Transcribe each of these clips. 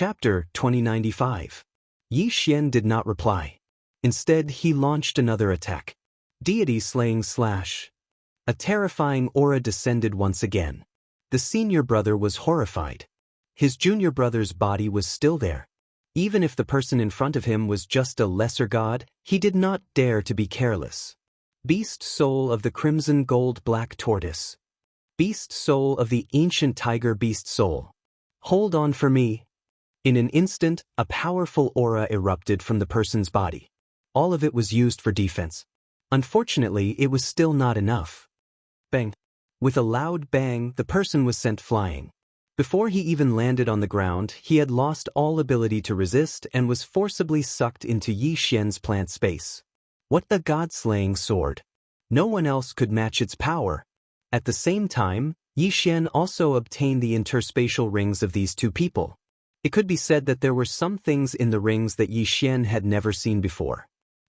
Chapter 2095. Yi Xian did not reply. Instead, he launched another attack. Deity slaying slash. A terrifying aura descended once again. The senior brother was horrified. His junior brother's body was still there. Even if the person in front of him was just a lesser god, he did not dare to be careless. Beast soul of the crimson gold black tortoise. Beast soul of the ancient tiger beast soul. Hold on for me. In an instant, a powerful aura erupted from the person's body. All of it was used for defense. Unfortunately, it was still not enough. Bang. With a loud bang, the person was sent flying. Before he even landed on the ground, he had lost all ability to resist and was forcibly sucked into Yi Xian's plant space. What the god-slaying sword! No one else could match its power. At the same time, Yi Xian also obtained the interspatial rings of these two people. It could be said that there were some things in the rings that Yi Xian had never seen before.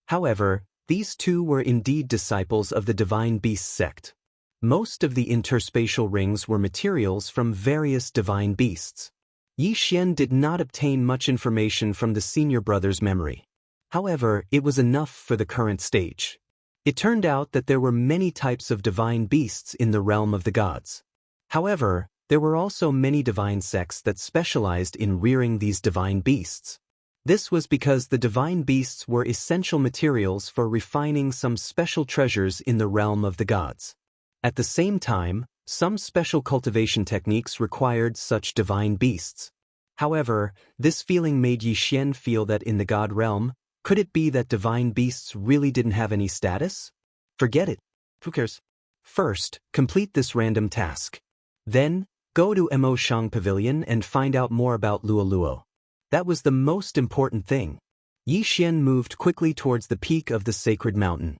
However, these two were indeed disciples of the Divine Beast sect. Most of the interspatial rings were materials from various divine beasts. Yi Xian did not obtain much information from the senior brother's memory. However, it was enough for the current stage. It turned out that there were many types of divine beasts in the realm of the gods. However, there were also many divine sects that specialized in rearing these divine beasts. This was because the divine beasts were essential materials for refining some special treasures in the realm of the gods. At the same time, some special cultivation techniques required such divine beasts. However, this feeling made Yi Xian feel that in the god realm, could it be that divine beasts really didn't have any status? Forget it. Who cares? First, complete this random task. Then, go to Mo Shang Pavilion and find out more about Luo Luo. That was the most important thing. Yi Xian moved quickly towards the peak of the sacred mountain.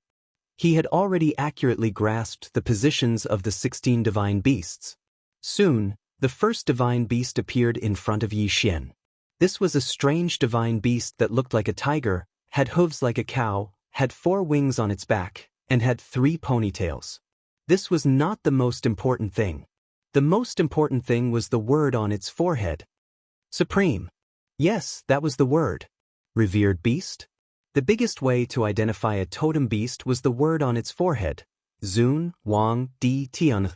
He had already accurately grasped the positions of the 16 divine beasts. Soon, the first divine beast appeared in front of Yi Xian. This was a strange divine beast that looked like a tiger, had hooves like a cow, had 4 wings on its back, and had 3 ponytails. This was not the most important thing. The most important thing was the word on its forehead. Supreme. Yes, that was the word. Revered beast? The biggest way to identify a totem beast was the word on its forehead. Zun, Wang, Di, Tian.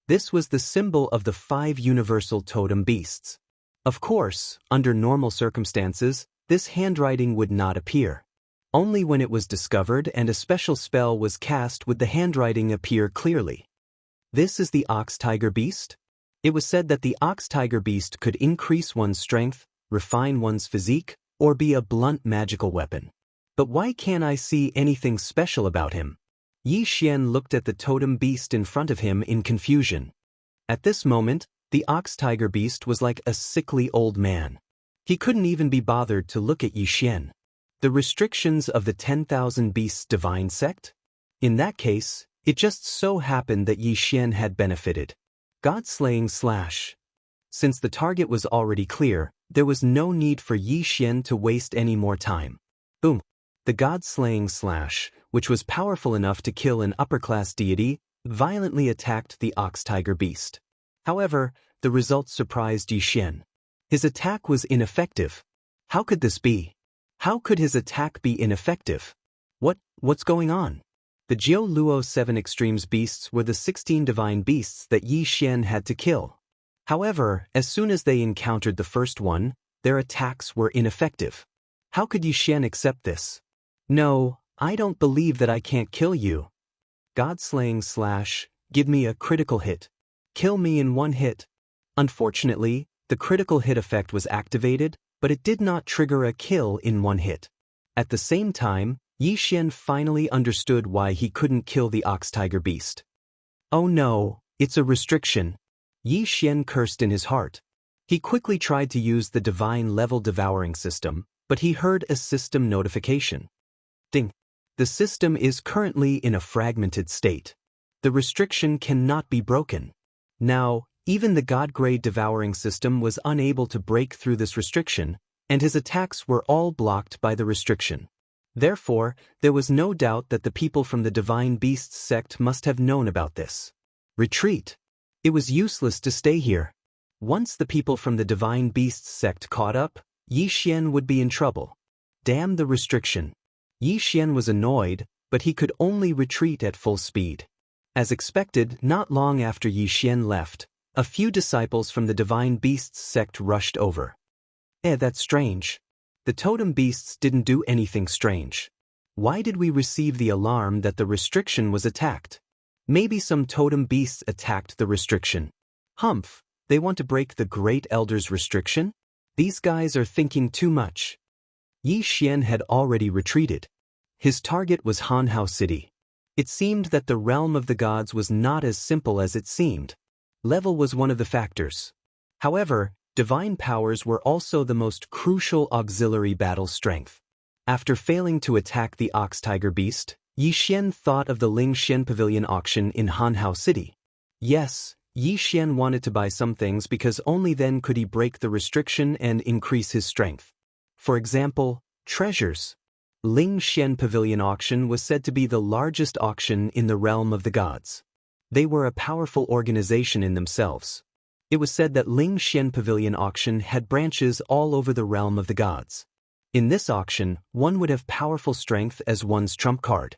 This was the symbol of the 5 universal totem beasts. Of course, under normal circumstances, this handwriting would not appear. Only when it was discovered and a special spell was cast would the handwriting appear clearly. This is the ox-tiger beast? It was said that the ox-tiger beast could increase one's strength, refine one's physique, or be a blunt magical weapon. But why can't I see anything special about him? Yi Xian looked at the totem beast in front of him in confusion. At this moment, the ox-tiger beast was like a sickly old man. He couldn't even be bothered to look at Yi Xian. The restrictions of the 10,000 Beasts divine sect? In that case, it just so happened that Yi Xian had benefited. God-slaying slash. Since the target was already clear, there was no need for Yi Xian to waste any more time. Boom. The god-slaying slash, which was powerful enough to kill an upper-class deity, violently attacked the ox-tiger beast. However, the result surprised Yi Xian. His attack was ineffective. How could this be? How could his attack be ineffective? What's going on? The Jiu Luo 7 Extremes beasts were the 16 divine beasts that Yi Xian had to kill. However, as soon as they encountered the first one, their attacks were ineffective. How could Yi Xian accept this? No, I don't believe that I can't kill you. God-slaying slash, give me a critical hit. Kill me in 1 hit. Unfortunately, the critical hit effect was activated, but it did not trigger a kill in 1 hit. At the same time, Yi Xian finally understood why he couldn't kill the ox-tiger beast. Oh no, it's a restriction. Yi Xian cursed in his heart. He quickly tried to use the divine level devouring system, but he heard a system notification. Ding. The system is currently in a fragmented state. The restriction cannot be broken. Now, even the God-grade devouring system was unable to break through this restriction, and his attacks were all blocked by the restriction. Therefore, there was no doubt that the people from the Divine Beasts sect must have known about this. Retreat. It was useless to stay here. Once the people from the Divine Beasts sect caught up, Yi Xian would be in trouble. Damn the restriction. Yi Xian was annoyed, but he could only retreat at full speed. As expected, not long after Yi Xian left, a few disciples from the Divine Beasts sect rushed over. That's strange. The totem beasts didn't do anything strange. Why did we receive the alarm that the restriction was attacked? Maybe some totem beasts attacked the restriction. Humph, they want to break the Great Elder's restriction? These guys are thinking too much. Yi Xian had already retreated. His target was Hanhao City. It seemed that the realm of the gods was not as simple as it seemed. Level was one of the factors. However, divine powers were also the most crucial auxiliary battle strength. After failing to attack the ox-tiger beast, Yi Xian thought of the Ling Xian Pavilion auction in Hanhao City. Yes, Yi Xian wanted to buy some things because only then could he break the restriction and increase his strength. For example, treasures. Ling Xian Pavilion auction was said to be the largest auction in the realm of the gods. They were a powerful organization in themselves. It was said that Ling Xian Pavilion auction had branches all over the realm of the gods. In this auction, one would have powerful strength as one's trump card.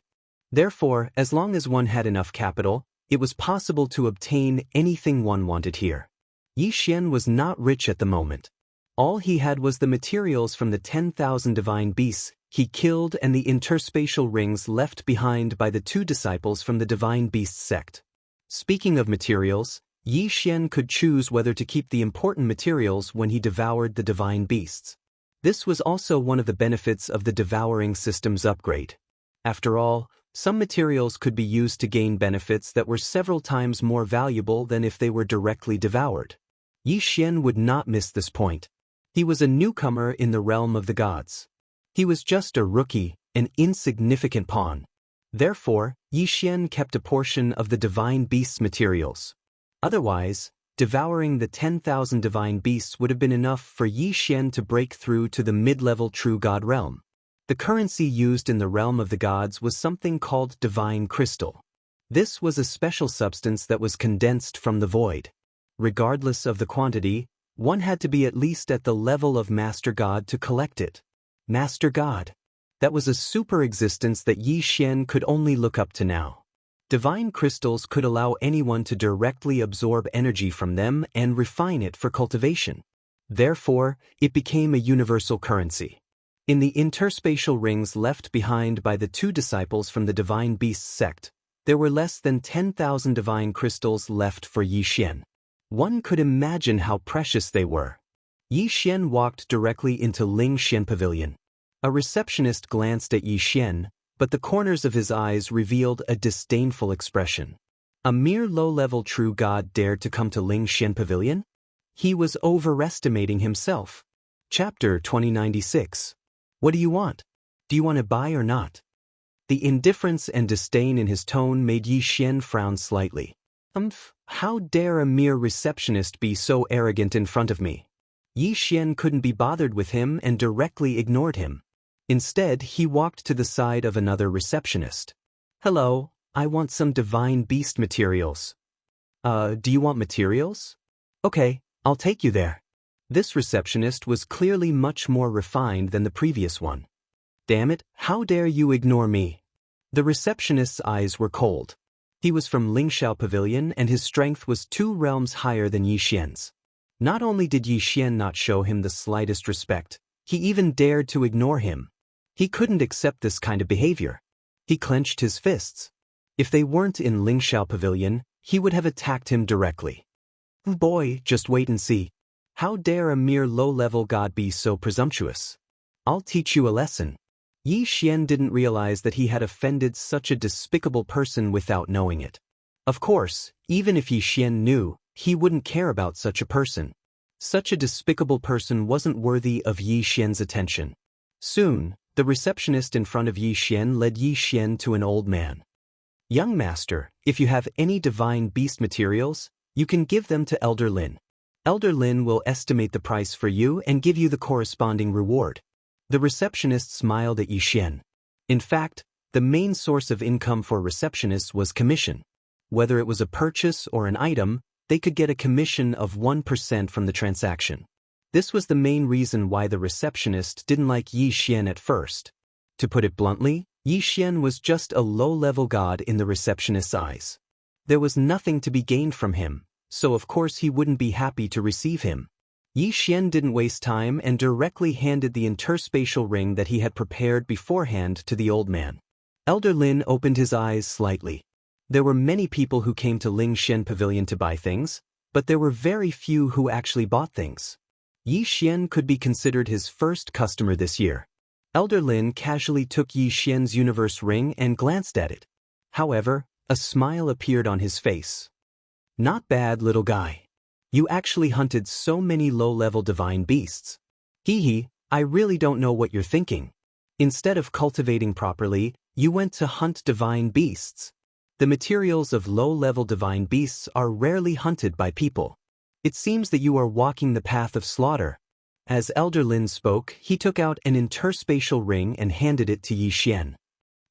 Therefore, as long as one had enough capital, it was possible to obtain anything one wanted here. Yi Xian was not rich at the moment. All he had was the materials from the 10,000 divine beasts he killed and the interspatial rings left behind by the two disciples from the divine beast sect. Speaking of materials, Yi Xian could choose whether to keep the important materials when he devoured the divine beasts. This was also one of the benefits of the devouring system's upgrade. After all, some materials could be used to gain benefits that were several times more valuable than if they were directly devoured. Yi Xian would not miss this point. He was a newcomer in the realm of the gods. He was just a rookie, an insignificant pawn. Therefore, Yi Xian kept a portion of the divine beasts' materials. Otherwise, devouring the 10,000 divine beasts would have been enough for Yi Xian to break through to the mid-level true god realm. The currency used in the realm of the gods was something called divine crystal. This was a special substance that was condensed from the void. Regardless of the quantity, one had to be at least at the level of Master God to collect it. Master God. That was a super existence that Yi Xian could only look up to now. Divine crystals could allow anyone to directly absorb energy from them and refine it for cultivation. Therefore, it became a universal currency. In the interspatial rings left behind by the two disciples from the Divine Beasts sect, there were less than 10,000 divine crystals left for Yi Xian. One could imagine how precious they were. Yi Xian walked directly into Ling Xian Pavilion. A receptionist glanced at Yi Xian, but the corners of his eyes revealed a disdainful expression. A mere low-level true god dared to come to Ling Xian Pavilion? He was overestimating himself. Chapter 2096. What do you want? Do you want to buy or not? The indifference and disdain in his tone made Yi Xian frown slightly. How dare a mere receptionist be so arrogant in front of me? Yi Xian couldn't be bothered with him and directly ignored him. Instead, he walked to the side of another receptionist. Hello, I want some divine beast materials. Do you want materials? Okay, I'll take you there. This receptionist was clearly much more refined than the previous one. Damn it, how dare you ignore me? The receptionist's eyes were cold. He was from Lingxiao Pavilion and his strength was 2 realms higher than Yi Xian's. Not only did Yi Xian not show him the slightest respect, he even dared to ignore him. He couldn't accept this kind of behavior. He clenched his fists. If they weren't in Lingxiao Pavilion, he would have attacked him directly. Boy, just wait and see. How dare a mere low-level god be so presumptuous? I'll teach you a lesson. Yi Xian didn't realize that he had offended such a despicable person without knowing it. Of course, even if Yi Xian knew, he wouldn't care about such a person. Such a despicable person wasn't worthy of Yi Xian's attention. Soon, the receptionist in front of Yi Xian led Yi Xian to an old man. Young master, if you have any divine beast materials, you can give them to Elder Lin. Elder Lin will estimate the price for you and give you the corresponding reward. The receptionist smiled at Yi Xian. In fact, the main source of income for receptionists was commission. Whether it was a purchase or an item, they could get a commission of 1% from the transaction. This was the main reason why the receptionist didn't like Yi Xian at first. To put it bluntly, Yi Xian was just a low-level god in the receptionist's eyes. There was nothing to be gained from him, so of course he wouldn't be happy to receive him. Yi Xian didn't waste time and directly handed the interspatial ring that he had prepared beforehand to the old man. Elder Lin opened his eyes slightly. There were many people who came to Ling Xian Pavilion to buy things, but there were very few who actually bought things. Yi Xian could be considered his first customer this year. Elder Lin casually took Yi Xian's universe ring and glanced at it. However, a smile appeared on his face. Not bad, little guy. You actually hunted so many low-level divine beasts. Hee, I really don't know what you're thinking. Instead of cultivating properly, you went to hunt divine beasts. The materials of low-level divine beasts are rarely hunted by people. It seems that you are walking the path of slaughter. As Elder Lin spoke, he took out an interspatial ring and handed it to Yi Xian.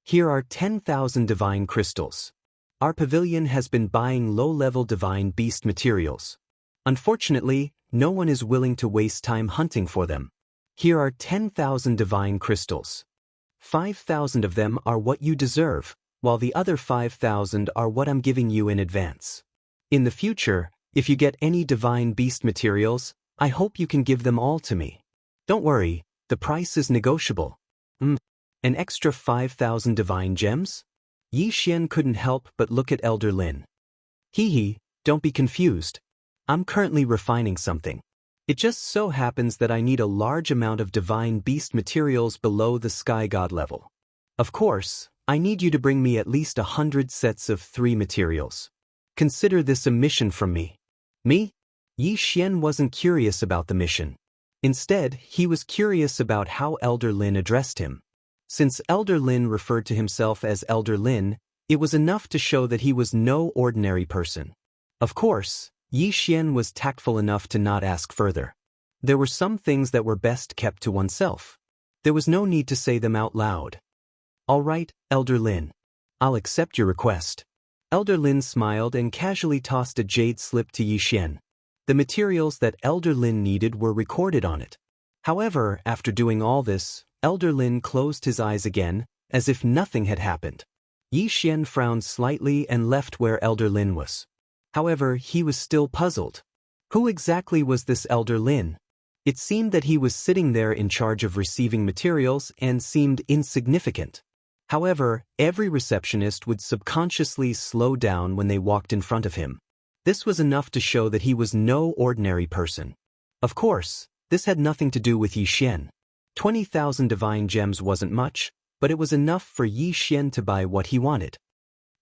Here are 10,000 divine crystals. Our pavilion has been buying low-level divine beast materials. Unfortunately, no one is willing to waste time hunting for them. Here are 10,000 divine crystals. 5,000 of them are what you deserve, while the other 5,000 are what I'm giving you in advance. In the future, if you get any divine beast materials, I hope you can give them all to me. Don't worry, the price is negotiable. An extra 5,000 divine gems? Yi Xian couldn't help but look at Elder Lin. Hee, don't be confused. I'm currently refining something. It just so happens that I need a large amount of divine beast materials below the sky god level. Of course, I need you to bring me at least 100 sets of 3 materials. Consider this a mission from me. Me? Yi Xian wasn't curious about the mission. Instead, he was curious about how Elder Lin addressed him. Since Elder Lin referred to himself as Elder Lin, it was enough to show that he was no ordinary person. Of course, Yi Xian was tactful enough to not ask further. There were some things that were best kept to oneself. There was no need to say them out loud. All right, Elder Lin. I'll accept your request. Elder Lin smiled and casually tossed a jade slip to Yi Xian. The materials that Elder Lin needed were recorded on it. However, after doing all this, Elder Lin closed his eyes again, as if nothing had happened. Yi Xian frowned slightly and left where Elder Lin was. However, he was still puzzled. Who exactly was this Elder Lin? It seemed that he was sitting there in charge of receiving materials and seemed insignificant. However, every receptionist would subconsciously slow down when they walked in front of him. This was enough to show that he was no ordinary person. Of course, this had nothing to do with Yi Xian. 20,000 divine gems wasn't much, but it was enough for Yi Xian to buy what he wanted.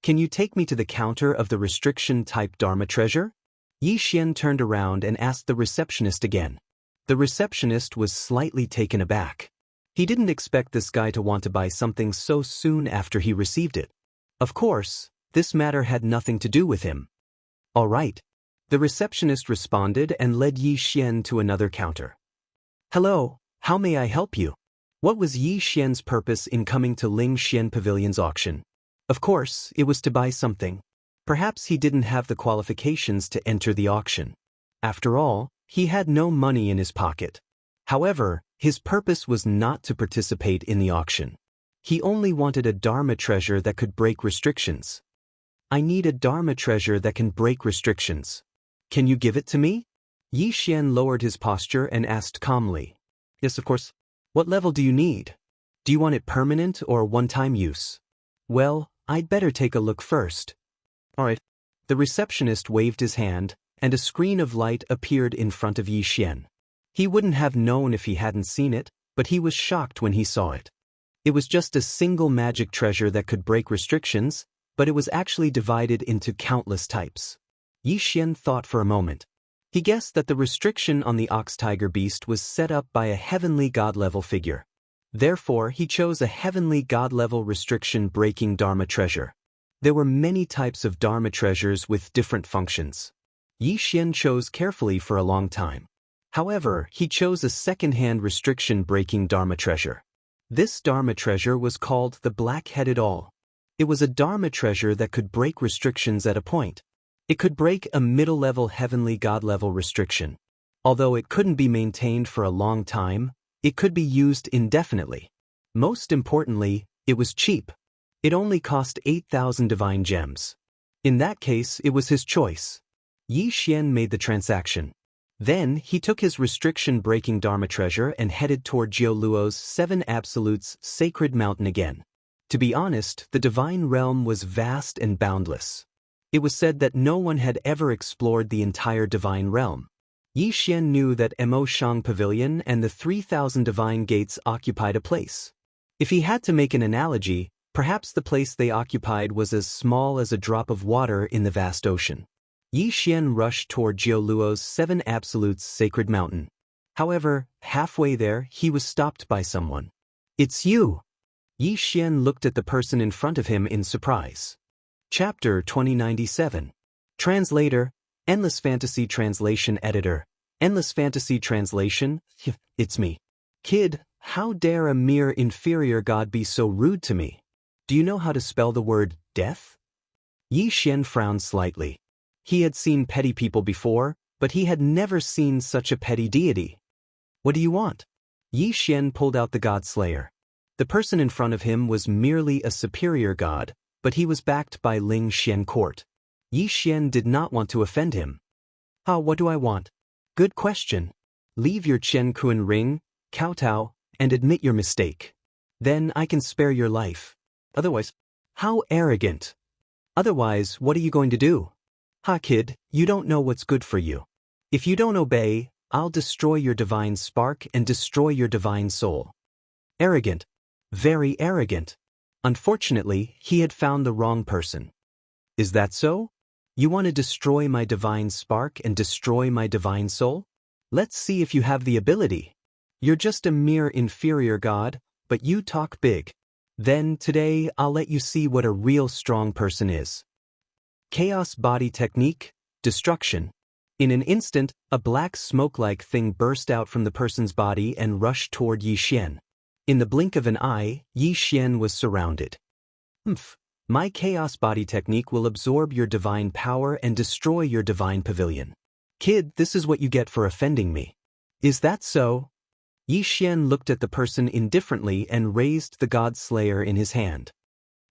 Can you take me to the counter of the restriction-type Dharma treasure? Yi Xian turned around and asked the receptionist again. The receptionist was slightly taken aback. He didn't expect this guy to want to buy something so soon after he received it. Of course, this matter had nothing to do with him. All right. The receptionist responded and led Yi Xian to another counter. Hello, how may I help you? What was Yi Xian's purpose in coming to Ling Xian Pavilion's auction? Of course, it was to buy something. Perhaps he didn't have the qualifications to enter the auction. After all, he had no money in his pocket. However, his purpose was not to participate in the auction. He only wanted a Dharma treasure that could break restrictions. I need a Dharma treasure that can break restrictions. Can you give it to me? Yi Xian lowered his posture and asked calmly. Yes, of course. What level do you need? Do you want it permanent or one-time use? Well, I'd better take a look first. All right. The receptionist waved his hand, and a screen of light appeared in front of Yi Xian. He wouldn't have known if he hadn't seen it, but he was shocked when he saw it. It was just a single magic treasure that could break restrictions, but it was actually divided into countless types. Yi Xian thought for a moment. He guessed that the restriction on the ox-tiger beast was set up by a heavenly god-level figure. Therefore, he chose a heavenly god-level restriction-breaking Dharma treasure. There were many types of Dharma treasures with different functions. Yi Xian chose carefully for a long time. However, he chose a second-hand restriction-breaking Dharma treasure. This Dharma treasure was called the Black-Headed All. It was a Dharma treasure that could break restrictions at a point. It could break a middle-level heavenly god-level restriction. Although it couldn't be maintained for a long time, it could be used indefinitely. Most importantly, it was cheap. It only cost 8,000 divine gems. In that case, it was his choice. Yi Xian made the transaction. Then, he took his restriction-breaking Dharma treasure and headed toward Jiu Luo's 7 Absolutes sacred mountain again. To be honest, the divine realm was vast and boundless. It was said that no one had ever explored the entire divine realm. Yi Xian knew that Mo Shang Pavilion and the 3,000 divine gates occupied a place. If he had to make an analogy, perhaps the place they occupied was as small as a drop of water in the vast ocean. Yi Xian rushed toward Jiu Luo's 7 Absolutes sacred mountain. However, halfway there, he was stopped by someone. "It's you!" Yi Xian looked at the person in front of him in surprise. Chapter 2097. Translator, Endless Fantasy Translation Editor. Endless Fantasy Translation, it's me. Kid, how dare a mere inferior god be so rude to me? Do you know how to spell the word death? Yi Xian frowned slightly. He had seen petty people before, but he had never seen such a petty deity. What do you want? Yi Xian pulled out the God Slayer. The person in front of him was merely a superior god, but he was backed by Ling Xian court. Yi Xian did not want to offend him. What do I want? Good question. Leave your Chen Kuan ring, kowtow, and admit your mistake. Then I can spare your life. Otherwise, how arrogant. Otherwise, what are you going to do? Kid, you don't know what's good for you. If you don't obey, I'll destroy your divine spark and destroy your divine soul. Arrogant. Very arrogant. Unfortunately, he had found the wrong person. Is that so? You want to destroy my divine spark and destroy my divine soul? Let's see if you have the ability. You're just a mere inferior god, but you talk big. Then, today, I'll let you see what a real strong person is. Chaos Body Technique, Destruction. In an instant, a black smoke-like thing burst out from the person's body and rushed toward Yi Xian. In the blink of an eye, Yi Xian was surrounded. My Chaos Body Technique will absorb your divine power and destroy your divine pavilion. Kid, this is what you get for offending me. Is that so? Yi Xian looked at the person indifferently and raised the God Slayer in his hand.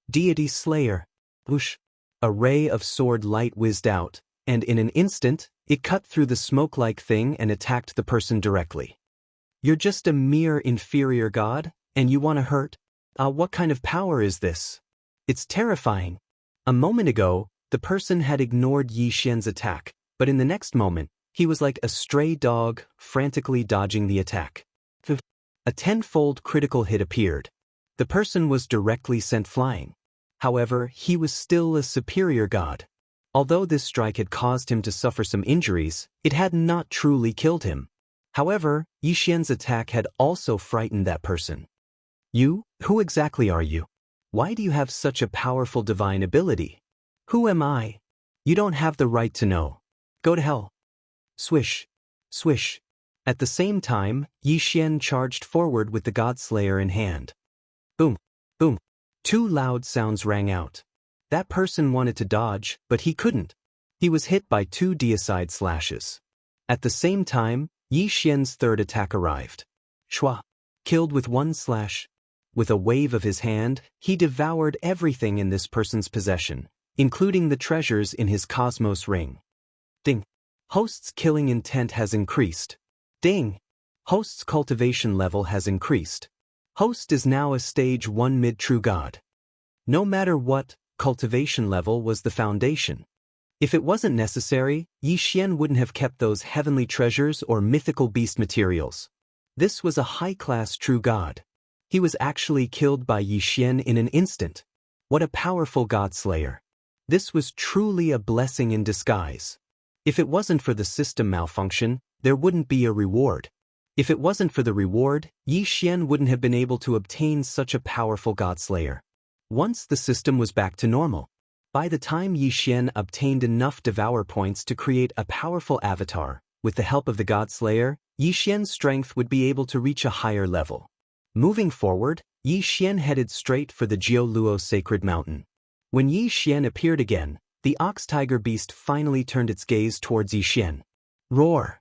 Deity Slayer. Whoosh. A ray of sword light whizzed out, and in an instant, it cut through the smoke-like thing and attacked the person directly. You're just a mere inferior god, and you want to hurt? What kind of power is this? It's terrifying. A moment ago, the person had ignored Yi Xian's attack, but in the next moment, he was like a stray dog, frantically dodging the attack. A 10-fold critical hit appeared. The person was directly sent flying. However, he was still a superior god. Although this strike had caused him to suffer some injuries, it had not truly killed him. However, Yi Xian's attack had also frightened that person. You? Who exactly are you? Why do you have such a powerful divine ability? Who am I? You don't have the right to know. Go to hell. Swish. Swish. At the same time, Yi Xian charged forward with the God Slayer in hand. Boom. Boom. 2 loud sounds rang out. That person wanted to dodge, but he couldn't. He was hit by 2 deicide slashes. At the same time, Yi Xian's third attack arrived. Shua. Killed with 1 slash. With a wave of his hand, he devoured everything in this person's possession, including the treasures in his cosmos ring. Ding. Host's killing intent has increased. Ding. Host's cultivation level has increased. Host is now a stage 1 mid-true god. No matter what, cultivation level was the foundation. If it wasn't necessary, Yi Xian wouldn't have kept those heavenly treasures or mythical beast materials. This was a high-class true god. He was actually killed by Yi Xian in an instant. What a powerful god slayer. This was truly a blessing in disguise. If it wasn't for the system malfunction, there wouldn't be a reward. If it wasn't for the reward, Yi Xian wouldn't have been able to obtain such a powerful god slayer. Once the system was back to normal. By the time Yi Xian obtained enough devour points to create a powerful avatar, with the help of the god slayer, Yi Xian's strength would be able to reach a higher level. Moving forward, Yi Xian headed straight for the Jiu Luo sacred mountain. When Yi Xian appeared again, The ox-tiger beast finally turned its gaze towards Yi Xian. Roar!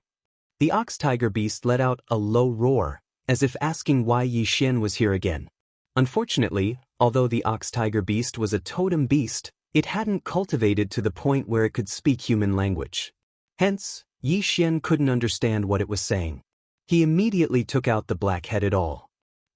The ox-tiger beast let out a low roar, as if asking why Yi Xian was here again. Unfortunately, although the ox-tiger beast was a totem beast, it hadn't cultivated to the point where it could speak human language. Hence, Yi Xian couldn't understand what it was saying. He immediately took out the black-headed awl.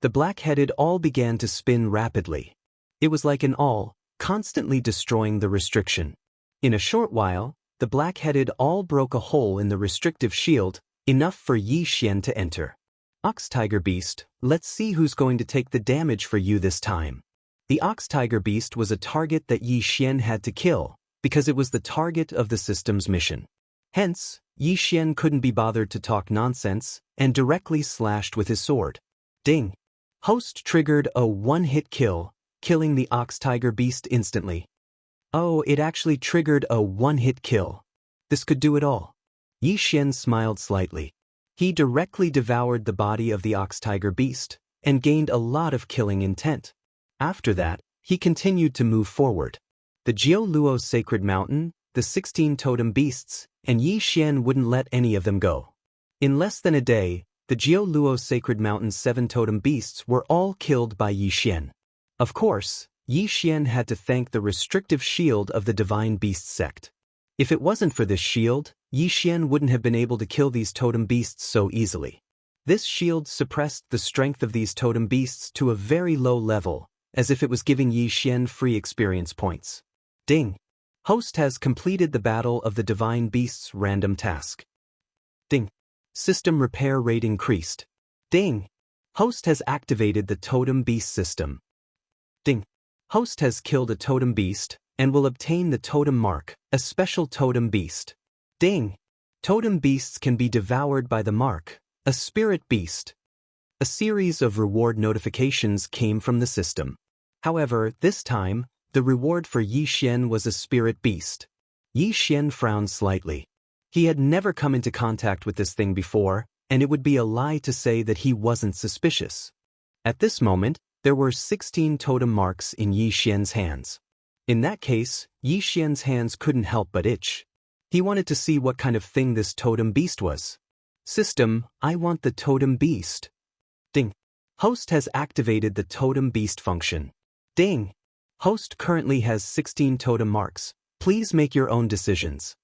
The black-headed awl began to spin rapidly. It was like an awl, constantly destroying the restriction. In a short while, the black-headed awl broke a hole in the restrictive shield, enough for Yi Xian to enter. Ox-tiger beast, let's see who's going to take the damage for you this time. The ox-tiger beast was a target that Yi Xian had to kill, because it was the target of the system's mission. Hence, Yi Xian couldn't be bothered to talk nonsense, and directly slashed with his sword. Ding! Host triggered a one-hit kill, killing the ox-tiger beast instantly. Oh, it actually triggered a one-hit kill. This could do it all. Yi Xian smiled slightly. He directly devoured the body of the ox-tiger beast, and gained a lot of killing intent. After that, he continued to move forward. The Jiu Luo Sacred Mountain, the 16 totem beasts, and Yi Xian wouldn't let any of them go. In less than a day, the Jiu Luo Sacred Mountain's 7 totem beasts were all killed by Yi Xian. Of course, Yi Xian had to thank the restrictive shield of the Divine Beast sect. If it wasn't for this shield, Yi Xian wouldn't have been able to kill these totem beasts so easily. This shield suppressed the strength of these totem beasts to a very low level, as if it was giving Yi Xian free experience points. Ding! Host has completed the Battle of the Divine Beasts random task. Ding! System repair rate increased. Ding! Host has activated the Totem Beast system. Ding! Host has killed a totem beast, and will obtain the Totem Mark, a special totem beast. Ding! Totem beasts can be devoured by the Mark, a spirit beast. A series of reward notifications came from the system. However, this time, the reward for Yi Xian was a spirit beast. Yi Xian frowned slightly. He had never come into contact with this thing before, and it would be a lie to say that he wasn't suspicious. At this moment, there were 16 totem marks in Yi Xian's hands. In that case, Yi Xian's hands couldn't help but itch. He wanted to see what kind of thing this totem beast was. System, I want the totem beast. Ding! Host has activated the totem beast function. Ding! Host currently has 16 totem marks. Please make your own decisions.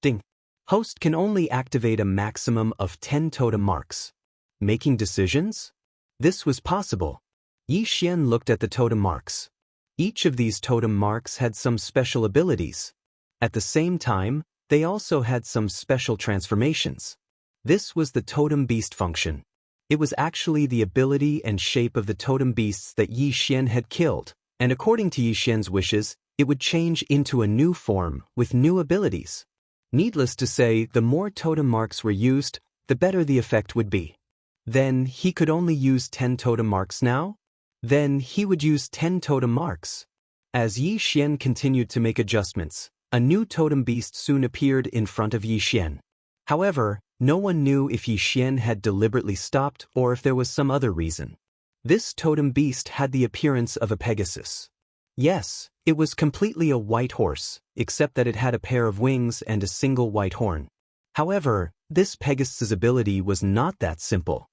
Ding! Host can only activate a maximum of 10 totem marks. Making decisions? This was possible. Yi Xian looked at the totem marks. Each of these totem marks had some special abilities. At the same time, they also had some special transformations. This was the totem beast function. It was actually the ability and shape of the totem beasts that Yi Xian had killed, and according to Yi Xian's wishes, it would change into a new form with new abilities. Needless to say, the more totem marks were used, the better the effect would be. Then he could only use 10 totem marks now? Then he would use 10 totem marks. As Yi Xian continued to make adjustments, a new totem beast soon appeared in front of Yi Xian. However, no one knew if Yi Xian had deliberately stopped or if there was some other reason. This totem beast had the appearance of a Pegasus. Yes, it was completely a white horse, except that it had a pair of wings and a single white horn. However, this Pegasus' ability was not that simple.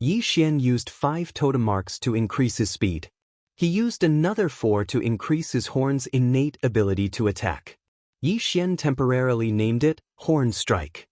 Yi Xian used 5 totem marks to increase his speed. He used another 4 to increase his horn's innate ability to attack. Yi Xian temporarily named it Horn Strike.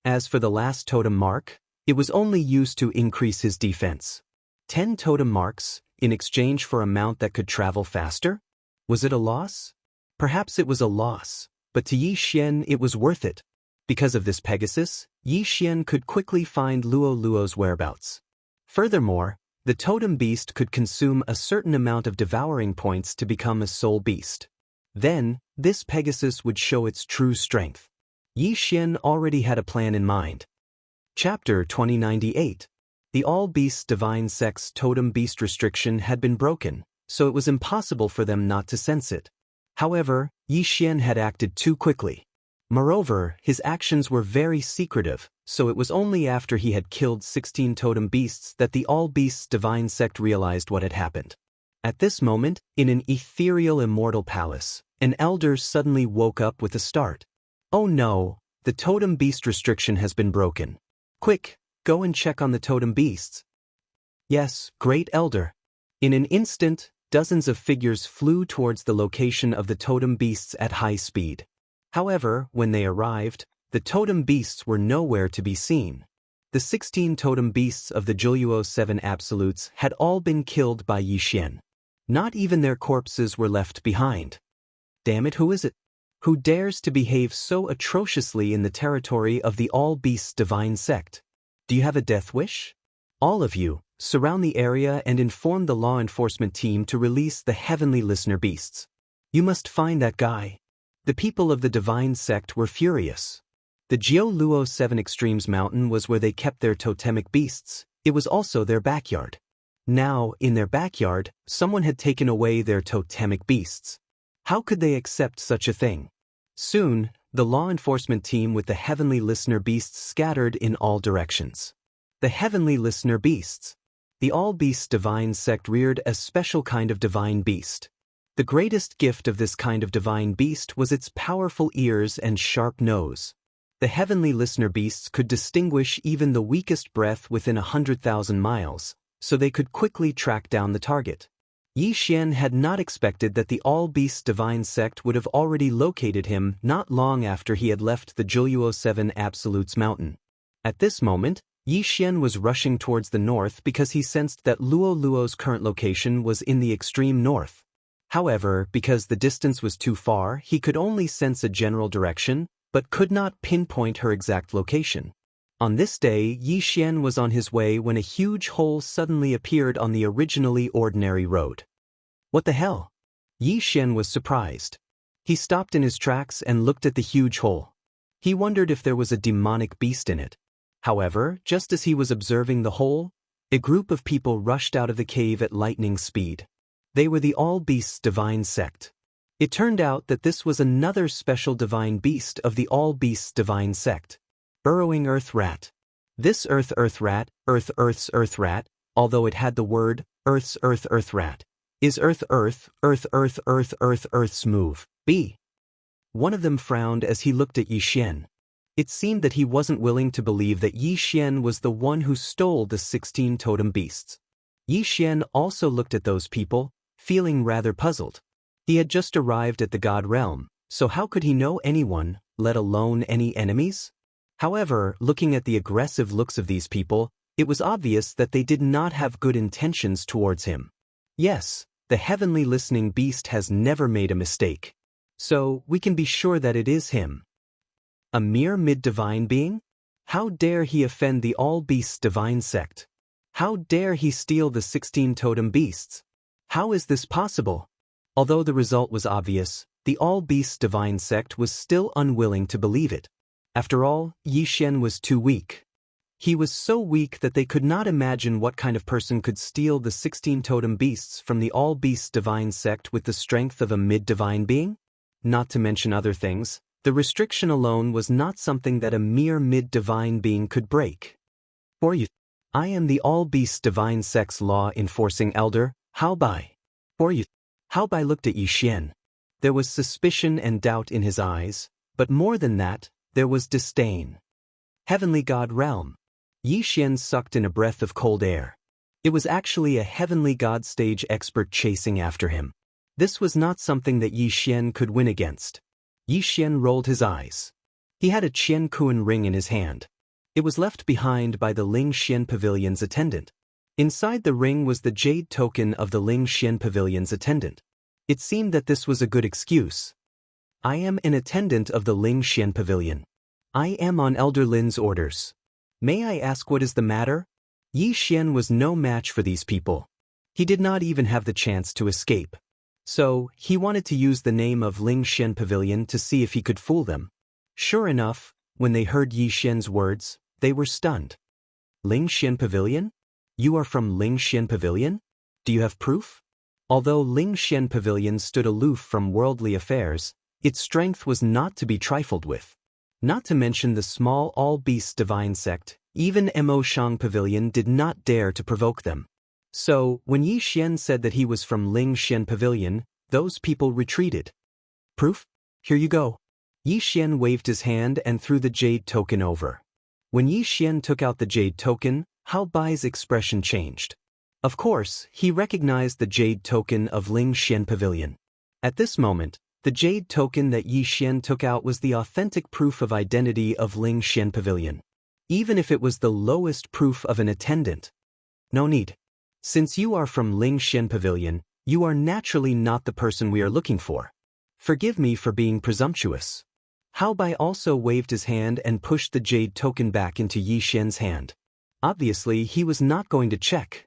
As for the last totem mark, it was only used to increase his defense. 10 totem marks, in exchange for a mount that could travel faster? Was it a loss? Perhaps it was a loss, but to Yi Xian it was worth it. Because of this Pegasus, Yi Xian could quickly find Luo Luo's whereabouts. Furthermore, the totem beast could consume a certain amount of devouring points to become a soul beast. Then, this Pegasus would show its true strength. Yi Xian already had a plan in mind. Chapter 2098. The All Beasts Divine Sect's totem beast restriction had been broken, so it was impossible for them not to sense it. However, Yi Xian had acted too quickly. Moreover, his actions were very secretive, so it was only after he had killed 16 totem beasts that the All Beasts Divine Sect realized what had happened. At this moment, in an ethereal immortal palace, an elder suddenly woke up with a start. Oh no, the totem beast restriction has been broken. Quick, go and check on the totem beasts. Yes, great elder. In an instant, dozens of figures flew towards the location of the totem beasts at high speed. However, when they arrived, the totem beasts were nowhere to be seen. The 16 totem beasts of the Juluo 7 Absolutes had all been killed by Yi Xian. Not even their corpses were left behind. Damn it, who is it? Who dares to behave so atrociously in the territory of the All-Beasts Divine Sect? Do you have a death wish? All of you, surround the area and inform the law enforcement team to release the Heavenly Listener Beasts. You must find that guy. The people of the Divine Sect were furious. The Juluo 7 Extremes Mountain was where they kept their totemic beasts. It was also their backyard. Now, in their backyard, someone had taken away their totemic beasts. How could they accept such a thing? Soon, the law enforcement team with the Heavenly Listener Beasts scattered in all directions. The Heavenly Listener Beasts. The All-Beasts Divine Sect reared a special kind of divine beast. The greatest gift of this kind of divine beast was its powerful ears and sharp nose. The Heavenly Listener Beasts could distinguish even the weakest breath within 100,000 miles, so they could quickly track down the target. Yi Xian had not expected that the All-Beasts Divine Sect would have already located him not long after he had left the Juluo 7 Absolutes Mountain. At this moment, Yi Xian was rushing towards the north because he sensed that Luo Luo's current location was in the extreme north. However, because the distance was too far, he could only sense a general direction, but could not pinpoint her exact location. On this day, Yi Xian was on his way when a huge hole suddenly appeared on the originally ordinary road. What the hell? Yi Xian was surprised. He stopped in his tracks and looked at the huge hole. He wondered if there was a demonic beast in it. However, just as he was observing the hole, a group of people rushed out of the cave at lightning speed. They were the All-Beasts Divine Sect. It turned out that this was another special divine beast of the All-Beasts Divine Sect. Burrowing Earth Rat. This Earth's Earth Rat, although it had the word Earth's Earth Rat, is Earth's move. B. One of them frowned as he looked at Yi Xian. It seemed that he wasn't willing to believe that Yi Xian was the one who stole the 16 totem beasts. Yi Xian also looked at those people, feeling rather puzzled. He had just arrived at the God Realm, so how could he know anyone, let alone any enemies? However, looking at the aggressive looks of these people, it was obvious that they did not have good intentions towards him. Yes, the Heavenly Listening Beast has never made a mistake. So, we can be sure that it is him. A mere mid-divine being? How dare he offend the All-Beasts Divine Sect? How dare he steal the 16 totem beasts? How is this possible? Although the result was obvious, the All-Beasts Divine Sect was still unwilling to believe it. After all, Yi Xian was too weak. He was so weak that they could not imagine what kind of person could steal the 16 totem beasts from the All-Beasts Divine Sect with the strength of a mid-divine being? Not to mention other things, the restriction alone was not something that a mere mid-divine being could break. For you, I am the All-Beasts Divine Sect's law-enforcing elder, Hao Bai. For you, Hao Bai looked at Yi Xian. There was suspicion and doubt in his eyes, but more than that, there was disdain. Heavenly God Realm. Yi Xian sucked in a breath of cold air. It was actually a Heavenly God stage expert chasing after him. This was not something that Yi Xian could win against. Yi Xian rolled his eyes. He had a Qian Kuan ring in his hand. It was left behind by the Ling Xian Pavilion's attendant. Inside the ring was the jade token of the Ling Xian Pavilion's attendant. It seemed that this was a good excuse. I am an attendant of the Ling Xian Pavilion. I am on Elder Lin's orders. May I ask what is the matter? Yi Xian was no match for these people. He did not even have the chance to escape. So, he wanted to use the name of Ling Xian Pavilion to see if he could fool them. Sure enough, when they heard Yi Xian's words, they were stunned. Ling Xian Pavilion? You are from Ling Xian Pavilion? Do you have proof? Although Ling Xian Pavilion stood aloof from worldly affairs, its strength was not to be trifled with. Not to mention the small All-Beasts Divine Sect, even Mo Shang Pavilion did not dare to provoke them. So, when Yi Xian said that he was from Ling Xian Pavilion, those people retreated. Proof? Here you go. Yi Xian waved his hand and threw the jade token over. When Yi Xian took out the jade token, Hao Bai's expression changed. Of course, he recognized the jade token of Ling Xian Pavilion. At this moment, the jade token that Yi Xian took out was the authentic proof of identity of Ling Xian Pavilion. Even if it was the lowest proof of an attendant. No need. Since you are from Ling Xian Pavilion, you are naturally not the person we are looking for. Forgive me for being presumptuous. Hao Bai also waved his hand and pushed the jade token back into Yi Xian's hand. Obviously, he was not going to check.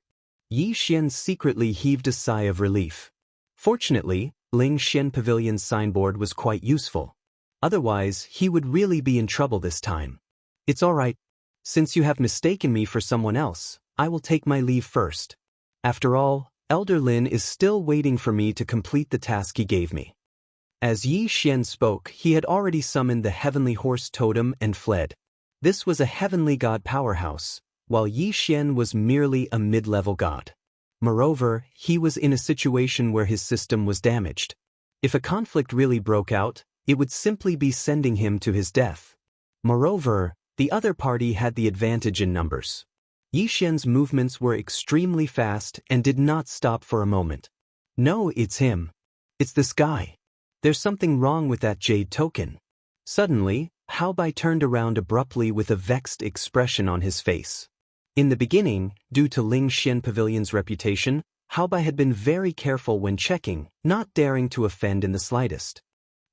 Yi Xian secretly heaved a sigh of relief. Fortunately, Ling Xian Pavilion's signboard was quite useful. Otherwise, he would really be in trouble this time. It's all right. Since you have mistaken me for someone else, I will take my leave first. After all, Elder Lin is still waiting for me to complete the task he gave me. As Yi Xian spoke, he had already summoned the heavenly horse totem and fled. This was a heavenly god powerhouse, while Yi Xian was merely a mid-level god. Moreover, he was in a situation where his system was damaged. If a conflict really broke out, it would simply be sending him to his death. Moreover, the other party had the advantage in numbers. Yi Xian's movements were extremely fast and did not stop for a moment. No, it's him. It's this guy. There's something wrong with that jade token. Suddenly, Hao Bai turned around abruptly with a vexed expression on his face. In the beginning, due to Ling Xian Pavilion's reputation, Hao Bai had been very careful when checking, not daring to offend in the slightest.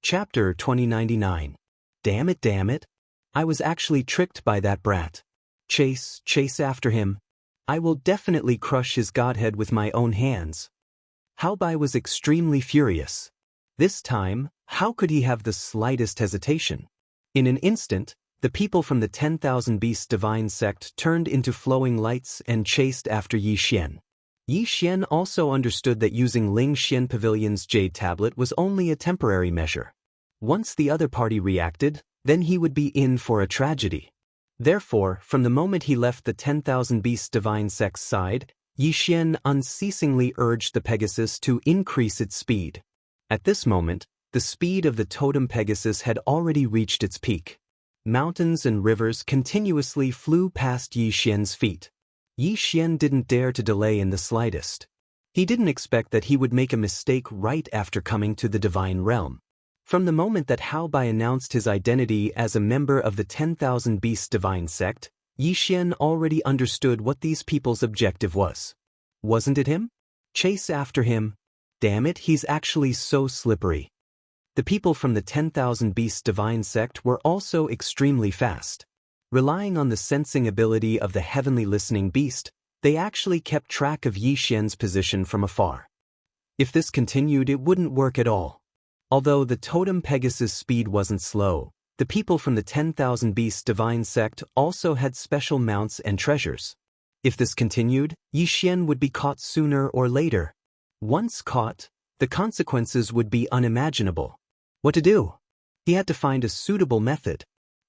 Chapter 2099. Damn it. I was actually tricked by that brat. Chase after him. I will definitely crush his godhead with my own hands. Hao Bai was extremely furious. This time, how could he have the slightest hesitation? In an instant, the people from the 10,000 Beasts divine sect turned into flowing lights and chased after Yi Xian. Yi Xian also understood that using Ling Xian Pavilion's jade tablet was only a temporary measure. Once the other party reacted, then he would be in for a tragedy. Therefore, from the moment he left the 10,000 Beasts divine sect's side, Yi Xian unceasingly urged the Pegasus to increase its speed. At this moment, the speed of the totem Pegasus had already reached its peak. Mountains and rivers continuously flew past Yi Xian's feet. Yi Xian didn't dare to delay in the slightest. He didn't expect that he would make a mistake right after coming to the divine realm. From the moment that Hao Bai announced his identity as a member of the 10,000 Beasts divine sect, Yi Xian already understood what these people's objective was. Wasn't it him? Chase after him. Damn it, he's actually so slippery. The people from the 10,000 Beasts divine sect were also extremely fast. Relying on the sensing ability of the heavenly listening beast, they actually kept track of Yi Xian's position from afar. If this continued, it wouldn't work at all. Although the totem Pegasus' speed wasn't slow, the people from the 10,000 Beasts divine sect also had special mounts and treasures. If this continued, Yi Xian would be caught sooner or later. Once caught, the consequences would be unimaginable. What to do? He had to find a suitable method.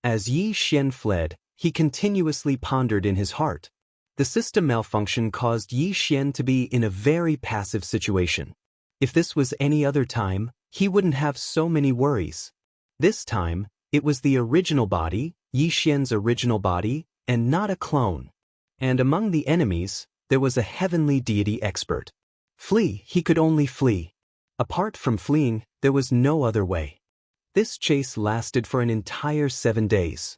As Yi Xian fled, he continuously pondered in his heart. The system malfunction caused Yi Xian to be in a very passive situation. If this was any other time, he wouldn't have so many worries. This time, it was the original body, Yi Xian's original body, and not a clone. And among the enemies, there was a heavenly deity expert. Flee, he could only flee. Apart from fleeing, there was no other way. This chase lasted for an entire 7 days.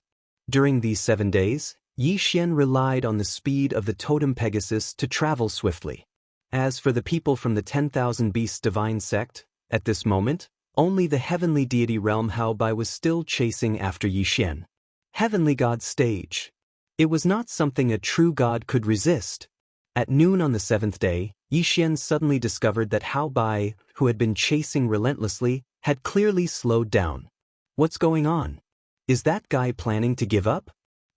During these 7 days, Yi Xian relied on the speed of the totem Pegasus to travel swiftly. As for the people from the 10,000 Beasts divine sect, at this moment, only the heavenly deity realm Hao Bai was still chasing after Yi Xian. Heavenly God stage. It was not something a true god could resist. At noon on the 7th day, Yi Xian suddenly discovered that Hao Bai, who had been chasing relentlessly, had clearly slowed down. What's going on? Is that guy planning to give up?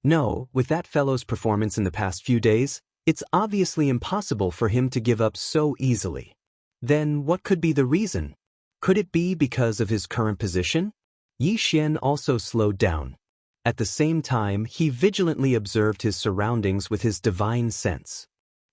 No, with that fellow's performance in the past few days, it's obviously impossible for him to give up so easily. Then what could be the reason? Could it be because of his current position? Yi Xian also slowed down. At the same time, he vigilantly observed his surroundings with his divine sense.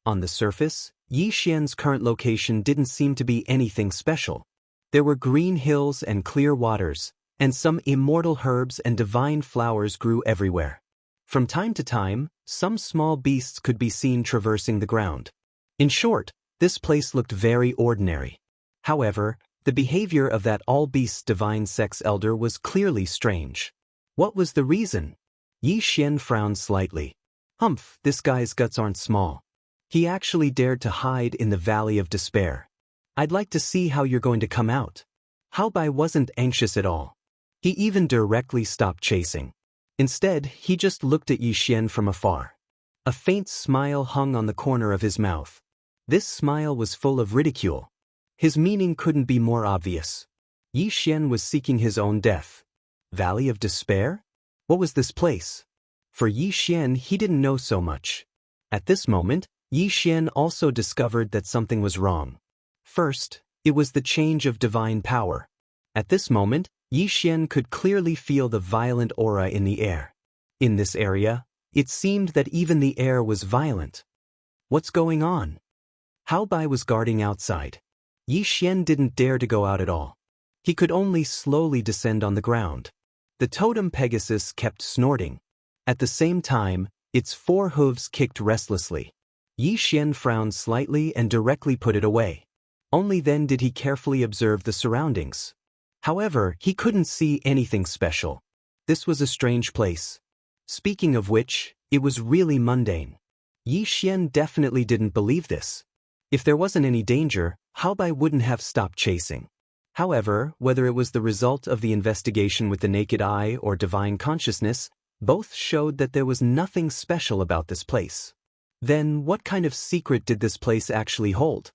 On the surface, Yi Xian's current location didn't seem to be anything special. There were green hills and clear waters, and some immortal herbs and divine flowers grew everywhere. From time to time, some small beasts could be seen traversing the ground. In short, this place looked very ordinary. However, the behavior of that all-beasts divine sex elder was clearly strange. What was the reason? Yi Xian frowned slightly. Humph, this guy's guts aren't small. He actually dared to hide in the Valley of Despair. I'd like to see how you're going to come out. Hao Bai wasn't anxious at all. He even directly stopped chasing. Instead, he just looked at Yi Xian from afar. A faint smile hung on the corner of his mouth. This smile was full of ridicule. His meaning couldn't be more obvious. Yi Xian was seeking his own death. Valley of Despair? What was this place? For Yi Xian, he didn't know so much. At this moment, Yi Xian also discovered that something was wrong. First, it was the change of divine power. At this moment, Yi Xian could clearly feel the violent aura in the air. In this area, it seemed that even the air was violent. What's going on? Hao Bai was guarding outside. Yi Xian didn't dare to go out at all. He could only slowly descend on the ground. The totem Pegasus kept snorting. At the same time, its 4 hooves kicked restlessly. Yi Xian frowned slightly and directly put it away. Only then did he carefully observe the surroundings. However, he couldn't see anything special. This was a strange place. Speaking of which, it was really mundane. Yi Xian definitely didn't believe this. If there wasn't any danger, Hao Bai wouldn't have stopped chasing. However, whether it was the result of the investigation with the naked eye or divine consciousness, both showed that there was nothing special about this place. Then, what kind of secret did this place actually hold?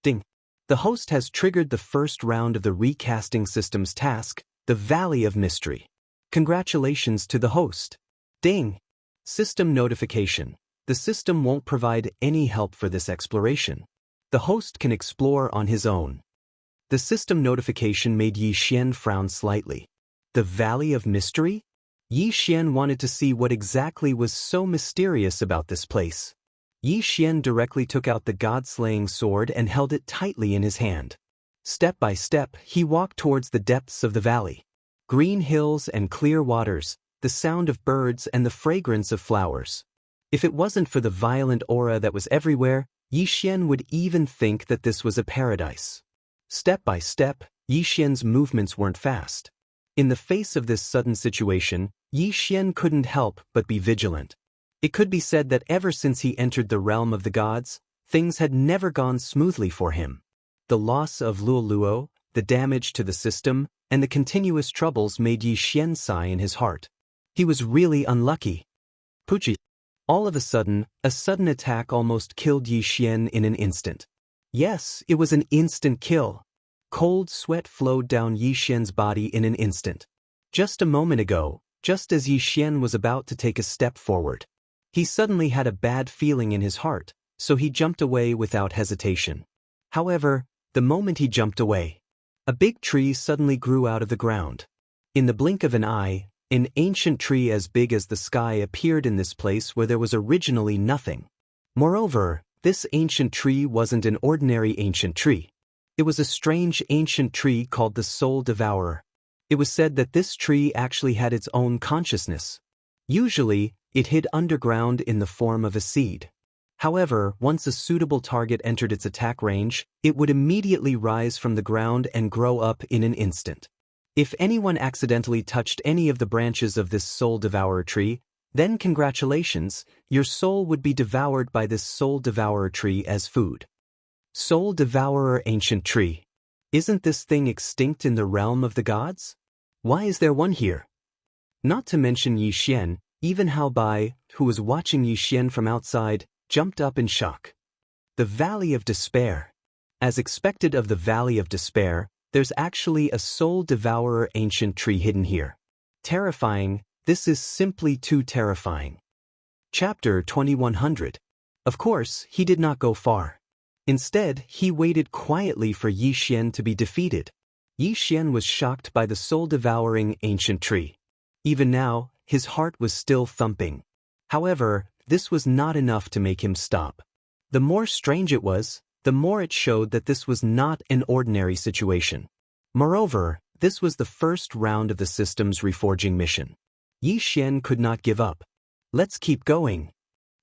Ding. The host has triggered the first round of the recasting system's task, the Valley of Mystery. Congratulations to the host. Ding. System notification. The system won't provide any help for this exploration. The host can explore on his own. The system notification made Yi Xian frown slightly. The Valley of Mystery? Yi Xian wanted to see what exactly was so mysterious about this place. Yi Xian directly took out the god-slaying sword and held it tightly in his hand. Step by step, he walked towards the depths of the valley. Green hills and clear waters, the sound of birds and the fragrance of flowers. If it wasn't for the violent aura that was everywhere, Yi Xian would even think that this was a paradise. Step by step, Yi Xian's movements weren't fast. In the face of this sudden situation, Yi Xian couldn't help but be vigilant. It could be said that ever since he entered the realm of the gods, things had never gone smoothly for him. The loss of Luoluo, the damage to the system, and the continuous troubles made Yi Xian sigh in his heart. He was really unlucky. Puchi. All of a sudden attack almost killed Yi Xian in an instant. Yes, it was an instant kill. Cold sweat flowed down Yi Xian's body in an instant. Just a moment ago, just as Yi Xian was about to take a step forward, he suddenly had a bad feeling in his heart, so he jumped away without hesitation. However, the moment he jumped away, a big tree suddenly grew out of the ground. In the blink of an eye, an ancient tree as big as the sky appeared in this place where there was originally nothing. Moreover, this ancient tree wasn't an ordinary ancient tree. It was a strange ancient tree called the Soul Devourer. It was said that this tree actually had its own consciousness. Usually, it hid underground in the form of a seed. However, once a suitable target entered its attack range, it would immediately rise from the ground and grow up in an instant. If anyone accidentally touched any of the branches of this Soul Devourer tree, then congratulations, your soul would be devoured by this Soul Devourer tree as food. Soul Devourer ancient tree. Isn't this thing extinct in the realm of the gods? Why is there one here? Not to mention Yi Xian, even Hao Bai, who was watching Yi Xian from outside, jumped up in shock. The Valley of Despair. As expected of the Valley of Despair, there's actually a Soul Devourer ancient tree hidden here. Terrifying, this is simply too terrifying. Chapter 2100. Of course, he did not go far. Instead, he waited quietly for Yi Xian to be defeated. Yi Xian was shocked by the soul-devouring ancient tree. Even now, his heart was still thumping. However, this was not enough to make him stop. The more strange it was, the more it showed that this was not an ordinary situation. Moreover, this was the first round of the system's reforging mission. Yi Xian could not give up. Let's keep going.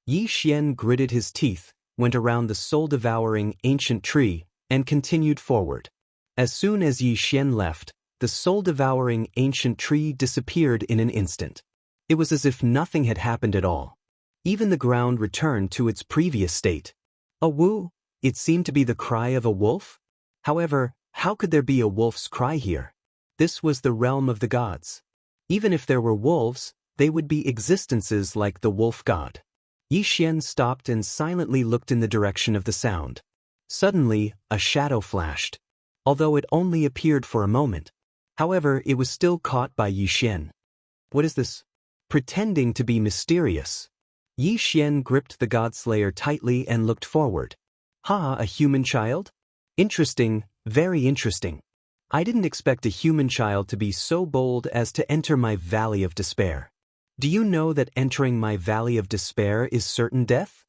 Yi Xian gritted his teeth, went around the soul-devouring ancient tree, and continued forward. As soon as Yi Xian left, the soul-devouring ancient tree disappeared in an instant. It was as if nothing had happened at all. Even the ground returned to its previous state. A woo! It seemed to be the cry of a wolf? However, how could there be a wolf's cry here? This was the realm of the gods. Even if there were wolves, they would be existences like the wolf god. Yi Xian stopped and silently looked in the direction of the sound. Suddenly, a shadow flashed. Although it only appeared for a moment. However, it was still caught by Yi Xian. What is this? Pretending to be mysterious. Yi Xian gripped the Godslayer tightly and looked forward. Ha, a human child? Interesting, very interesting. I didn't expect a human child to be so bold as to enter my valley of despair. Do you know that entering my valley of despair is certain death?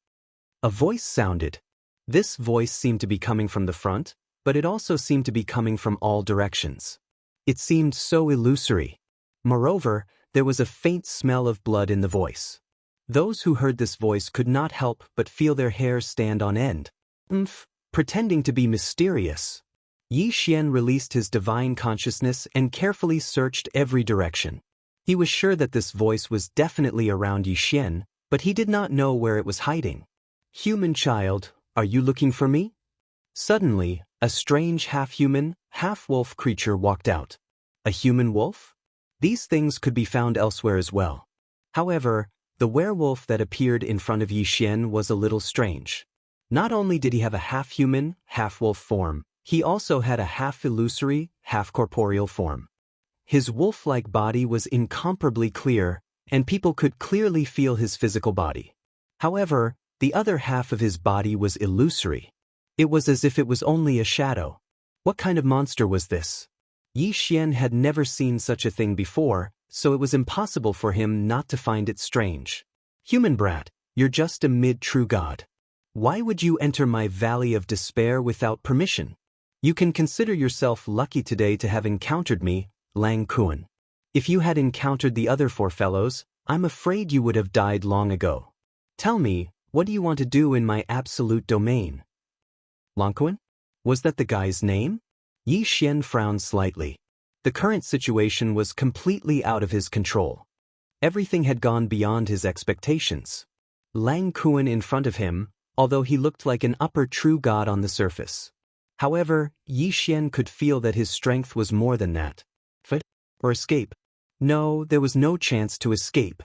A voice sounded. This voice seemed to be coming from the front, but it also seemed to be coming from all directions. It seemed so illusory. Moreover, there was a faint smell of blood in the voice. Those who heard this voice could not help but feel their hair stand on end. Pretending to be mysterious. Yi Xian released his divine consciousness and carefully searched every direction. He was sure that this voice was definitely around Yi Xian, but he did not know where it was hiding. Human child, are you looking for me? Suddenly, a strange half-human, half-wolf creature walked out. A human wolf? These things could be found elsewhere as well. However, the werewolf that appeared in front of Yi Xian was a little strange. Not only did he have a half-human, half-wolf form, he also had a half-illusory, half-corporeal form. His wolf-like body was incomparably clear, and people could clearly feel his physical body. However, the other half of his body was illusory. It was as if it was only a shadow. What kind of monster was this? Yi Xian had never seen such a thing before, so it was impossible for him not to find it strange. Human brat, you're just a mid-true god. Why would you enter my valley of despair without permission? You can consider yourself lucky today to have encountered me, Lang Kuan. If you had encountered the other four fellows, I'm afraid you would have died long ago. Tell me, what do you want to do in my absolute domain? Lang Kuan? Was that the guy's name? Yi Xian frowned slightly. The current situation was completely out of his control. Everything had gone beyond his expectations. Lang Kuan in front of him, although he looked like an upper true god on the surface. However, Yi Xian could feel that his strength was more than that. Fight? Or escape? No, there was no chance to escape.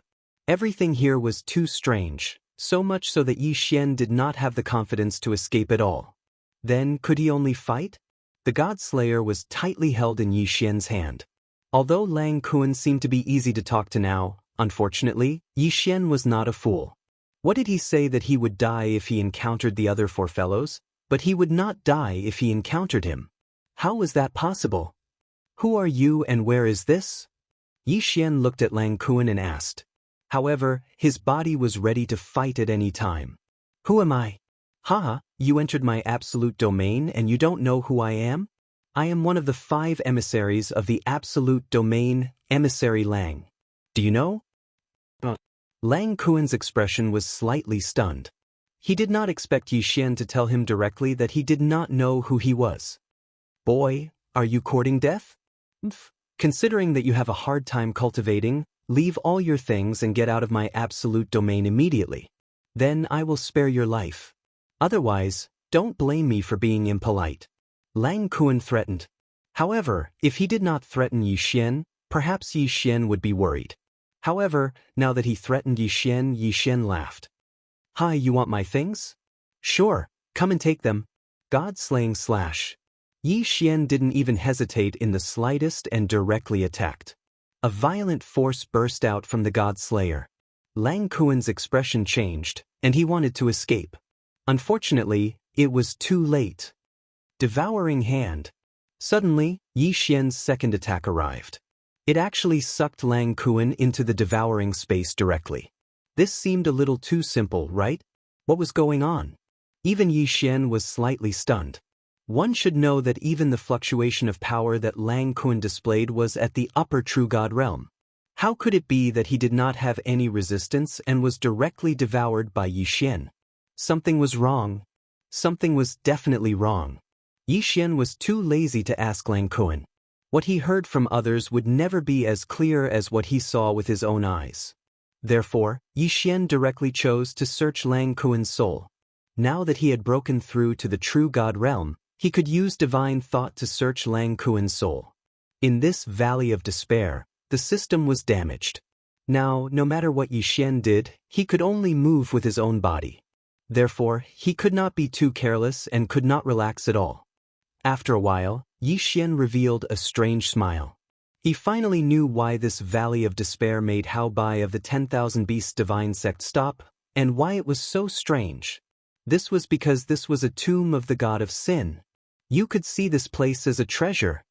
Everything here was too strange, so much so that Yi Xian did not have the confidence to escape at all. Then, could he only fight? The Godslayer was tightly held in Yi Xian's hand. Although Lang Kuan seemed to be easy to talk to now, unfortunately, Yi Xian was not a fool. What did he say that he would die if he encountered the other four fellows? But he would not die if he encountered him. How was that possible? Who are you and where is this? Yi Xian looked at Lang Kuan and asked. However, his body was ready to fight at any time. Who am I? Haha, you entered my absolute domain and you don't know who I am? I am one of the 5 emissaries of the absolute domain, Emissary Lang. Do you know? Lang Kuan's expression was slightly stunned. He did not expect Yi Xian to tell him directly that he did not know who he was. Boy, are you courting death? Considering that you have a hard time cultivating, leave all your things and get out of my absolute domain immediately. Then I will spare your life. Otherwise, don't blame me for being impolite. Lang Kuan threatened. However, if he did not threaten Yi Xian, perhaps Yi Xian would be worried. However, now that he threatened Yi Xian laughed. Hi, you want my things? Sure, come and take them. God-slaying slash. Yi Xian didn't even hesitate in the slightest and directly attacked. A violent force burst out from the God-slayer. Lang Kuan's expression changed, and he wanted to escape. Unfortunately, it was too late. Devouring hand. Suddenly, Yi Xian's second attack arrived. It actually sucked Lang Kuan into the devouring space directly. This seemed a little too simple, right? What was going on? Even Yi Xian was slightly stunned. One should know that even the fluctuation of power that Lang Kun displayed was at the upper true god realm. How could it be that he did not have any resistance and was directly devoured by Yi Xian? Something was wrong. Something was definitely wrong. Yi Xian was too lazy to ask Lang Kun. What he heard from others would never be as clear as what he saw with his own eyes. Therefore, Yi Xian directly chose to search Lang Kun's soul. Now that he had broken through to the true god realm, he could use divine thought to search Lang Kun's soul. In this valley of despair, the system was damaged. Now, no matter what Yi Xian did, he could only move with his own body. Therefore, he could not be too careless and could not relax at all. After a while, Yi Xian revealed a strange smile. He finally knew why this valley of despair made Hao Bai of the 10,000 Beasts divine sect stop, and why it was so strange. This was because this was a tomb of the god of sin. You could see this place as a treasure.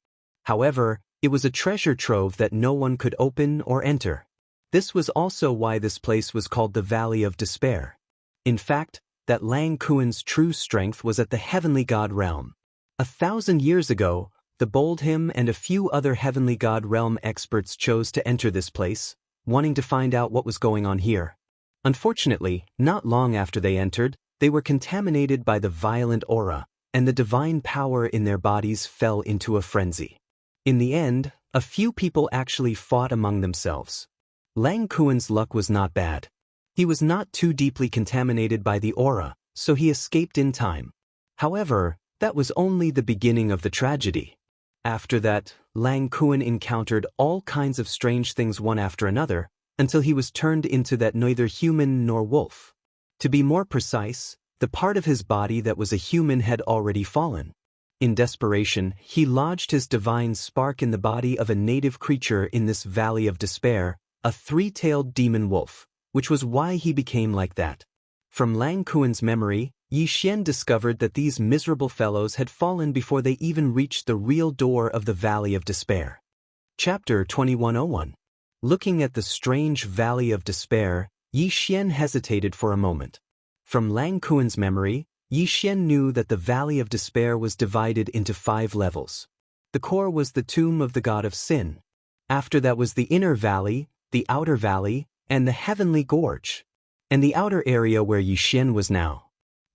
However, it was a treasure trove that no one could open or enter. This was also why this place was called the Valley of Despair. In fact, that Lang Kun's true strength was at the heavenly god realm. 1,000 years ago, the bold him and a few other heavenly god realm experts chose to enter this place, wanting to find out what was going on here. Unfortunately, not long after they entered, they were contaminated by the violent aura, and the divine power in their bodies fell into a frenzy. In the end, a few people actually fought among themselves. Lang Kun's luck was not bad. He was not too deeply contaminated by the aura, so he escaped in time. However, that was only the beginning of the tragedy. After that, Lang Kun encountered all kinds of strange things one after another, until he was turned into that neither human nor wolf. To be more precise, the part of his body that was a human had already fallen. In desperation, he lodged his divine spark in the body of a native creature in this valley of despair, a three-tailed demon wolf, which was why he became like that. From Lang Kun's memory, Yi Xian discovered that these miserable fellows had fallen before they even reached the real door of the Valley of Despair. Chapter 2101. Looking at the strange Valley of Despair, Yi Xian hesitated for a moment. From Lang Kun's memory, Yi Xian knew that the Valley of Despair was divided into 5 levels. The core was the tomb of the god of sin. After that was the inner valley, the outer valley, and the heavenly gorge. And the outer area where Yi Xian was now.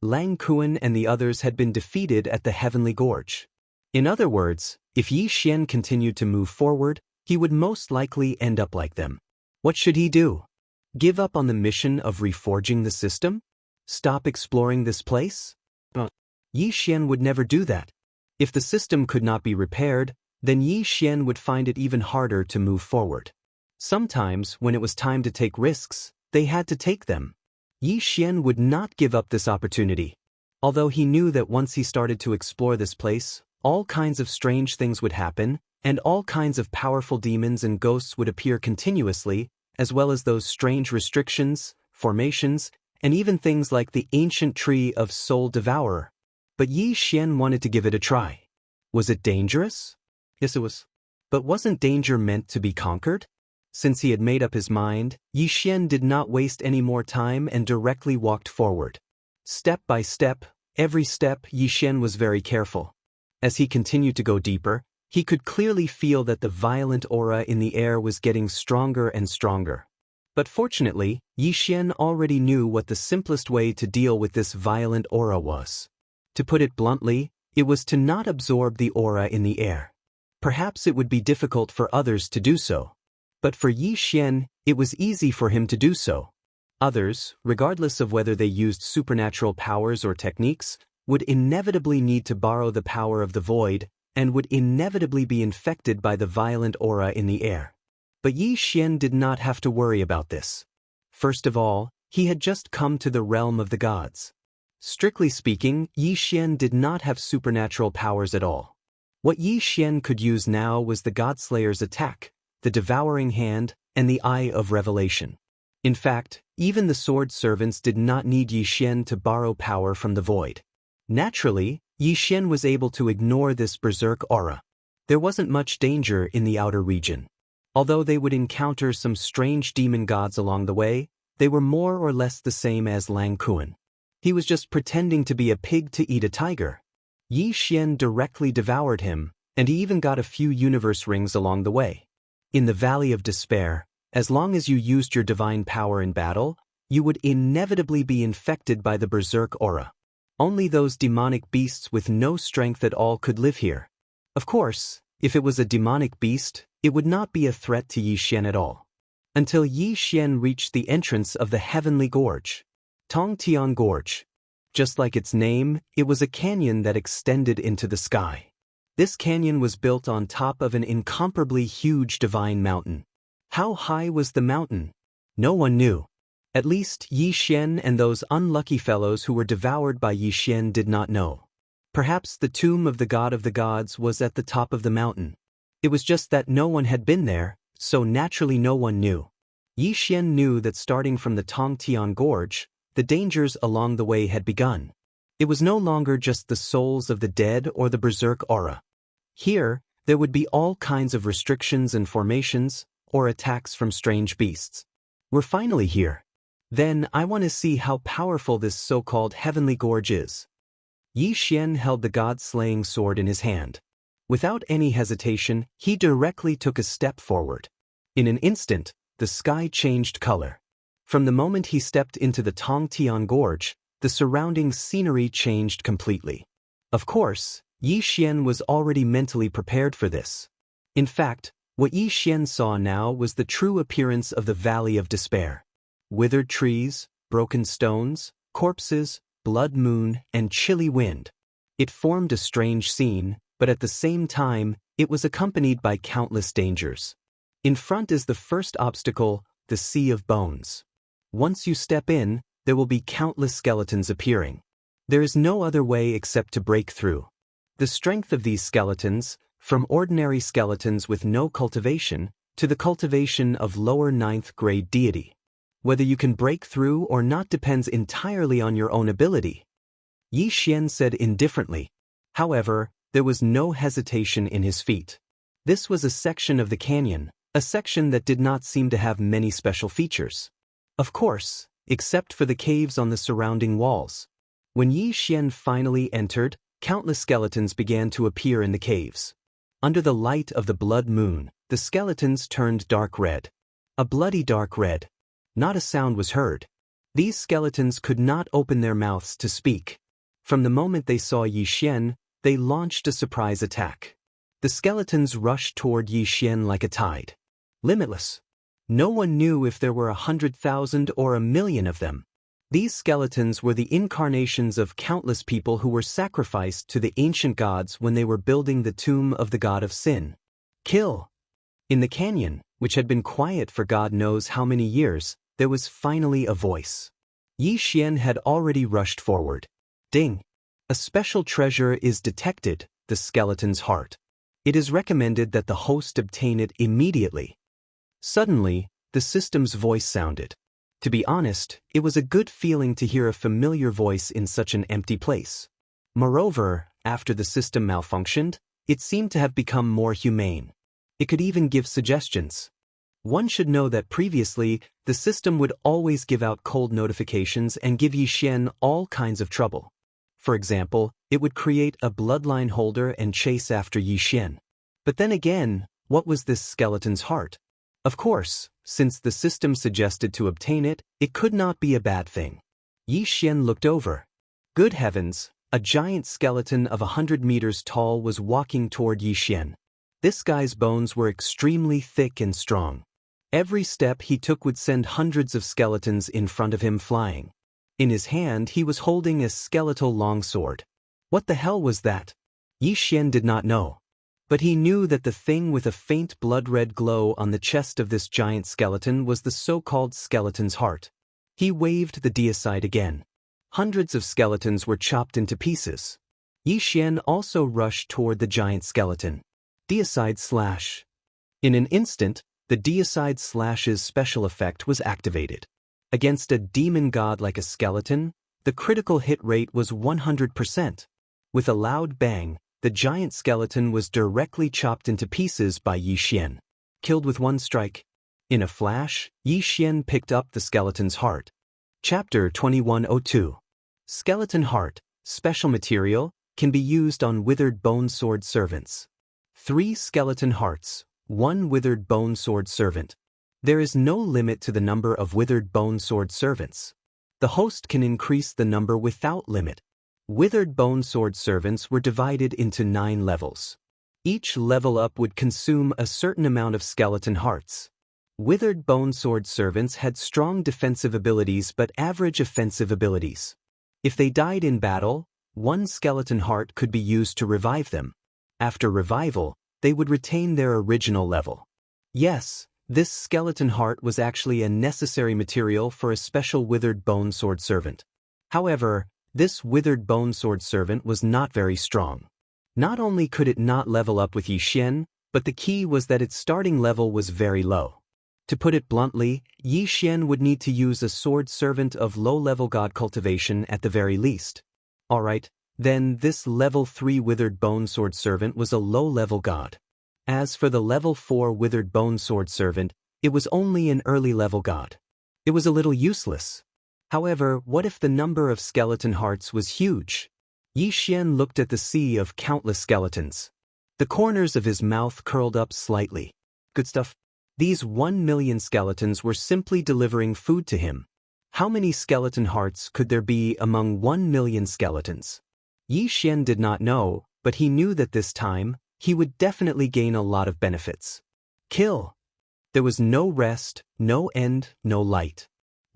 Lang Kun and the others had been defeated at the heavenly gorge. In other words, if Yi Xian continued to move forward, he would most likely end up like them. What should he do? Give up on the mission of reforging the system? Stop exploring this place? Yi Xian would never do that. If the system could not be repaired, then Yi Xian would find it even harder to move forward. Sometimes, when it was time to take risks, they had to take them. Yi Xian would not give up this opportunity. Although he knew that once he started to explore this place, all kinds of strange things would happen, and all kinds of powerful demons and ghosts would appear continuously, as well as those strange restrictions, formations, and even things like the ancient tree of Soul Devourer. But Yi Xian wanted to give it a try. Was it dangerous? Yes, it was. But wasn't danger meant to be conquered? Since he had made up his mind, Yi Xian did not waste any more time and directly walked forward. Step by step, every step, Yi Xian was very careful. As he continued to go deeper, he could clearly feel that the violent aura in the air was getting stronger and stronger. But fortunately, Yi Xian already knew what the simplest way to deal with this violent aura was. To put it bluntly, it was to not absorb the aura in the air. Perhaps it would be difficult for others to do so. But for Yi Xian, it was easy for him to do so. Others, regardless of whether they used supernatural powers or techniques, would inevitably need to borrow the power of the void, and would inevitably be infected by the violent aura in the air. But Yi Xian did not have to worry about this. First of all, he had just come to the realm of the gods. Strictly speaking, Yi Xian did not have supernatural powers at all. What Yi Xian could use now was the Godslayer's attack, the devouring hand, and the Eye of Revelation. In fact, even the sword servants did not need Yi Xian to borrow power from the void. Naturally, Yi Xian was able to ignore this berserk aura. There wasn't much danger in the outer region. Although they would encounter some strange demon gods along the way, they were more or less the same as Lang Kun. He was just pretending to be a pig to eat a tiger. Yi Xian directly devoured him, and he even got a few universe rings along the way. In the Valley of Despair, as long as you used your divine power in battle, you would inevitably be infected by the berserk aura. Only those demonic beasts with no strength at all could live here. Of course, if it was a demonic beast, it would not be a threat to Yi Xian at all. Until Yi Xian reached the entrance of the Heavenly Gorge. Tongtian Gorge. Just like its name, it was a canyon that extended into the sky. This canyon was built on top of an incomparably huge divine mountain. How high was the mountain? No one knew. At least Yi Xian and those unlucky fellows who were devoured by Yi Xian did not know. Perhaps the tomb of the god of the gods was at the top of the mountain. It was just that no one had been there, so naturally no one knew. Yi Xian knew that starting from the Tongtian Gorge, the dangers along the way had begun. It was no longer just the souls of the dead or the berserk aura. Here, there would be all kinds of restrictions and formations, or attacks from strange beasts. We're finally here. Then I want to see how powerful this so-called Heavenly Gorge is. Yi Xian held the god-slaying sword in his hand. Without any hesitation, he directly took a step forward. In an instant, the sky changed color. From the moment he stepped into the Tongtian Gorge, the surrounding scenery changed completely. Of course, Yi Xian was already mentally prepared for this. In fact, what Yi Xian saw now was the true appearance of the Valley of Despair. Withered trees, broken stones, corpses, blood moon, and chilly wind. It formed a strange scene, but at the same time, it was accompanied by countless dangers. In front is the first obstacle, the Sea of Bones. Once you step in, there will be countless skeletons appearing. There is no other way except to break through. The strength of these skeletons, from ordinary skeletons with no cultivation, to the cultivation of lower 9th grade deity. Whether you can break through or not depends entirely on your own ability. Yi Xian said indifferently. However, there was no hesitation in his feet. This was a section of the canyon, a section that did not seem to have many special features. Of course, except for the caves on the surrounding walls. When Yi Xian finally entered, countless skeletons began to appear in the caves. Under the light of the blood moon, the skeletons turned dark red. A bloody dark red. Not a sound was heard. These skeletons could not open their mouths to speak. From the moment they saw Yi Xian, they launched a surprise attack. The skeletons rushed toward Yi Xian like a tide. Limitless. No one knew if there were 100,000 or 1,000,000 of them. These skeletons were the incarnations of countless people who were sacrificed to the ancient gods when they were building the tomb of the god of sin. Kill! In the canyon, which had been quiet for God knows how many years, there was finally a voice. Yi Xian had already rushed forward. Ding! A special treasure is detected, the skeleton's heart. It is recommended that the host obtain it immediately. Suddenly, the system's voice sounded. To be honest, it was a good feeling to hear a familiar voice in such an empty place. Moreover, after the system malfunctioned, it seemed to have become more humane. It could even give suggestions. One should know that previously, the system would always give out cold notifications and give Yi Xian all kinds of trouble. For example, it would create a bloodline holder and chase after Yi Xian. But then again, what was this skeleton's heart? Of course, since the system suggested to obtain it, it could not be a bad thing. Yi Xian looked over. Good heavens, a giant skeleton of 100 meters tall was walking toward Yi Xian. This guy's bones were extremely thick and strong. Every step he took would send hundreds of skeletons in front of him flying. In his hand he was holding a skeletal longsword. What the hell was that? Yi Xian did not know. But he knew that the thing with a faint blood-red glow on the chest of this giant skeleton was the so-called skeleton's heart. He waved the deicide again. Hundreds of skeletons were chopped into pieces. Yi Xian also rushed toward the giant skeleton. Deicide slash. In an instant, the deicide slash's special effect was activated. Against a demon god like a skeleton, the critical hit rate was 100%. With a loud bang, the giant skeleton was directly chopped into pieces by Yi Xian. Killed with one strike. In a flash, Yi Xian picked up the skeleton's heart. Chapter 2102. Skeleton heart, special material, can be used on withered bone sword servants. 3 skeleton hearts, 1 withered bone sword servant. There is no limit to the number of withered bone sword servants. The host can increase the number without limit. Withered bone sword servants were divided into 9 levels. Each level up would consume a certain amount of skeleton hearts. Withered bone sword servants had strong defensive abilities but average offensive abilities. If they died in battle, 1 skeleton heart could be used to revive them. After revival, they would retain their original level. Yes, this skeleton heart was actually a necessary material for a special withered bone sword servant. However, this withered bone sword servant was not very strong. Not only could it not level up with Yi Xian, but the key was that its starting level was very low. To put it bluntly, Yi Xian would need to use a sword servant of low-level god cultivation at the very least. Alright, then this level 3 withered bone sword servant was a low-level god. As for the level 4 withered bone sword servant, it was only an early-level god. It was a little useless. However, what if the number of skeleton hearts was huge? Yi Xian looked at the sea of countless skeletons. The corners of his mouth curled up slightly. Good stuff. These 1 million skeletons were simply delivering food to him. How many skeleton hearts could there be among 1 million skeletons? Yi Xian did not know, but he knew that this time, he would definitely gain a lot of benefits. Kill. There was no rest, no end, no light.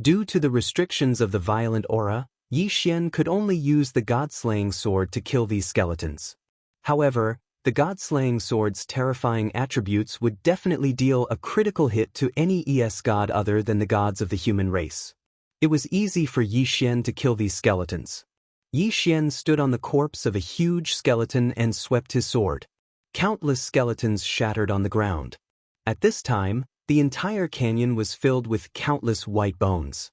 Due to the restrictions of the violent aura, Yi Xian could only use the god-slaying sword to kill these skeletons. However, the god-slaying sword's terrifying attributes would definitely deal a critical hit to any ES god other than the gods of the human race. It was easy for Yi Xian to kill these skeletons. Yi Xian stood on the corpse of a huge skeleton and swept his sword. Countless skeletons shattered on the ground. At this time, the entire canyon was filled with countless white bones.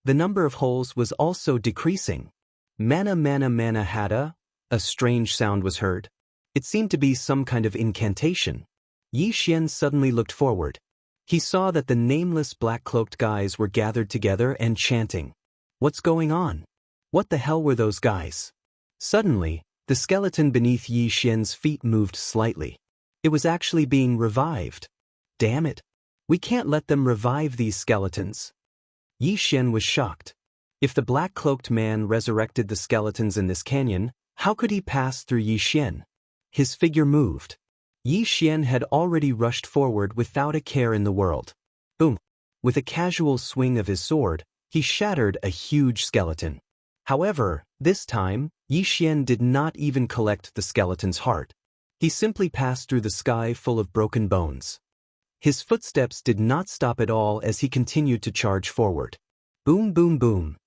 The number of holes was also decreasing. Mana mana mana hada, a strange sound was heard. It seemed to be some kind of incantation. Yi Xian suddenly looked forward. He saw that the nameless black-cloaked guys were gathered together and chanting. What's going on? What the hell were those guys? Suddenly, the skeleton beneath Yi Xian's feet moved slightly. It was actually being revived. Damn it. We can't let them revive these skeletons. Yi Xian was shocked. If the black-cloaked man resurrected the skeletons in this canyon, how could he pass through Yi Xian? His figure moved. Yi Xian had already rushed forward without a care in the world. Boom! With a casual swing of his sword, he shattered a huge skeleton. However, this time, Yi Xian did not even collect the skeleton's heart. He simply passed through the sky full of broken bones. His footsteps did not stop at all as he continued to charge forward. Boom boom boom.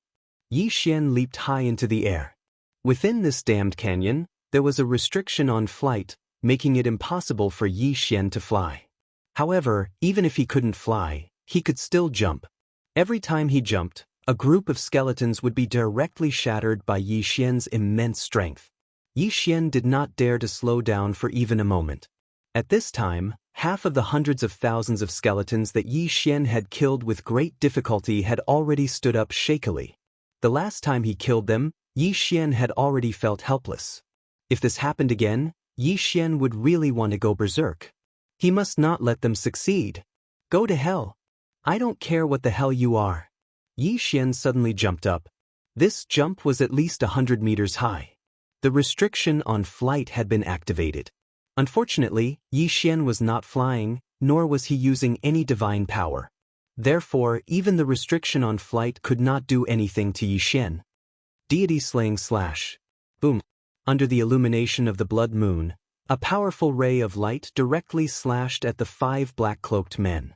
Yi Xian leaped high into the air. Within this damned canyon, there was a restriction on flight, making it impossible for Yi Xian to fly. However, even if he couldn't fly, he could still jump. Every time he jumped, a group of skeletons would be directly shattered by Yi Xian's immense strength. Yi Xian did not dare to slow down for even a moment. At this time, half of the hundreds of thousands of skeletons that Yi Xian had killed with great difficulty had already stood up shakily. The last time he killed them, Yi Xian had already felt helpless. If this happened again, Yi Xian would really want to go berserk. He must not let them succeed. Go to hell. I don't care what the hell you are. Yi Xian suddenly jumped up. This jump was at least 100 meters high. The restriction on flight had been activated. Unfortunately, Yi Xian was not flying, nor was he using any divine power. Therefore, even the restriction on flight could not do anything to Yi Xian. Deity slaying slash. Boom. Under the illumination of the blood moon, a powerful ray of light directly slashed at the 5 black-cloaked men.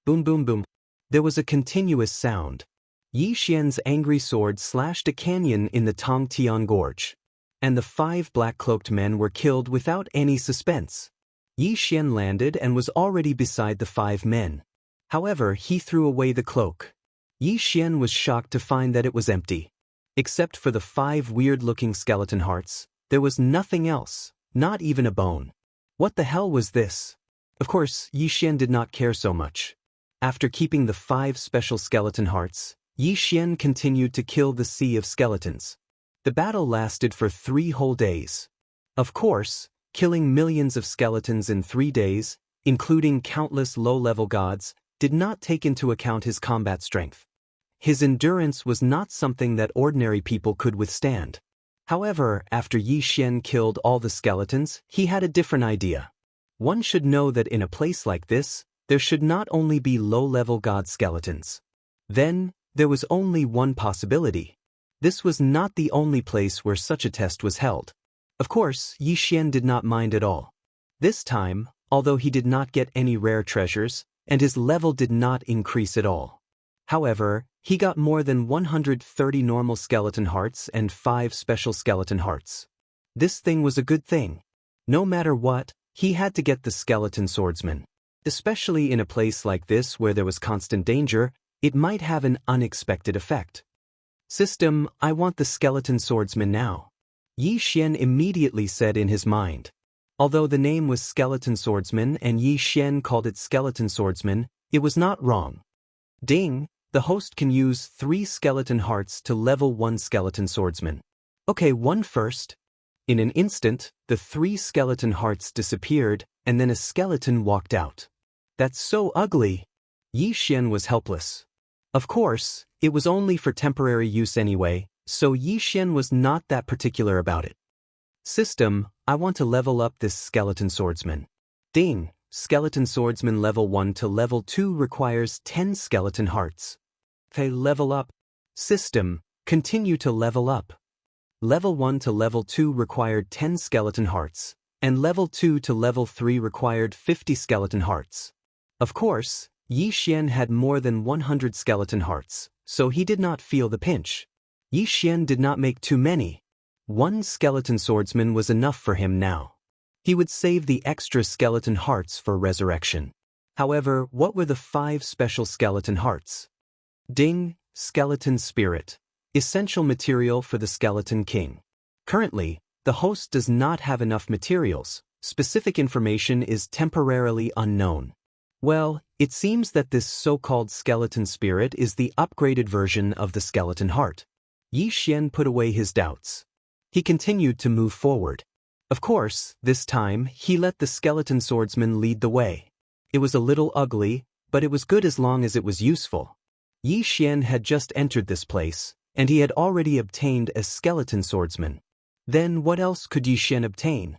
Boom boom boom. There was a continuous sound. Yi Xian's angry sword slashed a canyon in the Tongtian Gorge. And the 5 black-cloaked men were killed without any suspense. Yi Xian landed and was already beside the 5 men. However, he threw away the cloak. Yi Xian was shocked to find that it was empty. Except for the 5 weird-looking skeleton hearts, there was nothing else, not even a bone. What the hell was this? Of course, Yi Xian did not care so much. After keeping the 5 special skeleton hearts, Yi Xian continued to kill the sea of skeletons. The battle lasted for 3 whole days. Of course, killing millions of skeletons in 3 days, including countless low-level gods, did not take into account his combat strength. His endurance was not something that ordinary people could withstand. However, after Yi Xian killed all the skeletons, he had a different idea. One should know that in a place like this, there should not only be low-level god skeletons. Then, there was only one possibility. This was not the only place where such a test was held. Of course, Yi Xian did not mind at all. This time, although he did not get any rare treasures, and his level did not increase at all. However, he got more than 130 normal skeleton hearts and 5 special skeleton hearts. This thing was a good thing. No matter what, he had to get the skeleton swordsman. Especially in a place like this where there was constant danger, it might have an unexpected effect. System, I want the skeleton swordsman now. Yi Xian immediately said in his mind. Although the name was skeleton swordsman and Yi Xian called it skeleton swordsman, it was not wrong. Ding! The host can use 3 skeleton hearts to level 1 skeleton swordsman. Okay, one first. In an instant, the 3 skeleton hearts disappeared, and then a skeleton walked out. That's so ugly. Yi Xian was helpless. Of course, it was only for temporary use anyway, so Yi Xian was not that particular about it. System, I want to level up this skeleton swordsman. Ding! Skeleton swordsman level 1 to level 2 requires 10 skeleton hearts. Okay, level up. System, continue to level up. Level 1 to level 2 required 10 skeleton hearts, and level 2 to level 3 required 50 skeleton hearts. Of course, Yi Xian had more than 100 skeleton hearts, so he did not feel the pinch. Yi Xian did not make too many. 1 skeleton swordsman was enough for him now. He would save the extra skeleton hearts for resurrection. However, what were the 5 special skeleton hearts? Ding! Skeleton spirit. Essential material for the Skeleton King. Currently, the host does not have enough materials. Specific information is temporarily unknown. Well, it seems that this so-called skeleton spirit is the upgraded version of the skeleton heart. Yi Xian put away his doubts. He continued to move forward. Of course, this time, he let the skeleton swordsman lead the way. It was a little ugly, but it was good as long as it was useful. Yi Xian had just entered this place, and he had already obtained a skeleton swordsman. Then what else could Yi Xian obtain?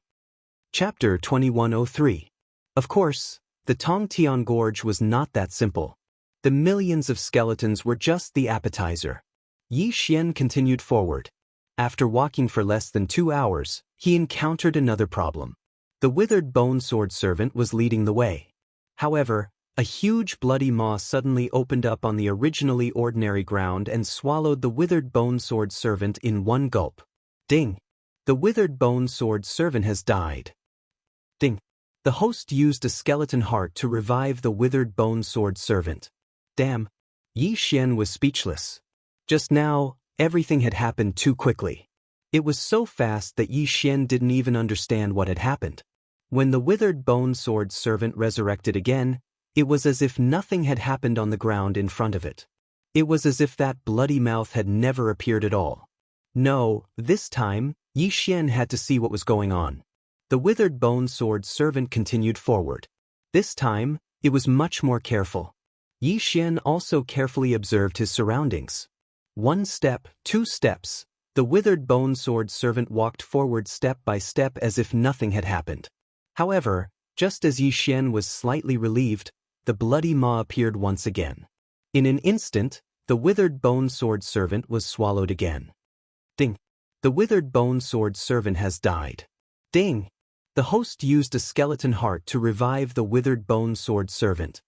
Chapter 2103. Of course, the Tongtian Gorge was not that simple. The millions of skeletons were just the appetizer. Yi Xian continued forward. After walking for less than 2 hours, he encountered another problem. The withered bone sword servant was leading the way. However, a huge bloody maw suddenly opened up on the originally ordinary ground and swallowed the withered bone sword servant in one gulp. Ding! The withered bone sword servant has died. Ding! The host used a skeleton heart to revive the withered bone sword servant. Damn! Yi Xian was speechless. Just now, everything had happened too quickly. It was so fast that Yi Xian didn't even understand what had happened. When the withered bone sword servant resurrected again, it was as if nothing had happened on the ground in front of it. It was as if that bloody mouth had never appeared at all. No, this time, Yi Xian had to see what was going on. The withered bone sword servant continued forward. This time, it was much more careful. Yi Xian also carefully observed his surroundings. 1 step, 2 steps. The withered bone sword servant walked forward step by step as if nothing had happened. However, just as Yi Xian was slightly relieved, the bloody maw appeared once again. In an instant, the withered bone sword servant was swallowed again. Ding! The withered bone sword servant has died. Ding! The host used a skeleton heart to revive the withered bone sword servant.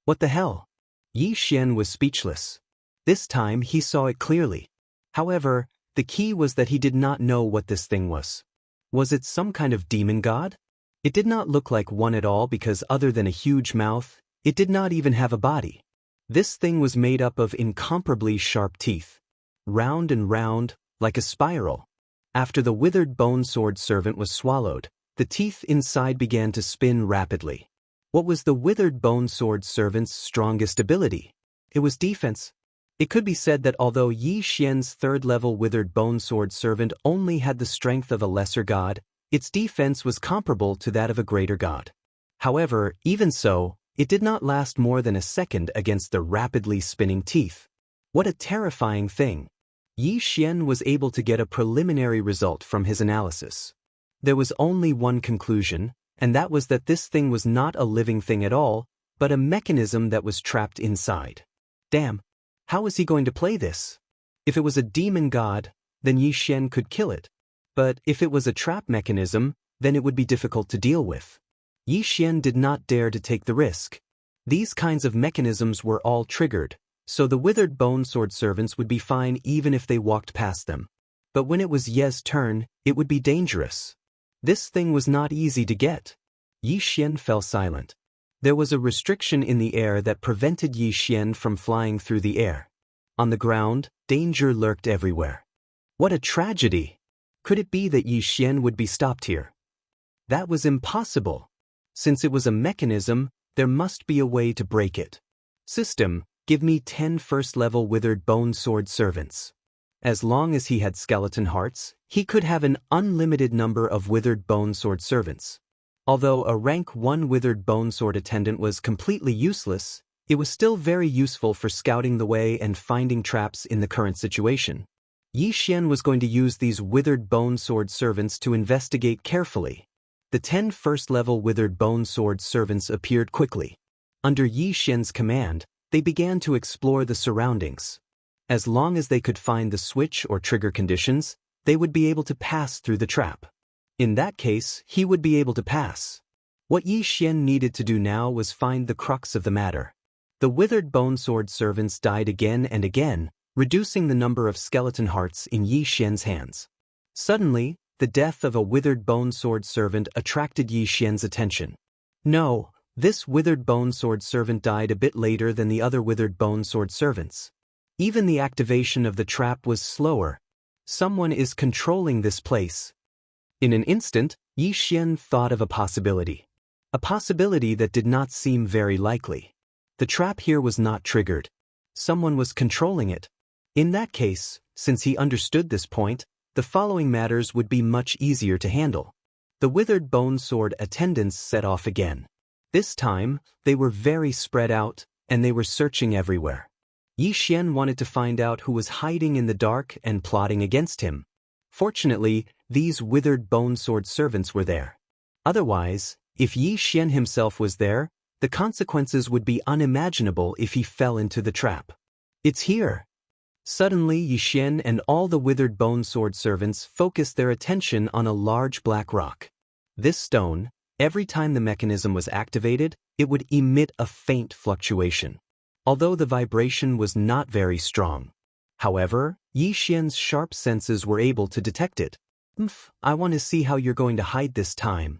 What the hell? Yi Xian was speechless. This time he saw it clearly. However, the key was that he did not know what this thing was. Was it some kind of demon god? It did not look like one at all because other than a huge mouth, it did not even have a body. This thing was made up of incomparably sharp teeth. Round and round, like a spiral. After the withered bone sword servant was swallowed, the teeth inside began to spin rapidly. What was the withered bone sword servant's strongest ability? It was defense. It could be said that although Yi Xian's third-level withered bone sword servant only had the strength of a lesser god, its defense was comparable to that of a greater god. However, even so, it did not last more than a second against the rapidly spinning teeth. What a terrifying thing! Yi Xian was able to get a preliminary result from his analysis. There was only one conclusion, and that was that this thing was not a living thing at all, but a mechanism that was trapped inside. Damn! How was he going to play this? If it was a demon god, then Yi Xian could kill it. But if it was a trap mechanism, then it would be difficult to deal with. Yi Xian did not dare to take the risk. These kinds of mechanisms were all triggered, so the withered bone sword servants would be fine even if they walked past them. But when it was Ye's turn, it would be dangerous. This thing was not easy to get. Yi Xian fell silent. There was a restriction in the air that prevented Yi Xian from flying through the air. On the ground, danger lurked everywhere. What a tragedy! Could it be that Yi Xian would be stopped here? That was impossible. Since it was a mechanism, there must be a way to break it. System, give me 10 first-level withered bone sword servants. As long as he had skeleton hearts, he could have an unlimited number of withered bone sword servants. Although a rank 1 withered bone sword attendant was completely useless, it was still very useful for scouting the way and finding traps in the current situation. Yi Xian was going to use these withered bone sword servants to investigate carefully. The 10 first-level withered bone sword servants appeared quickly. Under Yi Xian's command, they began to explore the surroundings. As long as they could find the switch or trigger conditions, they would be able to pass through the trap. In that case, he would be able to pass. What Yi Xian needed to do now was find the crux of the matter. The withered bone sword servants died again and again, reducing the number of skeleton hearts in Yi Xian's hands. Suddenly, the death of a withered bone sword servant attracted Yi Xian's attention. No, this withered bone sword servant died a bit later than the other withered bone sword servants. Even the activation of the trap was slower. Someone is controlling this place. In an instant, Yi Xian thought of a possibility. A possibility that did not seem very likely. The trap here was not triggered. Someone was controlling it. In that case, since he understood this point, the following matters would be much easier to handle. The withered bone sword attendants set off again. This time, they were very spread out, and they were searching everywhere. Yi Xian wanted to find out who was hiding in the dark and plotting against him. Fortunately, these withered bone sword servants were there. Otherwise, if Yi Xian himself was there, the consequences would be unimaginable if he fell into the trap. It's here! Suddenly, Yi Xian and all the withered bone sword servants focused their attention on a large black rock. This stone, every time the mechanism was activated, it would emit a faint fluctuation. Although the vibration was not very strong. However, Yi Xian's sharp senses were able to detect it. I want to see how you're going to hide this time.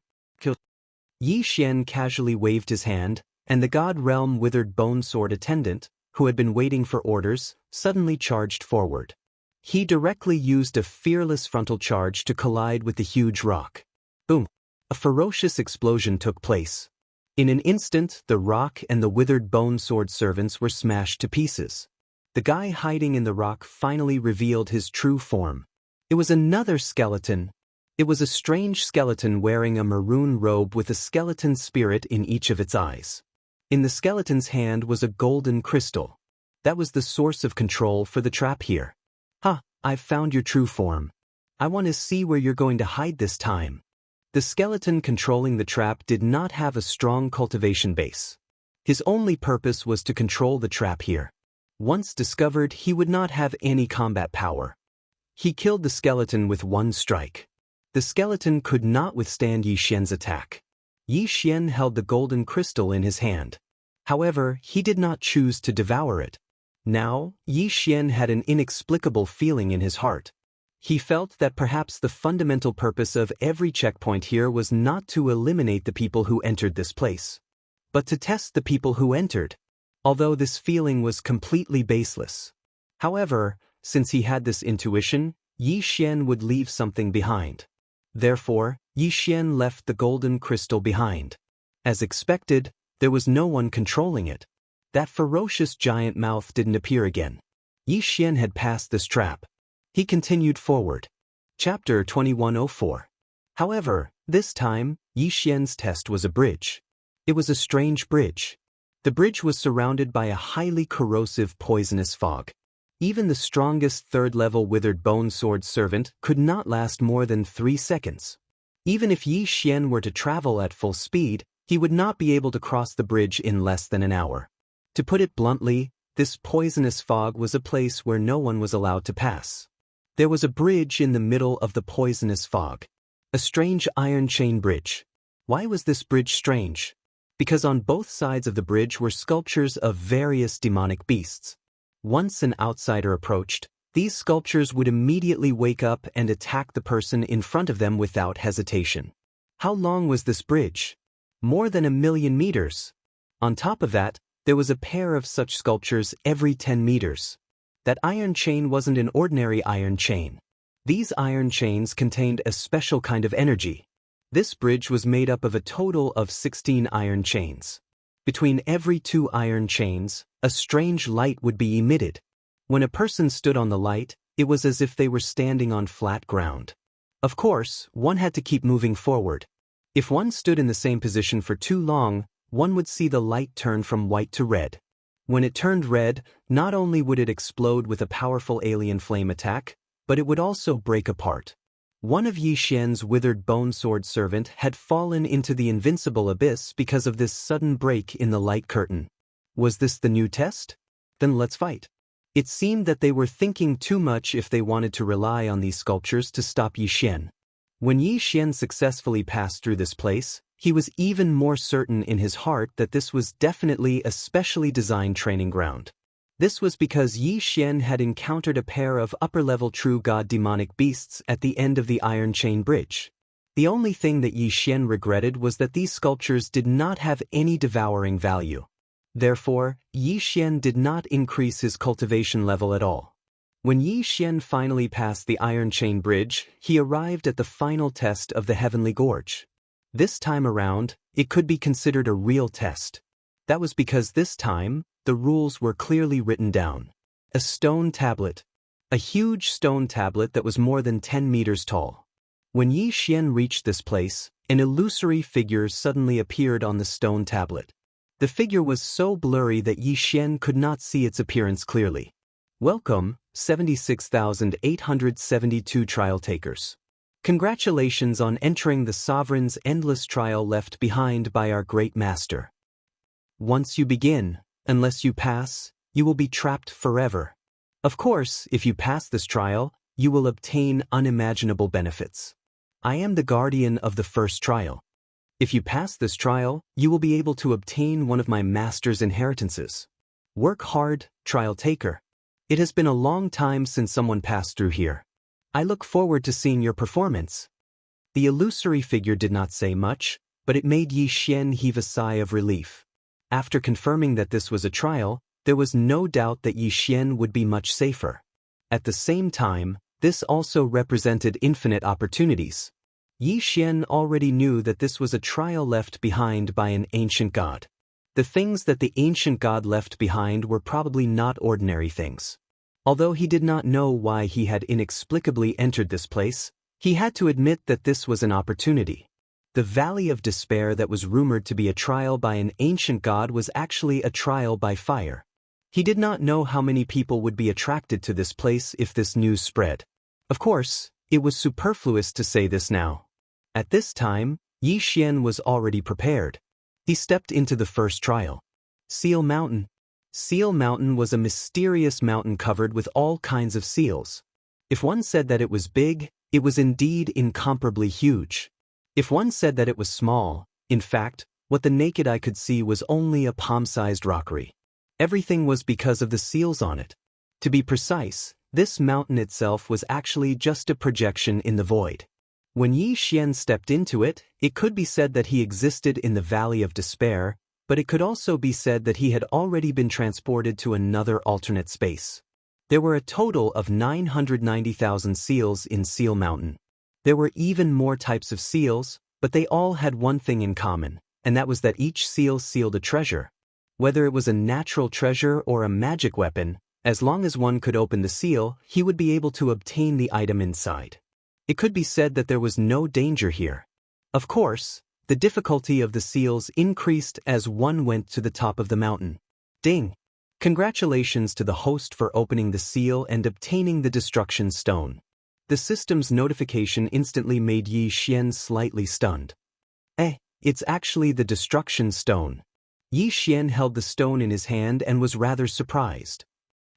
Yi Xian casually waved his hand, and the God Realm withered bone sword attendant, who had been waiting for orders, suddenly charged forward. He directly used a fearless frontal charge to collide with the huge rock. Boom! A ferocious explosion took place. In an instant, the rock and the withered bone sword servants were smashed to pieces. The guy hiding in the rock finally revealed his true form. It was another skeleton. It was a strange skeleton wearing a maroon robe with a skeleton spirit in each of its eyes. In the skeleton's hand was a golden crystal. That was the source of control for the trap here. I've found your true form. I want to see where you're going to hide this time. The skeleton controlling the trap did not have a strong cultivation base. His only purpose was to control the trap here. Once discovered, he would not have any combat power. He killed the skeleton with one strike. The skeleton could not withstand Yi Xian's attack. Yi Xian held the golden crystal in his hand. However, he did not choose to devour it. Now, Yi Xian had an inexplicable feeling in his heart. He felt that perhaps the fundamental purpose of every checkpoint here was not to eliminate the people who entered this place, but to test the people who entered. Although this feeling was completely baseless. However, since he had this intuition, Yi Xian would leave something behind. Therefore, Yi Xian left the golden crystal behind. As expected, there was no one controlling it. That ferocious giant mouth didn't appear again. Yi Xian had passed this trap. He continued forward. Chapter 2104. However, this time, Yi Xian's test was a bridge. It was a strange bridge. The bridge was surrounded by a highly corrosive poisonous fog. Even the strongest third-level withered bone sword servant could not last more than 3 seconds. Even if Yi Xian were to travel at full speed, he would not be able to cross the bridge in less than an hour. To put it bluntly, this poisonous fog was a place where no one was allowed to pass. There was a bridge in the middle of the poisonous fog. A strange iron chain bridge. Why was this bridge strange? Because on both sides of the bridge were sculptures of various demonic beasts. Once an outsider approached, these sculptures would immediately wake up and attack the person in front of them without hesitation. How long was this bridge? More than 1,000,000 meters. On top of that, there was a pair of such sculptures every 10 meters. That iron chain wasn't an ordinary iron chain. These iron chains contained a special kind of energy. This bridge was made up of a total of 16 iron chains. Between every 2 iron chains, a strange light would be emitted. When a person stood on the light, it was as if they were standing on flat ground. Of course, one had to keep moving forward. If one stood in the same position for too long, one would see the light turn from white to red. When it turned red, not only would it explode with a powerful alien flame attack, but it would also break apart. One of Yi Xian's withered bone sword servant had fallen into the invincible abyss because of this sudden break in the light curtain. Was this the new test? Then let's fight. It seemed that they were thinking too much if they wanted to rely on these sculptures to stop Yi Xian. When Yi Xian successfully passed through this place, he was even more certain in his heart that this was definitely a specially designed training ground. This was because Yi Xian had encountered a pair of upper-level true god demonic beasts at the end of the iron chain bridge. The only thing that Yi Xian regretted was that these sculptures did not have any devouring value. Therefore, Yi Xian did not increase his cultivation level at all. When Yi Xian finally passed the iron chain bridge, he arrived at the final test of the Heavenly Gorge. This time around, it could be considered a real test. That was because this time, the rules were clearly written down. A stone tablet. A huge stone tablet that was more than 10 meters tall. When Yi Xian reached this place, an illusory figure suddenly appeared on the stone tablet. The figure was so blurry that Yi Xian could not see its appearance clearly. Welcome, 76,872 trial takers. Congratulations on entering the Sovereign's endless trial left behind by our great master. Once you begin, unless you pass, you will be trapped forever. Of course, if you pass this trial, you will obtain unimaginable benefits. I am the guardian of the first trial. If you pass this trial, you will be able to obtain one of my master's inheritances. Work hard, trial taker. It has been a long time since someone passed through here. I look forward to seeing your performance. The illusory figure did not say much, but it made Yi Xian heave a sigh of relief. After confirming that this was a trial, there was no doubt that Yi Xian would be much safer. At the same time, this also represented infinite opportunities. Yi Xian already knew that this was a trial left behind by an ancient god. The things that the ancient god left behind were probably not ordinary things. Although he did not know why he had inexplicably entered this place, he had to admit that this was an opportunity. The Valley of Despair that was rumored to be a trial by an ancient god was actually a trial by fire. He did not know how many people would be attracted to this place if this news spread. Of course, it was superfluous to say this now. At this time, Yi Xian was already prepared. He stepped into the first trial. Seal Mountain. Seal Mountain was a mysterious mountain covered with all kinds of seals. If one said that it was big, it was indeed incomparably huge. If one said that it was small, in fact, what the naked eye could see was only a palm-sized rockery. Everything was because of the seals on it. To be precise, this mountain itself was actually just a projection in the void. When Yi Xian stepped into it, it could be said that he existed in the Valley of Despair, but it could also be said that he had already been transported to another alternate space. There were a total of 990,000 seals in Seal Mountain. There were even more types of seals, but they all had one thing in common, and that was that each seal sealed a treasure. Whether it was a natural treasure or a magic weapon, As long as one could open the seal, he would be able to obtain the item inside. It could be said that there was no danger here. Of course, the difficulty of the seals increased as one went to the top of the mountain. Ding! Congratulations to the host for opening the seal and obtaining the destruction stone. The system's notification instantly made Yi Xian slightly stunned. It's actually the destruction stone. Yi Xian held the stone in his hand and was rather surprised.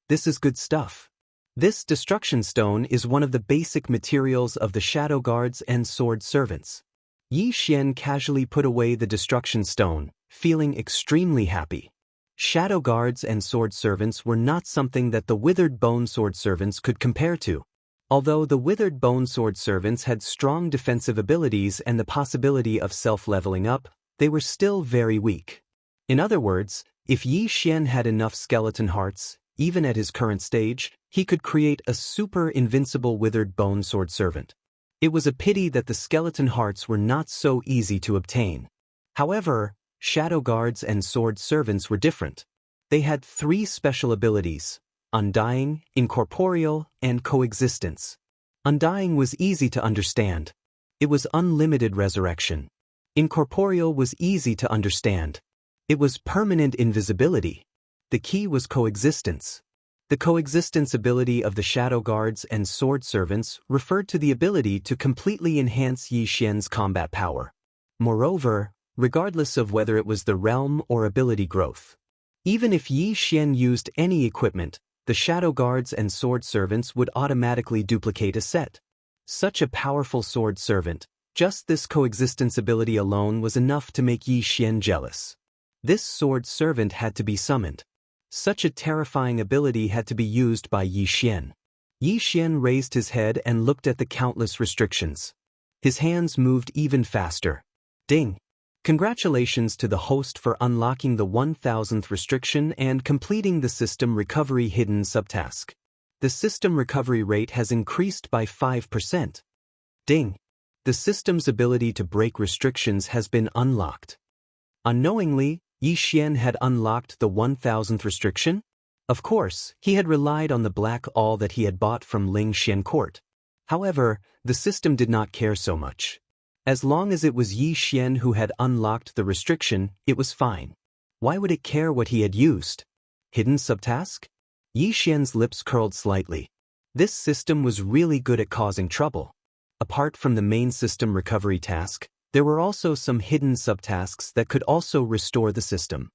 This is good stuff. This destruction stone is one of the basic materials of the shadow guards and sword servants. Yi Xian casually put away the destruction stone, feeling extremely happy. Shadow guards and sword servants were not something that the withered bone sword servants could compare to. Although the withered bone sword servants had strong defensive abilities and the possibility of self-leveling up, they were still very weak. In other words, if Yi Xian had enough skeleton hearts, even at his current stage, he could create a super invincible withered bone sword servant. It was a pity that the skeleton hearts were not so easy to obtain. However, shadow guards and sword servants were different. They had 3 special abilities: Undying, Incorporeal, and Coexistence. Undying was easy to understand. It was unlimited resurrection. Incorporeal was easy to understand. It was permanent invisibility. The key was coexistence. The coexistence ability of the shadow guards and sword servants referred to the ability to completely enhance Yi Xian's combat power. Moreover, regardless of whether it was the realm or ability growth, even if Yi Xian used any equipment, the shadow guards and sword servants would automatically duplicate a set. Such a powerful sword servant, just this coexistence ability alone was enough to make Yi Xian jealous. This sword servant had to be summoned. Such a terrifying ability had to be used by Yi Xian. Yi Xian raised his head and looked at the countless restrictions. His hands moved even faster. Ding! Congratulations to the host for unlocking the 1000th restriction and completing the system recovery hidden subtask. The system recovery rate has increased by 5%. Ding! The system's ability to break restrictions has been unlocked. Unknowingly, Yi Xian had unlocked the 1000th restriction. Of course, he had relied on the black all that he had bought from Ling Xian Court. However, the system did not care so much. As long as it was Yi Xian who had unlocked the restriction, it was fine. Why would it care what he had used? Hidden subtask? Yi Xian's lips curled slightly. This system was really good at causing trouble. Apart from the main system recovery task, there were also some hidden subtasks that could also restore the system.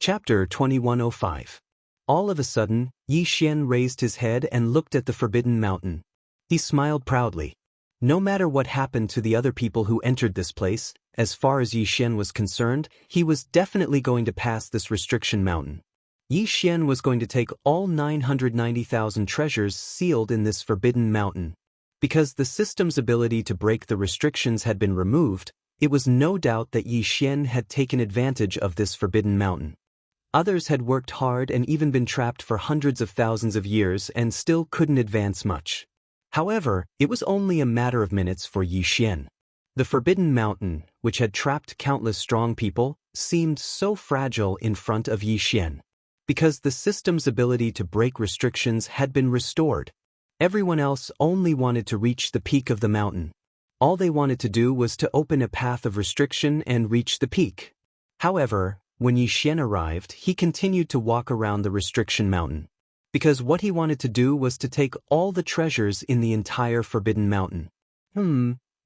Chapter 2105. All of a sudden, Yi Xian raised his head and looked at the Forbidden Mountain. He smiled proudly. No matter what happened to the other people who entered this place, as far as Yi Xian was concerned, he was definitely going to pass this restriction mountain. Yi Xian was going to take all 990,000 treasures sealed in this Forbidden Mountain. Because the system's ability to break the restrictions had been removed, it was no doubt that Yi Xian had taken advantage of this Forbidden Mountain. Others had worked hard and even been trapped for hundreds of thousands of years and still couldn't advance much. However, it was only a matter of minutes for Yi Xian. The Forbidden Mountain, which had trapped countless strong people, seemed so fragile in front of Yi Xian. Because the system's ability to break restrictions had been restored, everyone else only wanted to reach the peak of the mountain. All they wanted to do was to open a path of restriction and reach the peak. However, when Yi Xian arrived, he continued to walk around the restriction mountain. Because what he wanted to do was to take all the treasures in the entire Forbidden Mountain.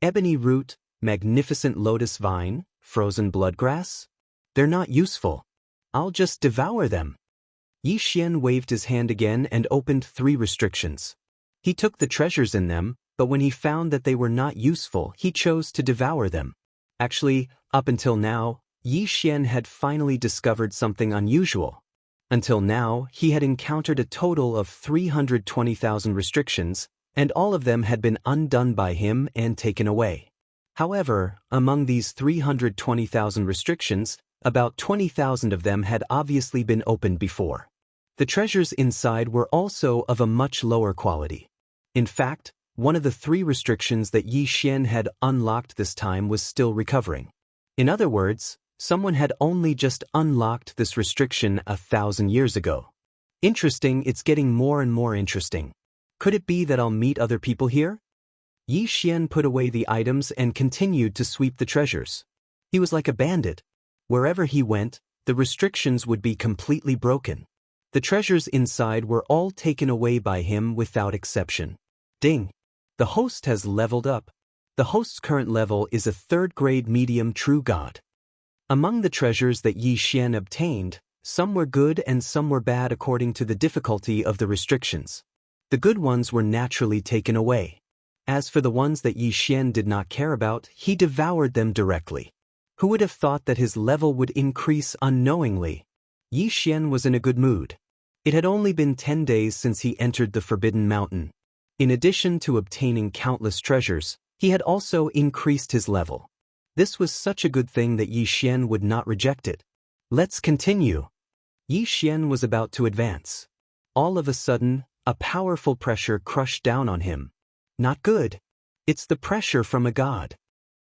Ebony root, magnificent lotus vine, frozen bloodgrass? They're not useful. I'll just devour them. Yi Xian waved his hand again and opened 3 restrictions. He took the treasures in them, but when he found that they were not useful, he chose to devour them. Actually, up until now, Yi Xian had finally discovered something unusual. Until now, he had encountered a total of 320,000 restrictions, and all of them had been undone by him and taken away. However, among these 320,000 restrictions, about 20,000 of them had obviously been opened before. The treasures inside were also of a much lower quality. In fact, one of the 3 restrictions that Yi Xian had unlocked this time was still recovering. In other words, someone had only just unlocked this restriction 1,000 years ago. Interesting, it's getting more and more interesting. Could it be that I'll meet other people here? Yi Xian put away the items and continued to sweep the treasures. He was like a bandit. Wherever he went, the restrictions would be completely broken. The treasures inside were all taken away by him without exception. Ding! The host has leveled up. The host's current level is a 3rd-grade medium true god. Among the treasures that Yi Xian obtained, some were good and some were bad according to the difficulty of the restrictions. The good ones were naturally taken away. As for the ones that Yi Xian did not care about, he devoured them directly. Who would have thought that his level would increase unknowingly? Yi Xian was in a good mood. It had only been 10 days since he entered the Forbidden Mountain. In addition to obtaining countless treasures, he had also increased his level. This was such a good thing that Yi Xian would not reject it. Let's continue. Yi Xian was about to advance. All of a sudden, a powerful pressure crushed down on him. Not good. It's the pressure from a god.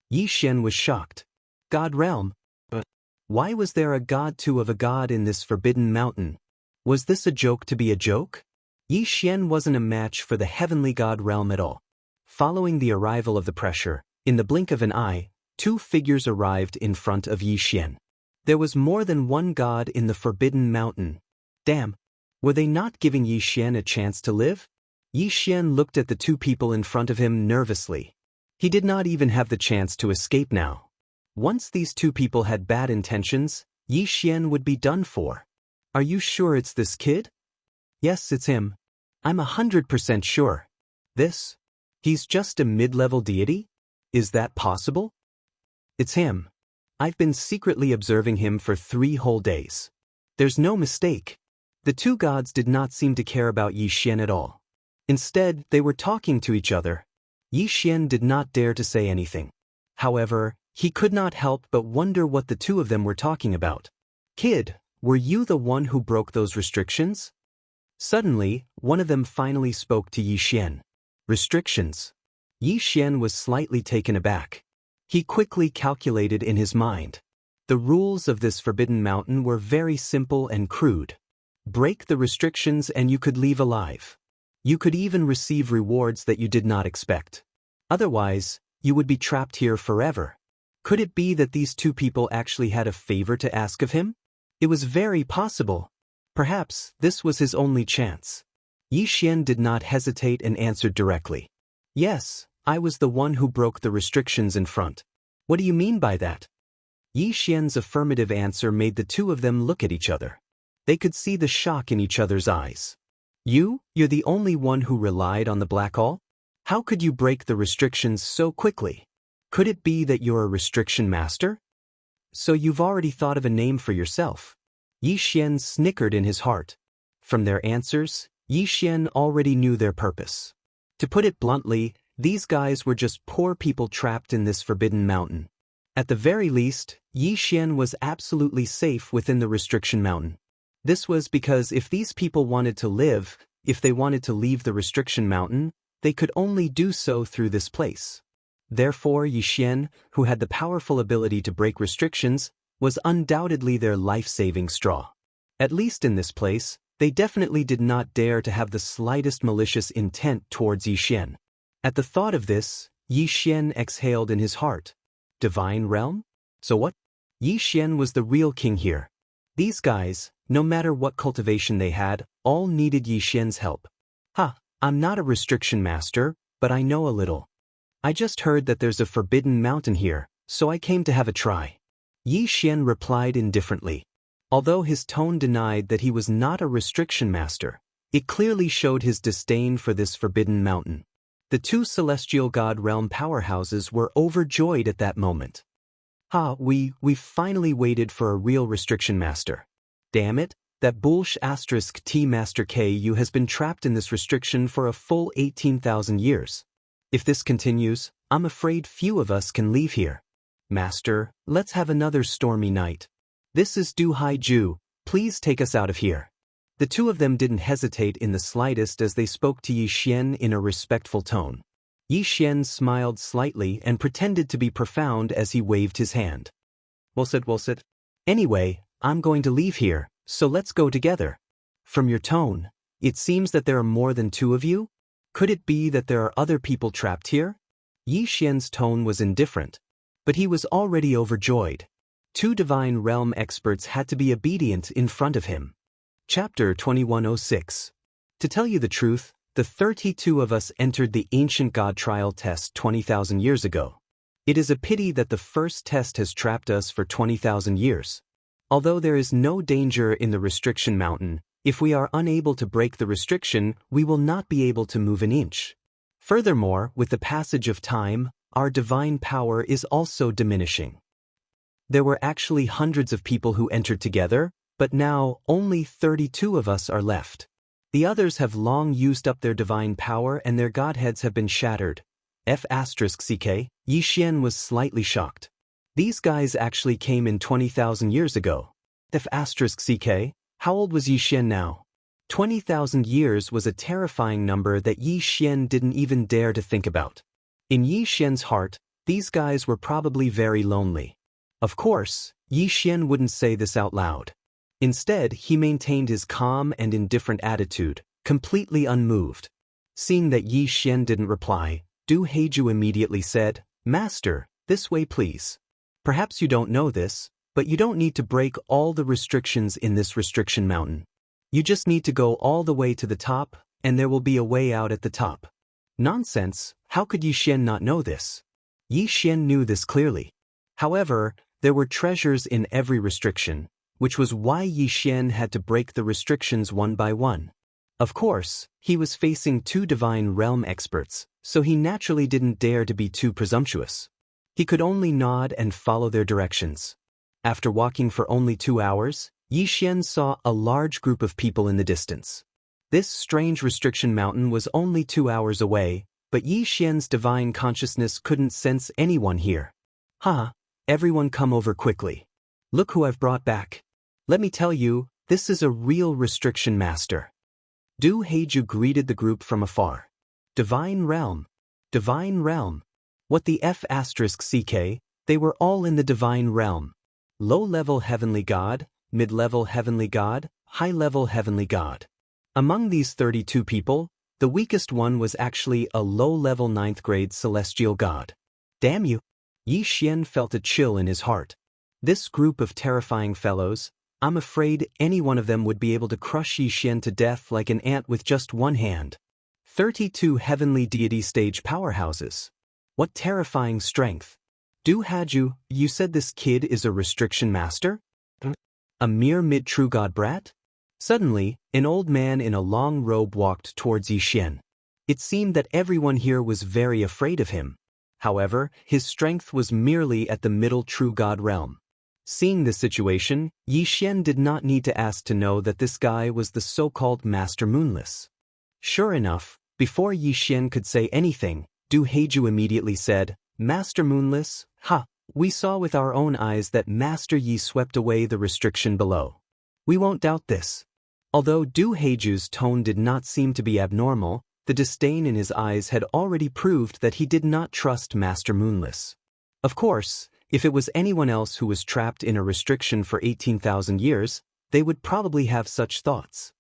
Yi Xian was shocked. God realm? But why was there a god too of a god in this Forbidden Mountain? Was this a joke to be a joke? Yi Xian wasn't a match for the heavenly god realm at all. Following the arrival of the pressure, in the blink of an eye, 2 figures arrived in front of Yi Xian. There was more than one god in the Forbidden Mountain. Damn, were they not giving Yi Xian a chance to live? Yi Xian looked at the 2 people in front of him nervously. He did not even have the chance to escape now. Once these 2 people had bad intentions, Yi Xian would be done for. Are you sure it's this kid? Yes, it's him. I'm 100% sure. He's just a mid-level deity? Is that possible? It's him. I've been secretly observing him for 3 whole days. There's no mistake. The 2 gods did not seem to care about Yi Xian at all. Instead, they were talking to each other. Yi Xian did not dare to say anything. However, he could not help but wonder what the 2 of them were talking about. Kid, were you the one who broke those restrictions? Suddenly, one of them finally spoke to Yi Xian. Restrictions. Yi Xian was slightly taken aback. He quickly calculated in his mind. The rules of this Forbidden Mountain were very simple and crude. Break the restrictions and you could leave alive. You could even receive rewards that you did not expect. Otherwise, you would be trapped here forever. Could it be that these 2 people actually had a favor to ask of him? It was very possible. Perhaps this was his only chance. Yi Xian did not hesitate and answered directly. Yes, I was the one who broke the restrictions in front. What do you mean by that? Yi Xian's affirmative answer made the 2 of them look at each other. They could see the shock in each other's eyes. You're the only one who relied on the black hole? How could you break the restrictions so quickly? Could it be that you're a restriction master? So you've already thought of a name for yourself. Yi Xian snickered in his heart. From their answers, Yi Xian already knew their purpose. To put it bluntly, these guys were just poor people trapped in this Forbidden Mountain. At the very least, Yi Xian was absolutely safe within the Restriction Mountain. This was because if these people wanted to live, if they wanted to leave the Restriction Mountain, they could only do so through this place. Therefore, Yi Xian, who had the powerful ability to break restrictions, was undoubtedly their life-saving straw. At least in this place, they definitely did not dare to have the slightest malicious intent towards Yi Xian. At the thought of this, Yi Xian exhaled in his heart. Divine realm? So what? Yi Xian was the real king here. These guys, no matter what cultivation they had, all needed Yi Xian's help. I'm not a restriction master, but I know a little. I just heard that there's a forbidden mountain here, so I came to have a try. Yi Xian replied indifferently. Although his tone denied that he was not a restriction master, it clearly showed his disdain for this forbidden mountain. The 2 celestial god realm powerhouses were overjoyed at that moment. We finally waited for a real restriction master. Damn it, that bullsh T Master KU has been trapped in this restriction for a full 18,000 years. If this continues, I'm afraid few of us can leave here. Master, let's have another stormy night. This is Du Haiju, please take us out of here. The 2 of them didn't hesitate in the slightest as they spoke to Yi Xian in a respectful tone. Yi Xian smiled slightly and pretended to be profound as he waved his hand. Well said. Anyway, I'm going to leave here, so let's go together. From your tone, it seems that there are more than two of you? Could it be that there are other people trapped here? Yi Xian's tone was indifferent, but he was already overjoyed. Two divine realm experts had to be obedient in front of him. Chapter 2106. To tell you the truth, the 32 of us entered the ancient god trial test 20,000 years ago. It is a pity that the first test has trapped us for 20,000 years. Although there is no danger in the restriction mountain, if we are unable to break the restriction, we will not be able to move an inch. Furthermore, with the passage of time, our divine power is also diminishing. There were actually hundreds of people who entered together, but now only 32 of us are left. The others have long used up their divine power and their godheads have been shattered. F***ck, Yi Xian was slightly shocked. These guys actually came in 20,000 years ago. F***ck, how old was Yi Xian now? 20,000 years was a terrifying number that Yi Xian didn't even dare to think about. In Yi Xian's heart, these guys were probably very lonely. Of course, Yi Xian wouldn't say this out loud. Instead, he maintained his calm and indifferent attitude, completely unmoved. Seeing that Yi Xian didn't reply, Du Heiju immediately said, "Master, this way please. Perhaps you don't know this, but you don't need to break all the restrictions in this restriction mountain. You just need to go all the way to the top, and there will be a way out at the top." Nonsense, how could Yi Xian not know this? Yi Xian knew this clearly. However, there were treasures in every restriction, which was why Yi Xian had to break the restrictions one by one. Of course, he was facing two divine realm experts, so he naturally didn't dare to be too presumptuous. He could only nod and follow their directions. After walking for only 2 hours, Yi Xian saw a large group of people in the distance. This strange restriction mountain was only 2 hours away, but Yi Xian's divine consciousness couldn't sense anyone here. "Ha! Everyone come over quickly. Look who I've brought back. Let me tell you, this is a real restriction master." Du Heiju greeted the group from afar. Divine realm. Divine realm. What the F***ck, they were all in the divine realm. Low-level heavenly god, mid-level heavenly god, high-level heavenly god. Among these 32 people, the weakest one was actually a low-level 9th-grade celestial god. Damn you! Yi Xian felt a chill in his heart. This group of terrifying fellows, I'm afraid any one of them would be able to crush Yi Xian to death like an ant with just one hand. 32 heavenly deity stage powerhouses. What terrifying strength. Du Heiju, you said this kid is a restriction master? A mere mid-true god brat? Suddenly, an old man in a long robe walked towards Yi Xian. It seemed that everyone here was very afraid of him. However, his strength was merely at the middle true god realm. Seeing this situation, Yi Xian did not need to ask to know that this guy was the so-called Master Moonless. Sure enough, before Yi Xian could say anything, Du Heiju immediately said, "Master Moonless, ha, we saw with our own eyes that Master Yi swept away the restriction below. We won't doubt this." Although Du Heiju's tone did not seem to be abnormal, the disdain in his eyes had already proved that he did not trust Master Moonless. Of course, if it was anyone else who was trapped in a restriction for 18,000 years, they would probably have such thoughts.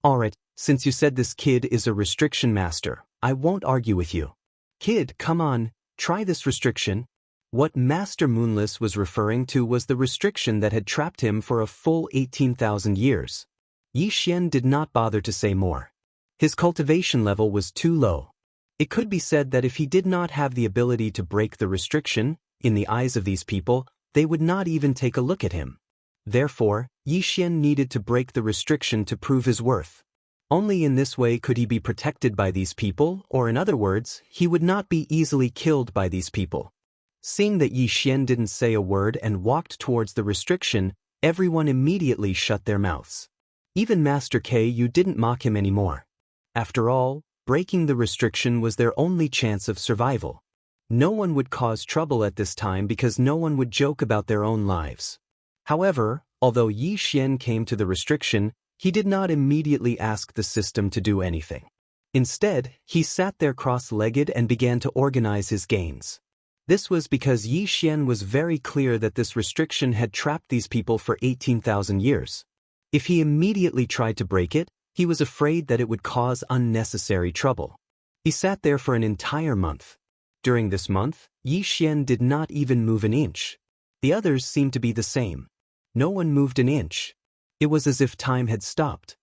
Alright, since you said this kid is a restriction master, I won't argue with you. Kid, come on, try this restriction. What Master Moonless was referring to was the restriction that had trapped him for a full 18,000 years. Yi Xian did not bother to say more. His cultivation level was too low. It could be said that if he did not have the ability to break the restriction, in the eyes of these people, they would not even take a look at him. Therefore, Yi Xian needed to break the restriction to prove his worth. Only in this way could he be protected by these people, or in other words, he would not be easily killed by these people. Seeing that Yi Xian didn't say a word and walked towards the restriction, everyone immediately shut their mouths. Even Master Ku didn't mock him anymore. After all, breaking the restriction was their only chance of survival. No one would cause trouble at this time because no one would joke about their own lives. However, although Yi Xian came to the restriction, he did not immediately ask the system to do anything. Instead, he sat there cross-legged and began to organize his gains. This was because Yi Xian was very clear that this restriction had trapped these people for 18,000 years. If he immediately tried to break it, he was afraid that it would cause unnecessary trouble. He sat there for an entire month. During this month, Yi Xian did not even move an inch. The others seemed to be the same. No one moved an inch. It was as if time had stopped.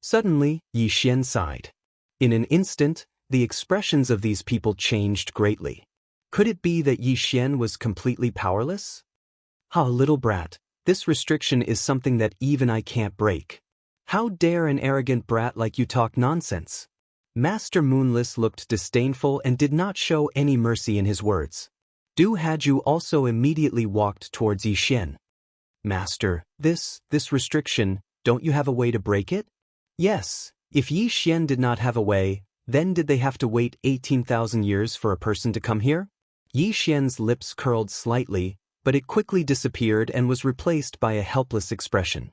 Suddenly, Yi Xian sighed. In an instant, the expressions of these people changed greatly. Could it be that Yi Xian was completely powerless? "Ha, little brat, this restriction is something that even I can't break. How dare an arrogant brat like you talk nonsense?" Master Moonless looked disdainful and did not show any mercy in his words. Du Haju also immediately walked towards Yi Xian. "Master, this restriction, don't you have a way to break it?" Yes, if Yi Xian did not have a way, then did they have to wait 18,000 years for a person to come here? Yi Xian's lips curled slightly, but it quickly disappeared and was replaced by a helpless expression.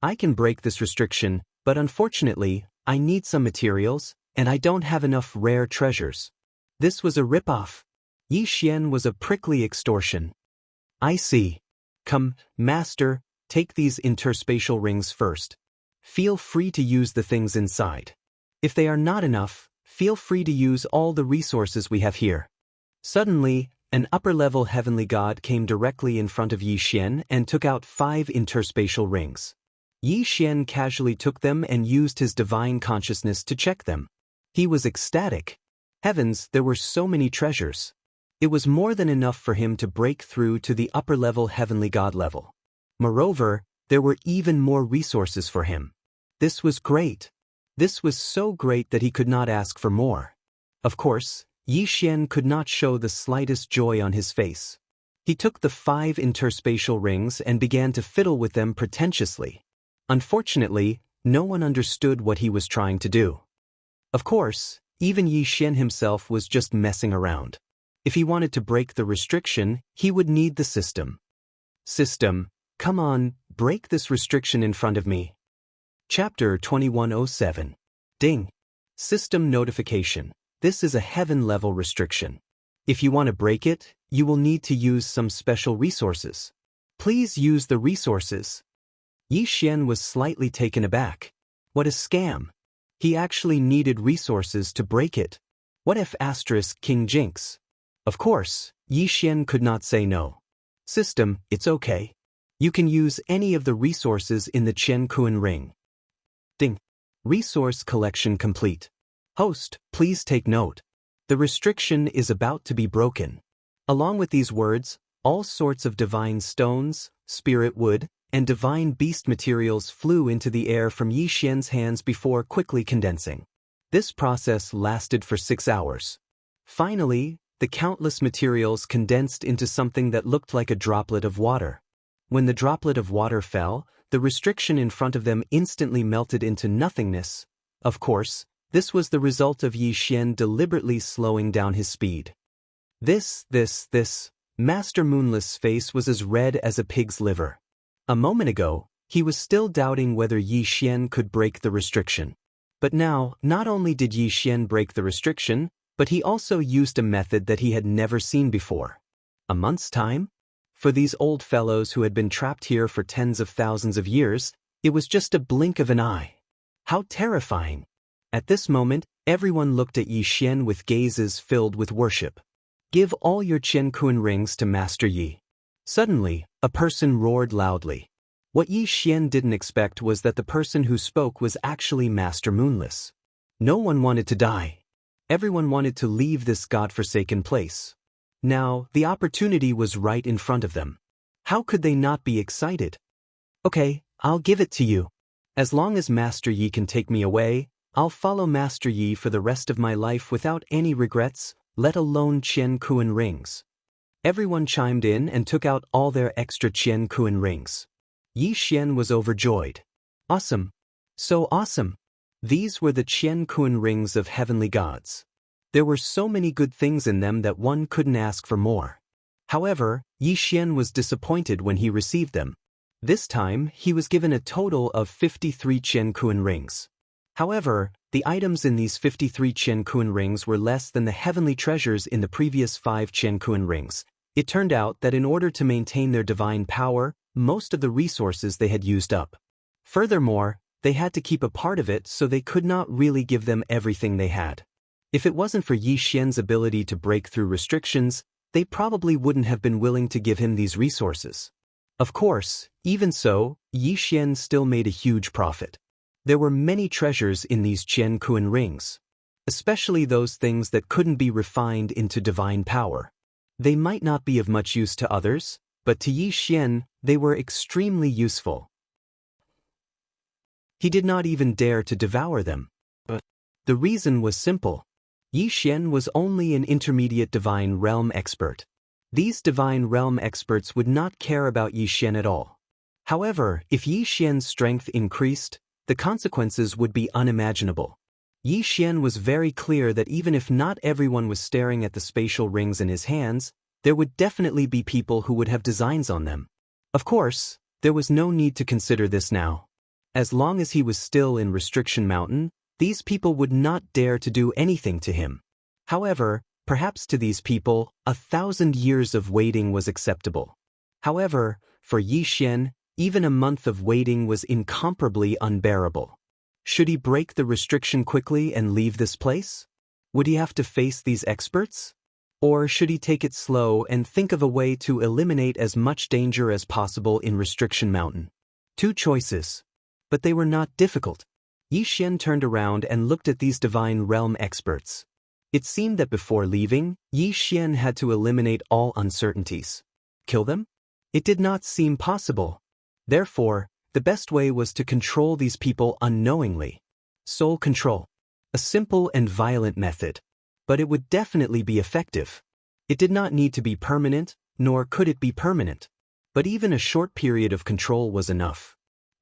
"I can break this restriction, but unfortunately, I need some materials, and I don't have enough rare treasures." This was a ripoff. Yi Xian was a prickly extortion. "I see. Come, Master, take these interspatial rings first. Feel free to use the things inside. If they are not enough, feel free to use all the resources we have here." Suddenly, an upper-level heavenly god came directly in front of Yi Xian and took out 5 interspatial rings. Yi Xian casually took them and used his divine consciousness to check them. He was ecstatic. Heavens, there were so many treasures. It was more than enough for him to break through to the upper-level heavenly god level. Moreover, there were even more resources for him. This was great. This was so great that he could not ask for more. Of course, Yi Xian could not show the slightest joy on his face. He took the 5 interspatial rings and began to fiddle with them pretentiously. Unfortunately, no one understood what he was trying to do. Of course, even Yi Xian himself was just messing around. If he wanted to break the restriction, he would need the system. "System, come on, break this restriction in front of me." Chapter 2107. Ding. System notification. This is a heaven-level restriction. If you want to break it, you will need to use some special resources. Please use the resources. Yi Xian was slightly taken aback. What a scam. He actually needed resources to break it. What if King Jinx? Of course, Yi Xian could not say no. "System, it's okay. You can use any of the resources in the Qian Kuan ring." Ding. Resource collection complete. Host, please take note. The restriction is about to be broken. Along with these words, all sorts of divine stones, spirit wood, and divine beast materials flew into the air from Yi Xian's hands before quickly condensing. This process lasted for 6 hours. Finally, the countless materials condensed into something that looked like a droplet of water. When the droplet of water fell, the restriction in front of them instantly melted into nothingness. Of course, this was the result of Yi Xian deliberately slowing down his speed. This. Master Moonless' face was as red as a pig's liver. A moment ago, he was still doubting whether Yi Xian could break the restriction. But now, not only did Yi Xian break the restriction, but he also used a method that he had never seen before. A month's time? For these old fellows who had been trapped here for tens of thousands of years, it was just a blink of an eye. How terrifying! At this moment, everyone looked at Yi Xian with gazes filled with worship. "Give all your Qian Kuan rings to Master Yi." Suddenly, a person roared loudly. What Yi Xian didn't expect was that the person who spoke was actually Master Moonless. No one wanted to die. Everyone wanted to leave this godforsaken place. Now, the opportunity was right in front of them. How could they not be excited? "Okay, I'll give it to you. As long as Master Yi can take me away, I'll follow Master Yi for the rest of my life without any regrets, let alone Qian Kuan rings." Everyone chimed in and took out all their extra Qian Kuan rings. Yi Xian was overjoyed. Awesome! So awesome! These were the Qian Kuan rings of heavenly gods. There were so many good things in them that one couldn't ask for more. However, Yi Xian was disappointed when he received them. This time, he was given a total of 53 Qian Kuan rings. However, the items in these 53 Qian Kuan rings were less than the heavenly treasures in the previous 5 Qian Kuan rings. It turned out that in order to maintain their divine power, most of the resources they had used up. Furthermore, they had to keep a part of it, so they could not really give them everything they had. If it wasn't for Yi Xian's ability to break through restrictions, they probably wouldn't have been willing to give him these resources. Of course, even so, Yi Xian still made a huge profit. There were many treasures in these Qian Kuan rings, especially those things that couldn't be refined into divine power. They might not be of much use to others, but to Yi Xian, they were extremely useful. He did not even dare to devour them. But the reason was simple. Yi Xian was only an intermediate divine realm expert. These divine realm experts would not care about Yi Xian at all. However, if Yi Xian's strength increased, the consequences would be unimaginable. Yi Xian was very clear that even if not everyone was staring at the spatial rings in his hands, there would definitely be people who would have designs on them. Of course, there was no need to consider this now. As long as he was still in Restriction Mountain, these people would not dare to do anything to him. However, perhaps to these people, 1,000 years of waiting was acceptable. However, for Yi Xian, even a month of waiting was incomparably unbearable. Should he break the restriction quickly and leave this place? Would he have to face these experts? Or should he take it slow and think of a way to eliminate as much danger as possible in Restriction Mountain? Two choices. But they were not difficult. Yi Xian turned around and looked at these divine realm experts. It seemed that before leaving, Yi Xian had to eliminate all uncertainties. Kill them? It did not seem possible. Therefore, the best way was to control these people unknowingly. Soul control. A simple and violent method. But it would definitely be effective. It did not need to be permanent, nor could it be permanent. But even a short period of control was enough.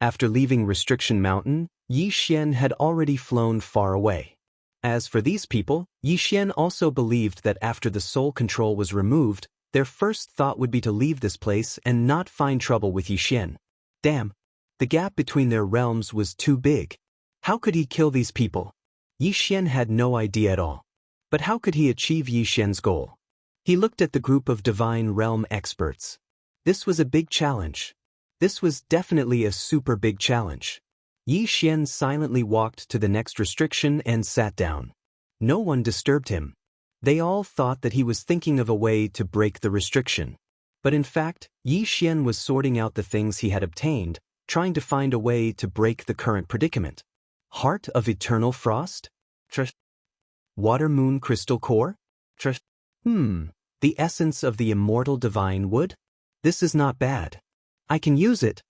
After leaving Restriction Mountain, Yi Xian had already flown far away. As for these people, Yi Xian also believed that after the soul control was removed, their first thought would be to leave this place and not find trouble with Yi Xian. Damn, the gap between their realms was too big. How could he kill these people? Yi Xian had no idea at all. But how could he achieve Yi Xian's goal? He looked at the group of divine realm experts. This was a big challenge. This was definitely a super big challenge. Yi Xian silently walked to the next restriction and sat down. No one disturbed him. They all thought that he was thinking of a way to break the restriction. But in fact, Yi Xian was sorting out the things he had obtained, trying to find a way to break the current predicament. Heart of Eternal Frost? Water Moon Crystal Core? The essence of the immortal divine wood? This is not bad. I can use it.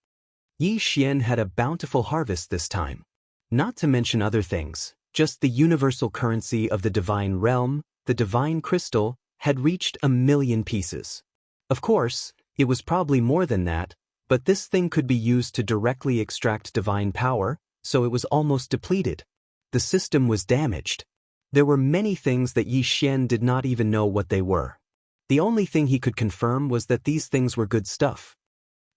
Yi Xian had a bountiful harvest this time. Not to mention other things, just the universal currency of the divine realm, the divine crystal, had reached 1,000,000 pieces. Of course, it was probably more than that, but this thing could be used to directly extract divine power, so it was almost depleted. The system was damaged. There were many things that Yi Xian did not even know what they were. The only thing he could confirm was that these things were good stuff.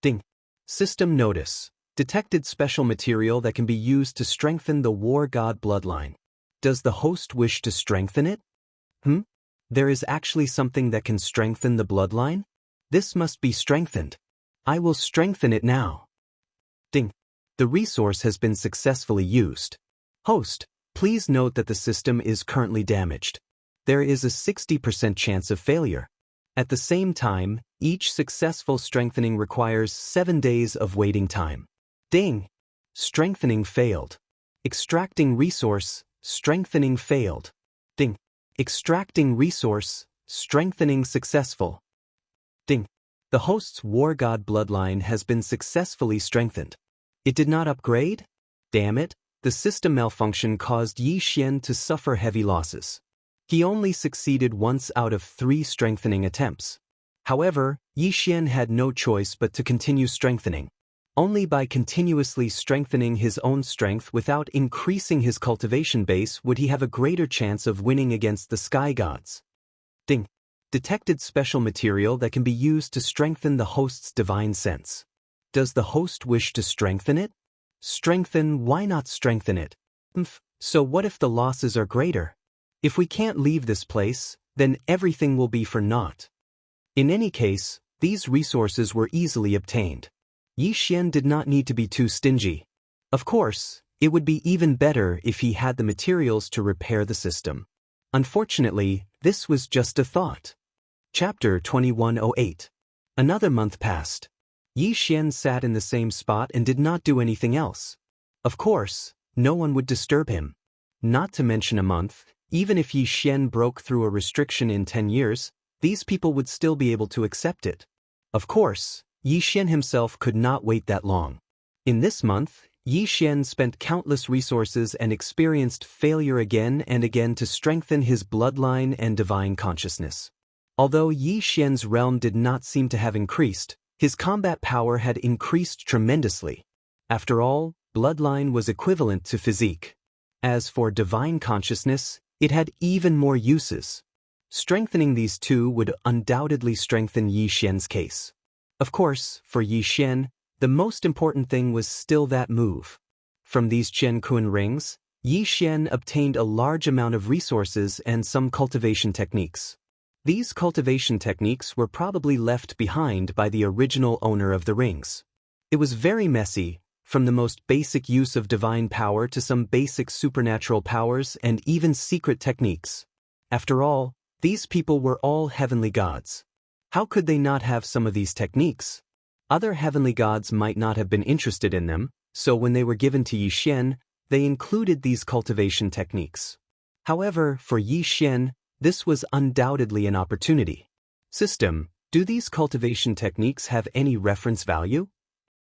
Ding. System notice. Detected special material that can be used to strengthen the war god bloodline. Does the host wish to strengthen it? There is actually something that can strengthen the bloodline? This must be strengthened. I will strengthen it now. Ding. The resource has been successfully used. Host, please note that the system is currently damaged. There is a 60% chance of failure. At the same time, each successful strengthening requires 7 days of waiting time. Ding! Strengthening failed. Extracting resource, strengthening failed. Ding! Extracting resource, strengthening successful. Ding! The host's war god bloodline has been successfully strengthened. It did not upgrade? Damn it, the system malfunction caused Yi Xian to suffer heavy losses. He only succeeded once out of 3 strengthening attempts. However, Yi Xian had no choice but to continue strengthening. Only by continuously strengthening his own strength without increasing his cultivation base would he have a greater chance of winning against the sky gods. Ding! Detected special material that can be used to strengthen the host's divine sense. Does the host wish to strengthen it? Strengthen, why not strengthen it? So what if the losses are greater? If we can't leave this place, then everything will be for naught. In any case, these resources were easily obtained. Yi Xian did not need to be too stingy. Of course, it would be even better if he had the materials to repair the system. Unfortunately, this was just a thought. Chapter 2108. Another month passed. Yi Xian sat in the same spot and did not do anything else. Of course, no one would disturb him. Not to mention a month, even if Yi Xian broke through a restriction in 10 years, these people would still be able to accept it. Of course, Yi Xian himself could not wait that long. In this month, Yi Xian spent countless resources and experienced failure again and again to strengthen his bloodline and divine consciousness. Although Yi Xian's realm did not seem to have increased, his combat power had increased tremendously. After all, bloodline was equivalent to physique. As for divine consciousness, it had even more uses. Strengthening these two would undoubtedly strengthen Yi Xian's case. Of course, for Yi Xian, the most important thing was still that move. From these Qian Kun rings, Yi Xian obtained a large amount of resources and some cultivation techniques. These cultivation techniques were probably left behind by the original owner of the rings. It was very messy, from the most basic use of divine power to some basic supernatural powers and even secret techniques. After all, these people were all heavenly gods. How could they not have some of these techniques? Other heavenly gods might not have been interested in them, so when they were given to Yi Xian, they included these cultivation techniques. However, for Yi Xian, this was undoubtedly an opportunity. System, do these cultivation techniques have any reference value?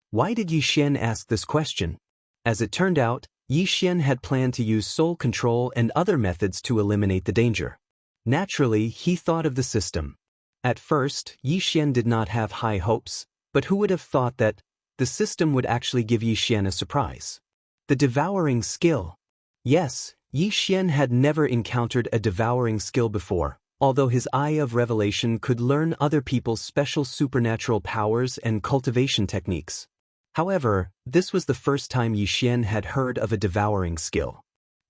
Why did Yi Xian ask this question? As it turned out, Yi Xian had planned to use soul control and other methods to eliminate the danger. Naturally, he thought of the system. At first, Yi Xian did not have high hopes, but who would have thought that the system would actually give Yi Xian a surprise? The devouring skill. Yes, Yi Xian had never encountered a devouring skill before, although his eye of revelation could learn other people's special supernatural powers and cultivation techniques. However, this was the first time Yi Xian had heard of a devouring skill.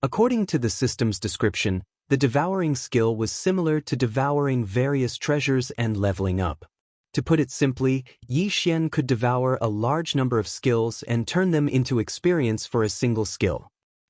According to the system's description, the devouring skill was similar to devouring various treasures and leveling up. To put it simply, Yi Xian could devour a large number of skills and turn them into experience for a single skill.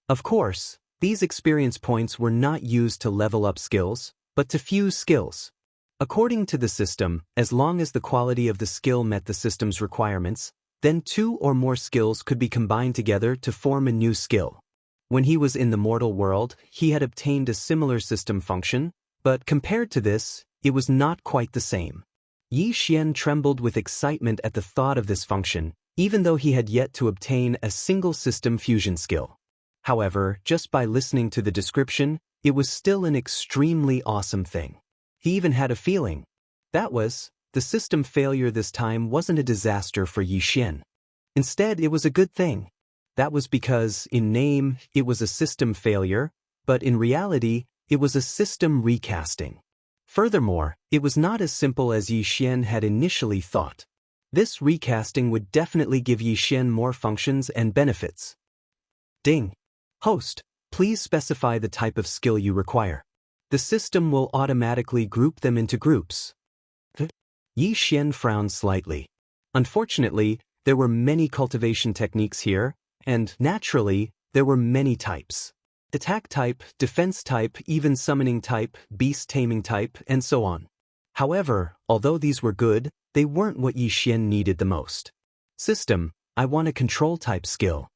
Of course, these experience points were not used to level up skills, but to fuse skills. According to the system, as long as the quality of the skill met the system's requirements, then 2 or more skills could be combined together to form a new skill. When he was in the mortal world, he had obtained a similar system function, but compared to this, it was not quite the same. Yi Xian trembled with excitement at the thought of this function, even though he had yet to obtain a single system fusion skill. However, just by listening to the description, it was still an extremely awesome thing. He even had a feeling. That was, the system failure this time wasn't a disaster for Yi Xian. Instead, it was a good thing. That was because, in name, it was a system failure, but in reality, it was a system recasting. Furthermore, it was not as simple as Yi Xian had initially thought. This recasting would definitely give Yi Xian more functions and benefits. Ding. Host, please specify the type of skill you require. The system will automatically group them into groups. Yi Xian frowned slightly. Unfortunately, there were many cultivation techniques here, and, naturally, there were many types. Attack type, defense type, even summoning type, beast taming type, and so on. However, although these were good, they weren't what Yi Xian needed the most. System, I want a control type skill.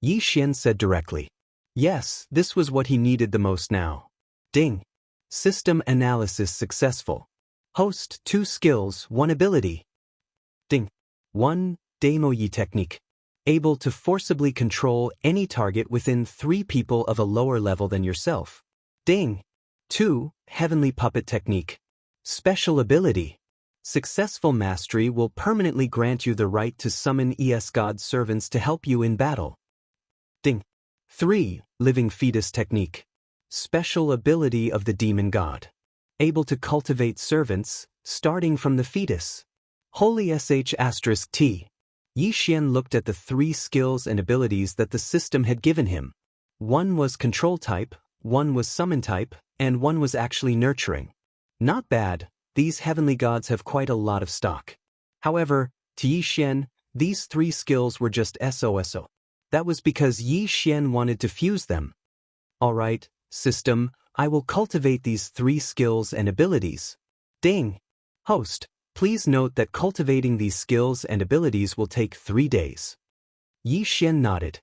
Yi Xian said directly. Yes, this was what he needed the most now. Ding. System analysis successful. Host 2 skills, 1 ability. Ding. 1. Demo Yi technique. Able to forcibly control any target within 3 people of a lower level than yourself. Ding. 2. Heavenly puppet technique. Special ability. Successful mastery will permanently grant you the right to summon God servants to help you in battle. Ding. 3. Living fetus technique. Special ability of the demon god. Able to cultivate servants, starting from the fetus. Holy **T. Yi Xian looked at the 3 skills and abilities that the system had given him. 1 was control type, 1 was summon type, and 1 was actually nurturing. Not bad, these heavenly gods have quite a lot of stock. However, to Yi Xian, these 3 skills were just SOSO. That was because Yi Xian wanted to fuse them. Alright, system, I will cultivate these 3 skills and abilities. Ding! Host, please note that cultivating these skills and abilities will take 3 days. Yi Xian nodded.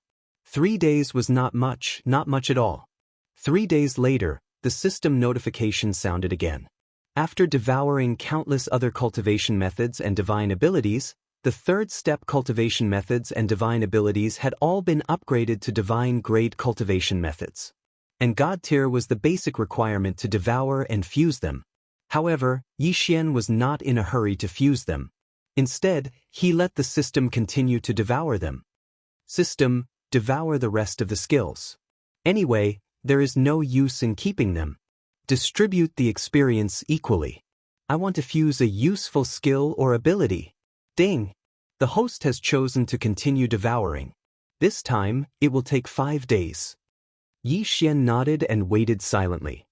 3 days was not much at all. 3 days later, the system notification sounded again. After devouring countless other cultivation methods and divine abilities, the 3rd step cultivation methods and divine abilities had all been upgraded to divine grade cultivation methods. And God tier was the basic requirement to devour and fuse them. However, Yi Xian was not in a hurry to fuse them. Instead, he let the system continue to devour them. System, devour the rest of the skills. Anyway, there is no use in keeping them. Distribute the experience equally. I want to fuse a useful skill or ability. Ding! The host has chosen to continue devouring. This time, it will take 5 days. Yi Xian nodded and waited silently.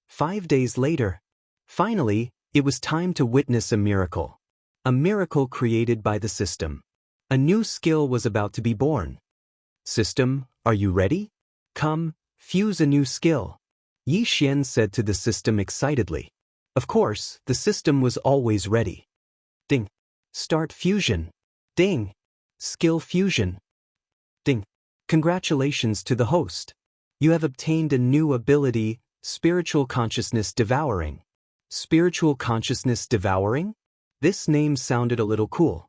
5 days later. Finally, it was time to witness a miracle. A miracle created by the system. A new skill was about to be born. System, are you ready? Come, fuse a new skill. Yi Xian said to the system excitedly. Of course, the system was always ready. Ding. Start fusion. Ding. Skill fusion. Ding. Congratulations to the host. You have obtained a new ability, Spiritual Consciousness Devouring. Spiritual Consciousness Devouring? This name sounded a little cool.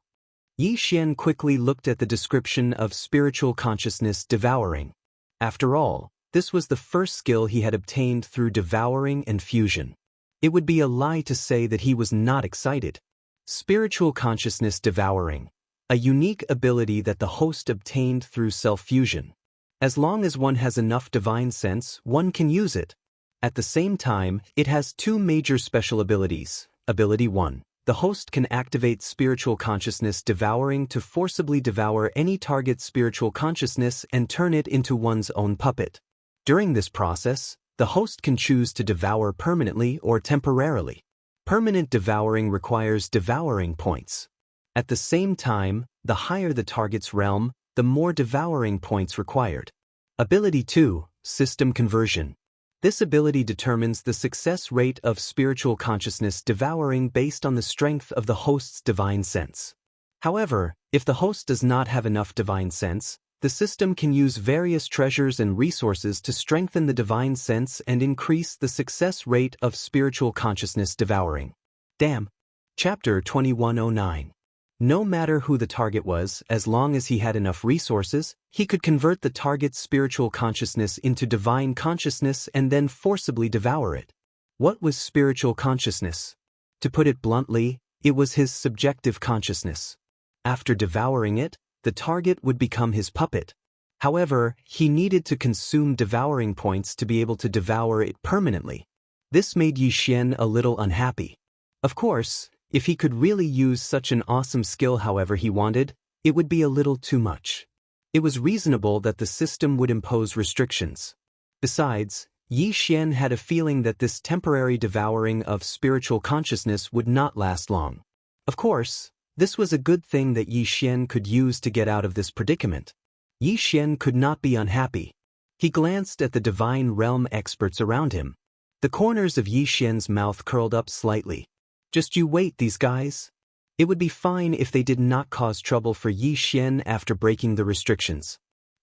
Yi Xian quickly looked at the description of Spiritual Consciousness Devouring. After all, this was the first skill he had obtained through devouring and fusion. It would be a lie to say that he was not excited. Spiritual Consciousness Devouring. A unique ability that the host obtained through self-fusion. As long as one has enough divine sense, one can use it. At the same time, it has 2 major special abilities. Ability 1. The host can activate Spiritual Consciousness Devouring to forcibly devour any target's spiritual consciousness and turn it into one's own puppet. During this process, the host can choose to devour permanently or temporarily. Permanent devouring requires devouring points. At the same time, the higher the target's realm, the more devouring points required. Ability 2, System Conversion. This ability determines the success rate of Spiritual Consciousness Devouring based on the strength of the host's divine sense. However, if the host does not have enough divine sense, the system can use various treasures and resources to strengthen the divine sense and increase the success rate of Spiritual Consciousness Devouring. Damn. Chapter 2109. No matter who the target was, as long as he had enough resources, he could convert the target's spiritual consciousness into divine consciousness and then forcibly devour it. What was spiritual consciousness? To put it bluntly, it was his subjective consciousness. After devouring it, the target would become his puppet. However, he needed to consume devouring points to be able to devour it permanently. This made Yi Xian a little unhappy. Of course, if he could really use such an awesome skill however he wanted, it would be a little too much. It was reasonable that the system would impose restrictions. Besides, Yi Xian had a feeling that this temporary devouring of spiritual consciousness would not last long. Of course, this was a good thing that Yi Xian could use to get out of this predicament. Yi Xian could not be unhappy. He glanced at the divine realm experts around him. The corners of Yi Xian's mouth curled up slightly. Just you wait, these guys. It would be fine if they did not cause trouble for Yi Xian after breaking the restrictions.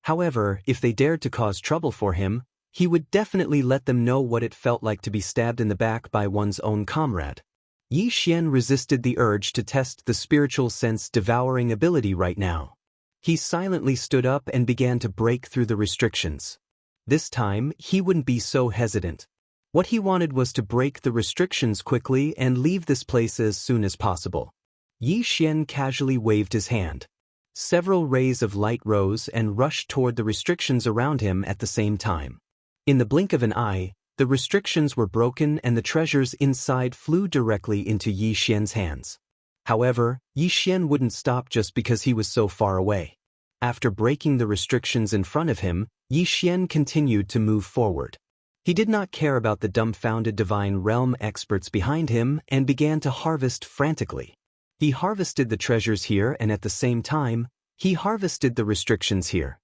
However, if they dared to cause trouble for him, he would definitely let them know what it felt like to be stabbed in the back by one's own comrade. Yi Xian resisted the urge to test the spiritual sense devouring ability right now. He silently stood up and began to break through the restrictions. This time, he wouldn't be so hesitant. What he wanted was to break the restrictions quickly and leave this place as soon as possible. Yi Xian casually waved his hand. Several rays of light rose and rushed toward the restrictions around him at the same time. In the blink of an eye, the restrictions were broken and the treasures inside flew directly into Yi Xian's hands. However, Yi Xian wouldn't stop just because he was so far away. After breaking the restrictions in front of him, Yi Xian continued to move forward. He did not care about the dumbfounded divine realm experts behind him and began to harvest frantically. He harvested the treasures here and at the same time, he harvested the restrictions here.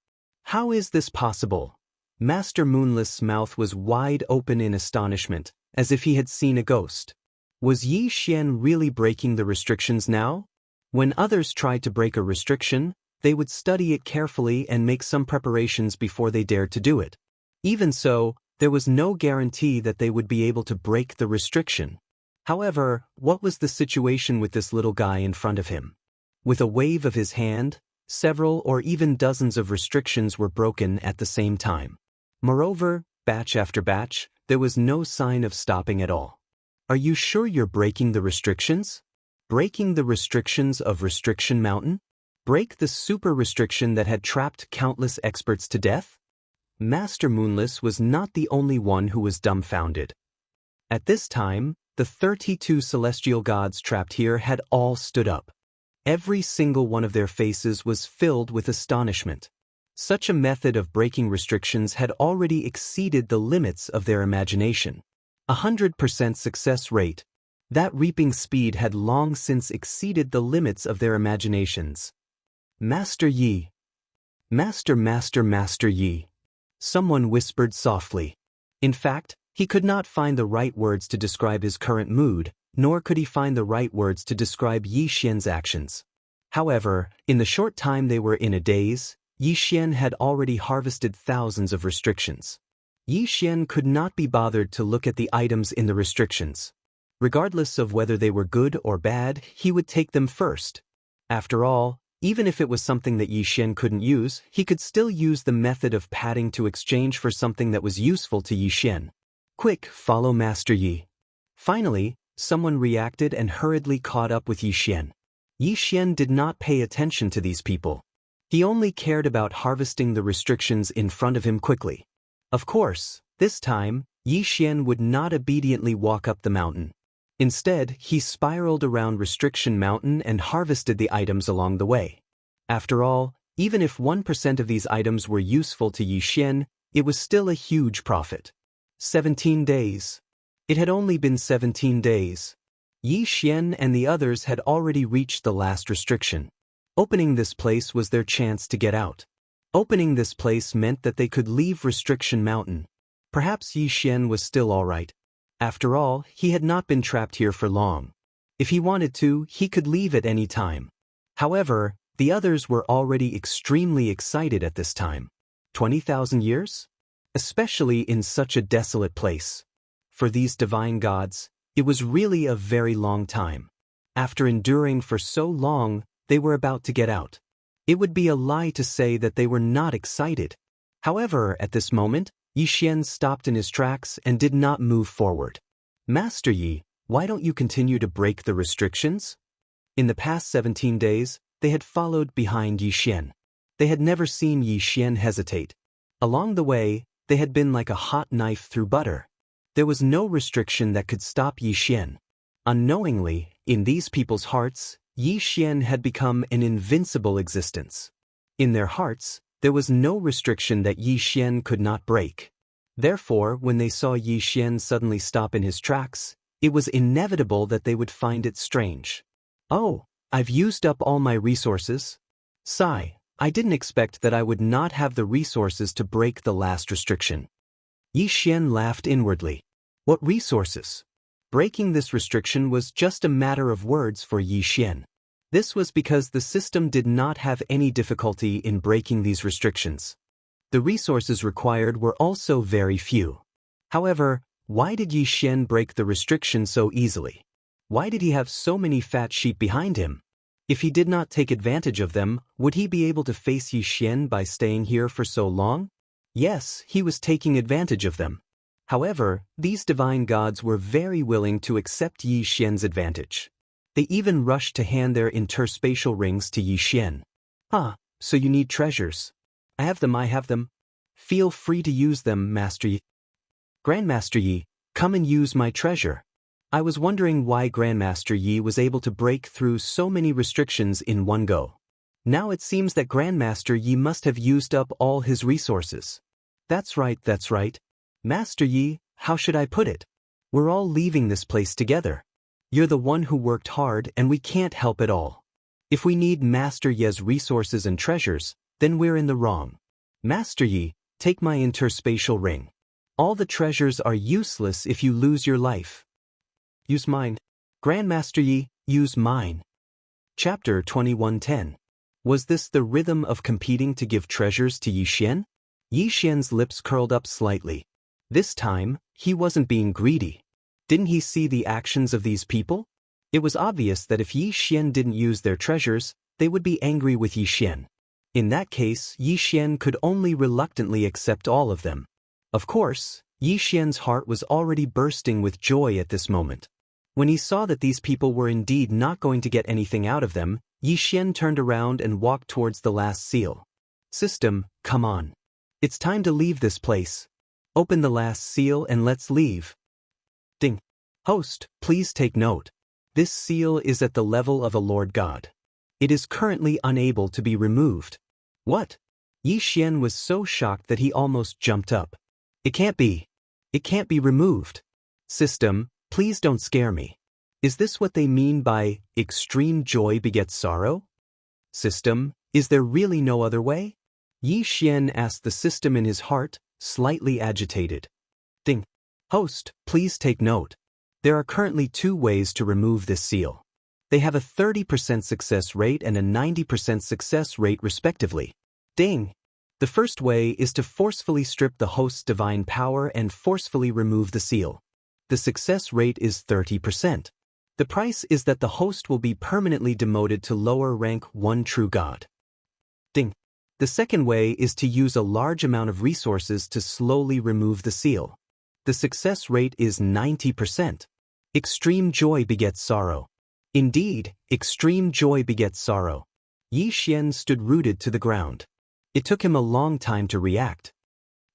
How is this possible? Master Moonless's mouth was wide open in astonishment, as if he had seen a ghost. Was Yi Xian really breaking the restrictions now? When others tried to break a restriction, they would study it carefully and make some preparations before they dared to do it. Even so, there was no guarantee that they would be able to break the restriction. However, what was the situation with this little guy in front of him? With a wave of his hand, several or even dozens of restrictions were broken at the same time. Moreover, batch after batch, there was no sign of stopping at all. Are you sure you're breaking the restrictions? Breaking the restrictions of Restriction Mountain? Break the super restriction that had trapped countless experts to death? Master Moonless was not the only one who was dumbfounded. At this time, the 32 celestial gods trapped here had all stood up. Every single one of their faces was filled with astonishment. Such a method of breaking restrictions had already exceeded the limits of their imagination. 100% success rate. That reaping speed had long since exceeded the limits of their imaginations. Master Yi. Master Yi. Someone whispered softly. In fact, he could not find the right words to describe his current mood, nor could he find the right words to describe Yi Xian's actions. However, in the short time they were in a daze, Yi Xian had already harvested thousands of restrictions. Yi Xian could not be bothered to look at the items in the restrictions. Regardless of whether they were good or bad, he would take them first. After all, even if it was something that Yi Xian couldn't use, he could still use the method of padding to exchange for something that was useful to Yi Xian. Quick, follow Master Yi. Finally, someone reacted and hurriedly caught up with Yi Xian. Yi Xian did not pay attention to these people. He only cared about harvesting the restrictions in front of him quickly. Of course, this time, Yi Xian would not obediently walk up the mountain. Instead, he spiraled around Restriction Mountain and harvested the items along the way. After all, even if 1% of these items were useful to Yi Xian, it was still a huge profit. 17 days. It had only been 17 days. Yi Xian and the others had already reached the last restriction. Opening this place was their chance to get out. Opening this place meant that they could leave Restriction Mountain. Perhaps Yi Xian was still all right. After all, he had not been trapped here for long. If he wanted to, he could leave at any time. However, the others were already extremely excited at this time. 20,000 years? Especially in such a desolate place. For these divine gods, it was really a very long time. After enduring for so long, they were about to get out. It would be a lie to say that they were not excited. However, at this moment, Yi Xian stopped in his tracks and did not move forward. Master Yi, why don't you continue to break the restrictions? In the past 17 days, they had followed behind Yi Xian. They had never seen Yi Xian hesitate. Along the way, they had been like a hot knife through butter. There was no restriction that could stop Yi Xian. Unknowingly, in these people's hearts, Yi Xian had become an invincible existence. In their hearts, there was no restriction that Yi Xian could not break. Therefore, when they saw Yi Xian suddenly stop in his tracks, it was inevitable that they would find it strange. Oh, I've used up all my resources. Sigh, I didn't expect that I would not have the resources to break the last restriction. Yi Xian laughed inwardly. What resources? Breaking this restriction was just a matter of words for Yi Xian. This was because the system did not have any difficulty in breaking these restrictions. The resources required were also very few. However, why did Yi Xian break the restriction so easily? Why did he have so many fat sheep behind him? If he did not take advantage of them, would he be able to face Yi Xian by staying here for so long? Yes, he was taking advantage of them. However, these divine gods were very willing to accept Yi Xian's advantage. They even rushed to hand their interspatial rings to Yi Xian. Ah, so you need treasures. I have them. Feel free to use them, Master Yi. Grandmaster Yi, come and use my treasure. I was wondering why Grandmaster Yi was able to break through so many restrictions in one go. Now it seems that Grandmaster Yi must have used up all his resources. That's right. Master Yi, how should I put it? We're all leaving this place together. You're the one who worked hard and we can't help it all. If we need Master Yi's resources and treasures, then we're in the wrong. Master Yi, take my interspatial ring. All the treasures are useless if you lose your life. Use mine. Grandmaster Yi, use mine. Chapter 21:10. Was this the rhythm of competing to give treasures to Yi Xian? Yi Xian's lips curled up slightly. This time, he wasn't being greedy. Didn't he see the actions of these people? It was obvious that if Yi Xian didn't use their treasures, they would be angry with Yi Xian. In that case, Yi Xian could only reluctantly accept all of them. Of course, Yi Xian's heart was already bursting with joy at this moment. When he saw that these people were indeed not going to get anything out of them, Yi Xian turned around and walked towards the last seal. System, come on. It's time to leave this place. Open the last seal and let's leave. Ding. Host, please take note. This seal is at the level of a Lord God. It is currently unable to be removed. What? Yi Xian was so shocked that he almost jumped up. It can't be. It can't be removed. System, please don't scare me. Is this what they mean by extreme joy begets sorrow? System, is there really no other way? Yi Xian asked the system in his heart, slightly agitated. Ding. Host, please take note. There are currently 2 ways to remove this seal. They have a 30% success rate and a 90% success rate respectively. Ding. The first way is to forcefully strip the host's divine power and forcefully remove the seal. The success rate is 30%. The price is that the host will be permanently demoted to lower rank 1 true god. Ding. The second way is to use a large amount of resources to slowly remove the seal. The success rate is 90%. Extreme joy begets sorrow. Indeed, extreme joy begets sorrow. Yi Xian stood rooted to the ground. It took him a long time to react.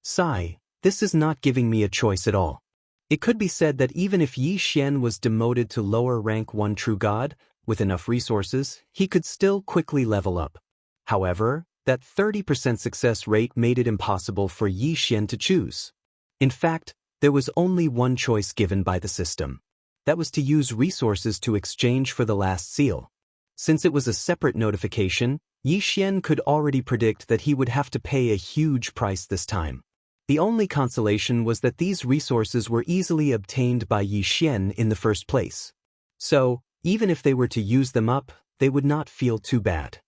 Sigh, this is not giving me a choice at all. It could be said that even if Yi Xian was demoted to lower rank 1 true god, with enough resources, he could still quickly level up. However, that 30% success rate made it impossible for Yi Xian to choose. In fact, there was only one choice given by the system. That was to use resources to exchange for the last seal. Since it was a separate notification, Yi Xian could already predict that he would have to pay a huge price this time. The only consolation was that these resources were easily obtained by Yi Xian in the first place. So, even if they were to use them up, they would not feel too bad.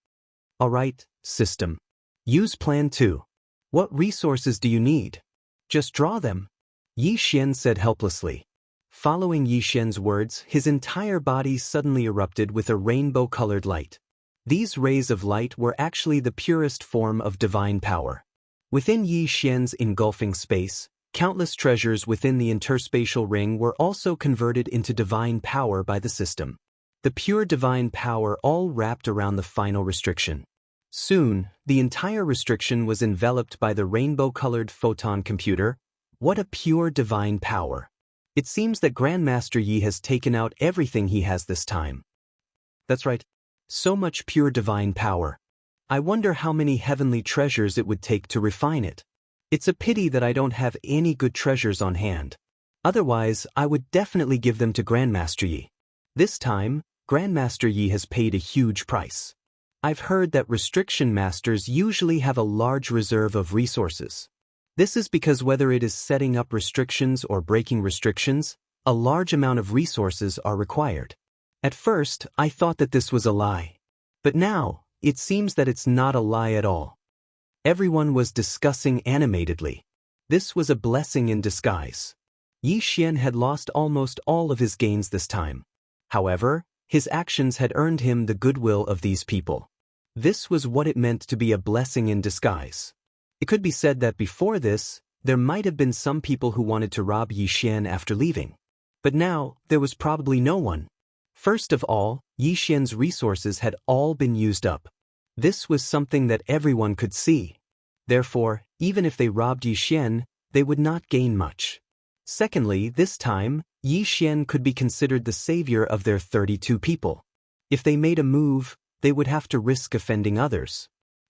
Alright, system. Use plan 2. What resources do you need? Just draw them. Yi Xian said helplessly. Following Yi Xian's words, his entire body suddenly erupted with a rainbow-colored light. These rays of light were actually the purest form of divine power. Within Yi Xian's engulfing space, countless treasures within the interspatial ring were also converted into divine power by the system. The pure divine power all wrapped around the final restriction. Soon, the entire restriction was enveloped by the rainbow-colored photon computer. What a pure divine power! It seems that Grandmaster Yi has taken out everything he has this time. That's right. So much pure divine power. I wonder how many heavenly treasures it would take to refine it. It's a pity that I don't have any good treasures on hand. Otherwise, I would definitely give them to Grandmaster Yi. This time, Grandmaster Yi has paid a huge price. I've heard that restriction masters usually have a large reserve of resources. This is because whether it is setting up restrictions or breaking restrictions, a large amount of resources are required. At first, I thought that this was a lie. But now, it seems that it's not a lie at all. Everyone was discussing animatedly. This was a blessing in disguise. Yi Xian had lost almost all of his gains this time. However, his actions had earned him the goodwill of these people. This was what it meant to be a blessing in disguise. It could be said that before this, there might have been some people who wanted to rob Yi Xian after leaving. But now, there was probably no one. First of all, Yi Xian's resources had all been used up. This was something that everyone could see. Therefore, even if they robbed Yi Xian, they would not gain much. Secondly, this time, Yi Xian could be considered the savior of their 32 people. If they made a move, they would have to risk offending others.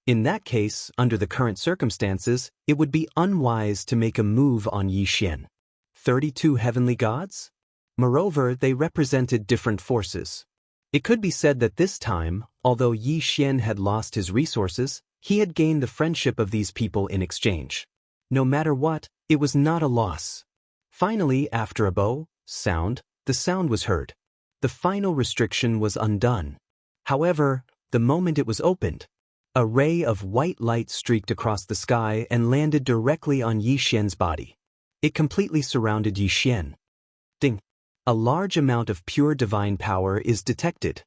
In that case, under the current circumstances, it would be unwise to make a move on Yi Xian. 32 heavenly gods? Moreover, they represented different forces. It could be said that this time, although Yi Xian had lost his resources, He had gained the friendship of these people in exchange. No matter what, it was not a loss. Finally, after a bow sound, the sound was heard. The final restriction was undone. However, the moment it was opened, a ray of white light streaked across the sky and landed directly on Yi Xian's body. It completely surrounded Yi Xian. Ding! A large amount of pure divine power is detected.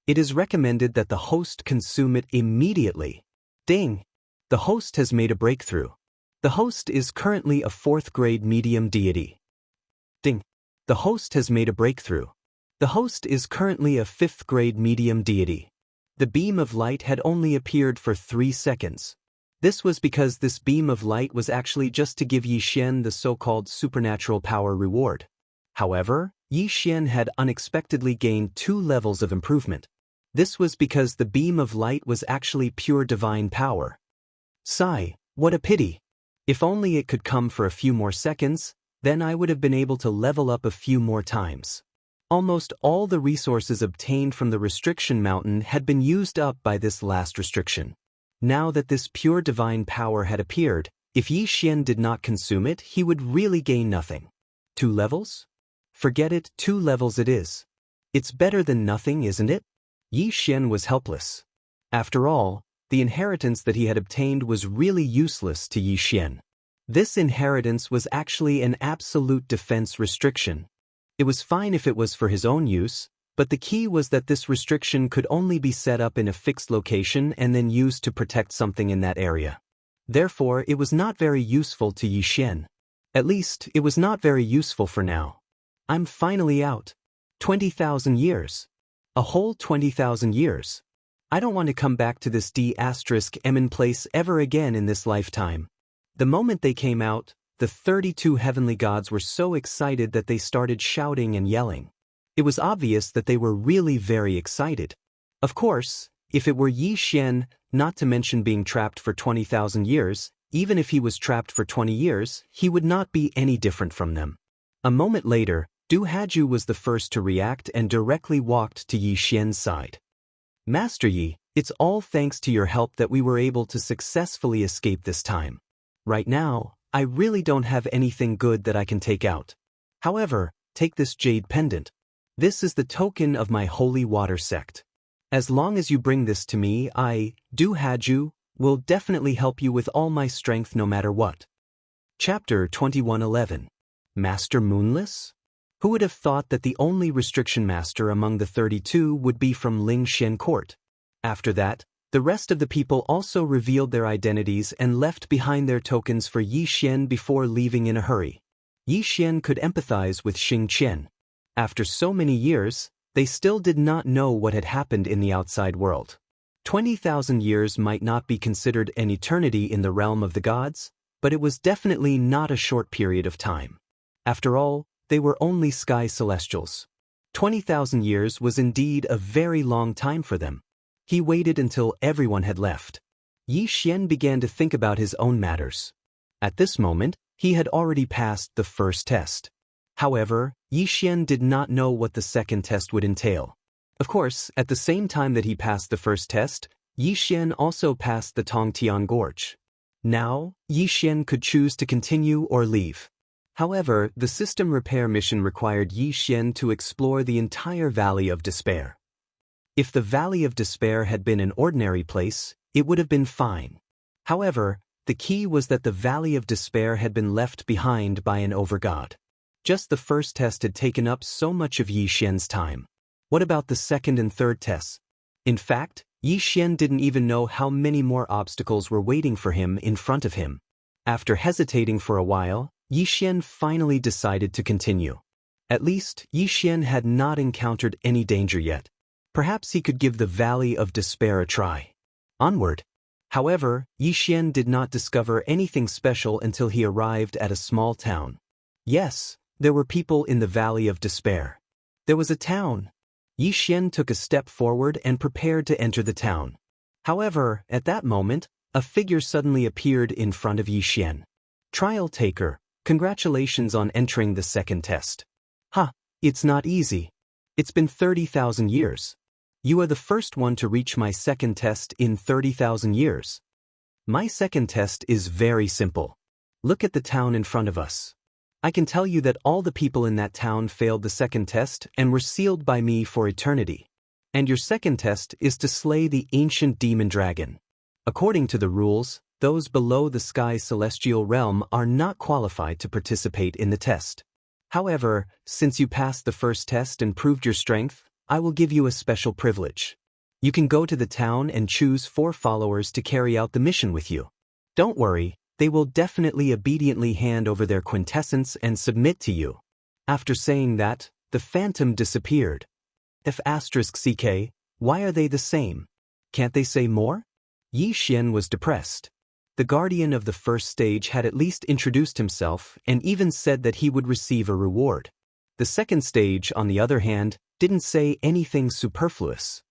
It is recommended that the host consume it immediately. Ding! The host has made a breakthrough. The host is currently a 4th-grade medium deity. Ding! The host has made a breakthrough. The host is currently a 5th-grade medium deity. The beam of light had only appeared for 3 seconds. This was because this beam of light was actually just to give Yi Xian the so-called supernatural power reward. However, Yi Xian had unexpectedly gained 2 levels of improvement. This was because the beam of light was actually pure divine power. Sigh, what a pity. If only it could come for a few more seconds, then I would have been able to level up a few more times. Almost all the resources obtained from the restriction mountain had been used up by this last restriction. Now that this pure divine power had appeared, if Yi Xian did not consume it, he would really gain nothing. 2 levels? Forget it, 2 levels it is. It's better than nothing, isn't it? Yi Xian was helpless. After all, the inheritance that he had obtained was really useless to Yi Xian. This inheritance was actually an absolute defense restriction. It was fine if it was for his own use, but the key was that this restriction could only be set up in a fixed location and then used to protect something in that area. Therefore, it was not very useful to Yi Xian. At least, it was not very useful for now. I'm finally out. 20,000 years. A whole 20,000 years. I don't want to come back to this D*M place ever again in this lifetime. The moment they came out, the 32 heavenly gods were so excited that they started shouting and yelling. It was obvious that they were really very excited. Of course, if it were Yi Xian, not to mention being trapped for 20,000 years, even if he was trapped for 20 years, he would not be any different from them. A moment later, Du Haju was the first to react and directly walked to Yi Xian's side. Master Yi, it's all thanks to your help that we were able to successfully escape this time. Right now, I really don't have anything good that I can take out. However, take this jade pendant. This is the token of my holy water sect. As long as you bring this to me, I, Du Haju, will definitely help you with all my strength no matter what. Chapter 21:11. Master Moonless? Who would have thought that the only restriction master among the 32 would be from Ling Xian court? After that, the rest of the people also revealed their identities and left behind their tokens for Yi Xian before leaving in a hurry. Yi Xian could empathize with Xing Qian. After so many years, they still did not know what had happened in the outside world. 20,000 years might not be considered an eternity in the realm of the gods, but it was definitely not a short period of time. After all, they were only sky celestials. 20,000 years was indeed a very long time for them. He waited until everyone had left. Yi Xian began to think about his own matters. At this moment, he had already passed the first test. However, Yi Xian did not know what the second test would entail. Of course, at the same time that he passed the first test, Yi Xian also passed the Tongtian Gorge. Now, Yi Xian could choose to continue or leave. However, the system repair mission required Yi Xian to explore the entire Valley of Despair. If the Valley of Despair had been an ordinary place, it would have been fine. However, the key was that the Valley of Despair had been left behind by an overgod. Just the first test had taken up so much of Yi Xian's time. What about the second and third tests? In fact, Yi Xian didn't even know how many more obstacles were waiting for him in front of him. After hesitating for a while, Yi Xian finally decided to continue. At least, Yi Xian had not encountered any danger yet. Perhaps he could give the Valley of Despair a try. Onward. However, Yi Xian did not discover anything special until he arrived at a small town. Yes, there were people in the Valley of Despair. There was a town. Yi Xian took a step forward and prepared to enter the town. However, at that moment, a figure suddenly appeared in front of Yi Xian. Trial taker, congratulations on entering the second test. Ha, it's not easy. It's been 30,000 years. You are the first one to reach my second test in 30,000 years. My second test is very simple. Look at the town in front of us. I can tell you that all the people in that town failed the second test and were sealed by me for eternity. And your second test is to slay the ancient demon dragon. According to the rules, those below the sky's celestial realm are not qualified to participate in the test. However, since you passed the first test and proved your strength, I will give you a special privilege. You can go to the town and choose 4 followers to carry out the mission with you. Don't worry, they will definitely obediently hand over their quintessence and submit to you. After saying that, the phantom disappeared. F***ck, why are they the same? Can't they say more? Yi Xian was depressed. The guardian of the first stage had at least introduced himself and even said that he would receive a reward. The second stage, on the other hand, didn't say anything superfluous.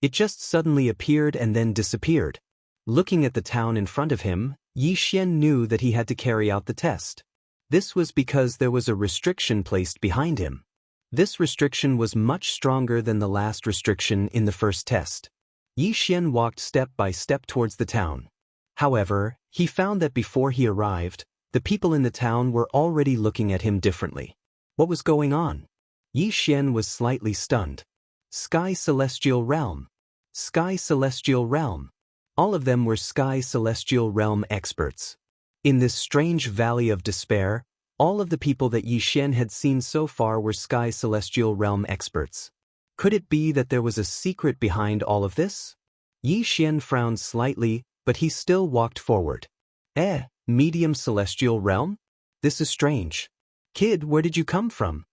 It just suddenly appeared and then disappeared. Looking at the town in front of him, Yi Xian knew that he had to carry out the test. This was because there was a restriction placed behind him. This restriction was much stronger than the last restriction in the first test. Yi Xian walked step by step towards the town. However, he found that before he arrived, the people in the town were already looking at him differently. What was going on? Yi Xian was slightly stunned. Sky Celestial Realm. Sky Celestial Realm. All of them were Sky Celestial Realm experts. In this strange valley of despair, all of the people that Yi Xian had seen so far were Sky Celestial Realm experts. Could it be that there was a secret behind all of this? Yi Xian frowned slightly, but he still walked forward. Medium Celestial Realm? This is strange. Kid, where did you come from?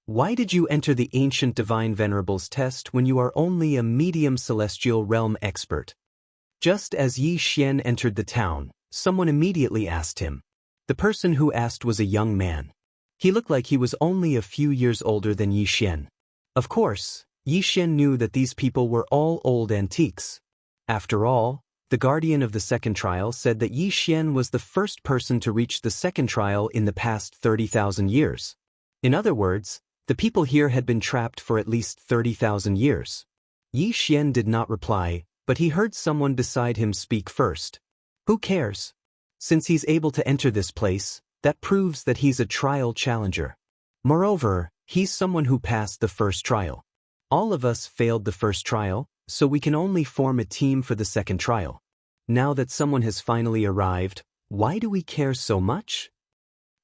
Why did you enter the Ancient Divine Venerables test when you are only a Medium Celestial Realm expert? Just as Yi Xian entered the town, someone immediately asked him. The person who asked was a young man. He looked like he was only a few years older than Yi Xian. Of course, Yi Xian knew that these people were all old antiques. After all, the guardian of the second trial said that Yi Xian was the first person to reach the second trial in the past 30,000 years. In other words, the people here had been trapped for at least 30,000 years. Yi Xian did not reply, but he heard someone beside him speak first. Who cares? Since he's able to enter this place, that proves that he's a trial challenger. Moreover, he's someone who passed the first trial. All of us failed the first trial, so we can only form a team for the second trial. Now that someone has finally arrived, why do we care so much?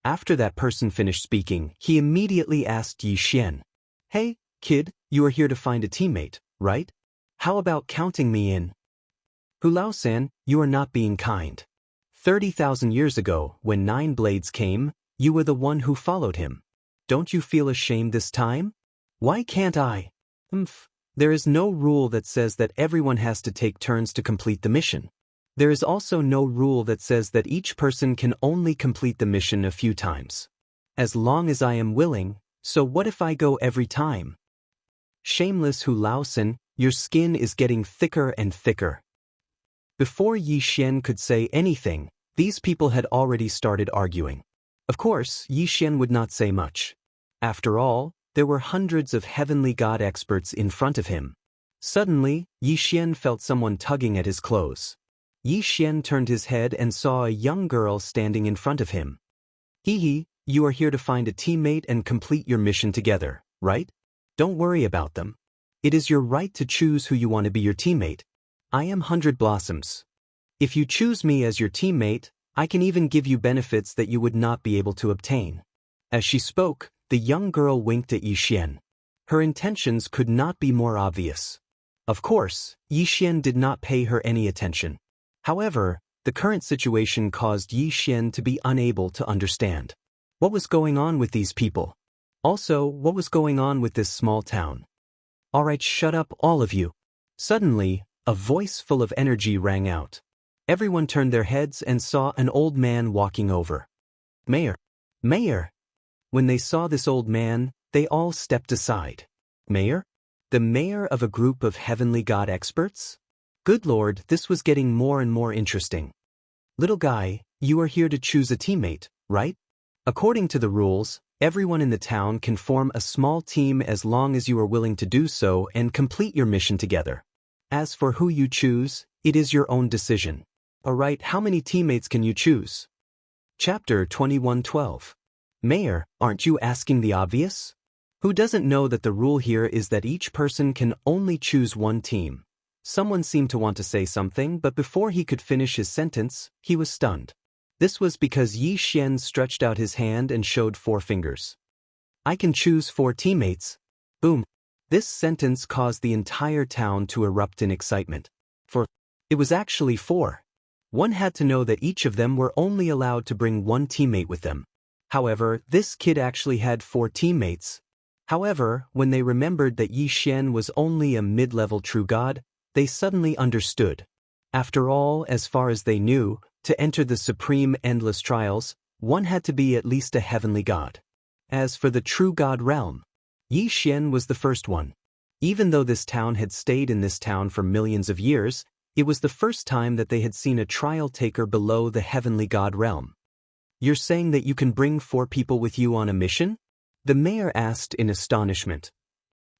After that person finished speaking, he immediately asked Yi Xian. Hey, kid, you are here to find a teammate, right? How about counting me in? Hulao-san, you are not being kind. 30,000 years ago, when 9 Blades came, you were the one who followed him. Don't you feel ashamed this time? Why can't I? There is no rule that says that everyone has to take turns to complete the mission. There is also no rule that says that each person can only complete the mission a few times. As long as I am willing, so what if I go every time? Shameless Hulao-san, your skin is getting thicker and thicker. Before Yi Xian could say anything, these people had already started arguing. Of course, Yi Xian would not say much. After all, there were hundreds of heavenly god experts in front of him. Suddenly, Yi Xian felt someone tugging at his clothes. Yi Xian turned his head and saw a young girl standing in front of him. Hee, you are here to find a teammate and complete your mission together, right? Don't worry about them. It is your right to choose who you want to be your teammate. I am 100 Blossoms. If you choose me as your teammate, I can even give you benefits that you would not be able to obtain. As she spoke, the young girl winked at Yi Xian. Her intentions could not be more obvious. Of course, Yi Xian did not pay her any attention. However, the current situation caused Yi Xian to be unable to understand. What was going on with these people? Also, what was going on with this small town? Alright, shut up, all of you. Suddenly, a voice full of energy rang out. Everyone turned their heads and saw an old man walking over. Mayor! Mayor! When they saw this old man, they all stepped aside. Mayor? The mayor of a group of heavenly god experts? Good lord, this was getting more and more interesting. Little guy, you are here to choose a teammate, right? According to the rules, everyone in the town can form a small team as long as you are willing to do so and complete your mission together. As for who you choose, it is your own decision. Alright, how many teammates can you choose? Chapter 21:12. Mayor, aren't you asking the obvious? Who doesn't know that the rule here is that each person can only choose one team? Someone seemed to want to say something, but before he could finish his sentence, he was stunned. This was because Yi Xian stretched out his hand and showed 4 fingers. I can choose 4 teammates. Boom. This sentence caused the entire town to erupt in excitement. For it was actually 4. One had to know that each of them were only allowed to bring 1 teammate with them. However, this kid actually had 4 teammates. However, when they remembered that Yi Xian was only a mid-level true god, they suddenly understood. After all, as far as they knew, to enter the supreme endless trials, one had to be at least a heavenly god. As for the true god realm, Yi Xian was the first one. Even though this town had stayed in this town for millions of years, it was the first time that they had seen a trial taker below the heavenly god realm. You're saying that you can bring 4 people with you on a mission? The mayor asked in astonishment.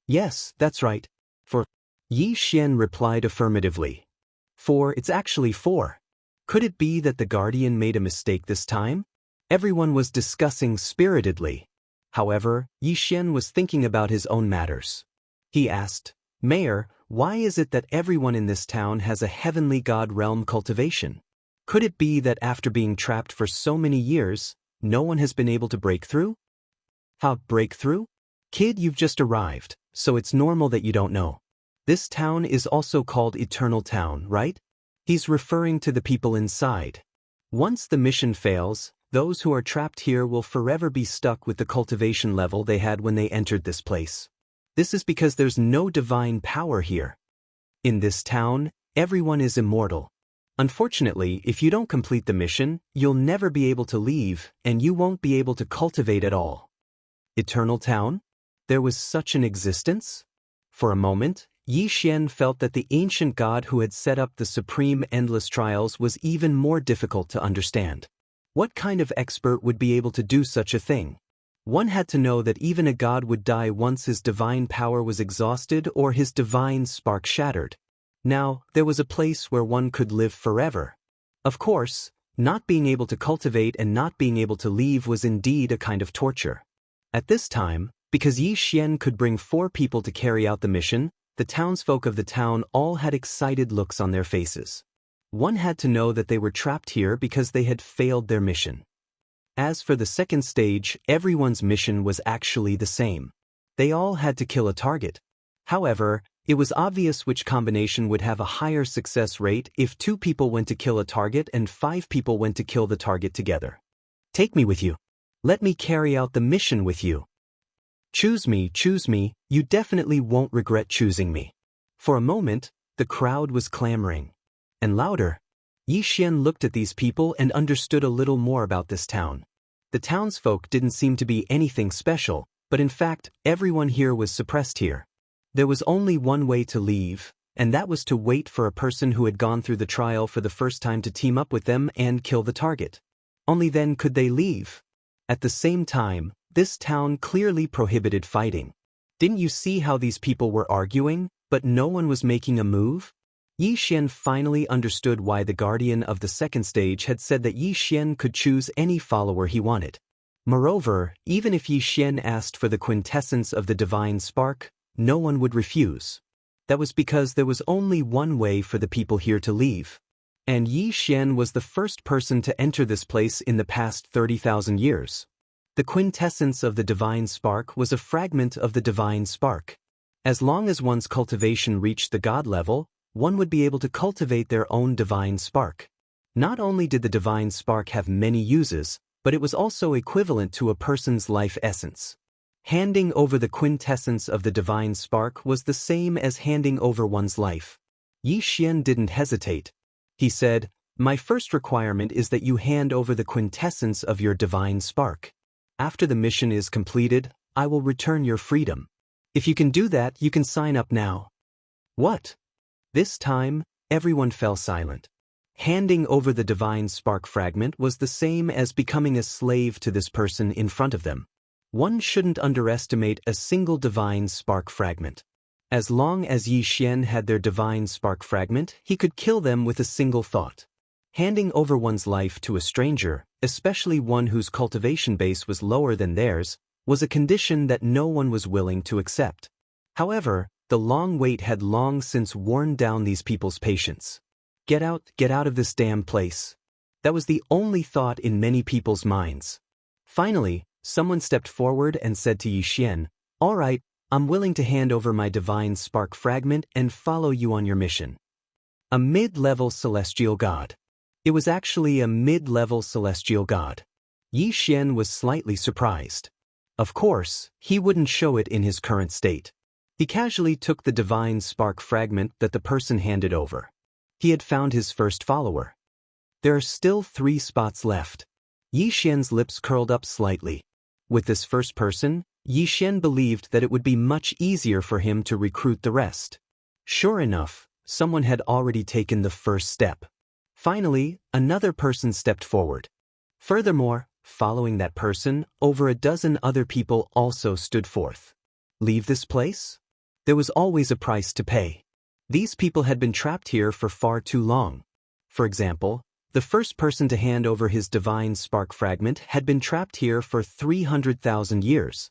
Yes, that's right. For Yi Xian replied affirmatively. 4, it's actually 4. Could it be that the guardian made a mistake this time? Everyone was discussing spiritedly. However, Yi Xian was thinking about his own matters. He asked, Mayor, why is it that everyone in this town has a heavenly god realm cultivation? Could it be that after being trapped for so many years, no one has been able to break through? How, break through? Kid, you've just arrived, so it's normal that you don't know. This town is also called Eternal Town, right? He's referring to the people inside. Once the mission fails, those who are trapped here will forever be stuck with the cultivation level they had when they entered this place. This is because there's no divine power here. In this town, everyone is immortal. Unfortunately, if you don't complete the mission, you'll never be able to leave, and you won't be able to cultivate at all. Eternal Town? There was such an existence? For a moment, Yi Xian felt that the ancient god who had set up the supreme endless trials was even more difficult to understand. What kind of expert would be able to do such a thing? One had to know that even a god would die once his divine power was exhausted or his divine spark shattered. Now, there was a place where one could live forever. Of course, not being able to cultivate and not being able to leave was indeed a kind of torture. At this time, because Yi Xian could bring 4 people to carry out the mission, the townsfolk of the town all had excited looks on their faces. One had to know that they were trapped here because they had failed their mission. As for the second stage, everyone's mission was actually the same. They all had to kill a target. However, it was obvious which combination would have a higher success rate if 2 people went to kill a target and 5 people went to kill the target together. Take me with you. Let me carry out the mission with you. Choose me, you definitely won't regret choosing me. For a moment, the crowd was clamoring. And louder. Yi Xian looked at these people and understood a little more about this town. The townsfolk didn't seem to be anything special, but in fact, everyone here was suppressed here. There was only one way to leave, and that was to wait for a person who had gone through the trial for the first time to team up with them and kill the target. Only then could they leave. At the same time, this town clearly prohibited fighting. Didn't you see how these people were arguing, but no one was making a move? Yi Xian finally understood why the guardian of the second stage had said that Yi Xian could choose any follower he wanted. Moreover, even if Yi Xian asked for the quintessence of the divine spark, no one would refuse. That was because there was only one way for the people here to leave. And Yi Xian was the first person to enter this place in the past 30,000 years. The quintessence of the divine spark was a fragment of the divine spark. As long as one's cultivation reached the god level, one would be able to cultivate their own divine spark. Not only did the divine spark have many uses, but it was also equivalent to a person's life essence. Handing over the quintessence of the divine spark was the same as handing over one's life. Yi Xian didn't hesitate. He said, "My first requirement is that you hand over the quintessence of your divine spark. After the mission is completed, I will return your freedom. If you can do that, you can sign up now." What? This time, everyone fell silent. Handing over the divine spark fragment was the same as becoming a slave to this person in front of them. One shouldn't underestimate a single divine spark fragment. As long as Yi Xian had their divine spark fragment, he could kill them with a single thought. Handing over one's life to a stranger, especially one whose cultivation base was lower than theirs, was a condition that no one was willing to accept. However, the long wait had long since worn down these people's patience. Get out of this damn place. That was the only thought in many people's minds. Finally, someone stepped forward and said to Yi Xian, "All right, I'm willing to hand over my divine spark fragment and follow you on your mission." A mid-level celestial god. It was actually a mid-level celestial god. Yi Xian was slightly surprised. Of course, he wouldn't show it in his current state. He casually took the divine spark fragment that the person handed over. He had found his first follower. There are still 3 spots left. Yi Xian's lips curled up slightly. With this first person, Yi Xian believed that it would be much easier for him to recruit the rest. Sure enough, someone had already taken the first step. Finally, another person stepped forward. Furthermore, following that person, over a dozen other people also stood forth. Leave this place? There was always a price to pay. These people had been trapped here for far too long. For example, the first person to hand over his divine spark fragment had been trapped here for 300,000 years.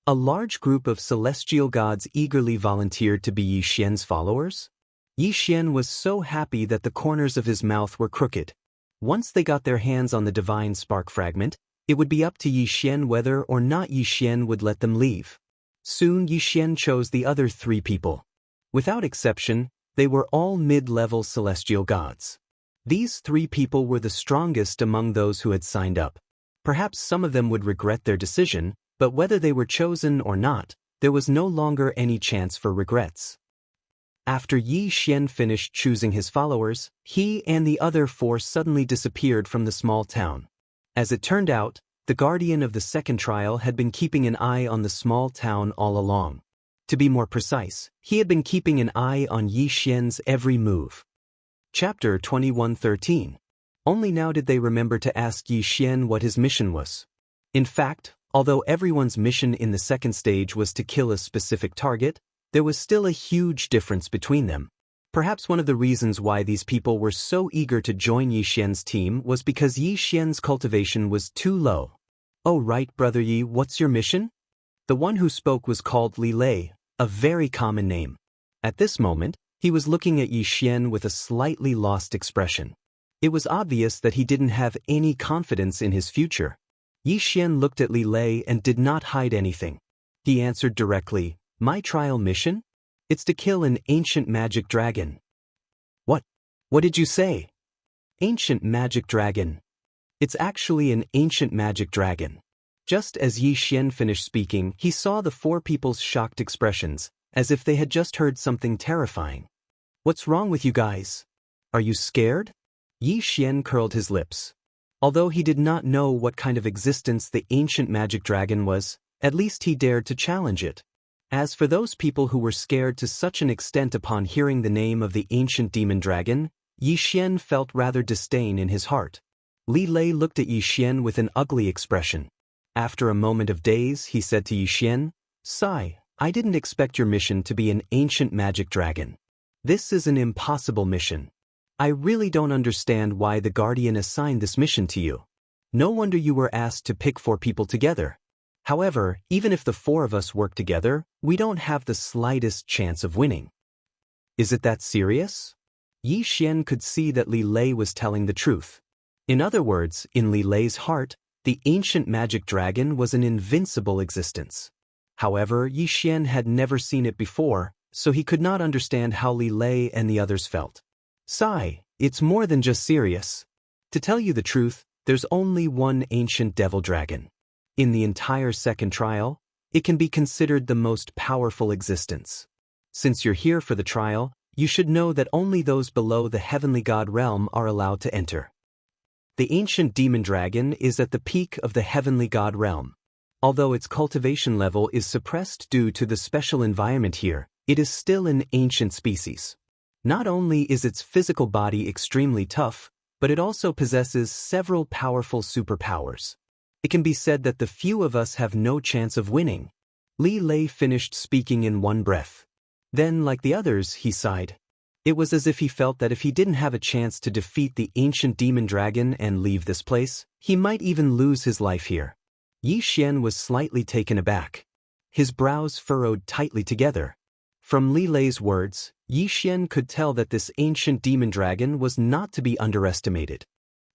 A large group of celestial gods eagerly volunteered to be Yi Xian's followers. Yi Xian was so happy that the corners of his mouth were crooked. Once they got their hands on the divine spark fragment, it would be up to Yi Xian whether or not Yi Xian would let them leave. Soon Yi Xian chose the other 3 people. Without exception, they were all mid-level celestial gods. These 3 people were the strongest among those who had signed up. Perhaps some of them would regret their decision, but whether they were chosen or not, there was no longer any chance for regrets. After Yi Xian finished choosing his followers, he and the other 4 suddenly disappeared from the small town. As it turned out, the guardian of the second trial had been keeping an eye on the small town all along. To be more precise, he had been keeping an eye on Yi Xian's every move. Chapter 21:13. Only now did they remember to ask Yi Xian what his mission was. In fact, although everyone's mission in the second stage was to kill a specific target, there was still a huge difference between them. Perhaps one of the reasons why these people were so eager to join Yi Xian's team was because Yi Xian's cultivation was too low. "Oh right, Brother Yi, what's your mission?" The one who spoke was called Li Lei, a very common name. At this moment, he was looking at Yi Xian with a slightly lost expression. It was obvious that he didn't have any confidence in his future. Yi Xian looked at Li Lei and did not hide anything. He answered directly, "My trial mission? It's to kill an ancient magic dragon." What? What did you say?" "Ancient magic dragon. It's actually an ancient magic dragon." Just as Yi Xian finished speaking, he saw the 4 people's shocked expressions, as if they had just heard something terrifying. "What's wrong with you guys? Are you scared?" Yi Xian curled his lips. Although he did not know what kind of existence the ancient magic dragon was, at least he dared to challenge it. As for those people who were scared to such an extent upon hearing the name of the ancient demon dragon, Yi Xian felt rather disdain in his heart. Li Lei looked at Yi Xian with an ugly expression. After a moment of daze, he said to Yi Xian, "Sai, I didn't expect your mission to be an ancient magic dragon. This is an impossible mission. I really don't understand why the Guardian assigned this mission to you. No wonder you were asked to pick 4 people together. However, even if the 4 of us work together, we don't have the slightest chance of winning." "Is it that serious?" Yi Xian could see that Li Lei was telling the truth. In other words, in Li Lei's heart, the ancient magic dragon was an invincible existence. However, Yi Xian had never seen it before, so he could not understand how Li Lei and the others felt. "Sai, it's more than just serious. To tell you the truth, there's only one ancient devil dragon. In the entire second trial, it can be considered the most powerful existence. Since you're here for the trial, you should know that only those below the heavenly god realm are allowed to enter. The ancient demon dragon is at the peak of the heavenly god realm. Although its cultivation level is suppressed due to the special environment here, it is still an ancient species. Not only is its physical body extremely tough, but it also possesses several powerful superpowers. It can be said that the few of us have no chance of winning." Li Lei finished speaking in one breath. Then, like the others, he sighed. It was as if he felt that if he didn't have a chance to defeat the ancient demon dragon and leave this place, he might even lose his life here. Yi Xian was slightly taken aback. His brows furrowed tightly together. From Li Lei's words, Yi Xian could tell that this ancient demon dragon was not to be underestimated.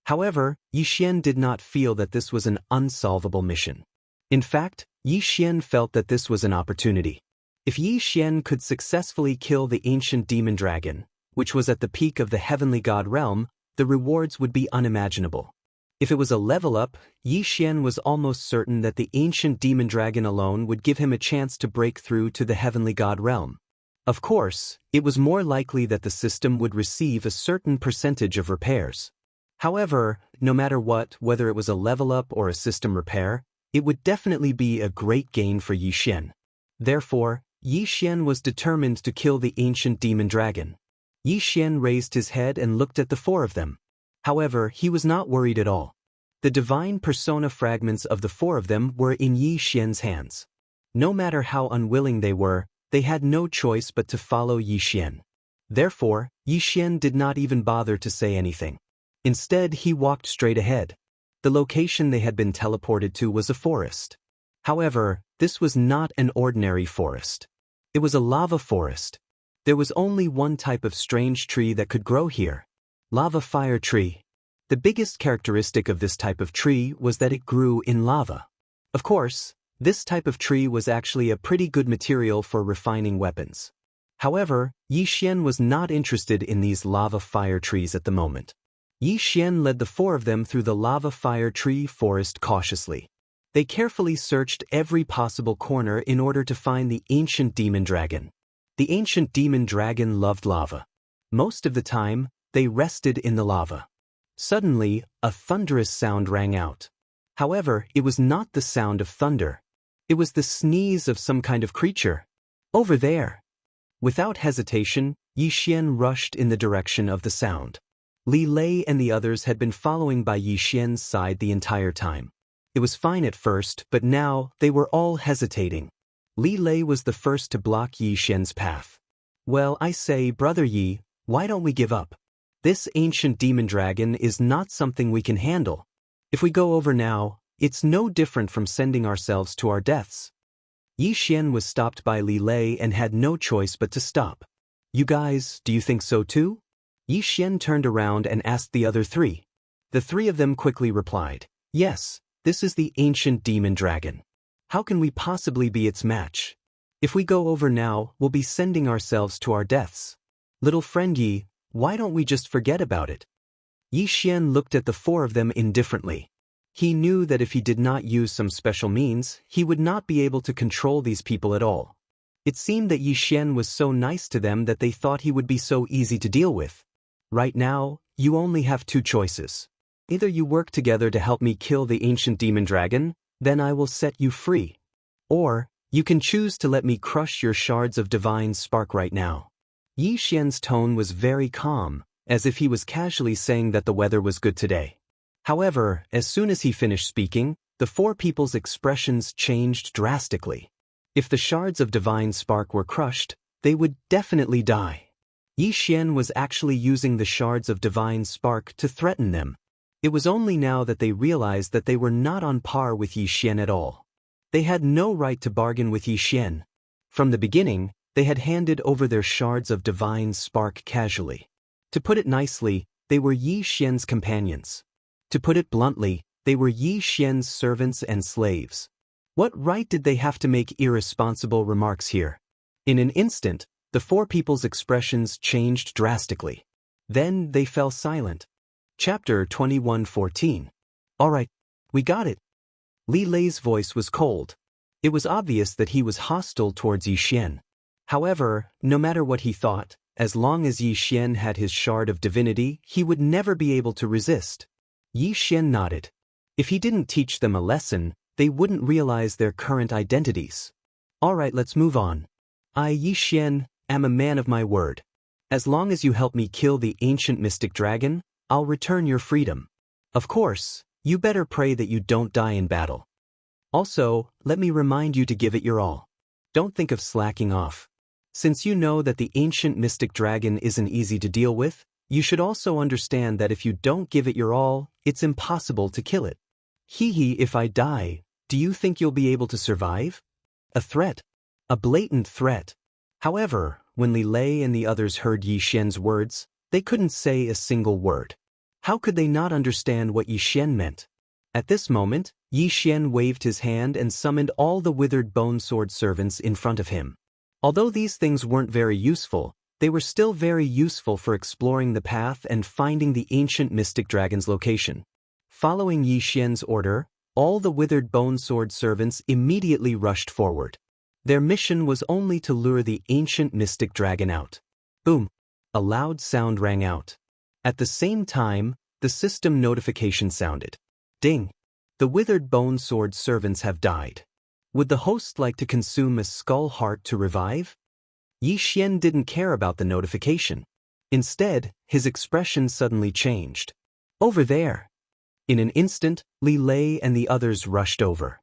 However, Yi Xian did not feel that this was an unsolvable mission. In fact, Yi Xian felt that this was an opportunity. If Yi Xian could successfully kill the ancient demon dragon, which was at the peak of the heavenly god realm, the rewards would be unimaginable. If it was a level up, Yi Xian was almost certain that the ancient demon dragon alone would give him a chance to break through to the heavenly god realm. Of course, it was more likely that the system would receive a certain percentage of repairs. However, no matter what, whether it was a level up or a system repair, it would definitely be a great gain for Yi Xian. Therefore, Yi Xian was determined to kill the ancient demon dragon. Yi Xian raised his head and looked at the four of them. However, he was not worried at all. The divine persona fragments of the four of them were in Yi Xian's hands. No matter how unwilling they were, they had no choice but to follow Yi Xian. Therefore, Yi Xian did not even bother to say anything. Instead, he walked straight ahead. The location they had been teleported to was a forest. However, this was not an ordinary forest. It was a lava forest. There was only one type of strange tree that could grow here. Lava fire tree. The biggest characteristic of this type of tree was that it grew in lava. Of course, this type of tree was actually a pretty good material for refining weapons. However, Yi Xian was not interested in these lava fire trees at the moment. Yi Xian led the four of them through the lava fire tree forest cautiously. They carefully searched every possible corner in order to find the ancient demon dragon. The ancient demon dragon loved lava. Most of the time, they rested in the lava. Suddenly, a thunderous sound rang out. However, it was not the sound of thunder. It was the sneeze of some kind of creature. Over there. Without hesitation, Yi Xian rushed in the direction of the sound. Li Lei and the others had been following by Yi Xian's side the entire time. It was fine at first, but now they were all hesitating. Li Lei was the first to block Yi Xian's path. Well, I say, Brother Yi, why don't we give up? This ancient demon dragon is not something we can handle. If we go over now, it's no different from sending ourselves to our deaths. Yi Xian was stopped by Li Lei and had no choice but to stop. You guys, do you think so too? Yi Xian turned around and asked the other three. The three of them quickly replied, yes, this is the ancient demon dragon. How can we possibly be its match? If we go over now, we'll be sending ourselves to our deaths. Little friend Yi, why don't we just forget about it? Yi Xian looked at the four of them indifferently. He knew that if he did not use some special means, he would not be able to control these people at all. It seemed that Yi Xian was so nice to them that they thought he would be so easy to deal with. Right now, you only have two choices. Either you work together to help me kill the ancient demon dragon, then I will set you free. Or, you can choose to let me crush your shards of divine spark right now. Yi Xian's tone was very calm, as if he was casually saying that the weather was good today. However, as soon as he finished speaking, the four people's expressions changed drastically. If the shards of divine spark were crushed, they would definitely die. Yi Xian was actually using the shards of divine spark to threaten them. It was only now that they realized that they were not on par with Yi Xian at all. They had no right to bargain with Yi Xian. From the beginning, they had handed over their shards of divine spark casually. To put it nicely, they were Yi Xian's companions. To put it bluntly, they were Yi Xian's servants and slaves. What right did they have to make irresponsible remarks here? In an instant, the four people's expressions changed drastically. Then they fell silent. Chapter 21:14. All right, we got it. Li Lei's voice was cold. It was obvious that he was hostile towards Yi Xian. However, no matter what he thought, as long as Yi Xian had his shard of divinity, he would never be able to resist. Yi Xian nodded. If he didn't teach them a lesson, they wouldn't realize their current identities. All right, let's move on. I, Yi Xian, am a man of my word. As long as you help me kill the ancient mystic dragon, I'll return your freedom. Of course, you better pray that you don't die in battle. Also, let me remind you to give it your all. Don't think of slacking off. Since you know that the ancient mystic dragon isn't easy to deal with, you should also understand that if you don't give it your all, it's impossible to kill it. Hee, if I die, do you think you'll be able to survive? A threat. A blatant threat. However, when Li Lei and the others heard Yi Xian's words, they couldn't say a single word. How could they not understand what Yi Xian meant? At this moment, Yi Xian waved his hand and summoned all the withered bone sword servants in front of him. Although these things weren't very useful, they were still very useful for exploring the path and finding the ancient mystic dragon's location. Following Yi Xian's order, all the withered bone sword servants immediately rushed forward. Their mission was only to lure the ancient mystic dragon out. Boom! A loud sound rang out. At the same time, the system notification sounded. Ding! The withered bone sword servants have died. Would the host like to consume a skull heart to revive? Yi Xian didn't care about the notification. Instead, his expression suddenly changed. Over there! In an instant, Li Lei and the others rushed over.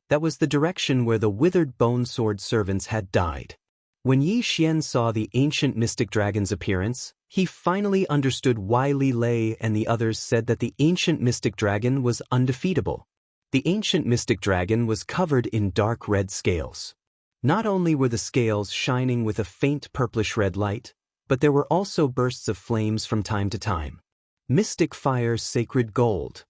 That was the direction where the withered bone sword servants had died. When Yi Xian saw the ancient mystic dragon's appearance, he finally understood why Li Lei and the others said that the ancient mystic dragon was undefeatable. The ancient mystic dragon was covered in dark red scales. Not only were the scales shining with a faint purplish-red light, but there were also bursts of flames from time to time. Mystic fire, sacred gold.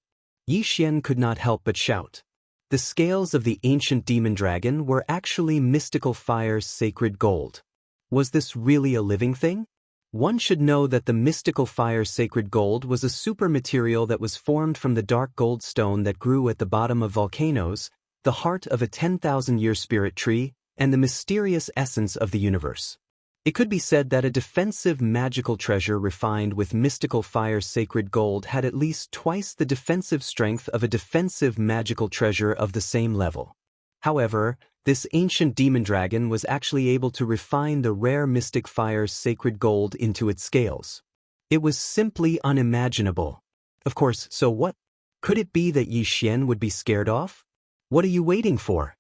Yi Xian could not help but shout. The scales of the ancient demon dragon were actually mystical fire, sacred gold. Was this really a living thing? One should know that the mystical fire, sacred gold was a super material that was formed from the dark gold stone that grew at the bottom of volcanoes, the heart of a 10,000-year spirit tree, and the mysterious essence of the universe. It could be said that a defensive magical treasure refined with mystical fire, sacred gold had at least twice the defensive strength of a defensive magical treasure of the same level. However, this ancient demon dragon was actually able to refine the rare mystic fire, sacred gold into its scales. It was simply unimaginable. Of course, so what? Could it be that Yi Xian would be scared off? What are you waiting for?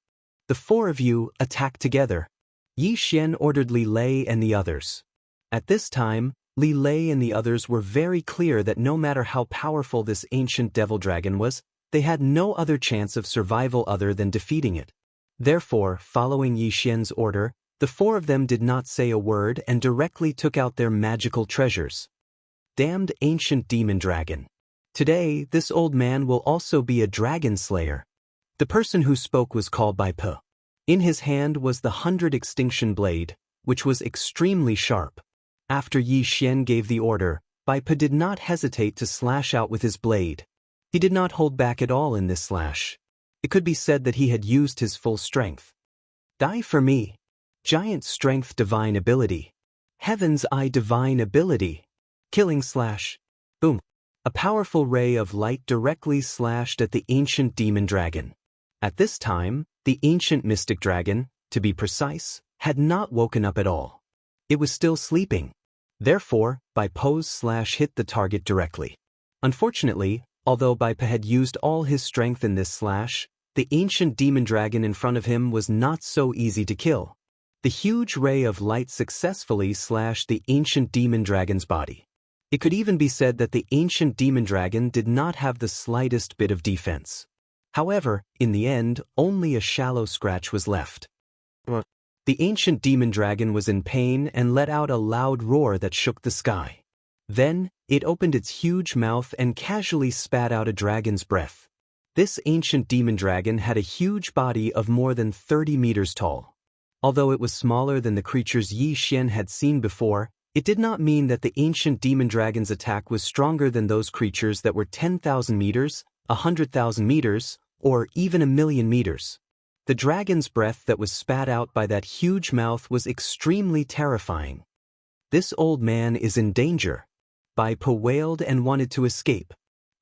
The four of you attack together. Yi Xian ordered Li Lei and the others. At this time, Li Lei and the others were very clear that no matter how powerful this ancient devil dragon was, they had no other chance of survival other than defeating it. Therefore, following Yi Xian's order, the four of them did not say a word and directly took out their magical treasures. Damned ancient demon dragon. Today, this old man will also be a dragon slayer. The person who spoke was called Bai Pe. In his hand was the 100 extinction blade, which was extremely sharp. After Yi Xian gave the order, Bai Pe did not hesitate to slash out with his blade. He did not hold back at all in this slash. It could be said that he had used his full strength. Die for me. Giant strength, divine ability. Heaven's eye, divine ability. Killing slash. Boom. A powerful ray of light directly slashed at the ancient demon dragon. At this time, the ancient mystic dragon, to be precise, had not woken up at all. It was still sleeping. Therefore, Bai Pe's slash hit the target directly. Unfortunately, although Bai Pe had used all his strength in this slash, the ancient demon dragon in front of him was not so easy to kill. The huge ray of light successfully slashed the ancient demon dragon's body. It could even be said that the ancient demon dragon did not have the slightest bit of defense. However, in the end, only a shallow scratch was left. The ancient demon dragon was in pain and let out a loud roar that shook the sky. Then, it opened its huge mouth and casually spat out a dragon's breath. This ancient demon dragon had a huge body of more than 30 meters tall. Although it was smaller than the creatures Yi Xian had seen before, it did not mean that the ancient demon dragon's attack was stronger than those creatures that were 10,000 meters, 100,000 meters, or even 1,000,000 meters. The dragon's breath that was spat out by that huge mouth was extremely terrifying. This old man is in danger. Bai Pe wailed and wanted to escape.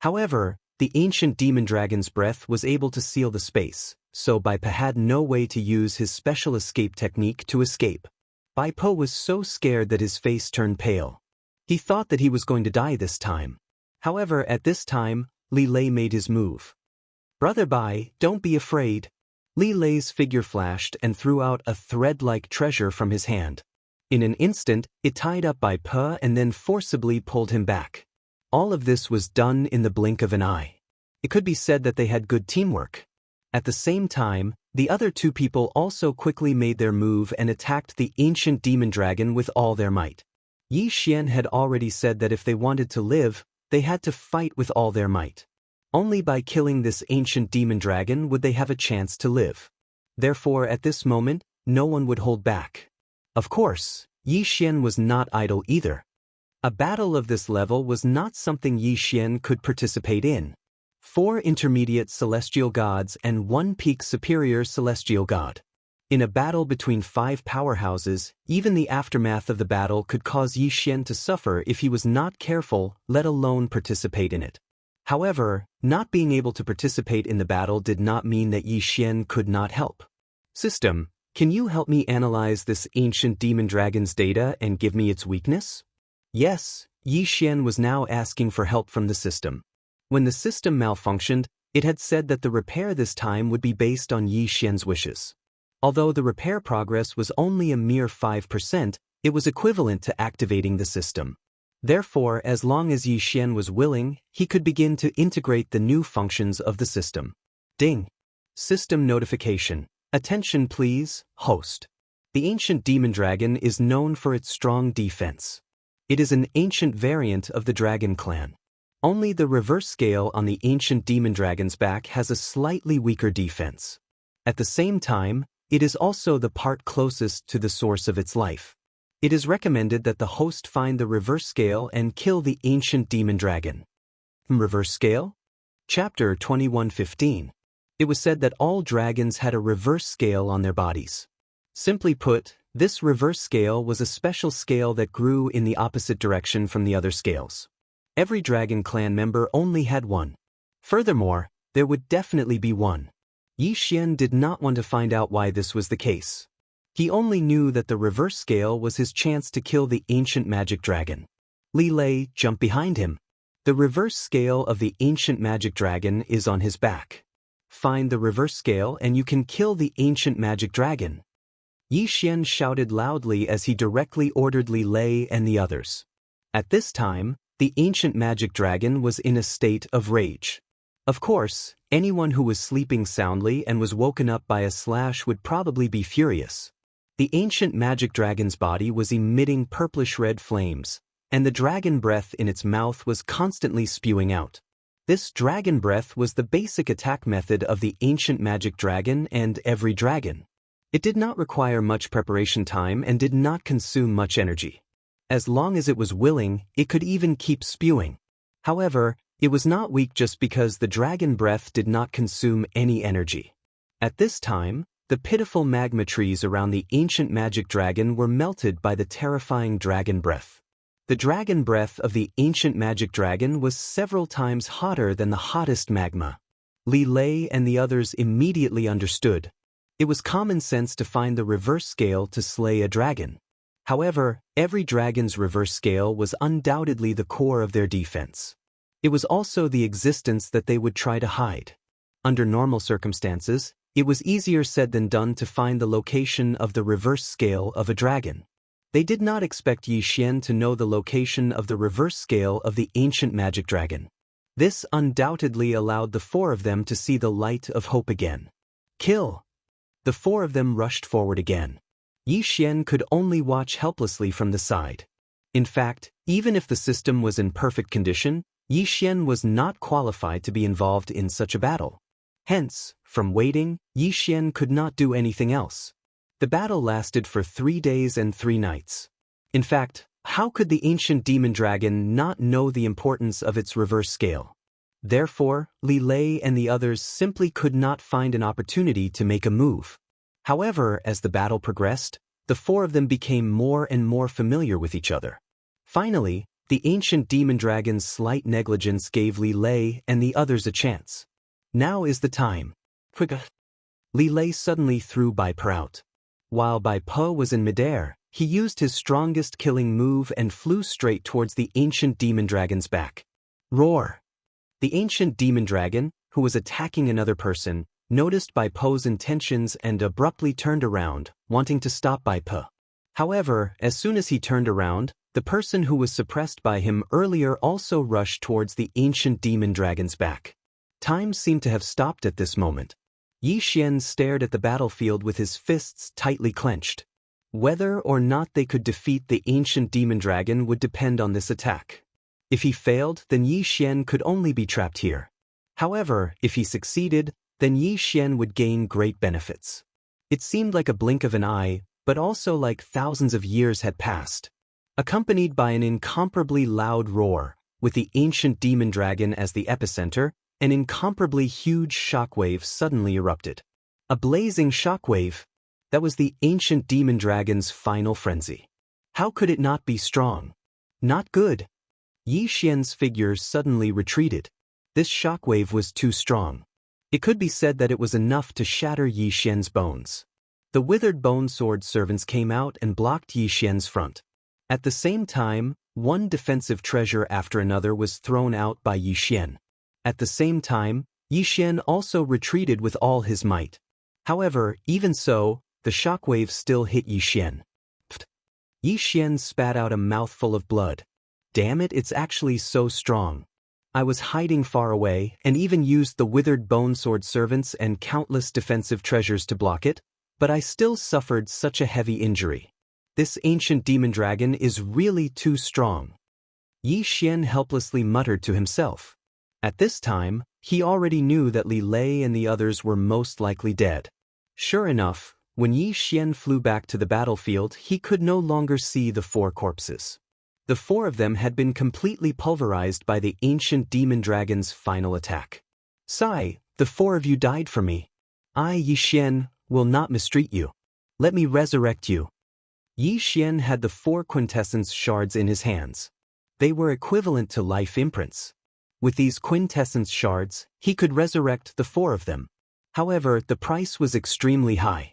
However, the ancient demon dragon's breath was able to seal the space, so Bai Pe had no way to use his special escape technique to escape. Bai Pe was so scared that his face turned pale. He thought that he was going to die this time. However, at this time, Li Lei made his move. Brother Bai, don't be afraid. Li Lei's figure flashed and threw out a thread-like treasure from his hand. In an instant, it tied up Bai Pe and then forcibly pulled him back. All of this was done in the blink of an eye. It could be said that they had good teamwork. At the same time, the other two people also quickly made their move and attacked the ancient demon dragon with all their might. Yi Xian had already said that if they wanted to live, they had to fight with all their might. Only by killing this ancient demon dragon would they have a chance to live. Therefore, at this moment, no one would hold back. Of course, Yi Xian was not idle either. A battle of this level was not something Yi Xian could participate in. 4 intermediate celestial gods and 1 peak superior celestial god. In a battle between 5 powerhouses, even the aftermath of the battle could cause Yi Xian to suffer if he was not careful, let alone participate in it. However, not being able to participate in the battle did not mean that Yi Xian could not help. System, can you help me analyze this ancient demon dragon's data and give me its weakness? Yes, Yi Xian was now asking for help from the system. When the system malfunctioned, it had said that the repair this time would be based on Yi Xian's wishes. Although the repair progress was only a mere 5%, it was equivalent to activating the system. Therefore, as long as Yi Xian was willing, he could begin to integrate the new functions of the system. Ding! System notification. Attention please, host. The ancient demon dragon is known for its strong defense. It is an ancient variant of the dragon clan. Only the reverse scale on the ancient demon dragon's back has a slightly weaker defense. At the same time, it is also the part closest to the source of its life. It is recommended that the host find the reverse scale and kill the ancient demon dragon. Reverse scale? Chapter 21:15. It was said that all dragons had a reverse scale on their bodies. Simply put, this reverse scale was a special scale that grew in the opposite direction from the other scales. Every dragon clan member only had one. Furthermore, there would definitely be one. Yi Xian did not want to find out why this was the case. He only knew that the reverse scale was his chance to kill the ancient magic dragon. Li Lei jumped behind him. The reverse scale of the ancient magic dragon is on his back. Find the reverse scale and you can kill the ancient magic dragon. Yi Xian shouted loudly as he directly ordered Li Lei and the others. At this time, the ancient magic dragon was in a state of rage. Of course, anyone who was sleeping soundly and was woken up by a slash would probably be furious. The ancient magic dragon's body was emitting purplish-red flames, and the dragon breath in its mouth was constantly spewing out. This dragon breath was the basic attack method of the ancient magic dragon and every dragon. It did not require much preparation time and did not consume much energy. As long as it was willing, it could even keep spewing. However, it was not weak just because the dragon breath did not consume any energy. At this time, the pitiful magma trees around the ancient magic dragon were melted by the terrifying dragon breath. The dragon breath of the ancient magic dragon was several times hotter than the hottest magma. Li Lei and the others immediately understood. It was common sense to find the reverse scale to slay a dragon. However, every dragon's reverse scale was undoubtedly the core of their defense. It was also the existence that they would try to hide. Under normal circumstances, it was easier said than done to find the location of the reverse scale of a dragon. They did not expect Yi Xian to know the location of the reverse scale of the ancient magic dragon. This undoubtedly allowed the 4 of them to see the light of hope again. Kill! The 4 of them rushed forward again. Yi Xian could only watch helplessly from the side. In fact, even if the system was in perfect condition, Yi Xian was not qualified to be involved in such a battle. Hence, from waiting, Yi Xian could not do anything else. The battle lasted for 3 days and 3 nights. In fact, how could the ancient demon dragon not know the importance of its reverse scale? Therefore, Li Lei and the others simply could not find an opportunity to make a move. However, as the battle progressed, the 4 of them became more and more familiar with each other. Finally, the ancient demon dragon's slight negligence gave Li Lei and the others a chance. Now is the time. Li Lei suddenly threw Bai Pe out. While Bai Pe was in midair, he used his strongest killing move and flew straight towards the ancient demon dragon's back. Roar! The ancient demon dragon, who was attacking another person, noticed Bai Pe's intentions and abruptly turned around, wanting to stop Bai Pe. However, as soon as he turned around, the person who was suppressed by him earlier also rushed towards the ancient demon dragon's back. Time seemed to have stopped at this moment. Yi Xian stared at the battlefield with his fists tightly clenched. Whether or not they could defeat the ancient demon dragon would depend on this attack. If he failed, then Yi Xian could only be trapped here. However, if he succeeded, then Yi Xian would gain great benefits. It seemed like a blink of an eye, but also like thousands of years had passed. Accompanied by an incomparably loud roar, with the ancient demon dragon as the epicenter, an incomparably huge shockwave suddenly erupted. A blazing shockwave. That was the ancient demon dragon's final frenzy. How could it not be strong? Not good. Yi Xian's figure suddenly retreated. This shockwave was too strong. It could be said that it was enough to shatter Yi Xian's bones. The withered bone sword servants came out and blocked Yi Xian's front. At the same time, one defensive treasure after another was thrown out by Yi Xian. At the same time, Yi Xian also retreated with all his might. However, even so, the shockwave still hit Yi Xian. Pfft. Yi Xian spat out a mouthful of blood. Damn it, it's actually so strong. I was hiding far away and even used the withered bone sword servants and countless defensive treasures to block it, but I still suffered such a heavy injury. This ancient demon dragon is really too strong. Yi Xian helplessly muttered to himself. At this time, he already knew that Li Lei and the others were most likely dead. Sure enough, when Yi Xian flew back to the battlefield, he could no longer see the 4 corpses. The 4 of them had been completely pulverized by the ancient demon dragon's final attack. Sigh, the 4 of you died for me. I, Yi Xian, will not mistreat you. Let me resurrect you. Yi Xian had the 4 quintessence shards in his hands. They were equivalent to life imprints. With these quintessence shards, he could resurrect the 4 of them. However, the price was extremely high.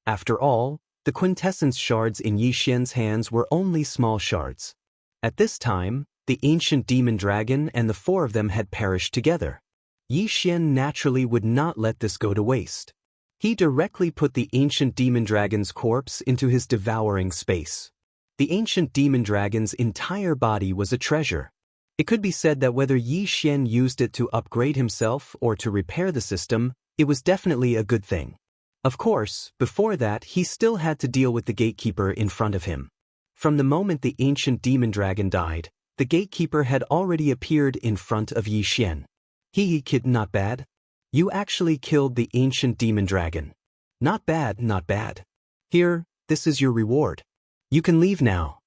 After all, the quintessence shards in Yi Xian's hands were only small shards. At this time, the ancient demon dragon and the 4 of them had perished together. Yi Xian naturally would not let this go to waste. He directly put the ancient demon dragon's corpse into his devouring space. The ancient demon dragon's entire body was a treasure. It could be said that whether Yi Xian used it to upgrade himself or to repair the system, it was definitely a good thing. Of course, before that he still had to deal with the gatekeeper in front of him. From the moment the ancient demon dragon died, the gatekeeper had already appeared in front of Yi Xian. Kid, not bad. You actually killed the ancient demon dragon. Not bad, not bad. Here, this is your reward. You can leave now.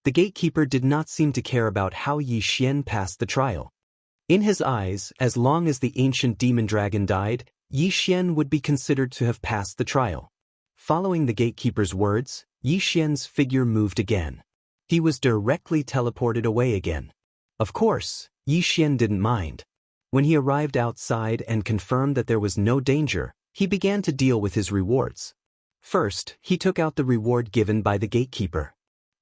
The gatekeeper did not seem to care about how Yi Xian passed the trial. In his eyes, as long as the ancient demon dragon died, Yi Xian would be considered to have passed the trial. Following the gatekeeper's words, Yi Xian's figure moved again. He was directly teleported away again. Of course, Yi Xian didn't mind. When he arrived outside and confirmed that there was no danger, he began to deal with his rewards. First, he took out the reward given by the gatekeeper.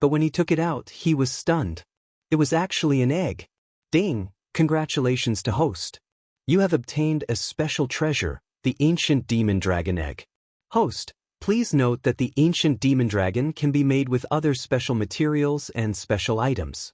But when he took it out, he was stunned. It was actually an egg. Ding! Congratulations to host. You have obtained a special treasure, the ancient demon dragon egg. Host, please note that the ancient demon dragon can be made with other special materials and special items.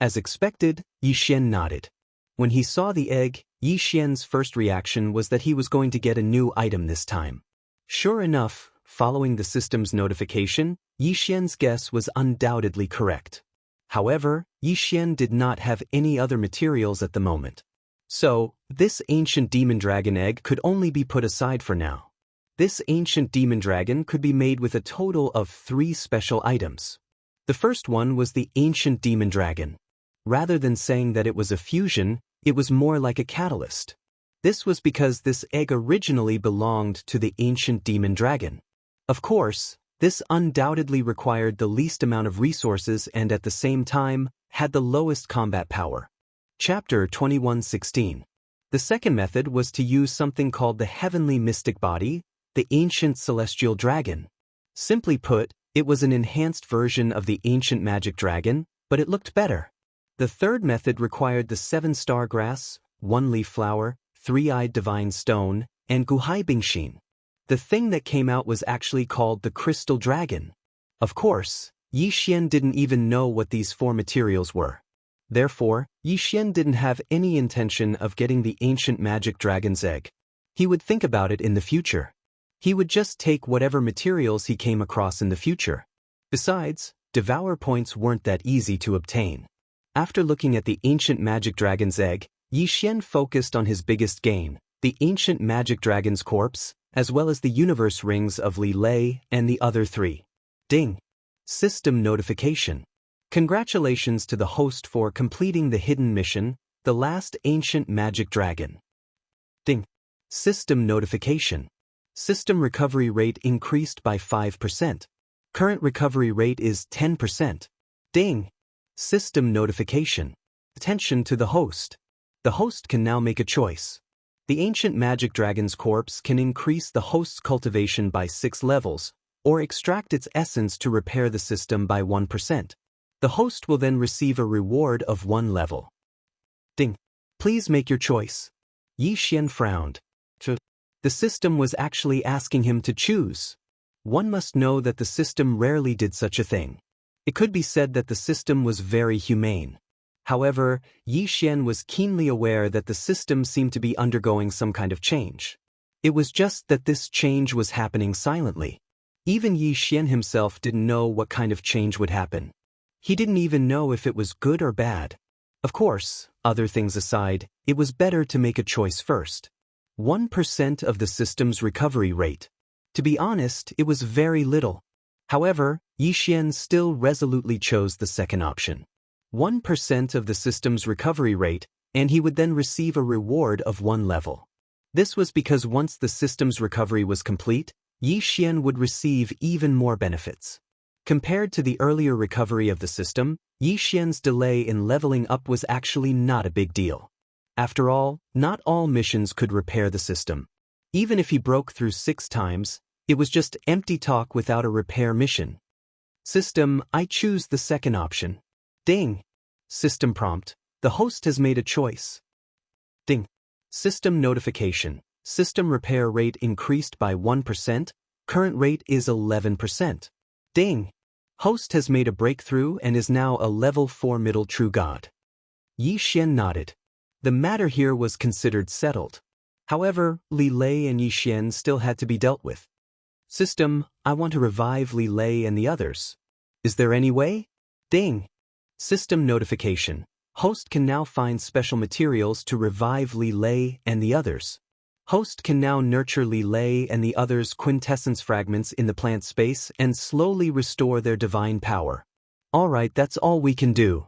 As expected, Yi Xian nodded. When he saw the egg, Yi Xian's first reaction was that he was going to get a new item this time. Sure enough, following the system's notification, Yi Xian's guess was undoubtedly correct. However, Yi Xian did not have any other materials at the moment. So, this ancient demon dragon egg could only be put aside for now. This ancient demon dragon could be made with a total of 3 special items. The first one was the ancient demon dragon. Rather than saying that it was a fusion, it was more like a catalyst. This was because this egg originally belonged to the ancient demon dragon. Of course, this undoubtedly required the least amount of resources and at the same time, had the lowest combat power. Chapter 21:16. The second method was to use something called the heavenly mystic body, the ancient celestial dragon. Simply put, it was an enhanced version of the ancient magic dragon, but it looked better. The third method required the 7-star grass, 1-leaf flower, 3-eyed divine stone, and Guhai Bingshin. The thing that came out was actually called the crystal dragon. Of course, Yi Xian didn't even know what these 4 materials were. Therefore, Yi Xian didn't have any intention of getting the ancient magic dragon's egg. He would think about it in the future. He would just take whatever materials he came across in the future. Besides, devour points weren't that easy to obtain. After looking at the ancient magic dragon's egg, Yi Xian focused on his biggest gain, the ancient magic dragon's corpse, as well as the universe rings of Li Lei and the other 3. Ding! System notification. Congratulations to the host for completing the hidden mission, the last ancient magic dragon. Ding! System notification. System recovery rate increased by 5%. Current recovery rate is 10%. Ding! System notification. Attention to the host. The host can now make a choice. The ancient magic dragon's corpse can increase the host's cultivation by 6 levels, or extract its essence to repair the system by 1%. The host will then receive a reward of 1 level. Ding! Please make your choice. Yi Xian frowned. The system was actually asking him to choose. One must know that the system rarely did such a thing. It could be said that the system was very humane. However, Yi Xian was keenly aware that the system seemed to be undergoing some kind of change. It was just that this change was happening silently. Even Yi Xian himself didn't know what kind of change would happen. He didn't even know if it was good or bad. Of course, other things aside, it was better to make a choice first. 1% of the system's recovery rate. To be honest, it was very little. However, Yi Xian still resolutely chose the second option. 1% of the system's recovery rate, and he would then receive a reward of 1 level. This was because once the system's recovery was complete, Yi Xian would receive even more benefits. Compared to the earlier recovery of the system, Yi Xian's delay in leveling up was actually not a big deal. After all, not all missions could repair the system. Even if he broke through 6 times, it was just empty talk without a repair mission. System, I choose the second option. Ding! System prompt. The host has made a choice. Ding! System notification. System repair rate increased by 1%. Current rate is 11%. Ding! Host has made a breakthrough and is now a level 4 middle true god. Yi Xian nodded. The matter here was considered settled. However, Li Lei and Yi Xian still had to be dealt with. System, I want to revive Li Lei and the others. Is there any way? Ding! System notification. Host can now find special materials to revive Li Lei and the others. Host can now nurture Li Lei and the others' quintessence fragments in the plant space and slowly restore their divine power. Alright, that's all we can do.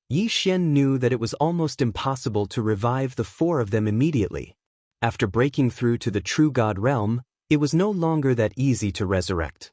Yi Xian knew that it was almost impossible to revive the 4 of them immediately. After breaking through to the true god realm, it was no longer that easy to resurrect.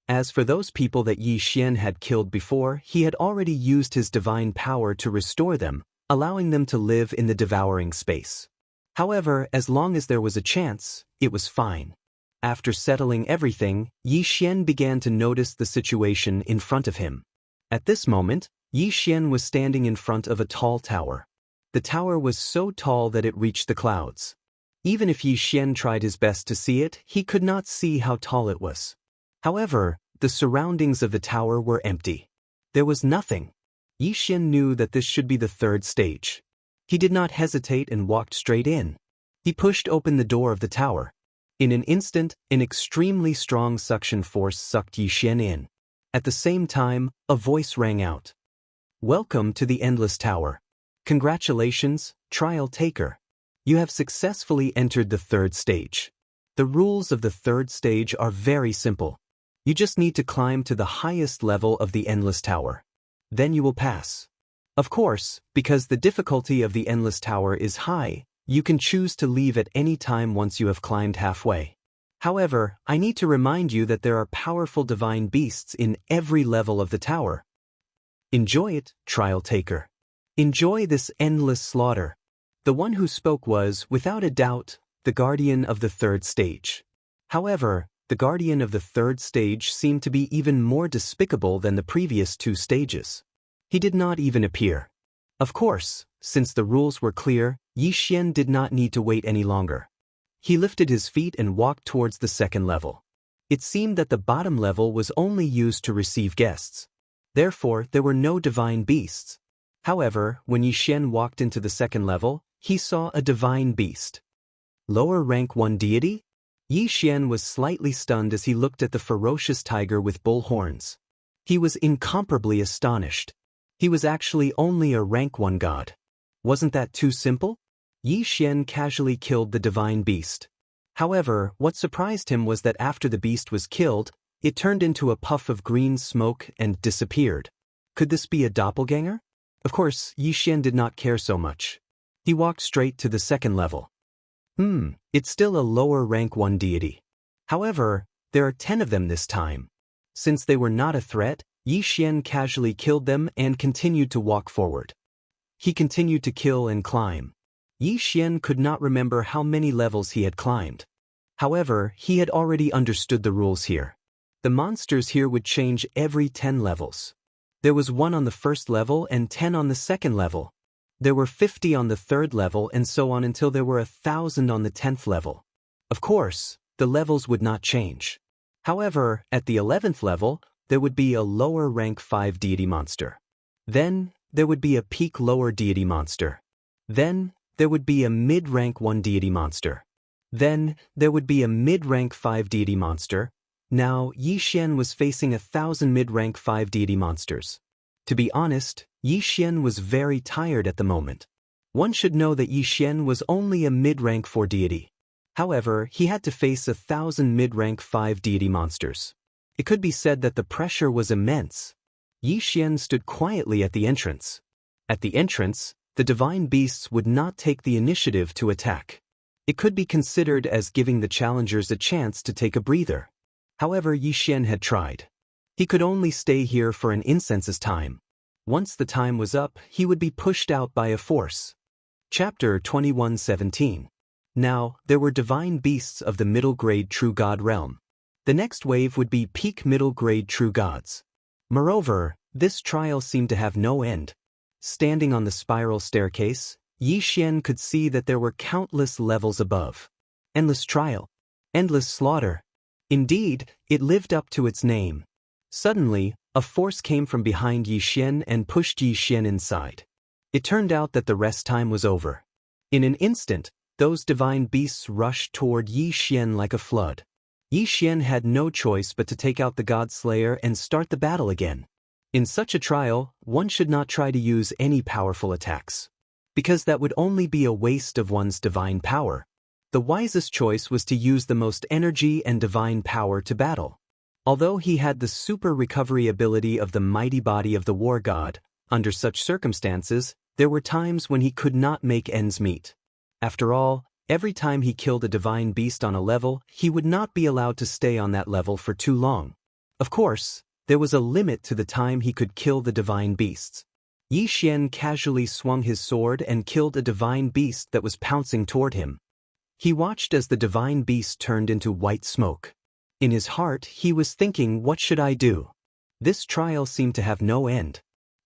As for those people that Yi Xian had killed before, he had already used his divine power to restore them, allowing them to live in the devouring space. However, as long as there was a chance, it was fine. After settling everything, Yi Xian began to notice the situation in front of him. At this moment, Yi Xian was standing in front of a tall tower. The tower was so tall that it reached the clouds. Even if Yi Xian tried his best to see it, he could not see how tall it was. However, the surroundings of the tower were empty. There was nothing. Yi Xian knew that this should be the 3rd stage. He did not hesitate and walked straight in. He pushed open the door of the tower. In an instant, an extremely strong suction force sucked Yi Xian in. At the same time, a voice rang out. Welcome to the Endless Tower. Congratulations, trial taker. You have successfully entered the 3rd stage. The rules of the 3rd stage are very simple. You just need to climb to the highest level of the Endless Tower. Then you will pass. Of course, because the difficulty of the Endless Tower is high, you can choose to leave at any time once you have climbed halfway. However, I need to remind you that there are powerful divine beasts in every level of the tower. Enjoy it, trial taker. Enjoy this endless slaughter. The one who spoke was, without a doubt, the guardian of the 3rd stage. However, the guardian of the 3rd stage seemed to be even more despicable than the previous 2 stages. He did not even appear. Of course, since the rules were clear, Yi Xian did not need to wait any longer. He lifted his feet and walked towards the 2nd level. It seemed that the bottom level was only used to receive guests. Therefore, there were no divine beasts. However, when Yi Xian walked into the second level, he saw a divine beast. Lower rank 1 deity? Yi Xian was slightly stunned as he looked at the ferocious tiger with bull horns. He was incomparably astonished. He was actually only a rank 1 god. Wasn't that too simple? Yi Xian casually killed the divine beast. However, what surprised him was that after the beast was killed, it turned into a puff of green smoke and disappeared. Could this be a doppelganger? Of course, Yi Xian did not care so much. He walked straight to the second level. It's still a lower rank 1 deity. However, there are 10 of them this time. Since they were not a threat, Yi Xian casually killed them and continued to walk forward. He continued to kill and climb. Yi Xian could not remember how many levels he had climbed. However, he had already understood the rules here. The monsters here would change every 10 levels. There was 1 on the first level and 10 on the second level. There were 50 on the third level and so on until there were 1,000 on the 10th level. Of course, the levels would not change. However, at the 11th level, there would be a lower rank 5 deity monster. Then, there would be a peak lower deity monster. Then, there would be a mid-rank 1 deity monster. Then, there would be a mid-rank 5 deity monster. Now, Yi Xian was facing 1,000 mid-rank 5 deity monsters. To be honest, Yi Xian was very tired at the moment. One should know that Yi Xian was only a mid-rank 4 deity. However, he had to face 1,000 mid-rank 5 deity monsters. It could be said that the pressure was immense. Yi Xian stood quietly at the entrance. At the entrance, the divine beasts would not take the initiative to attack. It could be considered as giving the challengers a chance to take a breather. However, Yi Xian had tried. He could only stay here for an incense's time. Once the time was up, he would be pushed out by a force. Chapter 21:17. Now, there were divine beasts of the middle-grade true god realm. The next wave would be peak middle-grade true gods. Moreover, this trial seemed to have no end. Standing on the spiral staircase, Yi Xian could see that there were countless levels above. Endless trial. Endless slaughter. Indeed, it lived up to its name. Suddenly, a force came from behind Yi Xian and pushed Yi Xian inside. It turned out that the rest time was over. In an instant, those divine beasts rushed toward Yi Xian like a flood. Yi Xian had no choice but to take out the God Slayer and start the battle again. In such a trial, one should not try to use any powerful attacks, because that would only be a waste of one's divine power. The wisest choice was to use the most energy and divine power to battle. Although he had the super recovery ability of the mighty body of the war god, under such circumstances, there were times when he could not make ends meet. After all, every time he killed a divine beast on a level, he would not be allowed to stay on that level for too long. Of course, there was a limit to the time he could kill the divine beasts. Yi Xian casually swung his sword and killed a divine beast that was pouncing toward him. He watched as the divine beast turned into white smoke. In his heart, he was thinking, what should I do? This trial seemed to have no end.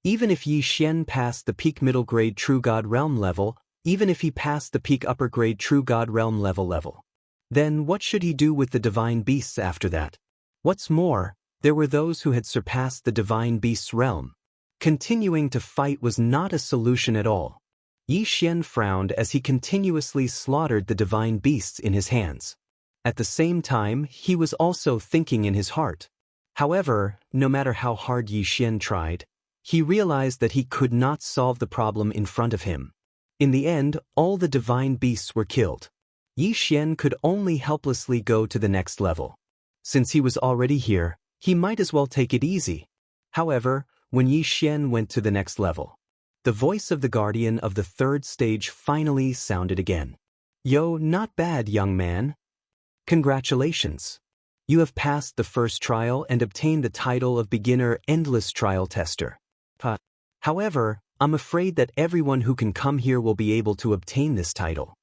Even if Yi Xian passed the peak middle grade true god realm level, even if he passed the peak upper grade true god realm level, then what should he do with the divine beasts after that? What's more, there were those who had surpassed the divine beast's realm. Continuing to fight was not a solution at all. Yi Xian frowned as he continuously slaughtered the divine beasts in his hands. At the same time, he was also thinking in his heart. However, no matter how hard Yi Xian tried, he realized that he could not solve the problem in front of him. In the end, all the divine beasts were killed. Yi Xian could only helplessly go to the next level. Since he was already here, he might as well take it easy. However, when Yi Xian went to the next level, the voice of the guardian of the third stage finally sounded again. Yo, not bad, young man. Congratulations. You have passed the first trial and obtained the title of beginner endless trial tester. However, I'm afraid that everyone who can come here will be able to obtain this title.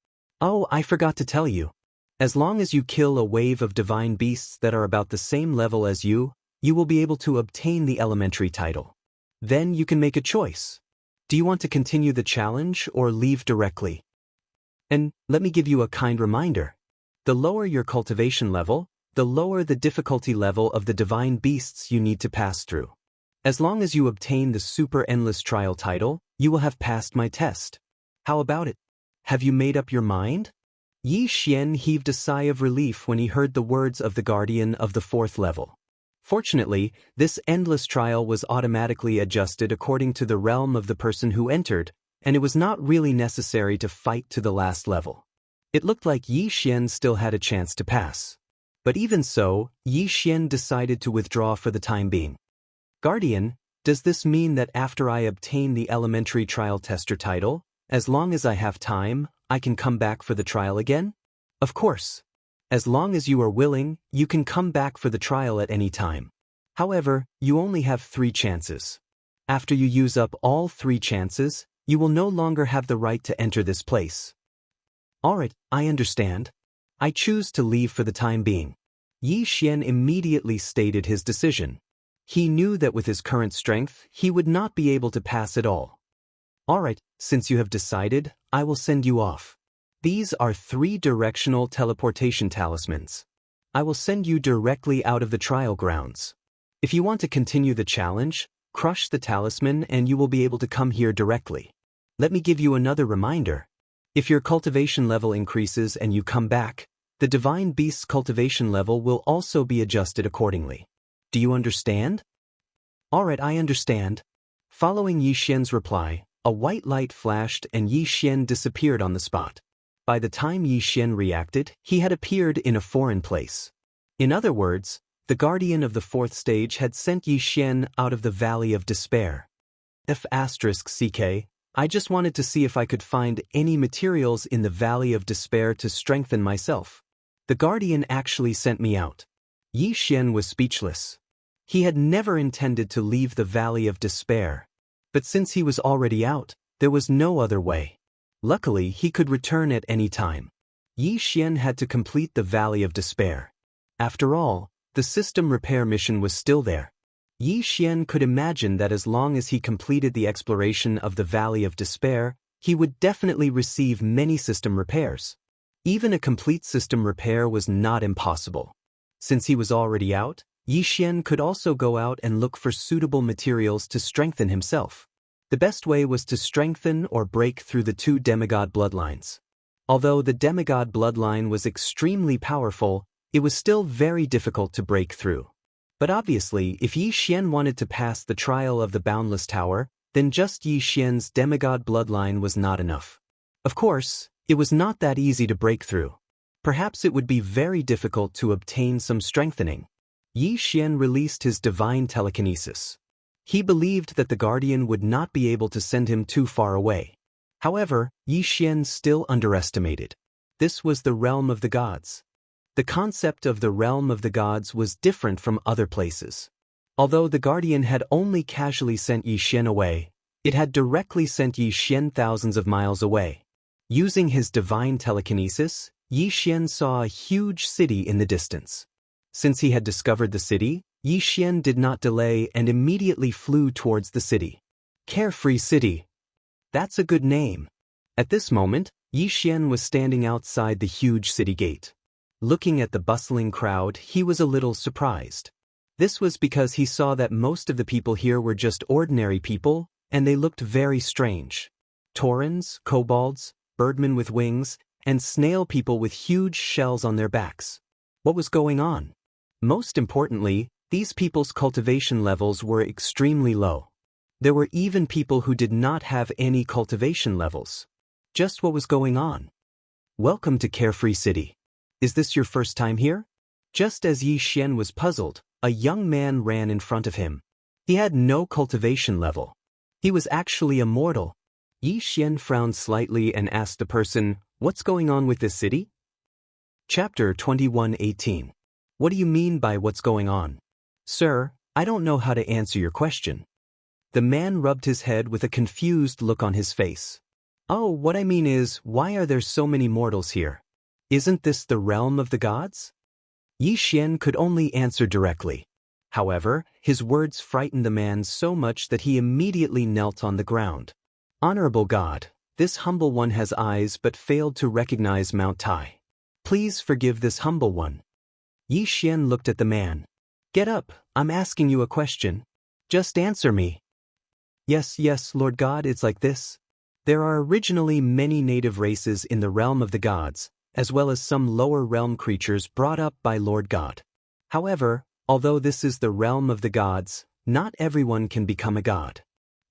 Oh, I forgot to tell you. As long as you kill a wave of divine beasts that are about the same level as you will be able to obtain the elementary title. Then you can make a choice. Do you want to continue the challenge or leave directly? And let me give you a kind reminder. The lower your cultivation level, the lower the difficulty level of the divine beasts you need to pass through. As long as you obtain the super endless trial title, you will have passed my test. How about it? Have you made up your mind? Yi Xian heaved a sigh of relief when he heard the words of the guardian of the 4th level. Fortunately, this endless trial was automatically adjusted according to the realm of the person who entered, and it was not really necessary to fight to the last level. It looked like Yi Xian still had a chance to pass. But even so, Yi Xian decided to withdraw for the time being. Guardian, does this mean that after I obtain the elementary trial tester title, as long as I have time, I can come back for the trial again? Of course. As long as you are willing, you can come back for the trial at any time. However, you only have 3 chances. After you use up all 3 chances, you will no longer have the right to enter this place. Alright, I understand. I choose to leave for the time being. Yi Xian immediately stated his decision. He knew that with his current strength, he would not be able to pass at all. Alright, since you have decided, I will send you off. These are 3 directional teleportation talismans. I will send you directly out of the trial grounds. If you want to continue the challenge, crush the talisman and you will be able to come here directly. Let me give you another reminder. If your cultivation level increases and you come back, the divine beast's cultivation level will also be adjusted accordingly. Do you understand? Alright, I understand. Following Yi Xian's reply, a white light flashed and Yi Xian disappeared on the spot. By the time Yi Xian reacted, he had appeared in a foreign place. In other words, the guardian of the 4th stage had sent Yi Xian out of the Valley of Despair. *CK, I just wanted to see if I could find any materials in the Valley of Despair to strengthen myself. The guardian actually sent me out. Yi Xian was speechless. He had never intended to leave the Valley of Despair. But since he was already out, there was no other way. Luckily, he could return at any time. Yi Xian had to complete the Valley of Despair. After all, the system repair mission was still there. Yi Xian could imagine that as long as he completed the exploration of the Valley of Despair, he would definitely receive many system repairs. Even a complete system repair was not impossible. Since he was already out, Yi Xian could also go out and look for suitable materials to strengthen himself. The best way was to strengthen or break through the 2 demigod bloodlines. Although the demigod bloodline was extremely powerful, it was still very difficult to break through. But obviously, if Yi Xian wanted to pass the trial of the Boundless Tower, then just Yi Xian's demigod bloodline was not enough. Of course, it was not that easy to break through. Perhaps it would be very difficult to obtain some strengthening. Yi Xian released his divine telekinesis. He believed that the guardian would not be able to send him too far away. However, Yi Xian still underestimated. This was the realm of the gods. The concept of the realm of the gods was different from other places. Although the guardian had only casually sent Yi Xian away, it had directly sent Yi Xian thousands of miles away. Using his divine telekinesis, Yi Xian saw a huge city in the distance. Since he had discovered the city, Yi Xian did not delay and immediately flew towards the city. Carefree City. That's a good name. At this moment, Yi Xian was standing outside the huge city gate. Looking at the bustling crowd, he was a little surprised. This was because he saw that most of the people here were just ordinary people, and they looked very strange. Taurens, kobolds, birdmen with wings, and snail people with huge shells on their backs. What was going on? Most importantly, these people's cultivation levels were extremely low. There were even people who did not have any cultivation levels. Just what was going on? Welcome to Carefree City. Is this your first time here? Just as Yi Xian was puzzled, a young man ran in front of him. He had no cultivation level. He was actually a mortal. Yi Xian frowned slightly and asked the person, "What's going on with this city?" Chapter 21:18. What do you mean by what's going on? Sir, I don't know how to answer your question. The man rubbed his head with a confused look on his face. Oh, what I mean is, why are there so many mortals here? Isn't this the realm of the gods? Yi Xian could only answer directly. However, his words frightened the man so much that he immediately knelt on the ground. Honorable God, this humble one has eyes but failed to recognize Mount Tai. Please forgive this humble one. Yi Xian looked at the man. Get up, I'm asking you a question. Just answer me. Yes, Lord God, it's like this. There are originally many native races in the realm of the gods, as well as some lower realm creatures brought up by Lord God. However, although this is the realm of the gods, not everyone can become a god.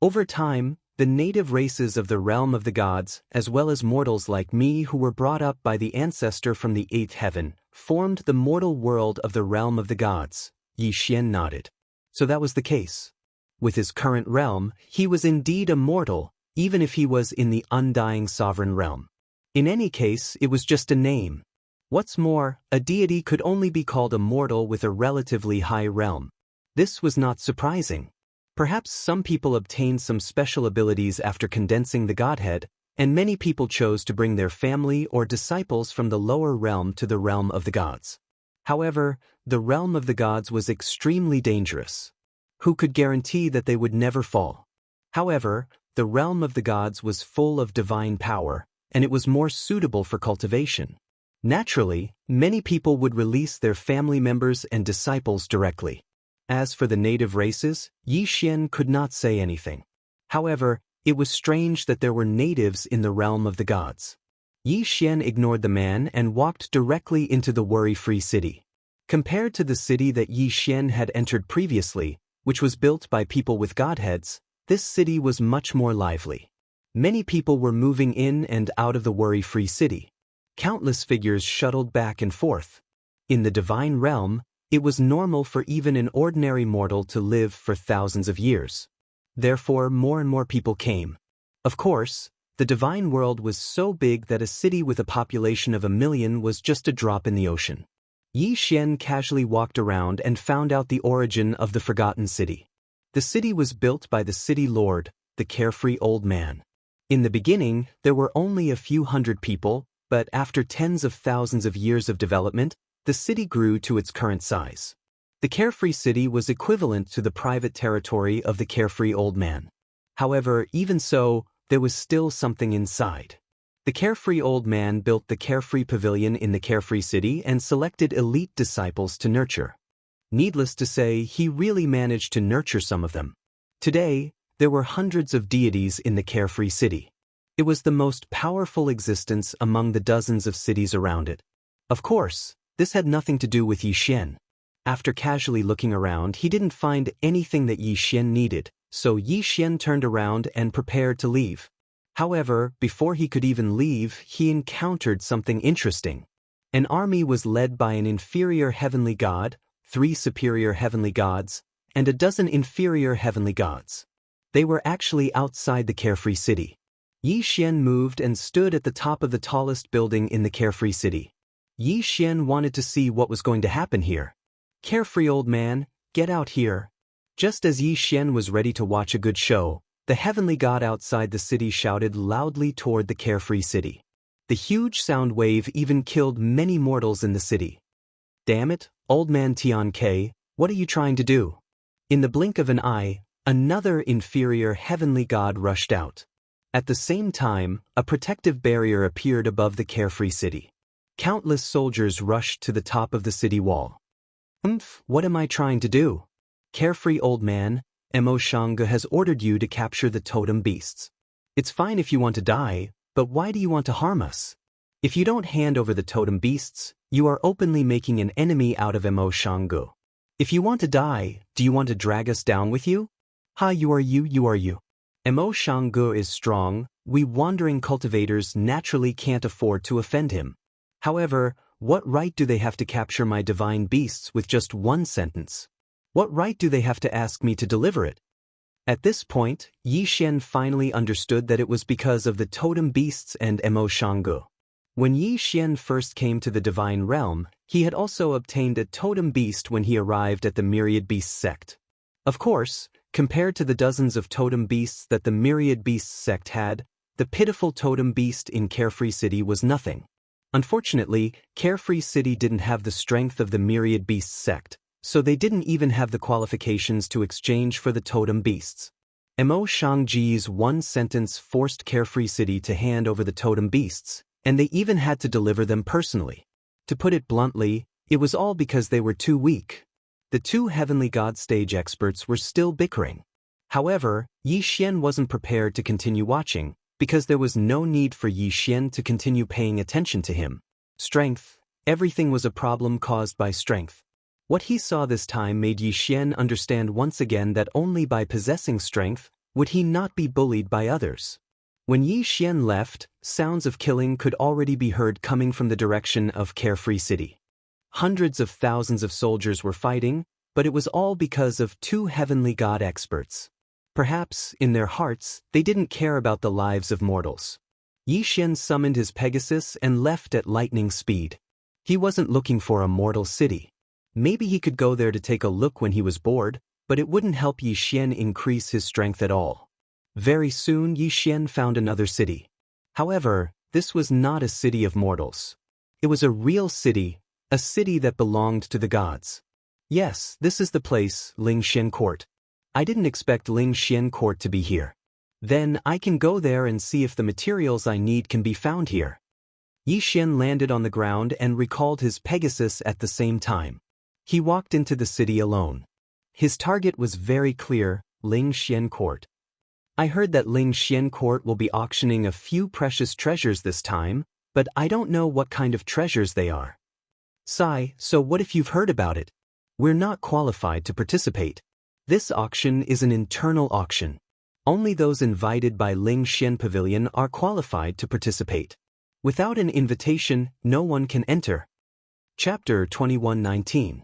Over time, the native races of the realm of the gods, as well as mortals like me who were brought up by the ancestor from the eighth heaven, formed the mortal world of the realm of the gods. Yi Xian nodded. So that was the case. With his current realm, he was indeed a mortal, even if he was in the undying sovereign realm. In any case, it was just a name. What's more, a deity could only be called a mortal with a relatively high realm. This was not surprising. Perhaps some people obtained some special abilities after condensing the godhead, and many people chose to bring their family or disciples from the lower realm to the realm of the gods. However, the realm of the gods was extremely dangerous. Who could guarantee that they would never fall? However, the realm of the gods was full of divine power, and it was more suitable for cultivation. Naturally, many people would release their family members and disciples directly. As for the native races, Yi Xian could not say anything. However, it was strange that there were natives in the realm of the gods. Yi Xian ignored the man and walked directly into the worry-free city. Compared to the city that Yi Xian had entered previously, which was built by people with godheads, this city was much more lively. Many people were moving in and out of the worry-free city. Countless figures shuttled back and forth. In the divine realm, it was normal for even an ordinary mortal to live for thousands of years. Therefore, more and more people came. Of course, the divine world was so big that a city with a population of 1 million was just a drop in the ocean. Yi Xian casually walked around and found out the origin of the forgotten city. The city was built by the city lord, the carefree old man. In the beginning, there were only a few hundred people, but after tens of thousands of years of development, the city grew to its current size. The carefree city was equivalent to the private territory of the carefree old man. However, even so, there was still something inside. The carefree old man built the carefree pavilion in the carefree city and selected elite disciples to nurture. Needless to say, he really managed to nurture some of them. Today, there were hundreds of deities in the carefree city. It was the most powerful existence among the dozens of cities around it. Of course, this had nothing to do with Yi Xian. After casually looking around, he didn't find anything that Yi Xian needed, so Yi Xian turned around and prepared to leave. However, before he could even leave, he encountered something interesting. An army was led by an inferior heavenly god, 3 superior heavenly gods, and a dozen inferior heavenly gods. They were actually outside the carefree city. Yi Xian moved and stood at the top of the tallest building in the carefree city. Yi Xian wanted to see what was going to happen here. Carefree old man, get out here. Just as Yi Xian was ready to watch a good show, the heavenly god outside the city shouted loudly toward the carefree city. The huge sound wave even killed many mortals in the city. Damn it, old man Tian Ke, what are you trying to do? In the blink of an eye, another inferior heavenly god rushed out. At the same time, a protective barrier appeared above the carefree city. Countless soldiers rushed to the top of the city wall. What am I trying to do? Carefree old man, Mo Shanga has ordered you to capture the totem beasts. It's fine if you want to die, but why do you want to harm us? If you don't hand over the totem beasts, you are openly making an enemy out of Mo Shanga. If you want to die, do you want to drag us down with you? You are you. Mo Shanga is strong, we wandering cultivators naturally can't afford to offend him. However, what right do they have to capture my divine beasts with just one sentence? What right do they have to ask me to deliver it? At this point, Yi Xian finally understood that it was because of the totem beasts and Mo Shanga. When Yi Xian first came to the divine realm, he had also obtained a totem beast when he arrived at the Myriad Beasts sect. Of course, compared to the dozens of totem beasts that the Myriad Beasts sect had, the pitiful totem beast in Carefree City was nothing. Unfortunately, Carefree City didn't have the strength of the Myriad Beasts sect, so they didn't even have the qualifications to exchange for the totem beasts. Mo Shangji's one sentence forced Carefree City to hand over the totem beasts, and they even had to deliver them personally. To put it bluntly, It was all because they were too weak. The two heavenly god stage experts were still bickering. However, Yi Xian wasn't prepared to continue watching, because there was no need for Yi Xian to continue paying attention to him. Strength. Everything was a problem caused by strength. What he saw this time made Yi Xian understand once again that only by possessing strength would he not be bullied by others. When Yi Xian left, sounds of killing could already be heard coming from the direction of Carefree City. Hundreds of thousands of soldiers were fighting, but it was all because of two heavenly god experts. Perhaps, in their hearts, they didn't care about the lives of mortals. Yi Xian summoned his Pegasus and left at lightning speed. He wasn't looking for a mortal city. Maybe he could go there to take a look when he was bored, but it wouldn't help Yi Xian increase his strength at all. Very soon Yi Xian found another city. However, this was not a city of mortals. It was a real city, a city that belonged to the gods. Yes, this is the place, Ling Xian Court. I didn't expect Ling Xian Court to be here. Then I can go there and see if the materials I need can be found here. Yi Xian landed on the ground and recalled his Pegasus at the same time. He walked into the city alone. His target was very clear, Ling Xian Court. I heard that Ling Xian Court will be auctioning a few precious treasures this time, but I don't know what kind of treasures they are. Sai, so what if you've heard about it? We're not qualified to participate. This auction is an internal auction. Only those invited by Ling Xian Pavilion are qualified to participate. Without an invitation, no one can enter. Chapter 21:19.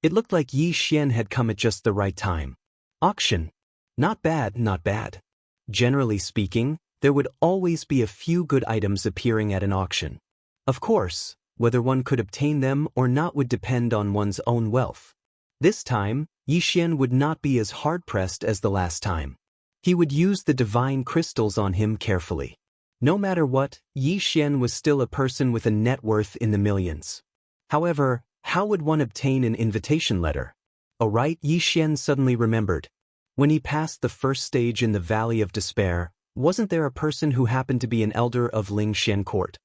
It looked like Yi Xian had come at just the right time. Auction. Not bad, not bad. Generally speaking, there would always be a few good items appearing at an auction. Of course, whether one could obtain them or not would depend on one's own wealth. This time, Yi Xian would not be as hard-pressed as the last time. He would use the divine crystals on him carefully. No matter what, Yi Xian was still a person with a net worth in the millions. However, how would one obtain an invitation letter? Oh right, Yi Xian suddenly remembered. When he passed the first stage in the Valley of Despair, wasn't there a person who happened to be an elder of Ling Xian Court?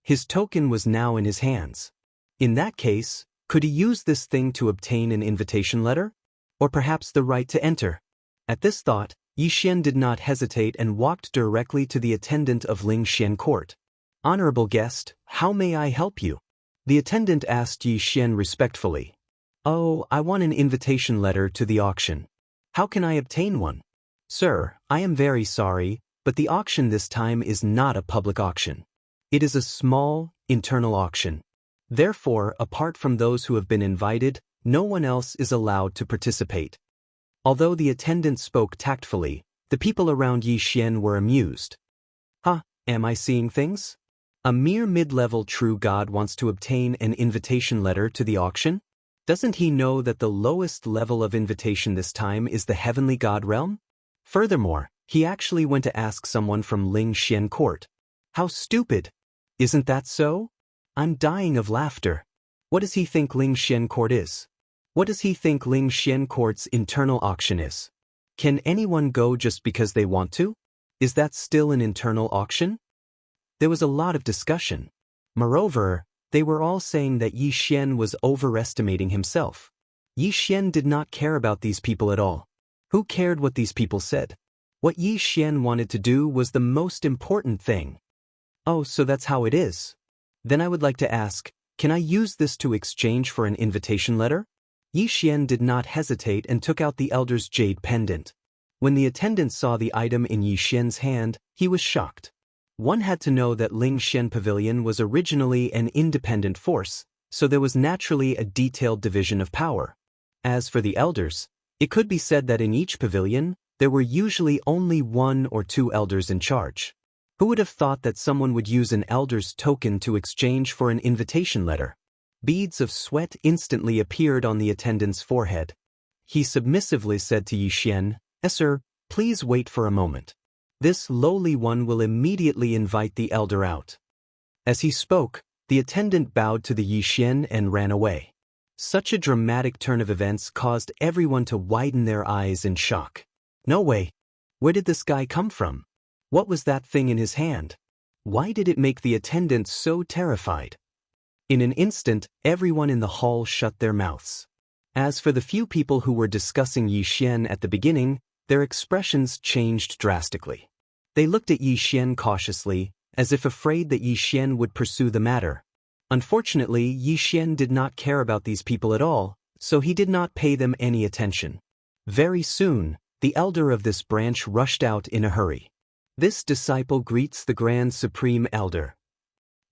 His token was now in his hands. In that case, could he use this thing to obtain an invitation letter? Or perhaps the right to enter? At this thought, Yi Xian did not hesitate and walked directly to the attendant of Ling Xian Court. Honorable guest, how may I help you? The attendant asked Yi Xian respectfully. Oh, I want an invitation letter to the auction. How can I obtain one? Sir, I am very sorry, but the auction this time is not a public auction. It is a small, internal auction. Therefore, apart from those who have been invited, no one else is allowed to participate. Although the attendant spoke tactfully, the people around Yi Xian were amused. Huh, am I seeing things? A mere mid-level true god wants to obtain an invitation letter to the auction? Doesn't he know that the lowest level of invitation this time is the heavenly god realm? Furthermore, he actually went to ask someone from Ling Xian Court. How stupid! Isn't that so? I'm dying of laughter. What does he think Ling Xian Court is? What does he think Ling Xian Court's internal auction is? Can anyone go just because they want to? Is that still an internal auction? There was a lot of discussion. Moreover, they were all saying that Yi Xian was overestimating himself. Yi Xian did not care about these people at all. Who cared what these people said? What Yi Xian wanted to do was the most important thing. Oh, so that's how it is. Then I would like to ask, can I use this to exchange for an invitation letter? Yi Xian did not hesitate and took out the elder's jade pendant. When the attendant saw the item in Yi Xian's hand, he was shocked. One had to know that Ling Xian Pavilion was originally an independent force, so there was naturally a detailed division of power. As for the elders, it could be said that in each pavilion, there were usually only 1 or 2 elders in charge. Who would have thought that someone would use an elder's token to exchange for an invitation letter? Beads of sweat instantly appeared on the attendant's forehead. He submissively said to Yi Xian, Sir, please wait for a moment. This lowly one will immediately invite the elder out. As he spoke, the attendant bowed to the Yi Xian and ran away. Such a dramatic turn of events caused everyone to widen their eyes in shock. No way! Where did this guy come from? What was that thing in his hand? Why did it make the attendant so terrified? In an instant, everyone in the hall shut their mouths. As for the few people who were discussing Yi Xian at the beginning, their expressions changed drastically. They looked at Yi Xian cautiously, as if afraid that Yi Xian would pursue the matter. Unfortunately, Yi Xian did not care about these people at all, so he did not pay them any attention. Very soon, the elder of this branch rushed out in a hurry. This disciple greets the Grand Supreme Elder.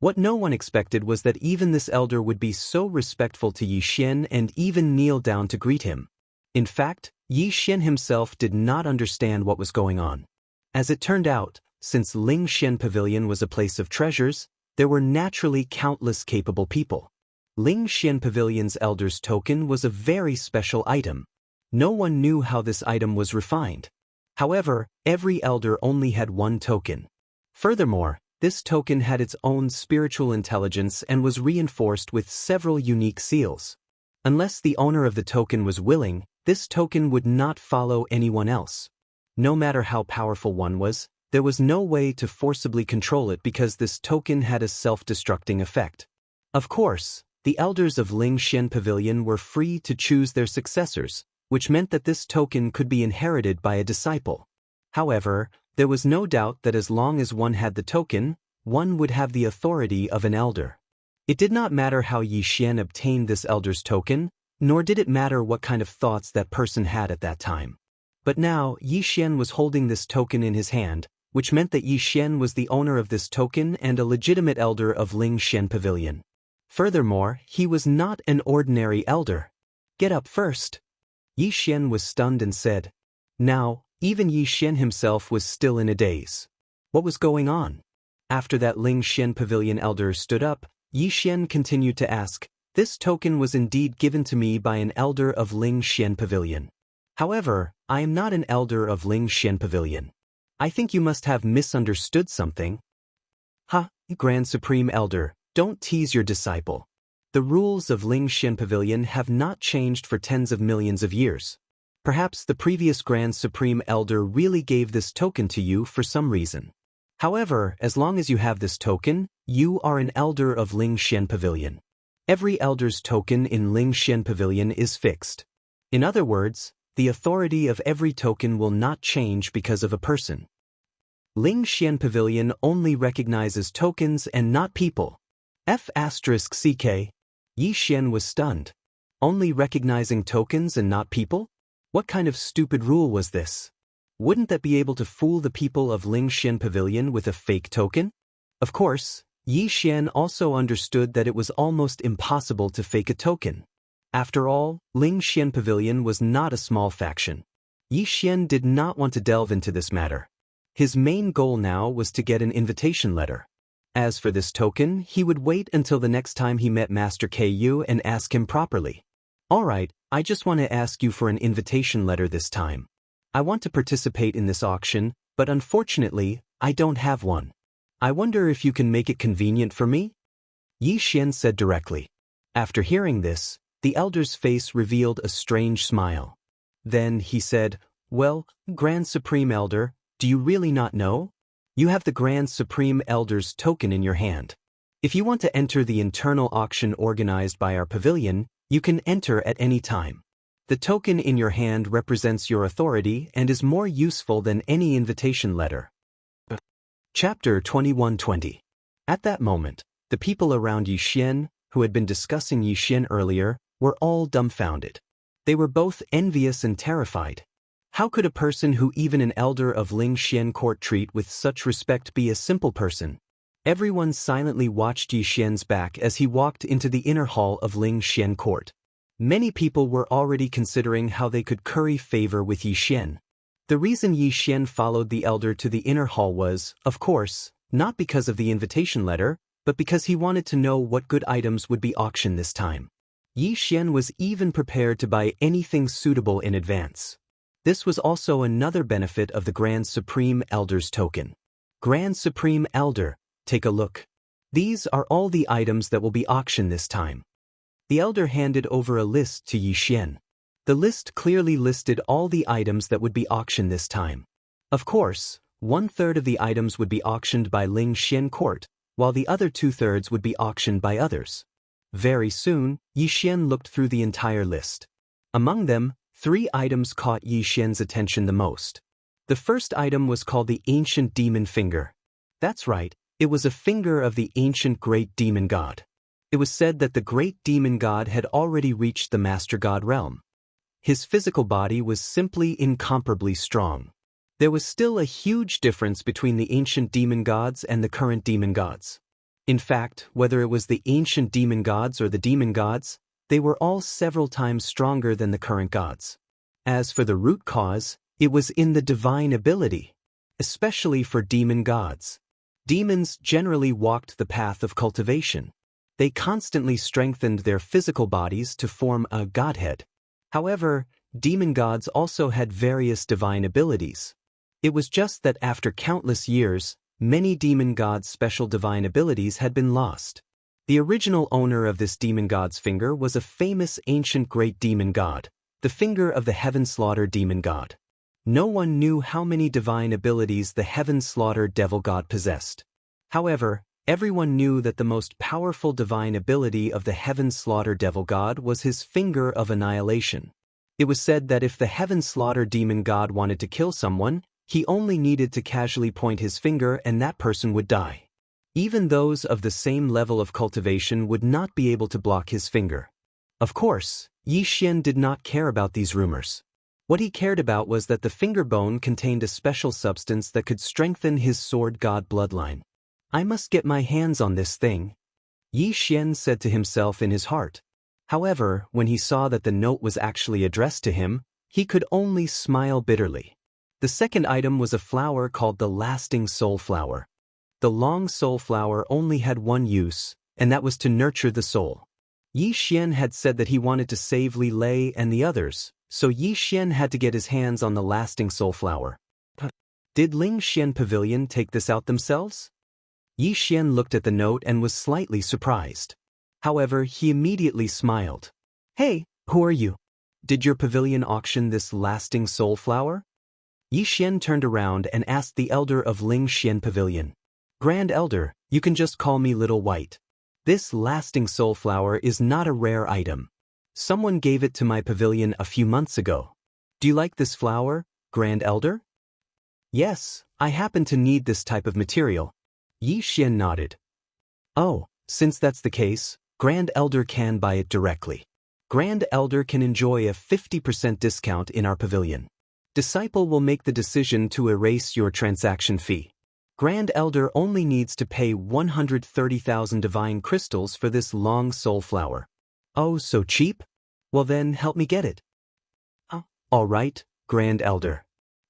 What no one expected was that even this elder would be so respectful to Yi Xian and even kneel down to greet him. In fact, Yi Xian himself did not understand what was going on. As it turned out, since Ling Xian Pavilion was a place of treasures, there were naturally countless capable people. Ling Xian Pavilion's elder's token was a very special item. No one knew how this item was refined. However, every elder only had one token. Furthermore, this token had its own spiritual intelligence and was reinforced with several unique seals. Unless the owner of the token was willing, this token would not follow anyone else. No matter how powerful one was, there was no way to forcibly control it because this token had a self-destructing effect. Of course, the elders of Ling Xian Pavilion were free to choose their successors, which meant that this token could be inherited by a disciple. However, there was no doubt that as long as one had the token, one would have the authority of an elder. It did not matter how Yi Xian obtained this elder's token, nor did it matter what kind of thoughts that person had at that time. But now, Yi Xian was holding this token in his hand, which meant that Yi Xian was the owner of this token and a legitimate elder of Ling Xian Pavilion. Furthermore, he was not an ordinary elder. "Get up first." Yi Xian was stunned and said. Now, even Yi Xian himself was still in a daze. What was going on? After that Ling Xian Pavilion elder stood up, Yi Xian continued to ask, "This token was indeed given to me by an elder of Ling Xian Pavilion. However, I am not an elder of Ling Xian Pavilion. I think you must have misunderstood something." "Ha, Grand Supreme Elder, don't tease your disciple. The rules of Ling Xian Pavilion have not changed for tens of millions of years. Perhaps the previous Grand Supreme Elder really gave this token to you for some reason. However, as long as you have this token, you are an elder of Ling Xian Pavilion. Every elder's token in Ling Xian Pavilion is fixed. In other words, the authority of every token will not change because of a person. Ling Xian Pavilion only recognizes tokens and not people." F***ck. Yi Xian was stunned. Only recognizing tokens and not people? What kind of stupid rule was this? Wouldn't that be able to fool the people of Ling Xian Pavilion with a fake token? Of course, Yi Xian also understood that it was almost impossible to fake a token. After all, Ling Xian Pavilion was not a small faction. Yi Xian did not want to delve into this matter. His main goal now was to get an invitation letter. As for this token, he would wait until the next time he met Master Ku and ask him properly. "Alright, I just want to ask you for an invitation letter this time. I want to participate in this auction, but unfortunately, I don't have one. I wonder if you can make it convenient for me?" Yi Xian said directly. After hearing this, the elder's face revealed a strange smile. Then he said, "Well, Grand Supreme Elder, do you really not know? You have the Grand Supreme Elder's token in your hand. If you want to enter the internal auction organized by our pavilion, you can enter at any time. The token in your hand represents your authority and is more useful than any invitation letter." Chapter 21:20. At that moment, the people around Yi Xian, who had been discussing Yi Xian earlier, were all dumbfounded. They were both envious and terrified. How could a person who even an elder of Ling Xian court treat with such respect be a simple person? Everyone silently watched Yi Xian's back as he walked into the inner hall of Ling Xian court. Many people were already considering how they could curry favor with Yi Xian. The reason Yi Xian followed the elder to the inner hall was, of course, not because of the invitation letter, but because he wanted to know what good items would be auctioned this time. Yi Xian was even prepared to buy anything suitable in advance. This was also another benefit of the Grand Supreme Elder's token. "Grand Supreme Elder, take a look. These are all the items that will be auctioned this time." The elder handed over a list to Yi Xian. The list clearly listed all the items that would be auctioned this time. Of course, 1/3 of the items would be auctioned by Ling Xian court, while the other 2/3 would be auctioned by others. Very soon, Yi Xian looked through the entire list. Among them, 3 items caught Yi Xian's attention the most. The first item was called the Ancient Demon Finger. That's right, it was a finger of the ancient great demon god. It was said that the great demon god had already reached the Master God realm. His physical body was simply incomparably strong. There was still a huge difference between the ancient demon gods and the current demon gods. In fact, whether it was the ancient demon gods or the demon gods, they were all several times stronger than the current gods. As for the root cause, it was in the divine ability, especially for demon gods. Demons generally walked the path of cultivation. They constantly strengthened their physical bodies to form a godhead. However, demon gods also had various divine abilities. It was just that after countless years, many demon gods' special divine abilities had been lost. The original owner of this demon god's finger was a famous ancient great demon god, the finger of the Heaven Slaughter demon god. No one knew how many divine abilities the Heaven Slaughter devil god possessed. However, everyone knew that the most powerful divine ability of the Heaven Slaughter devil god was his finger of annihilation. It was said that if the Heaven Slaughter demon god wanted to kill someone, he only needed to casually point his finger and that person would die. Even those of the same level of cultivation would not be able to block his finger. Of course, Yi Xian did not care about these rumors. What he cared about was that the finger bone contained a special substance that could strengthen his sword god bloodline. I must get my hands on this thing, Yi Xian said to himself in his heart. However, when he saw that the note was actually addressed to him, he could only smile bitterly. The second item was a flower called the Lasting Soul Flower. The long soul flower only had one use, and that was to nurture the soul. Yi Xian had said that he wanted to save Li Lei and the others, so Yi Xian had to get his hands on the Lasting Soul Flower. Did Ling Xian Pavilion take this out themselves? Yi Xian looked at the note and was slightly surprised. However, he immediately smiled. Hey, who are you? Did your pavilion auction this Lasting Soul Flower? Yi Xian turned around and asked the elder of Ling Xian Pavilion. Grand Elder, you can just call me Little White. This Lasting Soul Flower is not a rare item. Someone gave it to my pavilion a few months ago. Do you like this flower, Grand Elder? Yes, I happen to need this type of material. Yi Xian nodded. Oh, since that's the case, Grand Elder can buy it directly. Grand Elder can enjoy a 50% discount in our pavilion. Disciple will make the decision to erase your transaction fee. Grand Elder only needs to pay 130,000 divine crystals for this long soul flower. Oh, so cheap? Well then, help me get it. All right, Grand Elder.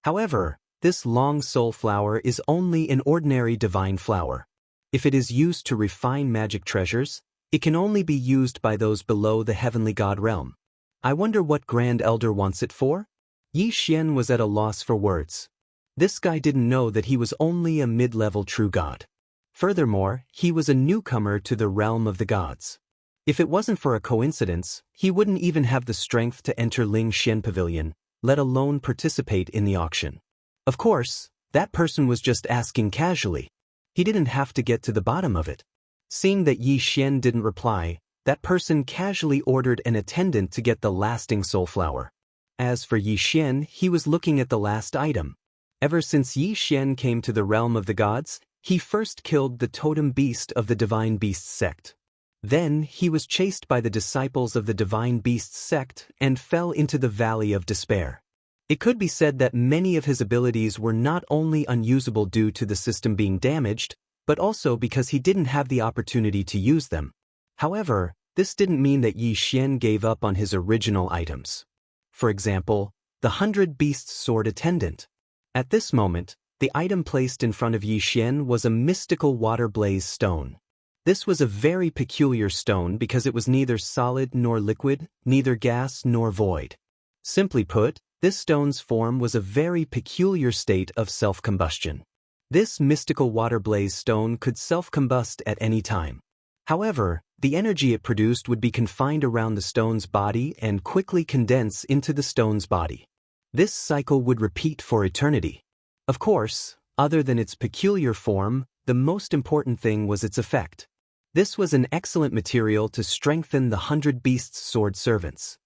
However, this long soul flower is only an ordinary divine flower. If it is used to refine magic treasures, it can only be used by those below the heavenly god realm. I wonder what Grand Elder wants it for? Yi Xian was at a loss for words. This guy didn't know that he was only a mid-level true god. Furthermore, he was a newcomer to the realm of the gods. If it wasn't for a coincidence, he wouldn't even have the strength to enter Ling Xian Pavilion, let alone participate in the auction. Of course, that person was just asking casually. He didn't have to get to the bottom of it. Seeing that Yi Xian didn't reply, that person casually ordered an attendant to get the Lasting Soul Flower. As for Yi Xian, he was looking at the last item. Ever since Yi Xian came to the realm of the gods, he first killed the totem beast of the Divine Beasts sect. Then he was chased by the disciples of the Divine Beasts sect and fell into the Valley of Despair. It could be said that many of his abilities were not only unusable due to the system being damaged, but also because he didn't have the opportunity to use them. However, this didn't mean that Yi Xian gave up on his original items. For example, the 100 Beasts Sword Attendant. At this moment, the item placed in front of Yi Xian was a mystical water blaze stone. This was a very peculiar stone because it was neither solid nor liquid, neither gas nor void. Simply put, this stone's form was a very peculiar state of self-combustion. This mystical water blaze stone could self-combust at any time. However, the energy it produced would be confined around the stone's body and quickly condense into the stone's body. This cycle would repeat for eternity. Of course, other than its peculiar form, the most important thing was its effect. This was an excellent material to strengthen the 100 Beasts sword servants.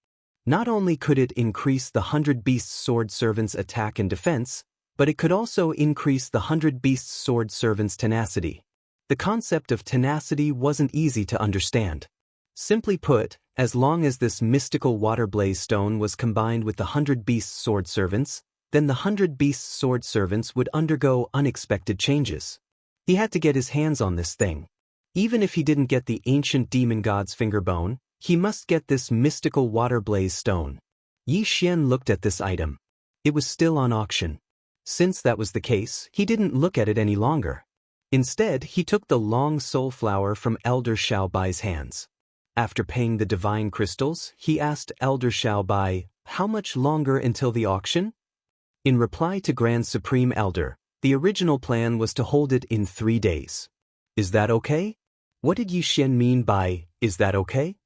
Not only could it increase the 100 Beasts sword servants' attack and defense, but it could also increase the 100 Beasts sword servants' tenacity. The concept of tenacity wasn't easy to understand. Simply put, as long as this mystical water blaze stone was combined with the 100 Beasts sword servants, then the 100 Beasts sword servants would undergo unexpected changes. He had to get his hands on this thing. Even if he didn't get the ancient demon god's fingerbone, he must get this mystical water blaze stone. Yi Xian looked at this item. It was still on auction. Since that was the case, he didn't look at it any longer. Instead, he took the long soul flower from Elder Xiaobai's hands. After paying the divine crystals, he asked Elder Xiaobai, "How much longer until the auction?" In reply to Grand Supreme Elder, the original plan was to hold it in 3 days. Is that okay? What did Yi Xian mean by, is that okay?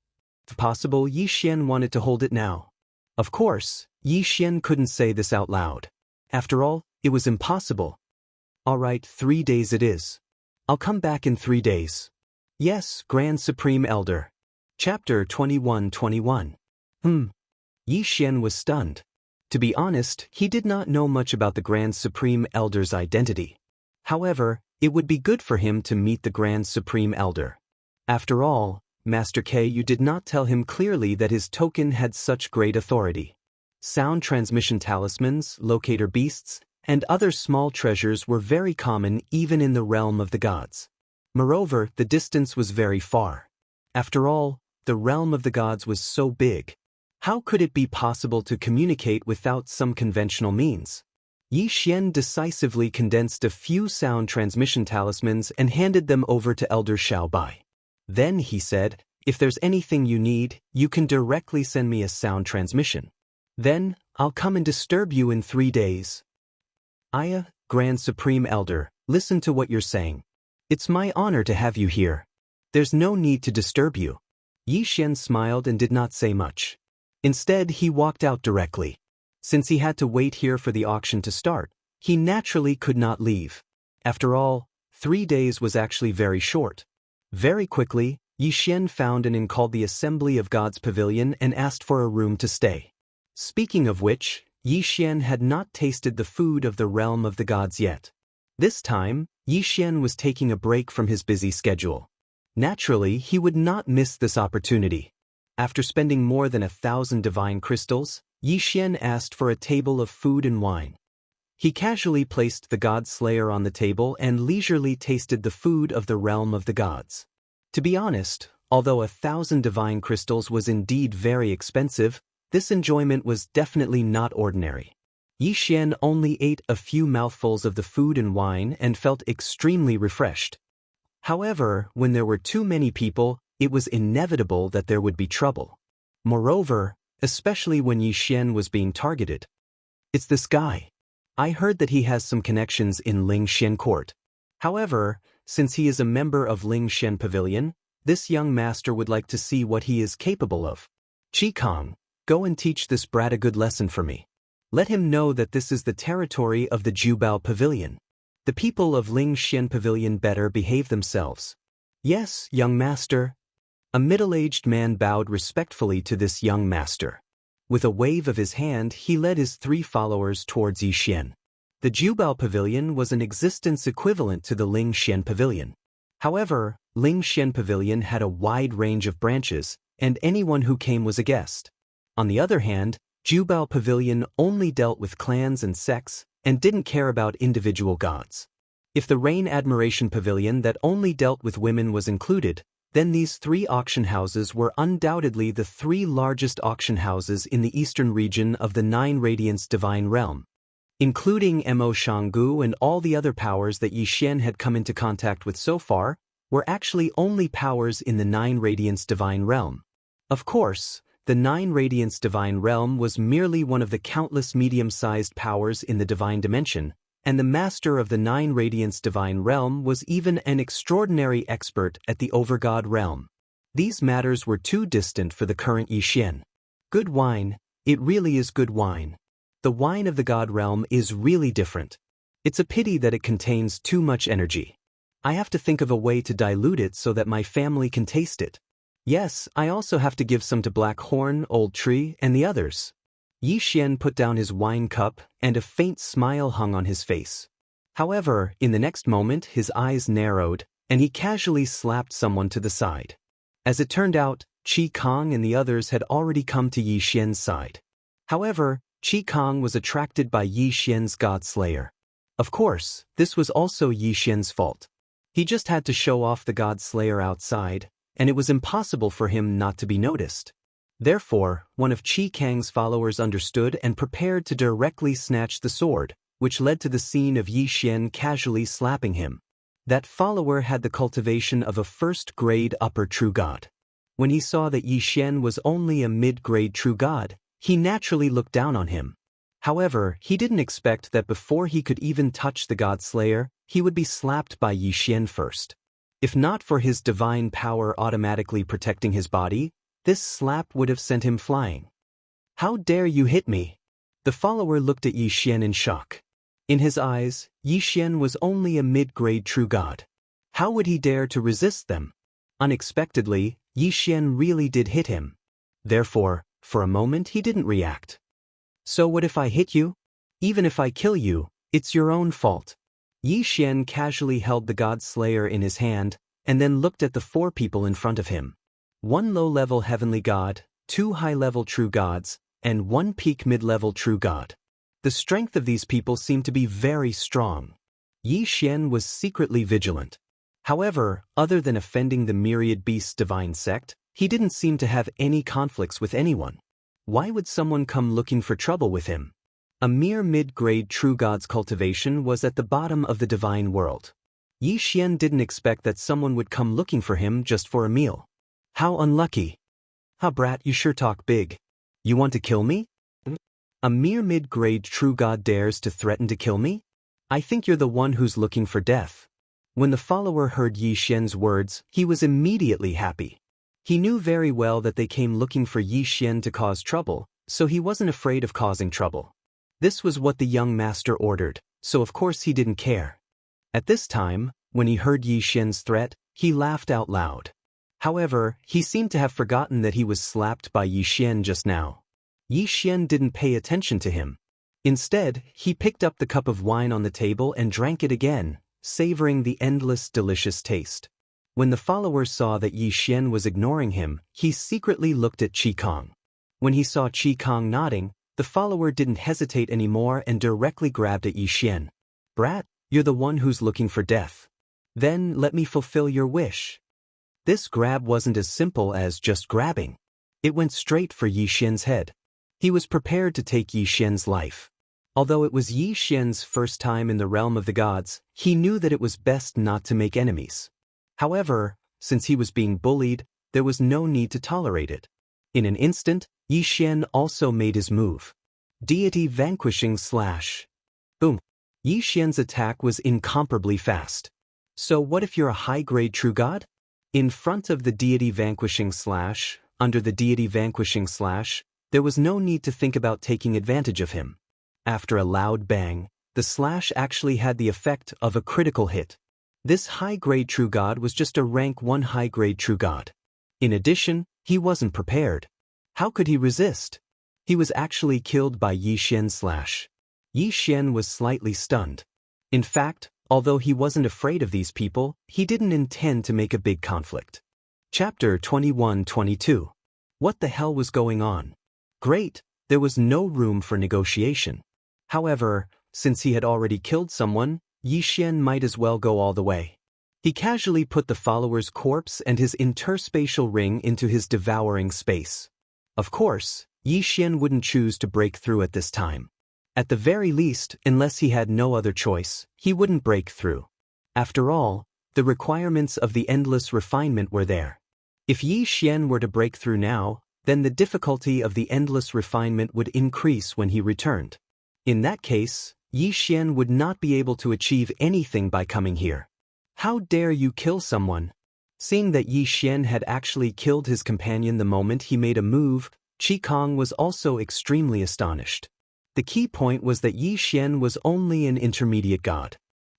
If possible, Yi Xian wanted to hold it now. Of course, Yi Xian couldn't say this out loud. After all, it was impossible. All right, 3 days it is. I'll come back in 3 days. Yes, Grand Supreme Elder. Chapter 21:21. Yi Xian was stunned. To be honest, he did not know much about the Grand Supreme Elder's identity. However, it would be good for him to meet the Grand Supreme Elder. After all, Master K, you did not tell him clearly that his token had such great authority. Sound transmission talismans, locator beasts, and other small treasures were very common even in the realm of the gods. Moreover, the distance was very far. After all, the realm of the gods was so big. How could it be possible to communicate without some conventional means? Yi Xian decisively condensed a few sound transmission talismans and handed them over to Elder Xiaobai. Then he said, "If there's anything you need, you can directly send me a sound transmission. Then, I'll come and disturb you in 3 days. Aya, Grand Supreme Elder, listen to what you're saying. It's my honor to have you here. There's no need to disturb you." Yi Xian smiled and did not say much. Instead, he walked out directly. Since he had to wait here for the auction to start, he naturally could not leave. After all, 3 days was actually very short. Very quickly, Yi Xian found an inn called the Assembly of Gods Pavilion and asked for a room to stay. Speaking of which, Yi Xian had not tasted the food of the realm of the gods yet. This time, Yi Xian was taking a break from his busy schedule. Naturally, he would not miss this opportunity. After spending more than 1,000 divine crystals, Yi Xian asked for a table of food and wine. He casually placed the god slayer on the table and leisurely tasted the food of the realm of the gods. To be honest, although 1,000 divine crystals was indeed very expensive, this enjoyment was definitely not ordinary. Yi Xian only ate a few mouthfuls of the food and wine and felt extremely refreshed. However, when there were too many people, it was inevitable that there would be trouble. Moreover, especially when Yi Xian was being targeted. "It's this guy. I heard that he has some connections in Ling Xian Court. However, since he is a member of Ling Xian Pavilion, this young master would like to see what he is capable of. Qi Kong, go and teach this brat a good lesson for me. Let him know that this is the territory of the Jubao Pavilion. The people of Ling Xian Pavilion better behave themselves." "Yes, young master." A middle-aged man bowed respectfully to this young master. With a wave of his hand, he led his 3 followers towards Yi Xian. The Jubao Pavilion was an existence equivalent to the Ling Xian Pavilion. However, Ling Xian Pavilion had a wide range of branches, and anyone who came was a guest. On the other hand, Jubao Pavilion only dealt with clans and sects, and didn't care about individual gods. If the Rain Admiration Pavilion that only dealt with women was included, then these 3 auction houses were undoubtedly the 3 largest auction houses in the eastern region of the 9 Radiance Divine Realm. Including Mo Shanggu and all the other powers that Yi Xian had come into contact with so far, were actually only powers in the 9 Radiance Divine Realm. Of course, the 9 Radiance Divine Realm was merely one of the countless medium-sized powers in the Divine Dimension, and the master of the 9 Radiance Divine Realm was even an extraordinary expert at the Overgod Realm. These matters were too distant for the current Yi Xian. Good wine, it really is good wine. The wine of the God Realm is really different. It's a pity that it contains too much energy. I have to think of a way to dilute it so that my family can taste it. Yes, I also have to give some to Black Horn, Old Tree, and the others. Yi Xian put down his wine cup, and a faint smile hung on his face. However, in the next moment his eyes narrowed, and he casually slapped someone to the side. As it turned out, Qi Kong and the others had already come to Yi Xian's side. However, Qi Kong was attracted by Yi Xian's God Slayer. Of course, this was also Yi Xian's fault. He just had to show off the God Slayer outside, and it was impossible for him not to be noticed. Therefore, one of Qi Kang's followers understood and prepared to directly snatch the sword, which led to the scene of Yi Xian casually slapping him. That follower had the cultivation of a first-grade upper true god. When he saw that Yi Xian was only a mid-grade true god, he naturally looked down on him. However, he didn't expect that before he could even touch the God Slayer, he would be slapped by Yi Xian first. If not for his divine power automatically protecting his body, this slap would have sent him flying. How dare you hit me? The follower looked at Yi Xian in shock. In his eyes, Yi Xian was only a mid-grade true god. How would he dare to resist them? Unexpectedly, Yi Xian really did hit him. Therefore, for a moment he didn't react. So what if I hit you? Even if I kill you, it's your own fault. Yi Xian casually held the God Slayer in his hand, and then looked at the 4 people in front of him. 1 low-level heavenly god, 2 high-level true gods, and 1 peak mid-level true god. The strength of these people seemed to be very strong. Yi Xian was secretly vigilant. However, other than offending the Myriad Beasts divine sect, he didn't seem to have any conflicts with anyone. Why would someone come looking for trouble with him? A mere mid-grade true god's cultivation was at the bottom of the divine world. Yi Xian didn't expect that someone would come looking for him just for a meal. How unlucky. Ha brat, you sure talk big. You want to kill me? A mere mid-grade true god dares to threaten to kill me? I think you're the one who's looking for death. When the follower heard Yi Xian's words, he was immediately happy. He knew very well that they came looking for Yi Xian to cause trouble, so he wasn't afraid of causing trouble. This was what the young master ordered, so of course he didn't care. At this time, when he heard Yi Xian's threat, he laughed out loud. However, he seemed to have forgotten that he was slapped by Yi Xian just now. Yi Xian didn't pay attention to him. Instead, he picked up the cup of wine on the table and drank it again, savoring the endless delicious taste. When the follower saw that Yi Xian was ignoring him, he secretly looked at Qi Kong. When he saw Qi Kong nodding, the follower didn't hesitate anymore and directly grabbed at Yi Xian. Brat, you're the one who's looking for death. Then let me fulfill your wish. This grab wasn't as simple as just grabbing. It went straight for Yi Xian's head. He was prepared to take Yi Xian's life. Although it was Yi Xian's first time in the realm of the gods, he knew that it was best not to make enemies. However, since he was being bullied, there was no need to tolerate it. In an instant, Yi Xian also made his move. Deity vanquishing slash. Boom. Yi Xian's attack was incomparably fast. So what if you're a high-grade true god? In front of the deity vanquishing slash, under the deity vanquishing slash, there was no need to think about taking advantage of him. After a loud bang, the slash actually had the effect of a critical hit. This high-grade true god was just a rank 1 high-grade true god. In addition, he wasn't prepared. How could he resist? He was actually killed by Yi Xian's slash. Yi Xian was slightly stunned. In fact, although he wasn't afraid of these people, he didn't intend to make a big conflict. Chapter 21-22. What the hell was going on? Great, there was no room for negotiation. However, since he had already killed someone, Yi Xian might as well go all the way. He casually put the follower's corpse and his interspatial ring into his devouring space. Of course, Yi Xian wouldn't choose to break through at this time. At the very least, unless he had no other choice, he wouldn't break through. After all, the requirements of the endless refinement were there. If Yi Xian were to break through now, then the difficulty of the endless refinement would increase when he returned. In that case, Yi Xian would not be able to achieve anything by coming here. How dare you kill someone? Seeing that Yi Xian had actually killed his companion the moment he made a move, Qi Kong was also extremely astonished. The key point was that Yi Xian was only an intermediate god.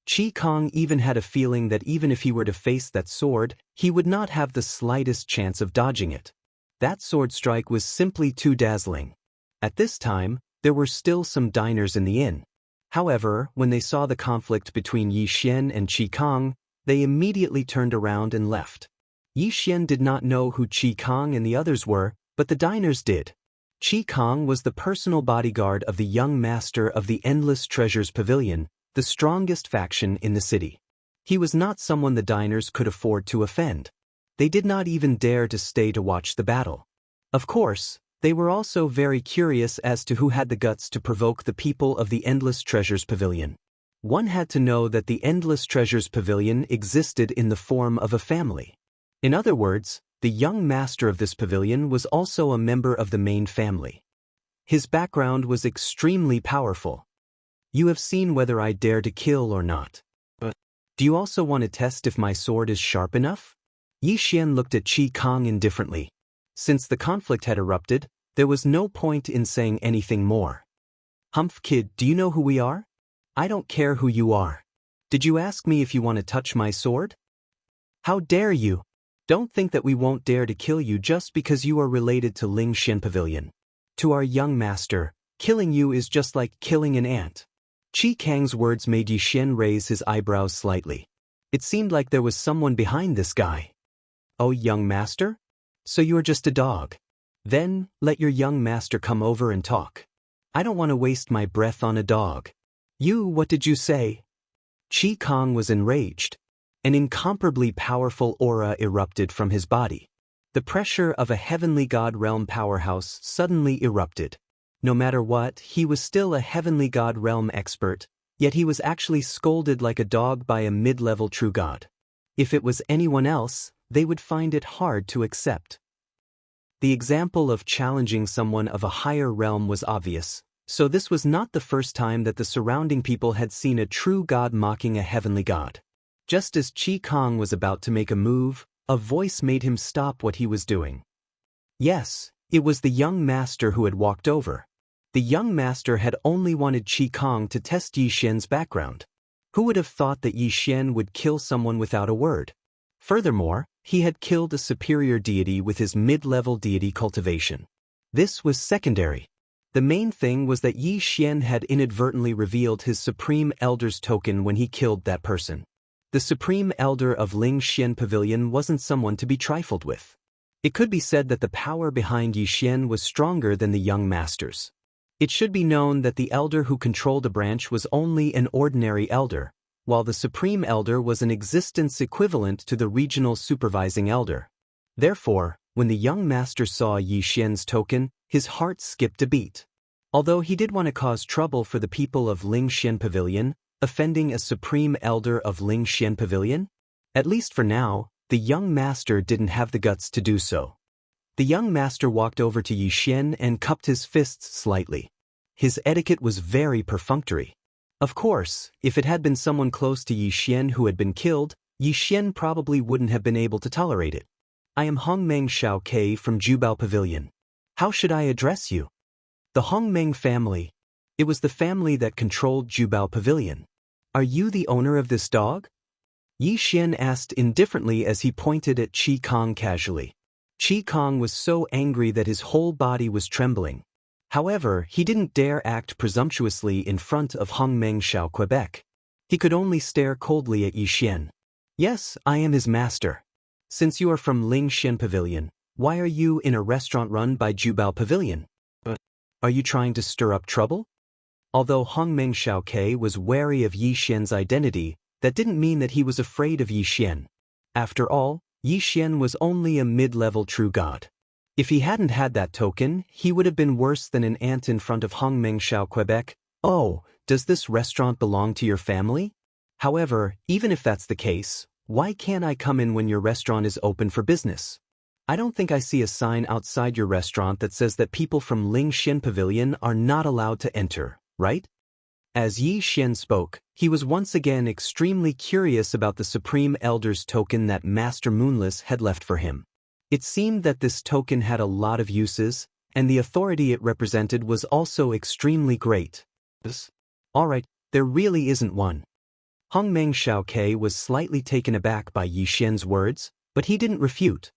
Qi Kong even had a feeling that even if he were to face that sword, he would not have the slightest chance of dodging it. That sword strike was simply too dazzling. At this time, there were still some diners in the inn. However, when they saw the conflict between Yi Xian and Qi Kong, they immediately turned around and left. Yi Xian did not know who Qi Kong and the others were, but the diners did. Qi Kong was the personal bodyguard of the young master of the Endless Treasures Pavilion, the strongest faction in the city. He was not someone the diners could afford to offend. They did not even dare to stay to watch the battle. Of course, they were also very curious as to who had the guts to provoke the people of the Endless Treasures Pavilion. One had to know that the Endless Treasures Pavilion existed in the form of a family. In other words, the young master of this pavilion was also a member of the main family. His background was extremely powerful. You have seen whether I dare to kill or not. But do you also want to test if my sword is sharp enough? Yi Xian looked at Qi Kong indifferently. Since the conflict had erupted, there was no point in saying anything more. Humph, kid, do you know who we are? I don't care who you are. Did you ask me if you want to touch my sword? How dare you? Don't think that we won't dare to kill you just because you are related to Ling Xian Pavilion. To our young master, killing you is just like killing an ant. Qi Kang's words made Yi Xian raise his eyebrows slightly. It seemed like there was someone behind this guy. Oh, young master? So you are just a dog. Then, let your young master come over and talk. I don't want to waste my breath on a dog. You, what did you say? Qi Kong was enraged. An incomparably powerful aura erupted from his body. The pressure of a heavenly god realm powerhouse suddenly erupted. No matter what, he was still a heavenly god realm expert, yet he was actually scolded like a dog by a mid-level true god. If it was anyone else, they would find it hard to accept. The example of challenging someone of a higher realm was obvious, so this was not the first time that the surrounding people had seen a true god mocking a heavenly god. Just as Qi Kong was about to make a move, a voice made him stop what he was doing. Yes, it was the young master who had walked over. The young master had only wanted Qi Kong to test Yi Xian's background. Who would have thought that Yi Xian would kill someone without a word? Furthermore, he had killed a superior deity with his mid-level deity cultivation. This was secondary. The main thing was that Yi Xian had inadvertently revealed his Supreme Elder's token when he killed that person. The Supreme Elder of Ling Xian Pavilion wasn't someone to be trifled with. It could be said that the power behind Yi Xian was stronger than the young masters. It should be known that the elder who controlled a branch was only an ordinary elder, while the Supreme Elder was an existence equivalent to the regional supervising elder. Therefore, when the young master saw Yi Xian's token, his heart skipped a beat. Although he did want to cause trouble for the people of Ling Xian Pavilion, offending a Supreme Elder of Ling Xian Pavilion? At least for now, the young master didn't have the guts to do so. The young master walked over to Yi Xian and cupped his fists slightly. His etiquette was very perfunctory. Of course, if it had been someone close to Yi Xian who had been killed, Yi Xian probably wouldn't have been able to tolerate it. I am Hongmeng Xiao Ke from Jubao Pavilion. How should I address you? The Hongmeng family. It was the family that controlled Jubao Pavilion. Are you the owner of this dog? Yi Xian asked indifferently as he pointed at Qi Kong casually. Qi Kong was so angry that his whole body was trembling. However, he didn't dare act presumptuously in front of Hongmeng Xiao Quebec. He could only stare coldly at Yi Xian. Yes, I am his master. Since you are from Ling Xian Pavilion, why are you in a restaurant run by Jubao Pavilion? Are you trying to stir up trouble? Although Hongmeng Xiao Ke was wary of Yi Xian's identity, that didn't mean that he was afraid of Yi Xian. After all, Yi Xian was only a mid-level true god. If he hadn't had that token, he would have been worse than an ant in front of Hongmeng Xiao Quebec. Oh, does this restaurant belong to your family? However, even if that's the case, why can't I come in when your restaurant is open for business? I don't think I see a sign outside your restaurant that says that people from Ling Xian Pavilion are not allowed to enter, right? As Yi Xian spoke, he was once again extremely curious about the Supreme Elder's token that Master Moonless had left for him. It seemed that this token had a lot of uses, and the authority it represented was also extremely great. Alright, there really isn't one. Hongmeng Xiaoke was slightly taken aback by Yi Xian's words, but he didn't refute.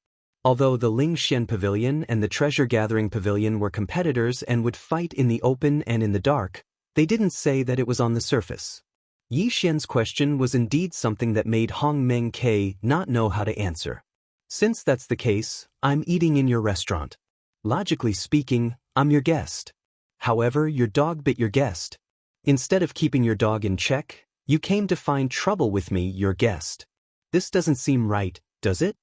Although the Lingxian Pavilion and the Treasure-Gathering Pavilion were competitors and would fight in the open and in the dark, they didn't say that it was on the surface. Yi Xian's question was indeed something that made Hongmeng Ke not know how to answer. Since that's the case, I'm eating in your restaurant. Logically speaking, I'm your guest. However, your dog bit your guest. Instead of keeping your dog in check, you came to find trouble with me, your guest. This doesn't seem right, does it?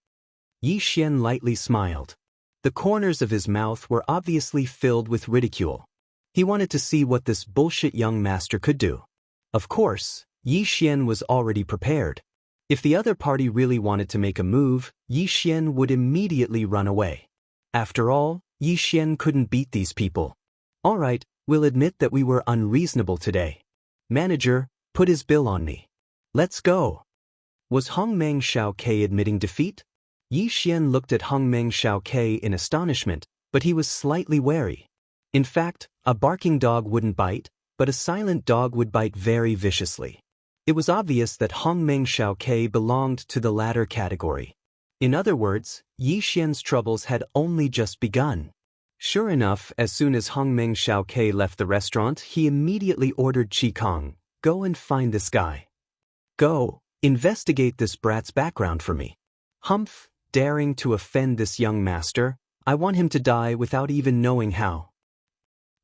Yi Xian lightly smiled. The corners of his mouth were obviously filled with ridicule. He wanted to see what this bullshit young master could do. Of course, Yi Xian was already prepared. If the other party really wanted to make a move, Yi Xian would immediately run away. After all, Yi Xian couldn't beat these people. All right, we'll admit that we were unreasonable today. Manager, put his bill on me. Let's go. Was Hongmeng Xiaoke admitting defeat? Yi Xian looked at Hongmeng Xiaoke in astonishment, but he was slightly wary. In fact, a barking dog wouldn't bite, but a silent dog would bite very viciously. It was obvious that Hongmeng Xiaoke belonged to the latter category. In other words, Yi Xian's troubles had only just begun. Sure enough, as soon as Hongmeng Xiaoke left the restaurant, he immediately ordered Qi Kong, "Go and find this guy. Go, investigate this brat's background for me. Humph, daring to offend this young master, I want him to die without even knowing how."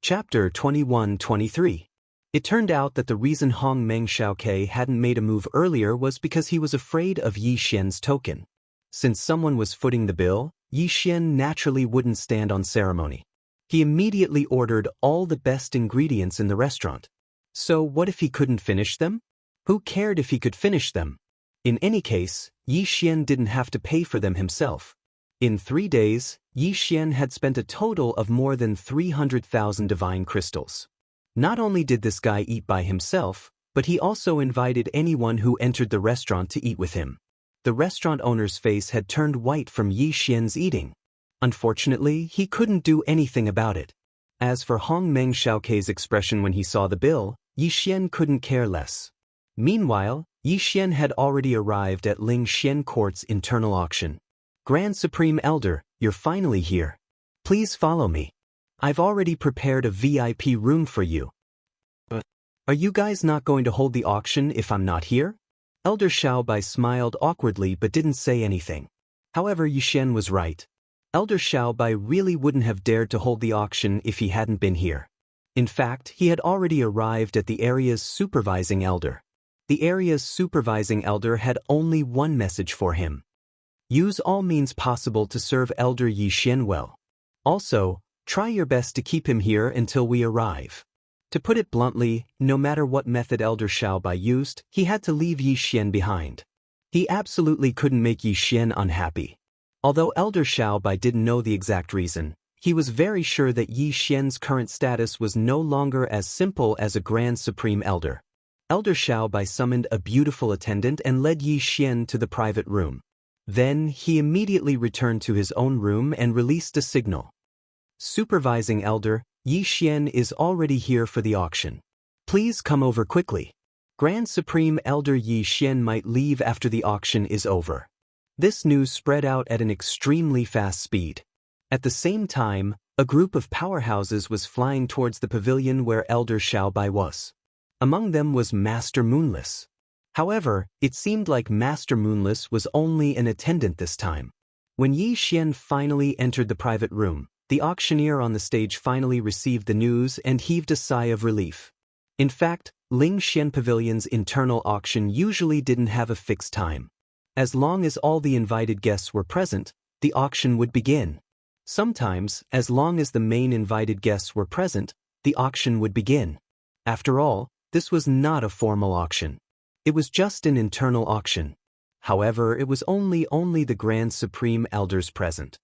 Chapter 21-23. It turned out that the reason Hongmeng Xiaoke hadn't made a move earlier was because he was afraid of Yi Xian's token. Since someone was footing the bill, Yi Xian naturally wouldn't stand on ceremony. He immediately ordered all the best ingredients in the restaurant. So what if he couldn't finish them? Who cared if he could finish them? In any case, Yi Xian didn't have to pay for them himself. In 3 days, Yi Xian had spent a total of more than 300,000 divine crystals. Not only did this guy eat by himself, but he also invited anyone who entered the restaurant to eat with him. The restaurant owner's face had turned white from Yi Xian's eating. Unfortunately, he couldn't do anything about it. As for Hongmeng Xiaoke's expression when he saw the bill, Yi Xian couldn't care less. Meanwhile, Yi Xian had already arrived at Ling Xian Court's internal auction. "Grand Supreme Elder, you're finally here. Please follow me. I've already prepared a VIP room for you." "But are you guys not going to hold the auction if I'm not here?" Elder Xiaobai smiled awkwardly but didn't say anything. However, Yi Xian was right. Elder Xiaobai really wouldn't have dared to hold the auction if he hadn't been here. In fact, he had already arrived at the area's supervising elder. The area's supervising elder had only one message for him. Use all means possible to serve Elder Yi Xian well. Also, try your best to keep him here until we arrive. To put it bluntly, no matter what method Elder Xiaobai used, he had to leave Yi Xian behind. He absolutely couldn't make Yi Xian unhappy. Although Elder Xiaobai didn't know the exact reason, he was very sure that Yi Xian's current status was no longer as simple as a Grand Supreme Elder. Elder Xiaobai summoned a beautiful attendant and led Yi Xian to the private room. Then, he immediately returned to his own room and released a signal. "Supervising Elder, Yi Xian is already here for the auction. Please come over quickly. Grand Supreme Elder Yi Xian might leave after the auction is over." This news spread out at an extremely fast speed. At the same time, a group of powerhouses was flying towards the pavilion where Elder Xiaobai was. Among them was Master Moonless. However, it seemed like Master Moonless was only an attendant this time. When Yi Xian finally entered the private room, the auctioneer on the stage finally received the news and heaved a sigh of relief. In fact, Ling Xian Pavilion's internal auction usually didn't have a fixed time. As long as all the invited guests were present, the auction would begin. Sometimes, as long as the main invited guests were present, the auction would begin. After all, this was not a formal auction. It was just an internal auction. However, it was only the Grand Supreme Elders present.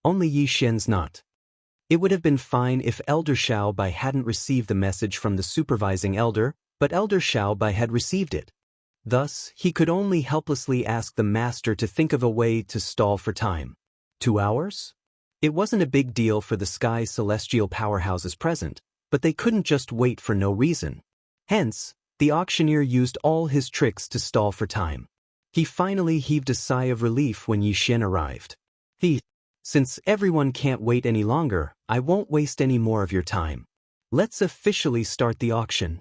Only Yi Xian's not. It would have been fine if Elder Xiaobai hadn't received the message from the supervising elder, but Elder Xiaobai had received it. Thus, he could only helplessly ask the master to think of a way to stall for time. 2 hours? It wasn't a big deal for the Sky Celestial powerhouses present, but they couldn't just wait for no reason. Hence, The auctioneer used all his tricks to stall for time. He finally heaved a sigh of relief when Yi Xian arrived. Since everyone can't wait any longer, I won't waste any more of your time. Let's officially start the auction.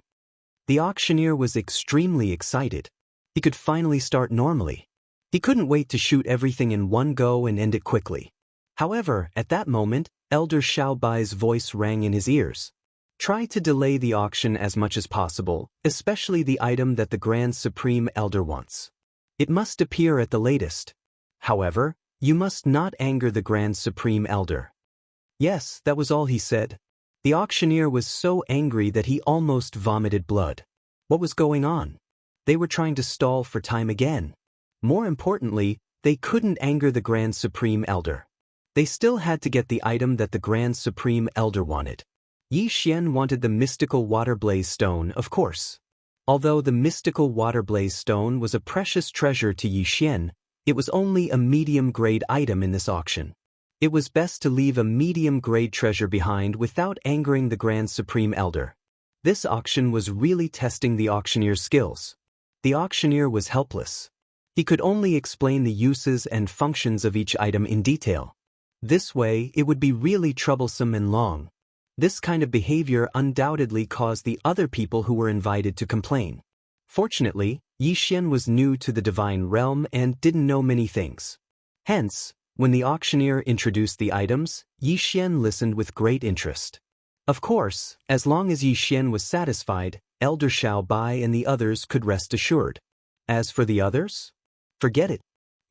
The auctioneer was extremely excited. He could finally start normally. He couldn't wait to shoot everything in one go and end it quickly. However, at that moment, Elder Xiaobai's voice rang in his ears. Try to delay the auction as much as possible, especially the item that the Grand Supreme Elder wants. It must appear at the latest. However, you must not anger the Grand Supreme Elder. Yes, that was all he said. The auctioneer was so angry that he almost vomited blood. What was going on? They were trying to stall for time again. More importantly, they couldn't anger the Grand Supreme Elder. They still had to get the item that the Grand Supreme Elder wanted. Yi Xian wanted the mystical water blaze stone, of course. Although the mystical water blaze stone was a precious treasure to Yi Xian, it was only a medium-grade item in this auction. It was best to leave a medium-grade treasure behind without angering the Grand Supreme Elder. This auction was really testing the auctioneer's skills. The auctioneer was helpless. He could only explain the uses and functions of each item in detail. This way, it would be really troublesome and long. This kind of behavior undoubtedly caused the other people who were invited to complain. Fortunately, Yi Xian was new to the divine realm and didn't know many things. Hence, when the auctioneer introduced the items, Yi Xian listened with great interest. Of course, as long as Yi Xian was satisfied, Elder Xiaobai and the others could rest assured. As for the others? Forget it.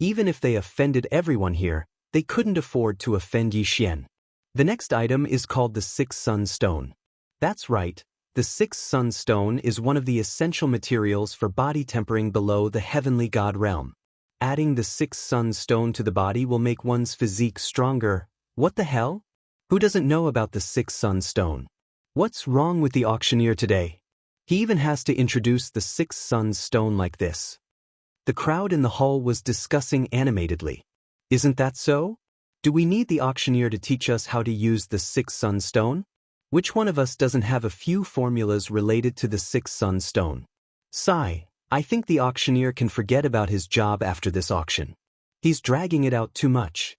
Even if they offended everyone here, they couldn't afford to offend Yi Xian. The next item is called the Sixth Sun Stone. That's right. The Sixth Sun Stone is one of the essential materials for body tempering below the heavenly god realm. Adding the Sixth Sun Stone to the body will make one's physique stronger. What the hell? Who doesn't know about the Sixth Sun Stone? What's wrong with the auctioneer today? He even has to introduce the Sixth Sun Stone like this. The crowd in the hall was discussing animatedly. Isn't that so? Do we need the auctioneer to teach us how to use the Sixth Sun Stone? Which one of us doesn't have a few formulas related to the Sixth Sun Stone? Sigh, I think the auctioneer can forget about his job after this auction. He's dragging it out too much.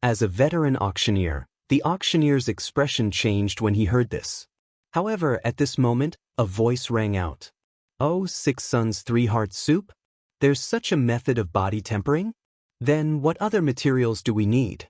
As a veteran auctioneer, the auctioneer's expression changed when he heard this. However, at this moment, a voice rang out. Oh, Six Suns 3 Hearts Soup? There's such a method of body tempering? Then what other materials do we need?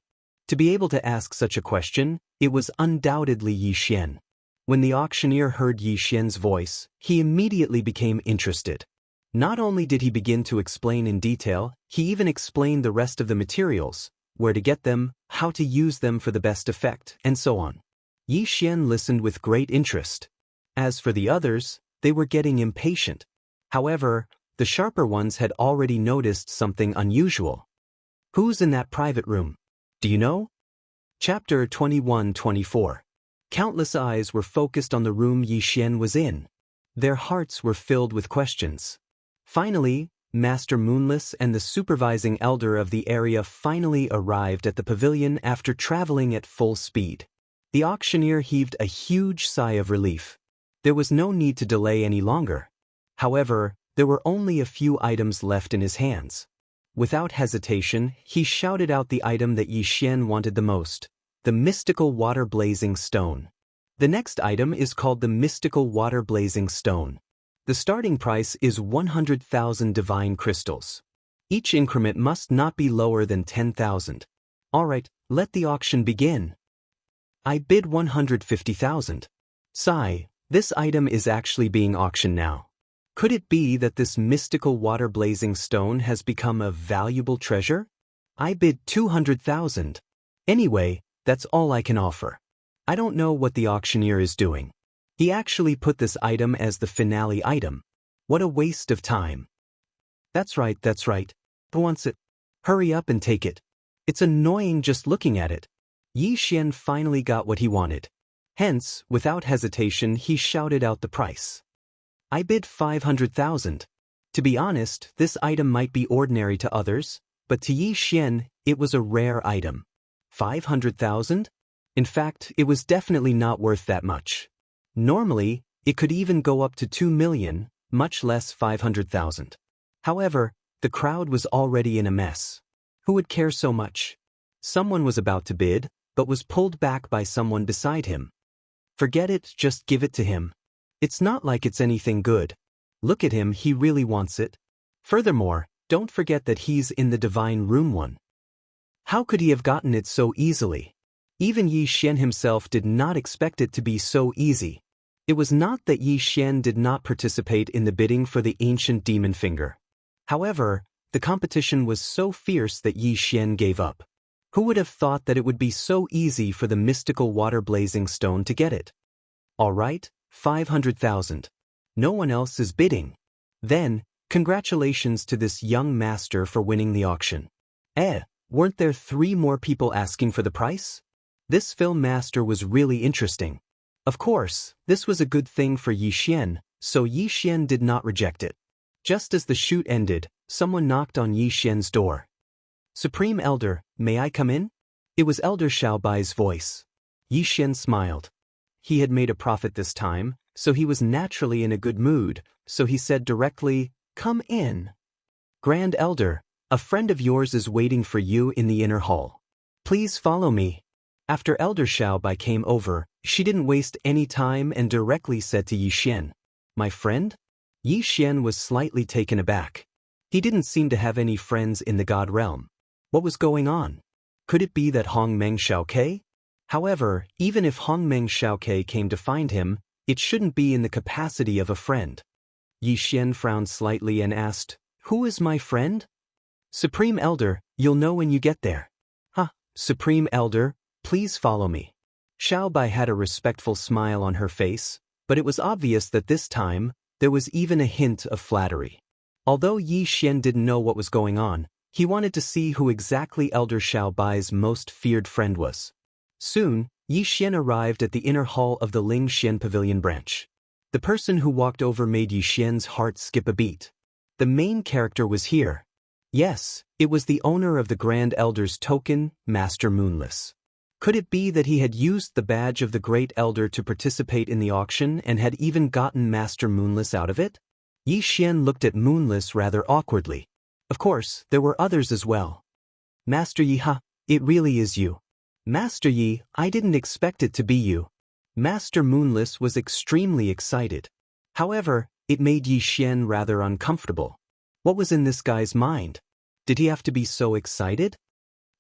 To be able to ask such a question, it was undoubtedly Yi Xian. When the auctioneer heard Yi Xian's voice, he immediately became interested. Not only did he begin to explain in detail, he even explained the rest of the materials, where to get them, how to use them for the best effect, and so on. Yi Xian listened with great interest. As for the others, they were getting impatient. However, the sharper ones had already noticed something unusual. Who's in that private room? Do you know? Chapter 21-24. Countless eyes were focused on the room Yi Xian was in. Their hearts were filled with questions. Finally, Master Moonless and the supervising elder of the area finally arrived at the pavilion after traveling at full speed. The auctioneer heaved a huge sigh of relief. There was no need to delay any longer. However, there were only a few items left in his hands. Without hesitation, he shouted out the item that Yi Xian wanted the most, the mystical water-blazing stone. The next item is called the mystical water-blazing stone. The starting price is 100,000 divine crystals. Each increment must not be lower than 10,000. Alright, let the auction begin. I bid 150,000. Sigh, this item is actually being auctioned now. Could it be that this mystical water-blazing stone has become a valuable treasure? I bid 200,000. Anyway, that's all I can offer. I don't know what the auctioneer is doing. He actually put this item as the finale item. What a waste of time. That's right. Who wants it? Hurry up and take it. It's annoying just looking at it. Yi Xian finally got what he wanted. Hence, without hesitation, he shouted out the price. I bid 500,000. To be honest, this item might be ordinary to others, but to Yi Xian, it was a rare item. 500,000? In fact, it was definitely not worth that much. Normally, it could even go up to 2 million, much less 500,000. However, the crowd was already in a mess. Who would care so much? Someone was about to bid, but was pulled back by someone beside him. Forget it, just give it to him. It's not like it's anything good. Look at him, he really wants it. Furthermore, don't forget that he's in the divine room one. How could he have gotten it so easily? Even Yi Xian himself did not expect it to be so easy. It was not that Yi Xian did not participate in the bidding for the ancient demon finger. However, the competition was so fierce that Yi Xian gave up. Who would have thought that it would be so easy for the mystical water-blazing stone to get it? All right, 500,000. No one else is bidding. Then, congratulations to this young master for winning the auction. Weren't there 3 more people asking for the price? This film master was really interesting. Of course, this was a good thing for Yi Xian, so Yi Xian did not reject it. Just as the shoot ended, someone knocked on Yi Xian's door. Supreme Elder, may I come in? It was Elder Xiaobai's voice. Yi Xian smiled. He had made a profit this time, so he was naturally in a good mood, so he said directly, "Come in." Grand Elder, a friend of yours is waiting for you in the inner hall. Please follow me. After Elder Xiaobai came over, she didn't waste any time and directly said to Yi Xian, "My friend?" Yi Xian was slightly taken aback. He didn't seem to have any friends in the God realm. What was going on? Could it be that Hongmeng Xiaoke? However, even if Hongmeng Xiaoke came to find him, it shouldn't be in the capacity of a friend. Yi Xian frowned slightly and asked, "Who is my friend?" "Supreme Elder, you'll know when you get there." Supreme Elder, please follow me." Xiaobai had a respectful smile on her face, but it was obvious that this time, there was even a hint of flattery. Although Yi Xian didn't know what was going on, he wanted to see who exactly Elder Xiaobai's most feared friend was. Soon, Yi Xian arrived at the inner hall of the Ling Xian Pavilion branch. The person who walked over made Yi Xian's heart skip a beat. The main character was here. Yes, it was the owner of the Grand Elder's token, Master Moonless. Could it be that he had used the badge of the Great Elder to participate in the auction and had even gotten Master Moonless out of it? Yi Xian looked at Moonless rather awkwardly. Of course, there were others as well. Master Yi, it really is you. Master Yi, I didn't expect it to be you. Master Moonless was extremely excited. However, it made Yi Xian rather uncomfortable. What was in this guy's mind? Did he have to be so excited?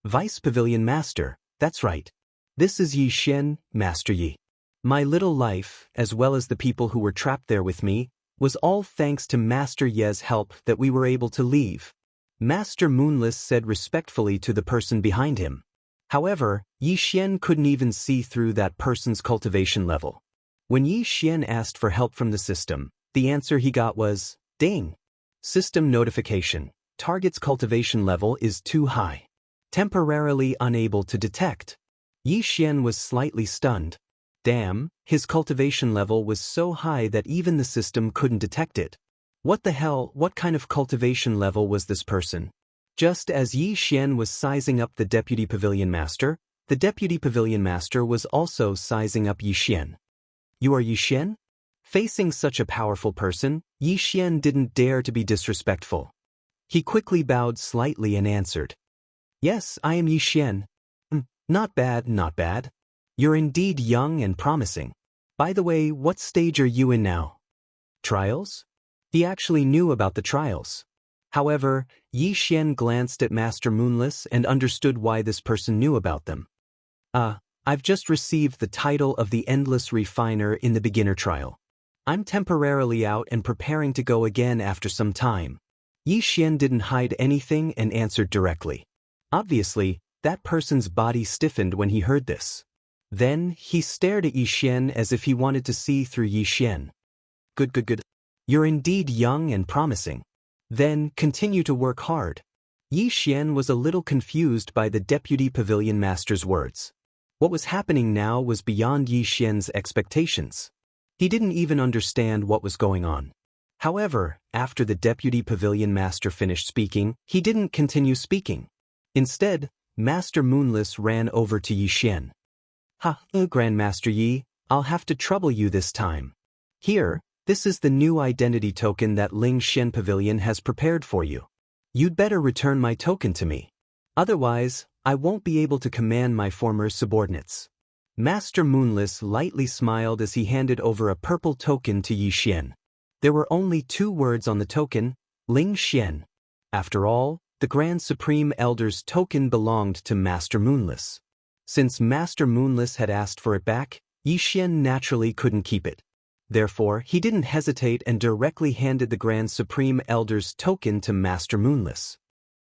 Vice Pavilion Master, that's right. This is Yi Xian, Master Yi. My little life, as well as the people who were trapped there with me, was all thanks to Master Ye's help that we were able to leave. Master Moonless said respectfully to the person behind him. However, Yi Xian couldn't even see through that person's cultivation level. When Yi Xian asked for help from the system, the answer he got was, "Ding. System notification. Target's cultivation level is too high. Temporarily unable to detect." Yi Xian was slightly stunned. Damn, his cultivation level was so high that even the system couldn't detect it. What the hell, what kind of cultivation level was this person? Just as Yi Xian was sizing up the Deputy Pavilion Master, the Deputy Pavilion Master was also sizing up Yi Xian. "You are Yi Xian?" Facing such a powerful person, Yi Xian didn't dare to be disrespectful. He quickly bowed slightly and answered, "Yes, I am Yi Xian." Not bad, not bad. You're indeed young and promising. By the way, what stage are you in now?" "Trials?" He actually knew about the trials. However, Yi Xian glanced at Master Moonless and understood why this person knew about them. I've just received the title of the Endless Refiner in the beginner trial. I'm temporarily out and preparing to go again after some time." Yi Xian didn't hide anything and answered directly. Obviously, that person's body stiffened when he heard this. Then, he stared at Yi Xian as if he wanted to see through Yi Xian. Good. You're indeed young and promising. Then, continue to work hard." Yi Xian was a little confused by the Deputy Pavilion Master's words. What was happening now was beyond Yi Xian's expectations. He didn't even understand what was going on. However, after the Deputy Pavilion Master finished speaking, he didn't continue speaking. Instead, Master Moonless ran over to Yi Xian. Grandmaster Yi, I'll have to trouble you this time. Here, This is the new identity token that Ling Xian Pavilion has prepared for you. You'd better return my token to me. Otherwise, I won't be able to command my former subordinates. Master Moonless lightly smiled as he handed over a purple token to Yi Xian. There were only 2 words on the token, Ling Xian. After all, the Grand Supreme Elder's token belonged to Master Moonless. Since Master Moonless had asked for it back, Yi Xian naturally couldn't keep it. Therefore, he didn't hesitate and directly handed the Grand Supreme Elder's token to Master Moonless.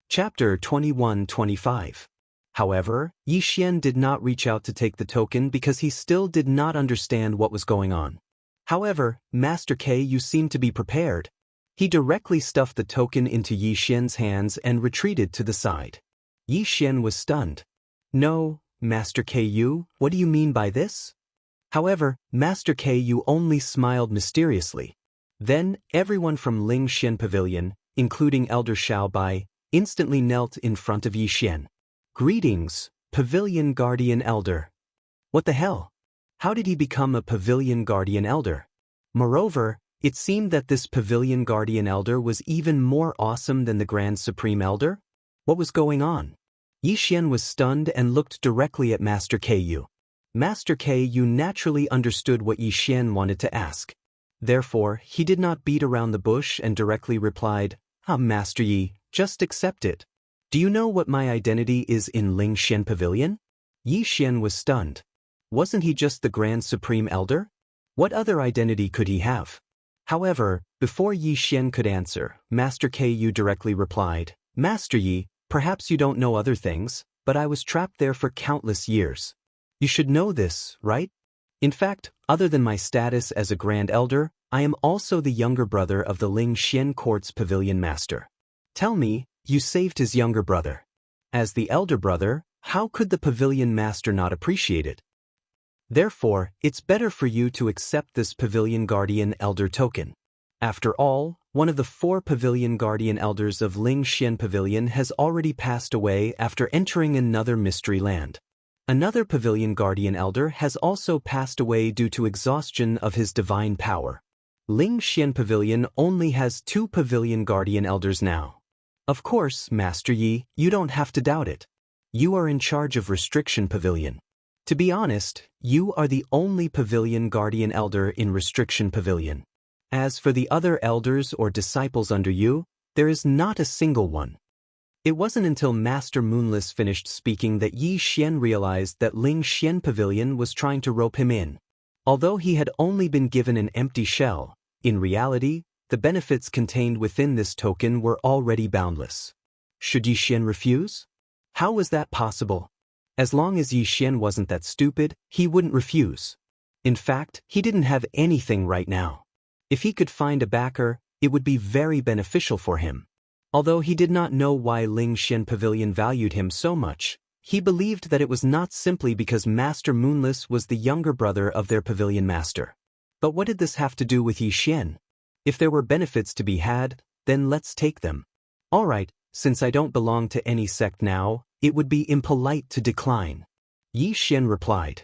Chapter 21-25. However, Yi Xian did not reach out to take the token because he still did not understand what was going on. However, Master K, you seem to be prepared. He directly stuffed the token into Yi Xian's hands and retreated to the side. Yi Xian was stunned. No, Master Ku, what do you mean by this? However, Master Ku only smiled mysteriously. Then, everyone from Ling Xian Pavilion, including Elder Xiaobai, instantly knelt in front of Yi Xian. Greetings, Pavilion Guardian Elder. What the hell? How did he become a Pavilion Guardian Elder? Moreover, it seemed that this Pavilion Guardian Elder was even more awesome than the Grand Supreme Elder? What was going on? Yi Xian was stunned and looked directly at Master Ku. Master Ku naturally understood what Yi Xian wanted to ask. Therefore, he did not beat around the bush and directly replied, Master Yi, just accept it. Do you know what my identity is in Ling Xian Pavilion? Yi Xian was stunned. Wasn't he just the Grand Supreme Elder? What other identity could he have? However, before Yi Xian could answer, Master Ku directly replied, Master Yi, perhaps you don't know other things, but I was trapped there for countless years. You should know this, right? In fact, other than my status as a Grand Elder, I am also the younger brother of the Ling Xian Court's Pavilion Master. Tell me, you saved his younger brother. As the elder brother, how could the Pavilion Master not appreciate it? Therefore, it's better for you to accept this Pavilion Guardian Elder token. After all, one of the 4 Pavilion Guardian Elders of Ling Xian Pavilion has already passed away after entering another mystery land. Another Pavilion Guardian Elder has also passed away due to exhaustion of his divine power. Ling Xian Pavilion only has 2 Pavilion Guardian Elders now. Of course, Master Yi, you don't have to doubt it. You are in charge of Restriction Pavilion. To be honest, you are the only Pavilion Guardian Elder in Restriction Pavilion. As for the other elders or disciples under you, there is not a single one. It wasn't until Master Moonless finished speaking that Yi Xian realized that Ling Xian Pavilion was trying to rope him in. Although he had only been given an empty shell, in reality, the benefits contained within this token were already boundless. Should Yi Xian refuse? How was that possible? As long as Yi Xian wasn't that stupid, he wouldn't refuse. In fact, he didn't have anything right now. If he could find a backer, it would be very beneficial for him. Although he did not know why Ling Xian Pavilion valued him so much, he believed that it was not simply because Master Moonless was the younger brother of their Pavilion Master. But what did this have to do with Yi Xian? If there were benefits to be had, then let's take them. Alright, since I don't belong to any sect now, it would be impolite to decline. Yi Xian replied.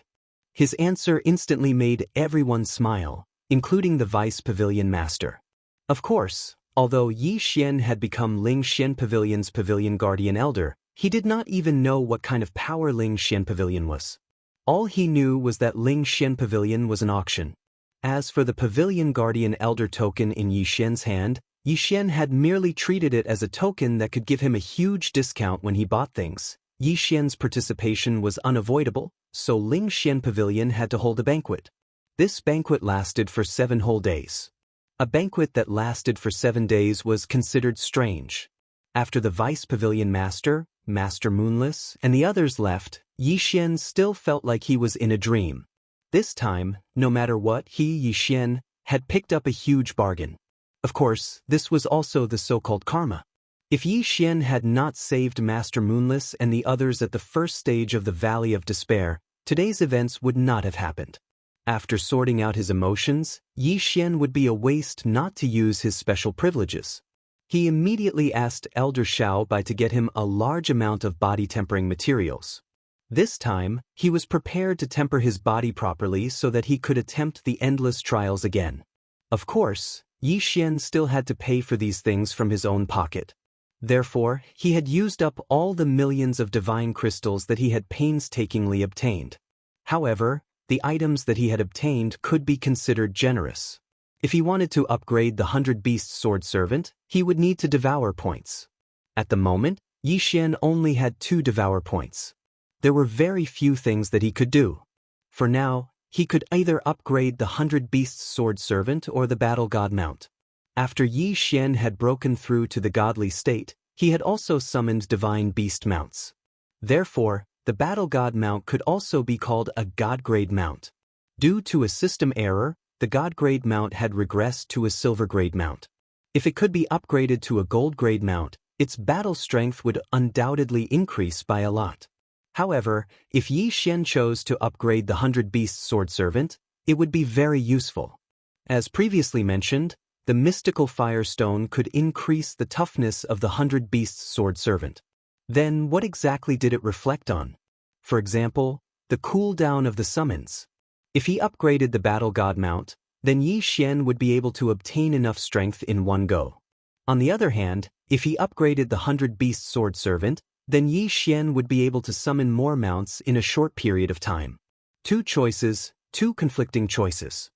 His answer instantly made everyone smile, including the Vice Pavilion Master. Of course, although Yi Xian had become Ling Xian Pavilion's Pavilion Guardian Elder, he did not even know what kind of power Ling Xian Pavilion was. All he knew was that Ling Xian Pavilion was an auction. As for the Pavilion Guardian Elder token in Yi Xian's hand, Yi Xian had merely treated it as a token that could give him a huge discount when he bought things. Yi Xian's participation was unavoidable, so Ling Xian Pavilion had to hold a banquet. This banquet lasted for 7 whole days. A banquet that lasted for 7 days was considered strange. After the Vice Pavilion Master, Master Moonless, and the others left, Yi Xian still felt like he was in a dream. This time, no matter what, Yi Xian, had picked up a huge bargain. Of course, this was also the so-called karma. If Yi Xian had not saved Master Moonless and the others at the first stage of the Valley of Despair, today's events would not have happened. After sorting out his emotions, Yi Xian would be a waste not to use his special privileges. He immediately asked Elder Xiaobai to get him a large amount of body-tempering materials. This time, he was prepared to temper his body properly so that he could attempt the endless trials again. Of course, Yi Xian still had to pay for these things from his own pocket. Therefore, he had used up all the millions of divine crystals that he had painstakingly obtained. However, the items that he had obtained could be considered generous. If he wanted to upgrade the 100 Beast Sword Servant, he would need to devour points. At the moment, Yi Xian only had 2 devour points. There were very few things that he could do. For now, he could either upgrade the 100 Beast Sword Servant or the Battle God Mount. After Yi Xian had broken through to the godly state, he had also summoned divine beast mounts. Therefore, the Battle God Mount could also be called a God-grade mount. Due to a system error, the God-grade mount had regressed to a silver-grade mount. If it could be upgraded to a gold-grade mount, its battle strength would undoubtedly increase by a lot. However, if Yi Xian chose to upgrade the 100 Beast Sword Servant, it would be very useful. As previously mentioned, the mystical Firestone could increase the toughness of the 100 Beast Sword Servant. Then what exactly did it reflect on? For example, the cooldown of the summons. If he upgraded the Battle God Mount, then Yi Xian would be able to obtain enough strength in one go. On the other hand, if he upgraded the 100 Beast Sword Servant, then Yi Xian would be able to summon more mounts in a short period of time. 2 choices, 2 conflicting choices.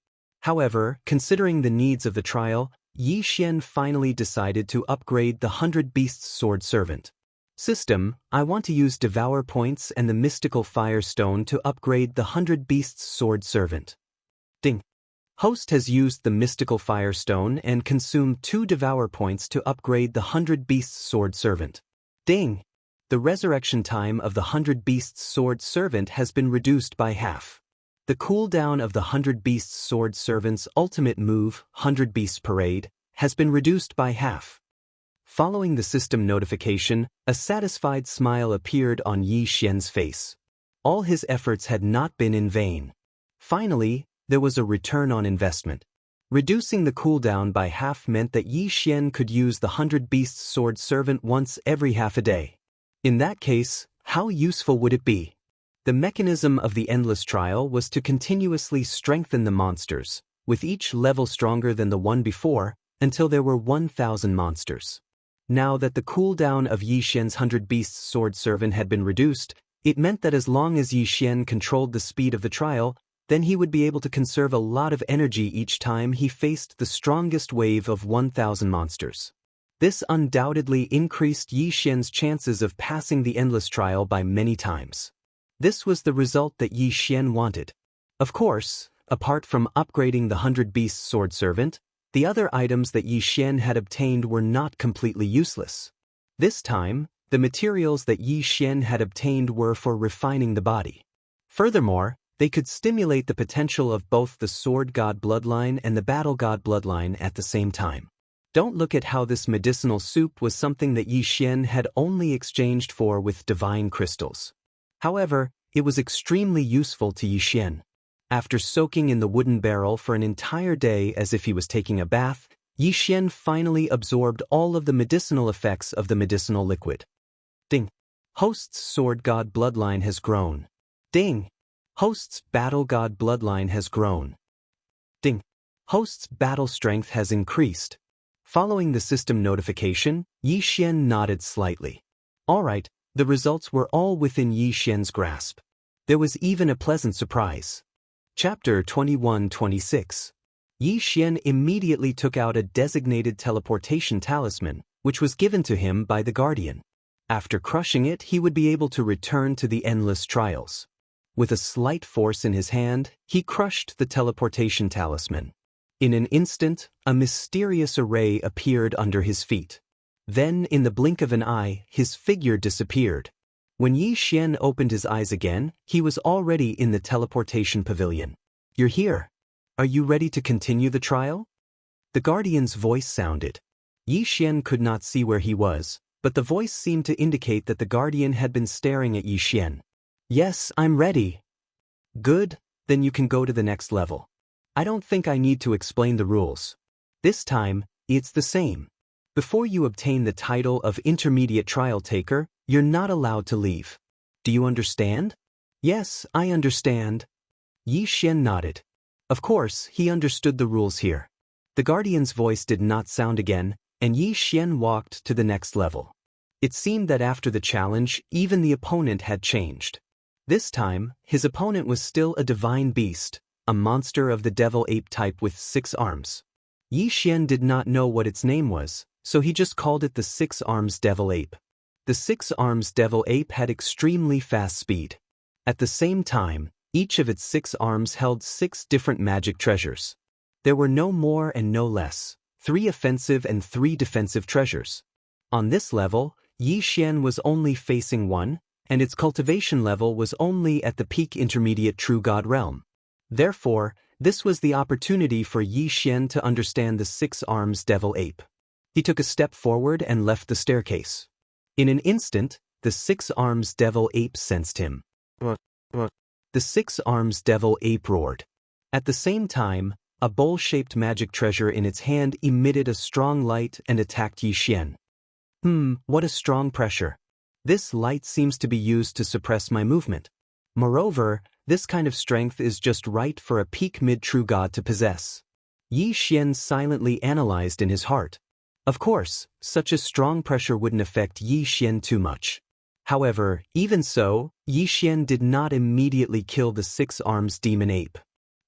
However, considering the needs of the trial, Yi Xian finally decided to upgrade the 100 Beast Sword Servant. System, I want to use Devour Points and the Mystical Firestone to upgrade the 100 Beasts Sword Servant. Ding. Host has used the Mystical Firestone and consumed 2 Devour Points to upgrade the 100 Beasts Sword Servant. Ding. The resurrection time of the 100 Beasts Sword Servant has been reduced by half. The cooldown of the 100 Beasts Sword Servant's ultimate move, 100 Beasts Parade, has been reduced by half. Following the system notification, a satisfied smile appeared on Yi Xian's face. All his efforts had not been in vain. Finally, there was a return on investment. Reducing the cooldown by half meant that Yi Xian could use the 100 Beasts Sword Servant once every half a day. In that case, how useful would it be? The mechanism of the endless trial was to continuously strengthen the monsters, with each level stronger than the one before, until there were 1,000 monsters. Now that the cooldown of Yi Xian's 100 Beasts Sword Servant had been reduced, it meant that as long as Yi Xian controlled the speed of the trial, then he would be able to conserve a lot of energy each time he faced the strongest wave of 1,000 monsters. This undoubtedly increased Yi Xian's chances of passing the endless trial by many times. This was the result that Yi Xian wanted. Of course, apart from upgrading the 100 Beasts Sword Servant, the other items that Yi Xian had obtained were not completely useless. This time, the materials that Yi Xian had obtained were for refining the body. Furthermore, they could stimulate the potential of both the Sword God bloodline and the Battle God bloodline at the same time. Don't look at how this medicinal soup was something that Yi Xian had only exchanged for with divine crystals. However, it was extremely useful to Yi Xian. After soaking in the wooden barrel for an entire day as if he was taking a bath, Yi Xian finally absorbed all of the medicinal effects of the medicinal liquid. Ding. Host's Sword God bloodline has grown. Ding. Host's Battle God bloodline has grown. Ding. Host's battle strength has increased. Following the system notification, Yi Xian nodded slightly. All right, the results were all within Yi Xian's grasp. There was even a pleasant surprise. Chapter 21-26. Yi Xian immediately took out a designated teleportation talisman, which was given to him by the Guardian. After crushing it, he would be able to return to the endless trials. With a slight force in his hand, he crushed the teleportation talisman. In an instant, a mysterious array appeared under his feet. Then, in the blink of an eye, his figure disappeared. When Yi Xian opened his eyes again, he was already in the teleportation pavilion. You're here. Are you ready to continue the trial? The Guardian's voice sounded. Yi Xian could not see where he was, but the voice seemed to indicate that the Guardian had been staring at Yi Xian. Yes, I'm ready. Good, then you can go to the next level. I don't think I need to explain the rules. This time, it's the same. Before you obtain the title of Intermediate Trial Taker, you're not allowed to leave. Do you understand? Yes, I understand. Yi Xian nodded. Of course, he understood the rules here. The guardian's voice did not sound again, and Yi Xian walked to the next level. It seemed that after the challenge, even the opponent had changed. This time, his opponent was still a divine beast, a monster of the devil ape type with 6 arms. Yi Xian did not know what its name was, so he just called it the 6 arms devil ape. The 6 arms devil ape had extremely fast speed. At the same time, each of its 6 arms held 6 different magic treasures. There were no more and no less, 3 offensive and 3 defensive treasures. On this level, Yi Xian was only facing 1, and its cultivation level was only at the peak intermediate true god realm. Therefore, this was the opportunity for Yi Xian to understand the 6 arms devil ape. He took a step forward and left the staircase. In an instant, the 6 arms devil ape sensed him. The 6 arms devil ape roared. At the same time, a bowl-shaped magic treasure in its hand emitted a strong light and attacked Yi Xian. What a strong pressure. This light seems to be used to suppress my movement. Moreover, this kind of strength is just right for a peak mid-true god to possess. Yi Xian silently analyzed in his heart. Of course, such a strong pressure wouldn't affect Yi Xian too much. However, even so, Yi Xian did not immediately kill the 6 arms demon ape.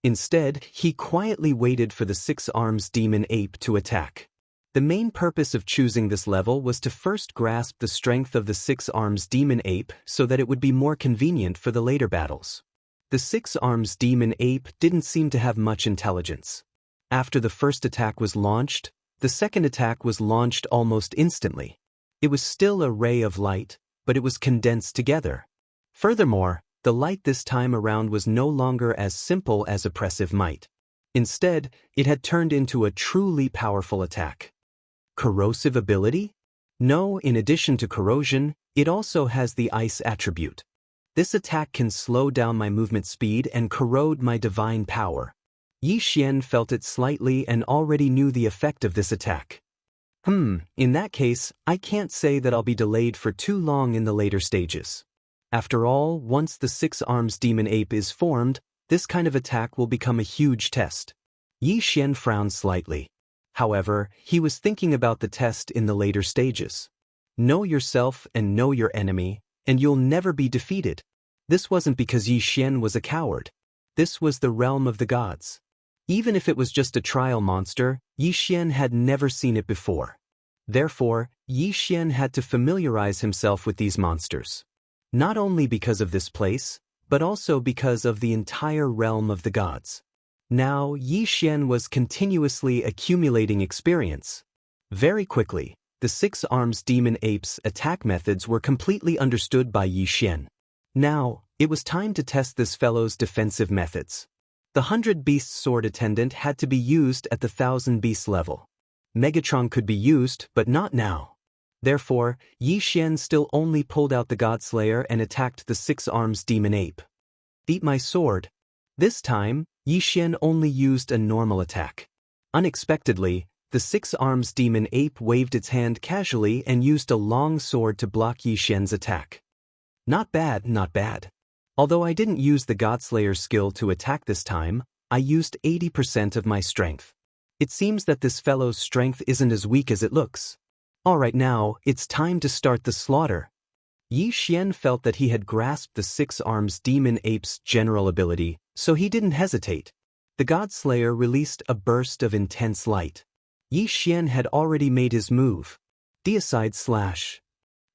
Instead, he quietly waited for the 6 arms demon ape to attack. The main purpose of choosing this level was to first grasp the strength of the 6 arms demon ape so that it would be more convenient for the later battles. The 6 arms demon ape didn't seem to have much intelligence. After the first attack was launched, the second attack was launched almost instantly. It was still a ray of light, but it was condensed together. Furthermore, the light this time around was no longer as simple as oppressive might. Instead, it had turned into a truly powerful attack. Corrosive ability? No, in addition to corrosion, it also has the ice attribute. This attack can slow down my movement speed and corrode my divine power. Yi Xian felt it slightly and already knew the effect of this attack. In that case, I can't say that I'll be delayed for too long in the later stages. After all, once the 6 arms demon ape is formed, this kind of attack will become a huge test. Yi Xian frowned slightly. However, he was thinking about the test in the later stages. Know yourself and know your enemy, and you'll never be defeated. This wasn't because Yi Xian was a coward. This was the realm of the gods. Even if it was just a trial monster, Yi Xian had never seen it before. Therefore, Yi Xian had to familiarize himself with these monsters. Not only because of this place, but also because of the entire realm of the gods. Now, Yi Xian was continuously accumulating experience. Very quickly, the 6 arms demon ape's attack methods were completely understood by Yi Xian. Now, it was time to test this fellow's defensive methods. The 100 Beasts sword attendant had to be used at the 1000 Beasts level. Megatron could be used, but not now. Therefore, Yi Xian still only pulled out the Godslayer and attacked the 6 arms demon ape. Eat my sword. This time, Yi Xian only used a normal attack. Unexpectedly, the 6 arms demon ape waved its hand casually and used a long sword to block Yi Xian's attack. Not bad, not bad. Although I didn't use the Godslayer skill to attack this time, I used 80% of my strength. It seems that this fellow's strength isn't as weak as it looks. Alright, now, it's time to start the slaughter. Yi Xian felt that he had grasped the 6 arms demon ape's general ability, so he didn't hesitate. The Godslayer released a burst of intense light. Yi Xian had already made his move. Deicide slash.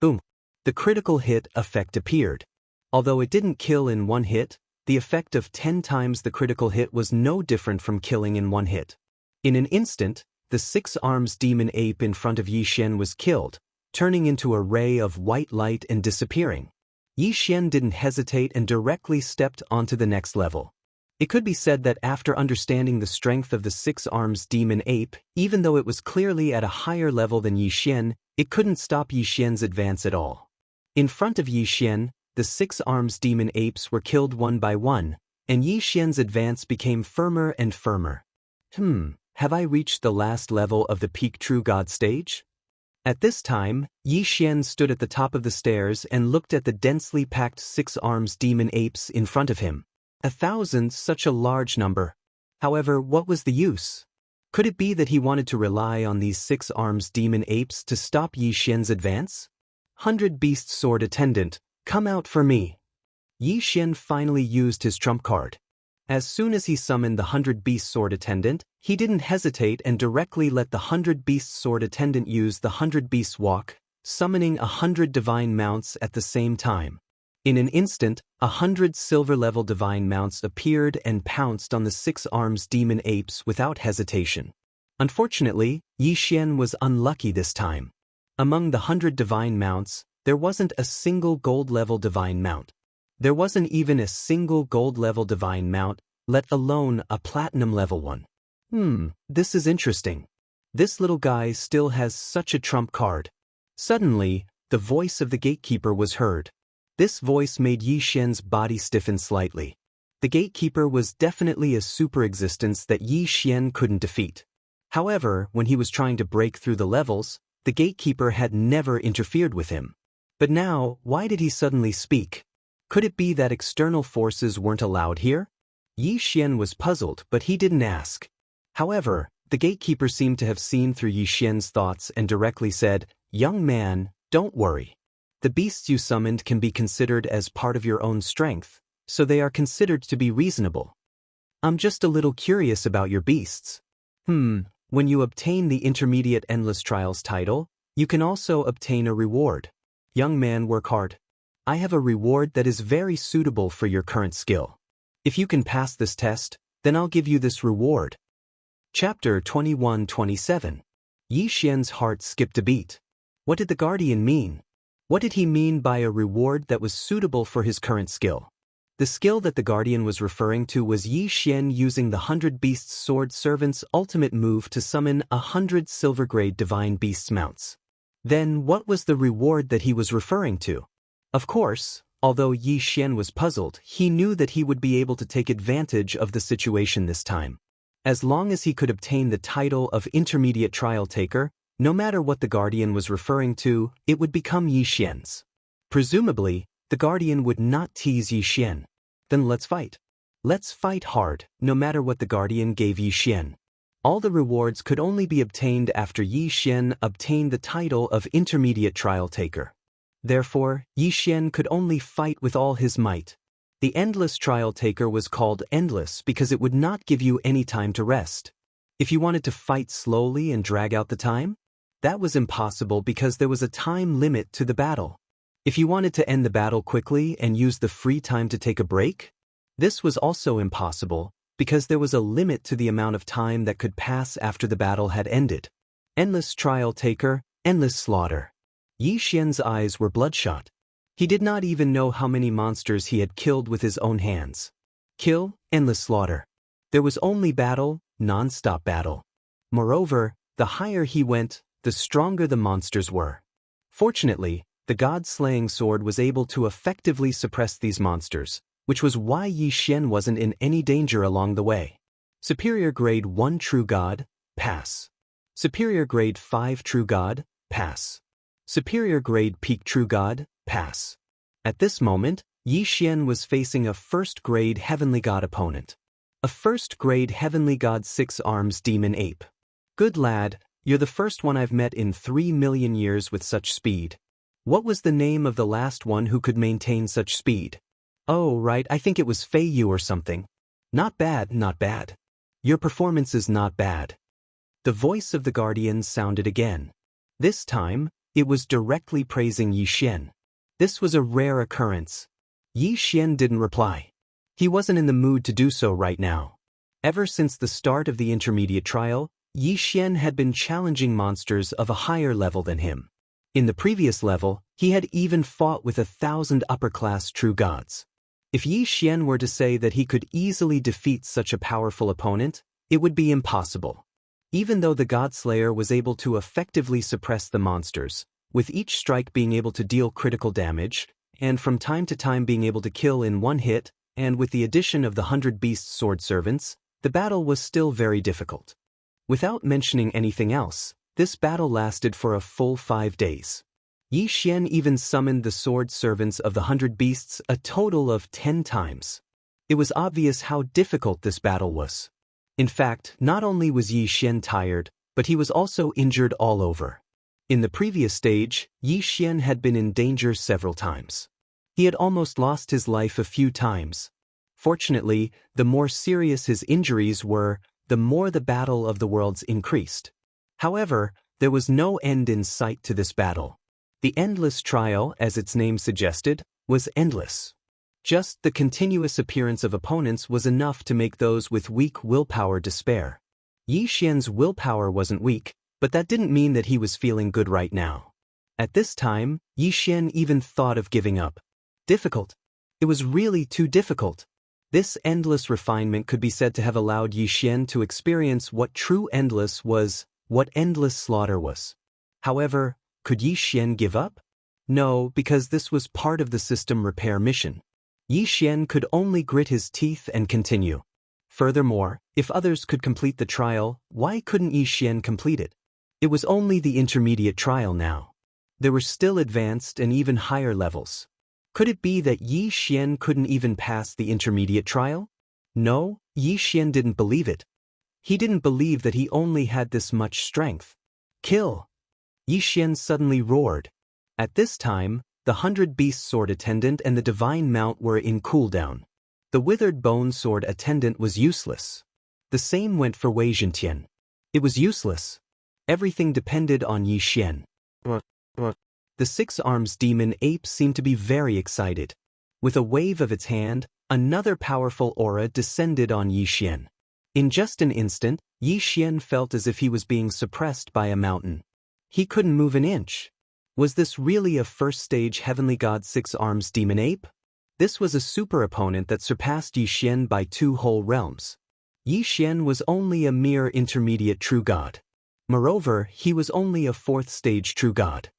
Boom. The critical hit effect appeared. Although it didn't kill in one hit, the effect of 10 times the critical hit was no different from killing in one hit. In an instant, the 6 arms demon ape in front of Yi Xian was killed, turning into a ray of white light and disappearing. Yi Xian didn't hesitate and directly stepped onto the next level. It could be said that after understanding the strength of the 6 arms demon ape, even though it was clearly at a higher level than Yi Xian, it couldn't stop Yi Xian's advance at all. In front of Yi Xian, the 6 arms demon apes were killed one by one, and Yi Xian's advance became firmer and firmer. Have I reached the last level of the peak true god stage? At this time, Yi Xian stood at the top of the stairs and looked at the densely packed 6 arms demon apes in front of him. 1,000, such a large number. However, what was the use? Could it be that he wanted to rely on these 6 arms demon apes to stop Yi Xian's advance? 100-beast sword attendant, come out for me. Yi Xian finally used his trump card. As soon as he summoned the 100-beast sword attendant, he didn't hesitate and directly let the 100-beast sword attendant use the 100-beast walk, summoning 100 divine mounts at the same time. In an instant, 100 silver-level divine mounts appeared and pounced on the 6 arms demon apes without hesitation. Unfortunately, Yi Xian was unlucky this time. Among the 100 divine mounts, there wasn't a single gold-level divine mount. There wasn't even a single gold-level divine mount, let alone a platinum-level one. This is interesting. This little guy still has such a trump card. Suddenly, the voice of the gatekeeper was heard. This voice made Yi Xian's body stiffen slightly. The gatekeeper was definitely a super existence that Yi Xian couldn't defeat. However, when he was trying to break through the levels, the gatekeeper had never interfered with him. But now, why did he suddenly speak? Could it be that external forces weren't allowed here? Yi Xian was puzzled, but he didn't ask. However, the gatekeeper seemed to have seen through Yi Xian's thoughts and directly said, "Young man, don't worry. The beasts you summoned can be considered as part of your own strength, so they are considered to be reasonable. I'm just a little curious about your beasts. When you obtain the Intermediate Endless Trials title, you can also obtain a reward. Young man, work hard. I have a reward that is very suitable for your current skill. If you can pass this test, then I'll give you this reward." Chapter 21-27. Yi Xian's heart skipped a beat. What did the Guardian mean? What did he mean by a reward that was suitable for his current skill? The skill that the Guardian was referring to was Yi Xian using the 100 Beasts Sword Servant's ultimate move to summon 100 silver-grade divine beasts mounts. Then what was the reward that he was referring to? Of course, although Yi Xian was puzzled, he knew that he would be able to take advantage of the situation this time. As long as he could obtain the title of Intermediate Trial Taker, no matter what the Guardian was referring to, it would become Yi Xian's. Presumably, the Guardian would not tease Yi Xian. Then let's fight. Let's fight hard, no matter what the Guardian gave Yi Xian. All the rewards could only be obtained after Yi Xian obtained the title of Intermediate Trial Taker. Therefore, Yi Xian could only fight with all his might. The Endless Trial Taker was called endless because it would not give you any time to rest. If you wanted to fight slowly and drag out the time, that was impossible because there was a time limit to the battle. If you wanted to end the battle quickly and use the free time to take a break, this was also impossible because there was a limit to the amount of time that could pass after the battle had ended. Endless Trial Taker, endless slaughter. Yi Xian's eyes were bloodshot. He did not even know how many monsters he had killed with his own hands. Kill, endless slaughter. There was only battle, non-stop battle. Moreover, the higher he went, the stronger the monsters were. Fortunately, the God-slaying sword was able to effectively suppress these monsters, which was why Yi Xian wasn't in any danger along the way. Superior Grade 1 True God, pass. Superior Grade 5 True God, pass. Superior Grade Peak True God, pass. At this moment, Yi Xian was facing a first-grade Heavenly God opponent. A first-grade Heavenly God 6 arms demon ape. Good lad, you're the first one I've met in 3 million years with such speed. What was the name of the last one who could maintain such speed? Oh, right, I think it was Fei Yu or something. Not bad, not bad. Your performance is not bad. The voice of the Guardian sounded again. This time, it was directly praising Yi Xian. This was a rare occurrence. Yi Xian didn't reply. He wasn't in the mood to do so right now. Ever since the start of the intermediate trial, Yi Xian had been challenging monsters of a higher level than him. In the previous level, he had even fought with 1,000 upper-class true gods. If Yi Xian were to say that he could easily defeat such a powerful opponent, it would be impossible. Even though the Godslayer was able to effectively suppress the monsters, with each strike being able to deal critical damage, and from time to time being able to kill in one hit, and with the addition of the 100 Beast Sword Servants, the battle was still very difficult. Without mentioning anything else, this battle lasted for a full 5 days. Yi Xian even summoned the sword servants of the 100 beasts a total of 10 times. It was obvious how difficult this battle was. In fact, not only was Yi Xian tired, but he was also injured all over. In the previous stage, Yi Xian had been in danger several times. He had almost lost his life a few times. Fortunately, the more serious his injuries were, the more the battle of the worlds increased. However, there was no end in sight to this battle. The endless trial, as its name suggested, was endless. Just the continuous appearance of opponents was enough to make those with weak willpower despair. Yi Xian's willpower wasn't weak, but that didn't mean that he was feeling good right now. At this time, Yi Xian even thought of giving up. Difficult. It was really too difficult. This endless refinement could be said to have allowed Yi Xian to experience what true endless was, what endless slaughter was. However, could Yi Xian give up? No, because this was part of the system repair mission. Yi Xian could only grit his teeth and continue. Furthermore, if others could complete the trial, why couldn't Yi Xian complete it? It was only the intermediate trial now. There were still advanced and even higher levels. Could it be that Yi Xian couldn't even pass the intermediate trial? No, Yi Xian didn't believe it. He didn't believe that he only had this much strength. Kill! Yi Xian suddenly roared. At this time, the 100-beast sword attendant and the divine mount were in cooldown. The withered bone sword attendant was useless. The same went for Wei Zhentian. It was useless. Everything depended on Yi Xian. The 6 arms demon ape seemed to be very excited. With a wave of its hand, another powerful aura descended on Yi Xian. In just an instant, Yi Xian felt as if he was being suppressed by a mountain. He couldn't move an inch. Was this really a first-stage heavenly god 6 arms demon ape? This was a super opponent that surpassed Yi Xian by 2 whole realms. Yi Xian was only a mere intermediate true god. Moreover, he was only a 4th-stage true god.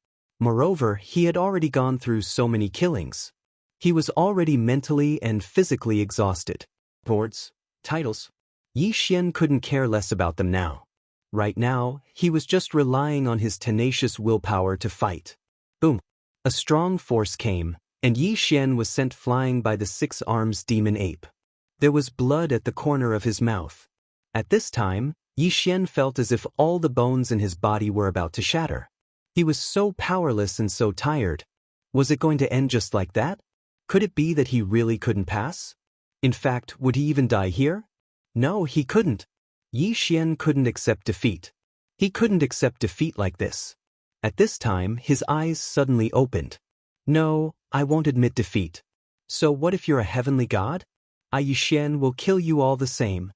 Moreover, he had already gone through so many killings. He was already mentally and physically exhausted. Boards, titles. Yi Xian couldn't care less about them now. Right now, he was just relying on his tenacious willpower to fight. Boom! A strong force came, and Yi Xian was sent flying by the 6 arms demon ape. There was blood at the corner of his mouth. At this time, Yi Xian felt as if all the bones in his body were about to shatter. He was so powerless and so tired. Was it going to end just like that? Could it be that he really couldn't pass? In fact, would he even die here? No, he couldn't. Yi Xian couldn't accept defeat. He couldn't accept defeat like this. At this time, his eyes suddenly opened. No, I won't admit defeat. So what if you're a heavenly god? Yi Xian will kill you all the same.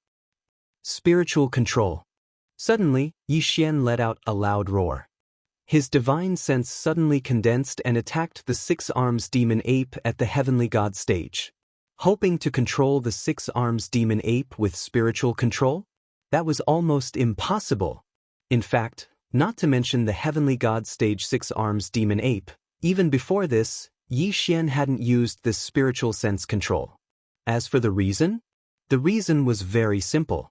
Spiritual control. Suddenly, Yi Xian let out a loud roar. His divine sense suddenly condensed and attacked the 6 arms demon ape at the heavenly god stage. Hoping to control the 6 arms demon ape with spiritual control? That was almost impossible. In fact, not to mention the heavenly god stage 6 arms demon ape, even before this, Yi Xian hadn't used this spiritual sense control. As for the reason was very simple.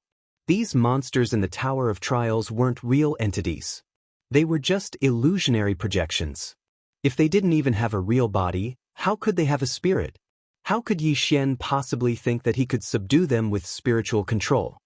These monsters in the Tower of Trials weren't real entities. They were just illusionary projections. If they didn't even have a real body, how could they have a spirit? How could Yi Xian possibly think that he could subdue them with spiritual control?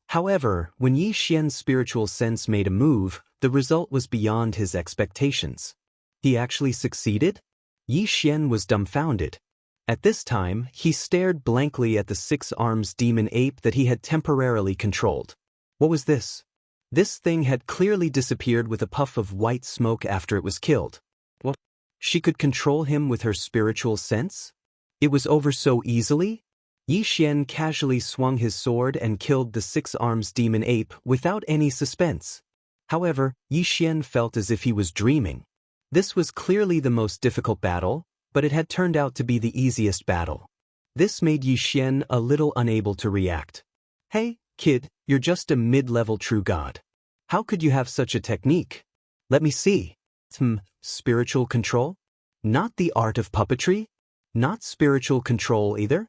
However, when Yi Xian's spiritual sense made a move, the result was beyond his expectations. He actually succeeded? Yi Xian was dumbfounded. At this time, he stared blankly at the 6 arms demon ape that he had temporarily controlled. What was this? This thing had clearly disappeared with a puff of white smoke after it was killed. What? She could control him with her spiritual sense? It was over so easily? Yi Xian casually swung his sword and killed the 6 arms demon ape without any suspense. However, Yi Xian felt as if he was dreaming. This was clearly the most difficult battle, but it had turned out to be the easiest battle. This made Yi Xian a little unable to react. Hey, kid, you're just a mid-level true god. How could you have such a technique? Let me see. Spiritual control? Not the art of puppetry? Not spiritual control either?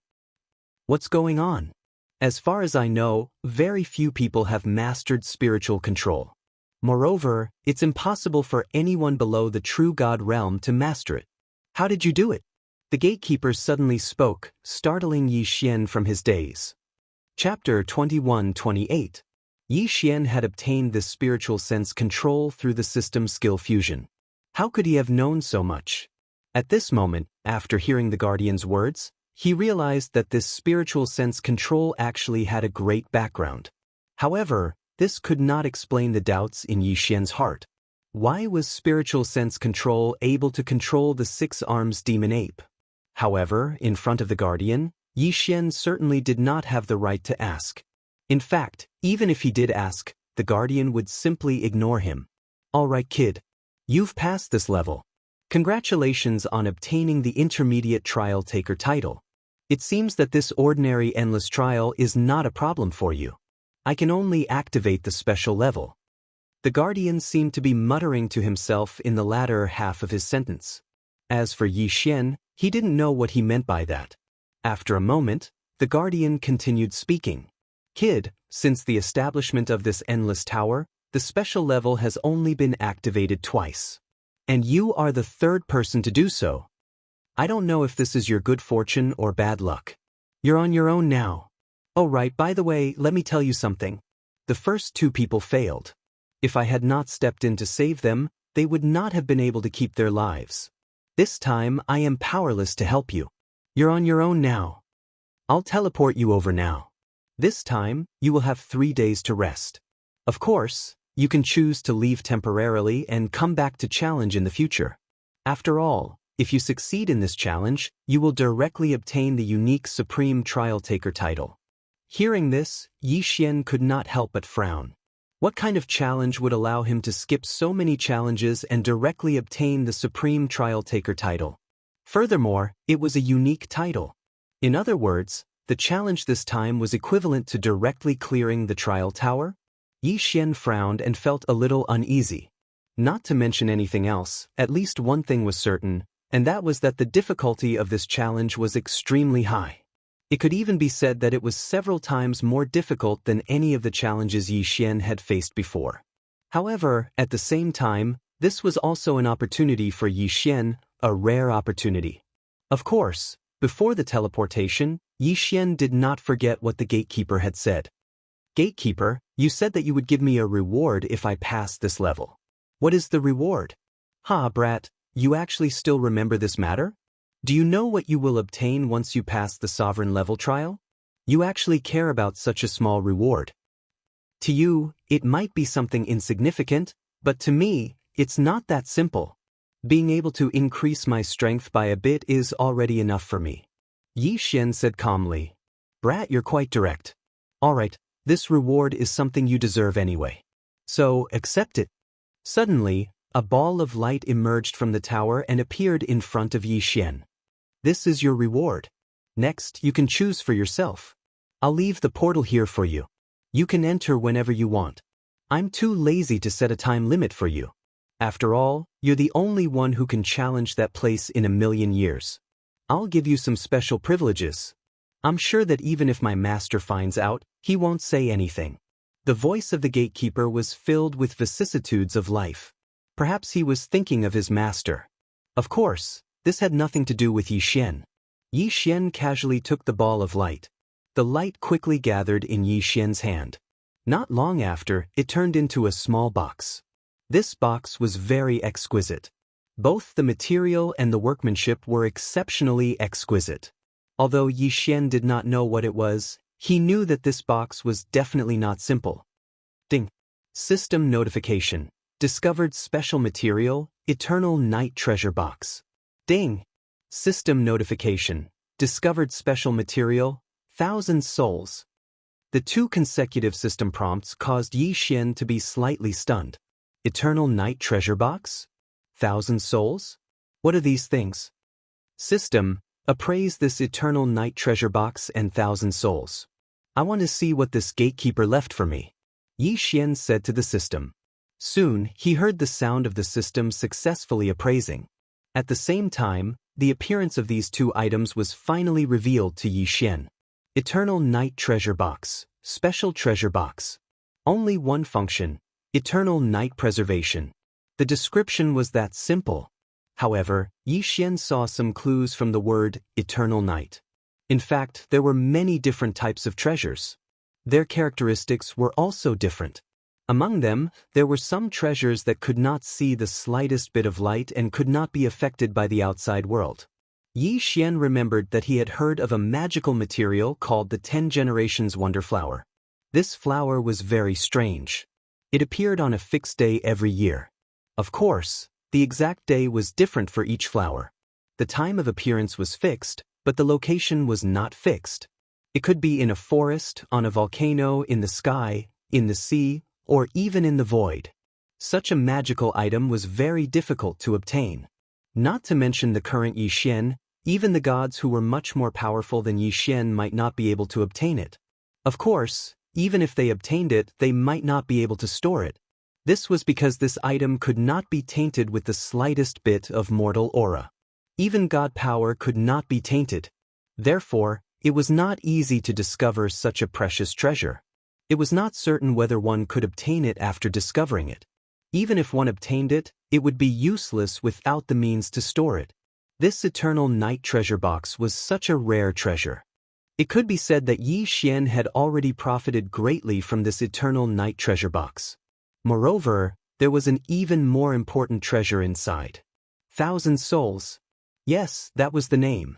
What's going on? As far as I know, very few people have mastered spiritual control. Moreover, it's impossible for anyone below the true god realm to master it. How did you do it? The gatekeeper suddenly spoke, startling Yi Xian from his daze. Chapter 21-28. Yi Xian had obtained this spiritual sense control through the system skill fusion. How could he have known so much? At this moment, after hearing the Guardian's words, he realized that this spiritual sense control actually had a great background. However, this could not explain the doubts in Yi Xian's heart. Why was spiritual sense control able to control the 6 arms demon ape? However, in front of the Guardian, Yi Xian certainly did not have the right to ask. In fact, even if he did ask, the Guardian would simply ignore him. All right, kid. You've passed this level. Congratulations on obtaining the intermediate trial taker title. It seems that this ordinary endless trial is not a problem for you. I can only activate the special level. The Guardian seemed to be muttering to himself in the latter half of his sentence. As for Yi Xian, he didn't know what he meant by that. After a moment, the Guardian continued speaking. Kid, since the establishment of this endless tower, the special level has only been activated twice. And you are the 3rd person to do so. I don't know if this is your good fortune or bad luck. You're on your own now. Oh right, by the way, let me tell you something. The first 2 people failed. If I had not stepped in to save them, they would not have been able to keep their lives. This time, I am powerless to help you. You're on your own now. I'll teleport you over now. This time, you will have 3 days to rest. Of course, you can choose to leave temporarily and come back to challenge in the future. After all, if you succeed in this challenge, you will directly obtain the unique Supreme Trial Taker title. Hearing this, Yi Xian could not help but frown. What kind of challenge would allow him to skip so many challenges and directly obtain the Supreme Trial Taker title? Furthermore, it was a unique title. In other words, the challenge this time was equivalent to directly clearing the trial tower? Yi Xian frowned and felt a little uneasy. Not to mention anything else, at least one thing was certain, and that was that the difficulty of this challenge was extremely high. It could even be said that it was several times more difficult than any of the challenges Yi Xian had faced before. However, at the same time, this was also an opportunity for Yi Xian, a rare opportunity. Of course, before the teleportation, Yi Xian did not forget what the gatekeeper had said. Gatekeeper, you said that you would give me a reward if I passed this level. What is the reward? Ha, brat, you actually still remember this matter? Do you know what you will obtain once you pass the sovereign level trial? You actually care about such a small reward. To you, it might be something insignificant, but to me, it's not that simple. Being able to increase my strength by a bit is already enough for me. Yi Xian said calmly. Brat, you're quite direct. Alright, this reward is something you deserve anyway. So, accept it. Suddenly, a ball of light emerged from the tower and appeared in front of Yi Xian. This is your reward. Next, you can choose for yourself. I'll leave the portal here for you. You can enter whenever you want. I'm too lazy to set a time limit for you. After all, you're the only one who can challenge that place in a million years. I'll give you some special privileges. I'm sure that even if my master finds out, he won't say anything. The voice of the gatekeeper was filled with vicissitudes of life. Perhaps he was thinking of his master. Of course, this had nothing to do with Yi Xian. Yi Xian casually took the ball of light. The light quickly gathered in Yi Xian's hand. Not long after, it turned into a small box. This box was very exquisite. Both the material and the workmanship were exceptionally exquisite. Although Yi Xian did not know what it was, he knew that this box was definitely not simple. Ding. System notification. Discovered special material, Eternal Night Treasure Box. Ding. System notification. Discovered special material, 1,000 souls. The 2 consecutive system prompts caused Yi Xian to be slightly stunned. Eternal Night Treasure Box? 1,000 souls? What are these things? System, appraise this Eternal Night Treasure Box and 1,000 souls. I want to see what this gatekeeper left for me. Yi Xian said to the system. Soon, he heard the sound of the system successfully appraising. At the same time, the appearance of these 2 items was finally revealed to Yi Xian. Eternal Night Treasure Box, Special Treasure Box. Only one function, Eternal Night Preservation. The description was that simple. However, Yi Xian saw some clues from the word Eternal Night. In fact, there were many different types of treasures. Their characteristics were also different. Among them, there were some treasures that could not see the slightest bit of light and could not be affected by the outside world. Yi Xian remembered that he had heard of a magical material called the 10 Generations Wonder Flower. This flower was very strange. It appeared on a fixed day every year. Of course, the exact day was different for each flower. The time of appearance was fixed, but the location was not fixed. It could be in a forest, on a volcano, in the sky, in the sea, or even in the void. Such a magical item was very difficult to obtain. Not to mention the current Yi Xian, even the gods who were much more powerful than Yi Xian might not be able to obtain it. Of course, even if they obtained it, they might not be able to store it. This was because this item could not be tainted with the slightest bit of mortal aura. Even god power could not be tainted. Therefore, it was not easy to discover such a precious treasure. It was not certain whether one could obtain it after discovering it. Even if one obtained it, it would be useless without the means to store it. This eternal night treasure box was such a rare treasure. It could be said that Yi Xian had already profited greatly from this eternal night treasure box. Moreover, there was an even more important treasure inside. 1,000 souls. Yes, that was the name.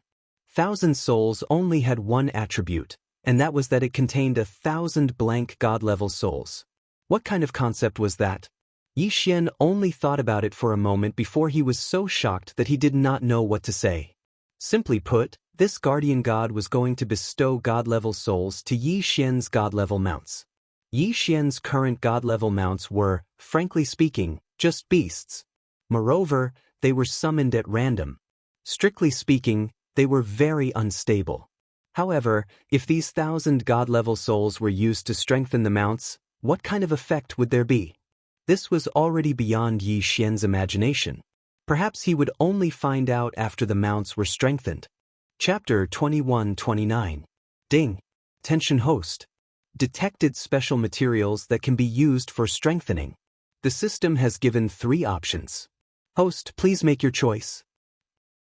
1,000 souls only had one attribute, and that was that it contained 1,000 blank god-level souls. What kind of concept was that? Yi Xian only thought about it for a moment before he was so shocked that he did not know what to say. Simply put, this guardian god was going to bestow god-level souls to Yi Xian's god-level mounts. Yi Xian's current god-level mounts were, frankly speaking, just beasts. Moreover, they were summoned at random. Strictly speaking, they were very unstable. However, if these 1,000 god-level souls were used to strengthen the mounts, what kind of effect would there be? This was already beyond Yi Xian's imagination. Perhaps he would only find out after the mounts were strengthened. Chapter 21-29. Ding. Tension host. Detected special materials that can be used for strengthening. The system has given 3 options. Host, please make your choice.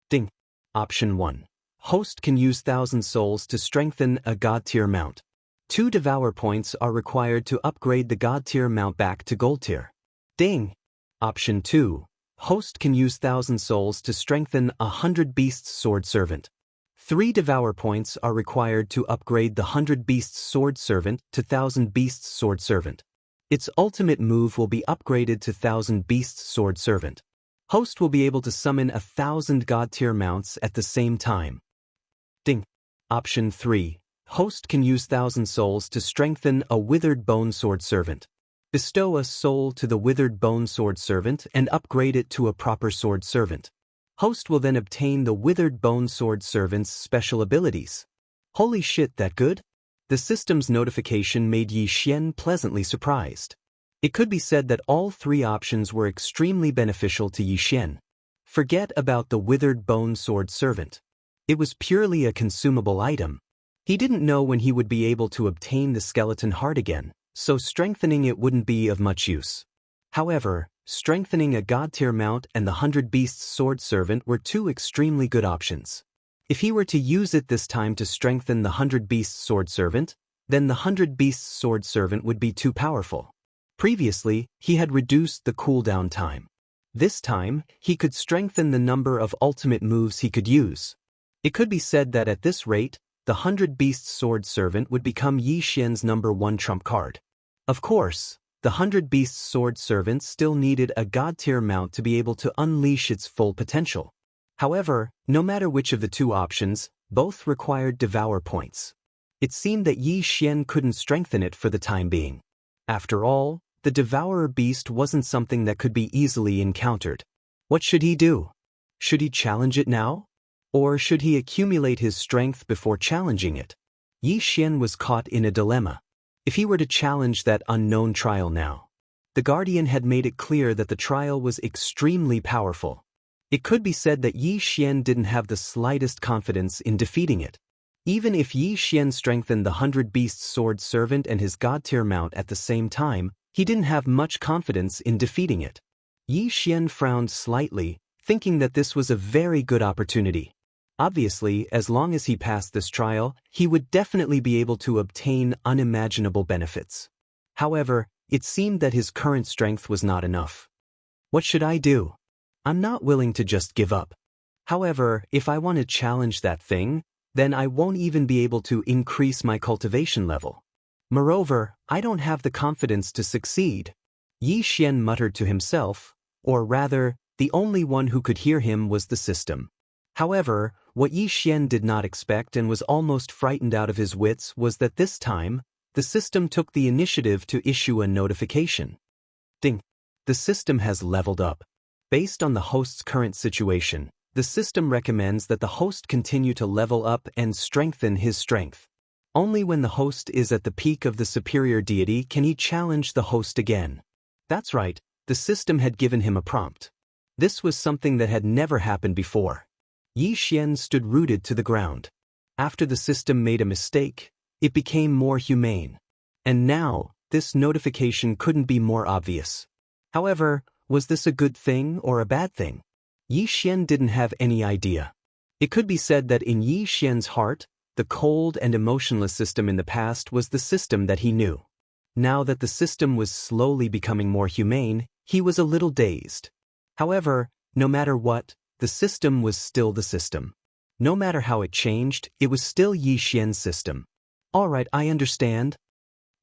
Ding. Option 1. Host can use 1,000 souls to strengthen a god-tier mount. 2 devour points are required to upgrade the god-tier mount back to gold tier. Ding. Option 2. Host can use 1,000 souls to strengthen a 100 Beasts Sword Servant. 3 devour points are required to upgrade the 100 Beasts Sword Servant to 1,000 Beasts Sword Servant. Its ultimate move will be upgraded to 1,000 Beasts Sword Servant. Host will be able to summon 1,000 god-tier mounts at the same time. Ding. Option 3. Host can use 1,000 souls to strengthen a Withered Bone Sword Servant. Bestow a soul to the Withered Bone Sword Servant and upgrade it to a proper Sword Servant. Host will then obtain the Withered Bone Sword Servant's special abilities. Holy shit, that good? The system's notification made Yi Xian pleasantly surprised. It could be said that all 3 options were extremely beneficial to Yi Xian. Forget about the Withered Bone Sword Servant. It was purely a consumable item. He didn't know when he would be able to obtain the skeleton heart again, so strengthening it wouldn't be of much use. However, strengthening a god-tier mount and the 100 Beasts Sword Servant were 2 extremely good options. If he were to use it this time to strengthen the 100 Beasts Sword Servant, then the 100 Beasts Sword Servant would be too powerful. Previously, he had reduced the cooldown time. This time, he could strengthen the number of ultimate moves he could use. It could be said that at this rate, the 100 Beasts Sword Servant would become Yi Xian's number 1 trump card. Of course, the 100 Beasts Sword Servant still needed a god-tier mount to be able to unleash its full potential. However, no matter which of the 2 options, both required devour points. It seemed that Yi Xian couldn't strengthen it for the time being. After all, the Devourer Beast wasn't something that could be easily encountered. What should he do? Should he challenge it now? Or should he accumulate his strength before challenging it? Yi Xian was caught in a dilemma. If he were to challenge that unknown trial now, the Guardian had made it clear that the trial was extremely powerful. It could be said that Yi Xian didn't have the slightest confidence in defeating it. Even if Yi Xian strengthened the 100 Beasts Sword Servant and his god-tier mount at the same time, he didn't have much confidence in defeating it. Yi Xian frowned slightly, thinking that this was a very good opportunity. Obviously, as long as he passed this trial, he would definitely be able to obtain unimaginable benefits. However, it seemed that his current strength was not enough. What should I do? I'm not willing to just give up. However, if I want to challenge that thing, then I won't even be able to increase my cultivation level. Moreover, I don't have the confidence to succeed. Yi Xian muttered to himself, or rather, the only one who could hear him was the system. However, what Yi Xian did not expect and was almost frightened out of his wits was that this time, the system took the initiative to issue a notification. Ding! The system has leveled up. Based on the host's current situation, the system recommends that the host continue to level up and strengthen his strength. Only when the host is at the peak of the superior deity can he challenge the host again. That's right, the system had given him a prompt. This was something that had never happened before. Yi Xian stood rooted to the ground. After the system made a mistake, it became more humane. And now, this notification couldn't be more obvious. However, was this a good thing or a bad thing? Yi Xian didn't have any idea. It could be said that in Yi Xian's heart, the cold and emotionless system in the past was the system that he knew. Now that the system was slowly becoming more humane, he was a little dazed. However, no matter what, the system was still the system. No matter how it changed, it was still Yi Xian's system. All right, I understand.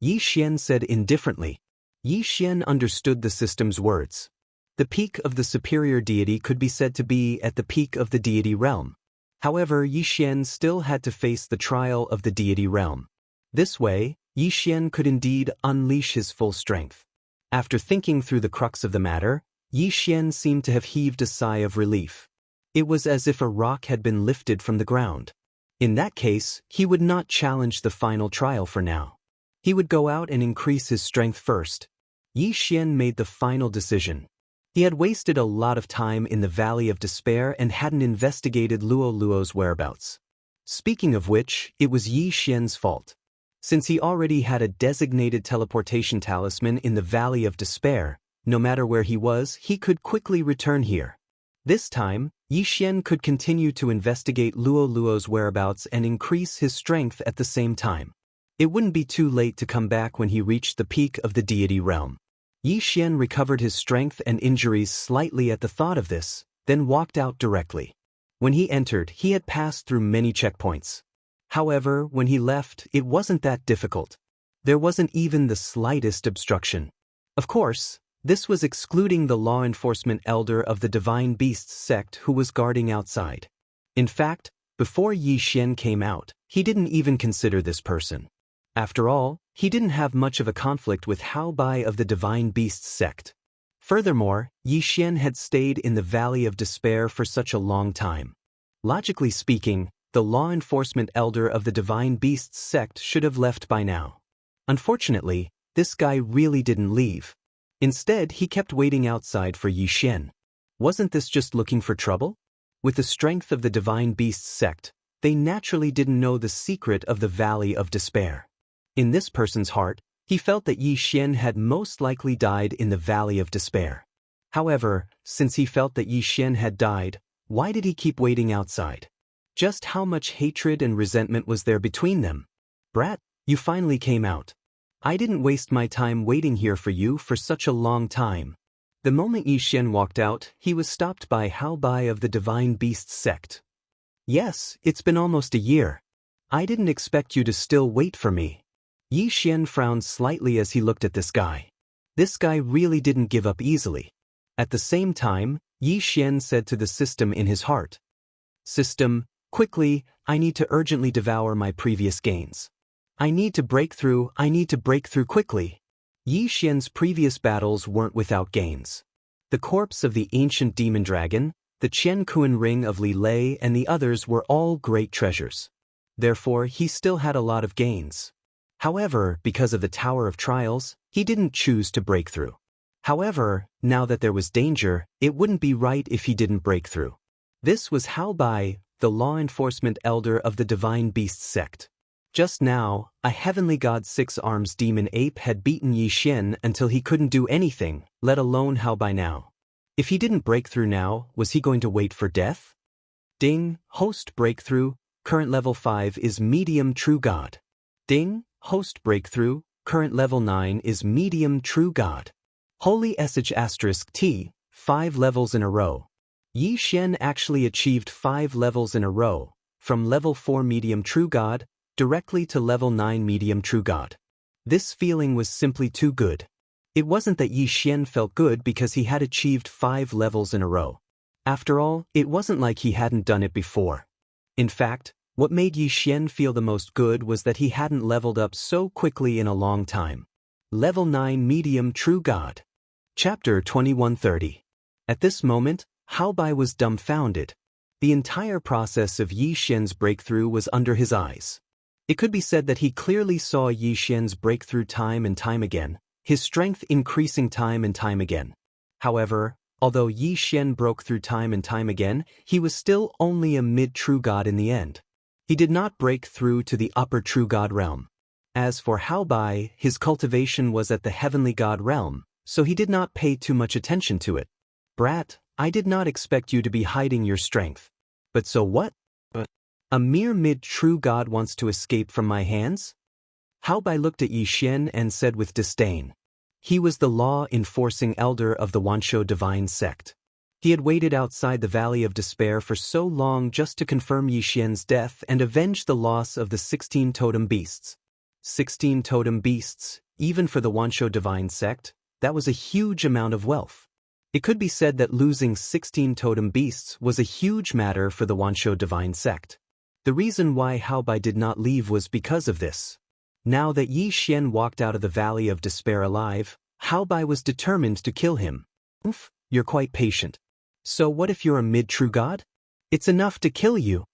Yi Xian said indifferently. Yi Xian understood the system's words. The peak of the superior deity could be said to be at the peak of the deity realm. However, Yi Xian still had to face the trial of the deity realm. This way, Yi Xian could indeed unleash his full strength. After thinking through the crux of the matter, Yi Xian seemed to have heaved a sigh of relief. It was as if a rock had been lifted from the ground. In that case, he would not challenge the final trial for now. He would go out and increase his strength first. Yi Xian made the final decision. He had wasted a lot of time in the Valley of Despair and hadn't investigated Luo Luo's whereabouts. Speaking of which, it was Yi Xian's fault. Since he already had a designated teleportation talisman in the Valley of Despair, no matter where he was, he could quickly return here. This time, Yi Xian could continue to investigate Luo Luo's whereabouts and increase his strength at the same time. It wouldn't be too late to come back when he reached the peak of the deity realm. Yi Xian recovered his strength and injuries slightly at the thought of this, then walked out directly. When he entered, he had passed through many checkpoints. However, when he left, it wasn't that difficult. There wasn't even the slightest obstruction. Of course, this was excluding the law enforcement elder of the Divine Beasts sect who was guarding outside. In fact, before Yi Xian came out, he didn't even consider this person. After all, he didn't have much of a conflict with Hao Bai of the Divine Beasts sect. Furthermore, Yi Xian had stayed in the Valley of Despair for such a long time. Logically speaking, the law enforcement elder of the Divine Beasts sect should have left by now. Unfortunately, this guy really didn't leave. Instead, he kept waiting outside for Yi Xian. Wasn't this just looking for trouble? With the strength of the Divine Beasts sect, they naturally didn't know the secret of the Valley of Despair. In this person's heart, he felt that Yi Xian had most likely died in the Valley of Despair. However, since he felt that Yi Xian had died, why did he keep waiting outside? Just how much hatred and resentment was there between them? Brat, you finally came out. I didn't waste my time waiting here for you for such a long time. The moment Yi Xian walked out, he was stopped by Hao Bai of the Divine Beasts sect. Yes, it's been almost a year. I didn't expect you to still wait for me. Yi Xian frowned slightly as he looked at this guy. This guy really didn't give up easily. At the same time, Yi Xian said to the system in his heart, "System, quickly, I need to urgently devour my previous gains. I need to break through quickly." Yi Xian's previous battles weren't without gains. The corpse of the ancient demon dragon, the Qian Kuan ring of Li Lei and the others were all great treasures. Therefore, he still had a lot of gains. However, because of the Tower of Trials, he didn't choose to break through. However, now that there was danger, it wouldn't be right if he didn't break through. This was Hao Bai, the law enforcement elder of the Divine Beasts sect. Just now, a heavenly god six-arms demon ape had beaten Yi Xian until he couldn't do anything, let alone Hao Bai now. If he didn't break through now, was he going to wait for death? Ding, host breakthrough, current level 5 is medium true God. Ding, host breakthrough, current level 9 is medium true God. Holy *T, 5 levels in a row. Yi Xian actually achieved 5 levels in a row, from level 4 medium true God, directly to level 9 medium true God. This feeling was simply too good. It wasn't that Yi Xian felt good because he had achieved 5 levels in a row. After all, it wasn't like he hadn't done it before. In fact, what made Yi Xian feel the most good was that he hadn't leveled up so quickly in a long time. Level 9 Medium True God. Chapter 2130. At this moment, Hao Bai was dumbfounded. The entire process of Yi Xian's breakthrough was under his eyes. It could be said that he clearly saw Yi Xian's breakthrough time and time again, his strength increasing time and time again. However, although Yi Xian broke through time and time again, he was still only a mid-true god in the end. He did not break through to the upper true god realm. As for Hao Bai, his cultivation was at the heavenly god realm, so he did not pay too much attention to it. Brat, I did not expect you to be hiding your strength. But so what? A mere mid-true god wants to escape from my hands? Hao Bai looked at Yi Xian and said with disdain. He was the law-enforcing elder of the Wanshou divine sect. He had waited outside the Valley of Despair for so long just to confirm Yi Xian's death and avenge the loss of the 16 totem beasts. 16 totem beasts, even for the Wanshou divine sect, that was a huge amount of wealth. It could be said that losing 16 totem beasts was a huge matter for the Wanshou divine sect. The reason why Hao Bai did not leave was because of this. Now that Yi Xian walked out of the Valley of Despair alive, Hao Bai was determined to kill him. Oof, you're quite patient. So what if you're a mid-true god? It's enough to kill you.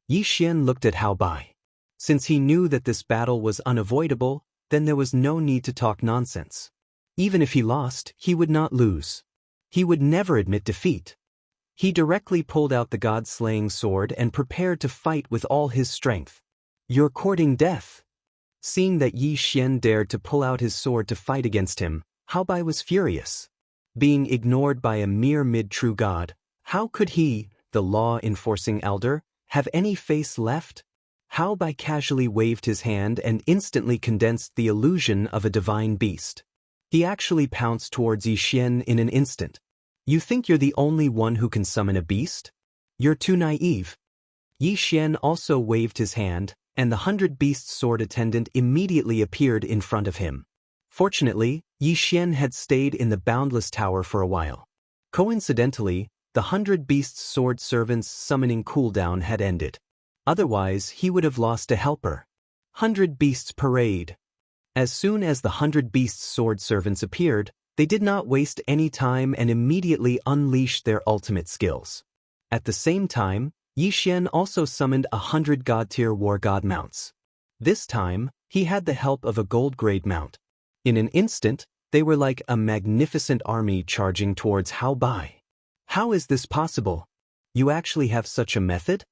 Yi Xian looked at Hao Bai. Since he knew that this battle was unavoidable, then there was no need to talk nonsense. Even if he lost, he would not lose. He would never admit defeat. He directly pulled out the god-slaying sword and prepared to fight with all his strength. You're courting death. Seeing that Yi Xian dared to pull out his sword to fight against him, Hao Bai was furious. Being ignored by a mere mid-true god, how could he, the law-enforcing elder, have any face left? Hao Bai casually waved his hand and instantly condensed the illusion of a divine beast. He actually pounced towards Yi Xian in an instant. You think you're the only one who can summon a beast? You're too naive. Yi Xian also waved his hand, and the 100 Beasts sword attendant immediately appeared in front of him. Fortunately, Yi Xian had stayed in the Boundless Tower for a while. Coincidentally, the 100 Beasts sword servant's summoning cooldown had ended. Otherwise, he would have lost a helper. 100 Beasts Parade. As soon as the 100 Beasts sword servants appeared, they did not waste any time and immediately unleashed their ultimate skills. At the same time, Yi Xian also summoned 100 god-tier war god mounts. This time, he had the help of a gold-grade mount. In an instant, they were like a magnificent army charging towards Hao Bai. How is this possible? You actually have such a method?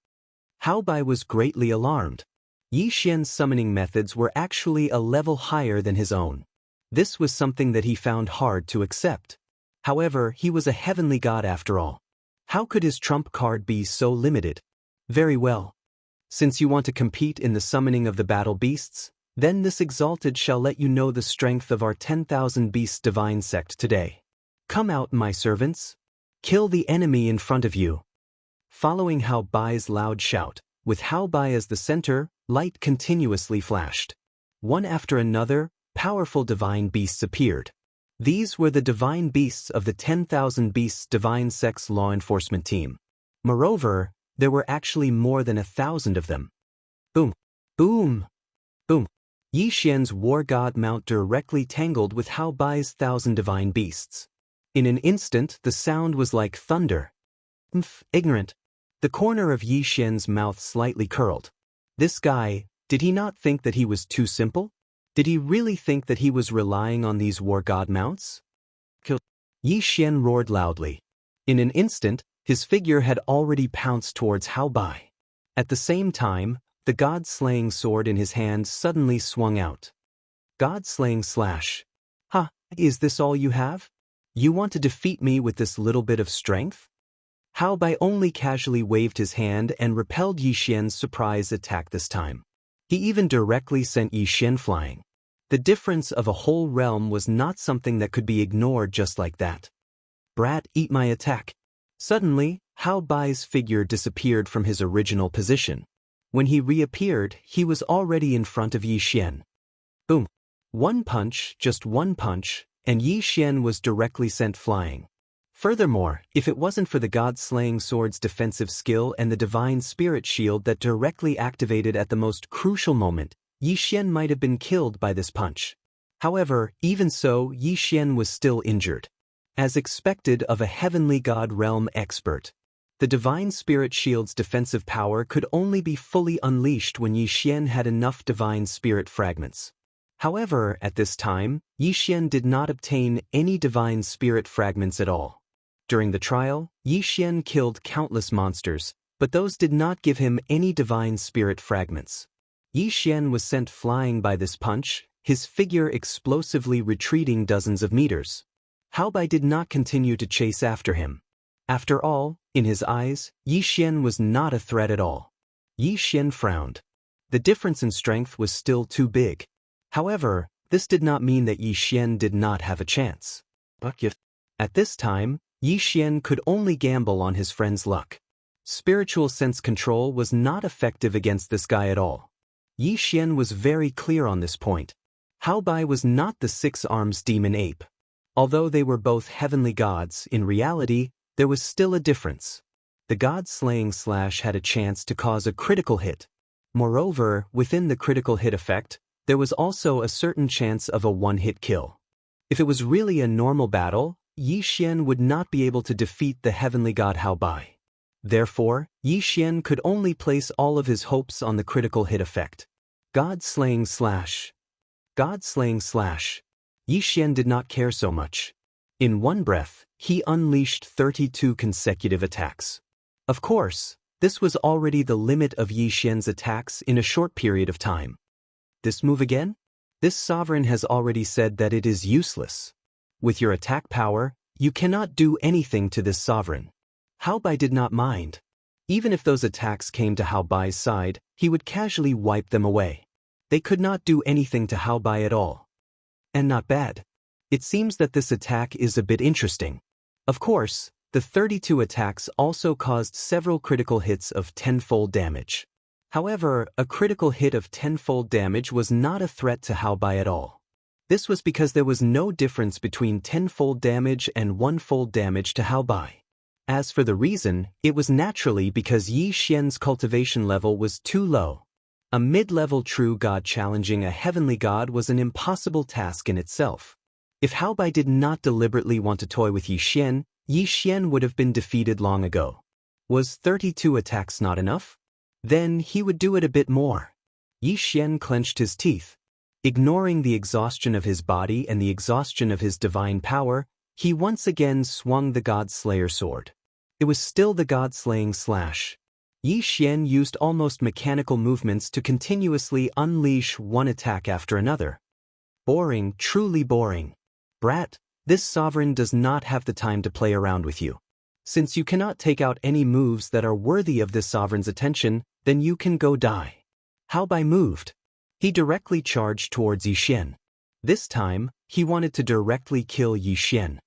Hao Bai was greatly alarmed. Yi Xian's summoning methods were actually a level higher than his own. This was something that he found hard to accept. However, he was a heavenly god after all. How could his trump card be so limited? Very well. Since you want to compete in the summoning of the battle beasts, then this exalted shall let you know the strength of our 10,000 beasts divine sect today. Come out, my servants. Kill the enemy in front of you. Following Hao Bai's loud shout, with Hao Bai as the center, light continuously flashed. One after another, powerful divine beasts appeared. These were the divine beasts of the 10,000 Beasts Divine Sect's law enforcement team. Moreover, there were actually more than 1,000 of them. Boom! Boom! Boom! Yi Xian's war god mount directly tangled with Hao Bai's 1,000 divine beasts. In an instant, the sound was like thunder. Ignorant. The corner of Yi Xian's mouth slightly curled. This guy, did he not think that he was too simple? Did he really think that he was relying on these war god mounts? Kill! Yi Xian roared loudly. In an instant, his figure had already pounced towards Hao Bai. At the same time, the god-slaying sword in his hand suddenly swung out. God-slaying slash. Ha, is this all you have? You want to defeat me with this little bit of strength? Hao Bai only casually waved his hand and repelled Yi Xian's surprise attack this time. He even directly sent Yi Xian flying. The difference of a whole realm was not something that could be ignored just like that. Brat, eat my attack. Suddenly, Hao Bai's figure disappeared from his original position. When he reappeared, he was already in front of Yi Xian. Boom. One punch, just one punch, and Yi Xian was directly sent flying. Furthermore, if it wasn't for the God-slaying sword's defensive skill and the divine spirit shield that directly activated at the most crucial moment, Yi Xian might have been killed by this punch. However, even so, Yi Xian was still injured. As expected of a heavenly god realm expert, the divine spirit shield's defensive power could only be fully unleashed when Yi Xian had enough divine spirit fragments. However, at this time, Yi Xian did not obtain any divine spirit fragments at all. During the trial, Yi Xian killed countless monsters, but those did not give him any divine spirit fragments. Yi Xian was sent flying by this punch, his figure explosively retreating dozens of meters. Hao Bai did not continue to chase after him. After all, in his eyes, Yi Xian was not a threat at all. Yi Xian frowned. The difference in strength was still too big. However, this did not mean that Yi Xian did not have a chance. At this time, Yi Xian could only gamble on his friend's luck. Spiritual sense control was not effective against this guy at all. Yi Xian was very clear on this point. Hao Bai was not the 6 arms demon ape. Although they were both heavenly gods, in reality, there was still a difference. The god-slaying slash had a chance to cause a critical hit. Moreover, within the critical hit effect, there was also a certain chance of a one-hit kill. If it was really a normal battle, Yi Xian would not be able to defeat the heavenly god Hao Bai. Therefore, Yi Xian could only place all of his hopes on the critical hit effect. God-slaying slash. God-slaying slash. Yi Xian did not care so much. In one breath, he unleashed 32 consecutive attacks. Of course, this was already the limit of Yi Xian's attacks in a short period of time. This move again? This sovereign has already said that it is useless. With your attack power, you cannot do anything to this sovereign. Hao Bai did not mind. Even if those attacks came to Hao Bai's side, he would casually wipe them away. They could not do anything to Hao Bai at all. And not bad. It seems that this attack is a bit interesting. Of course, the 32 attacks also caused several critical hits of 10-fold damage. However, a critical hit of 10-fold damage was not a threat to Hao Bai at all. This was because there was no difference between 10-fold damage and 1-fold damage to Hao Bai. As for the reason, it was naturally because Yi Xian's cultivation level was too low. A mid-level true god challenging a heavenly god was an impossible task in itself. If Hao Bai did not deliberately want to toy with Yi Xian would have been defeated long ago. Was 32 attacks not enough? Then he would do it a bit more. Yi Xian clenched his teeth. Ignoring the exhaustion of his body and the exhaustion of his divine power, he once again swung the God-Slayer sword. It was still the God-slaying slash. Yi Xian used almost mechanical movements to continuously unleash one attack after another. Boring, truly boring. Brat, this sovereign does not have the time to play around with you. Since you cannot take out any moves that are worthy of this sovereign's attention, then you can go die. Hao Bai moved. He directly charged towards Yi Xian. This time, he wanted to directly kill Yi Xian.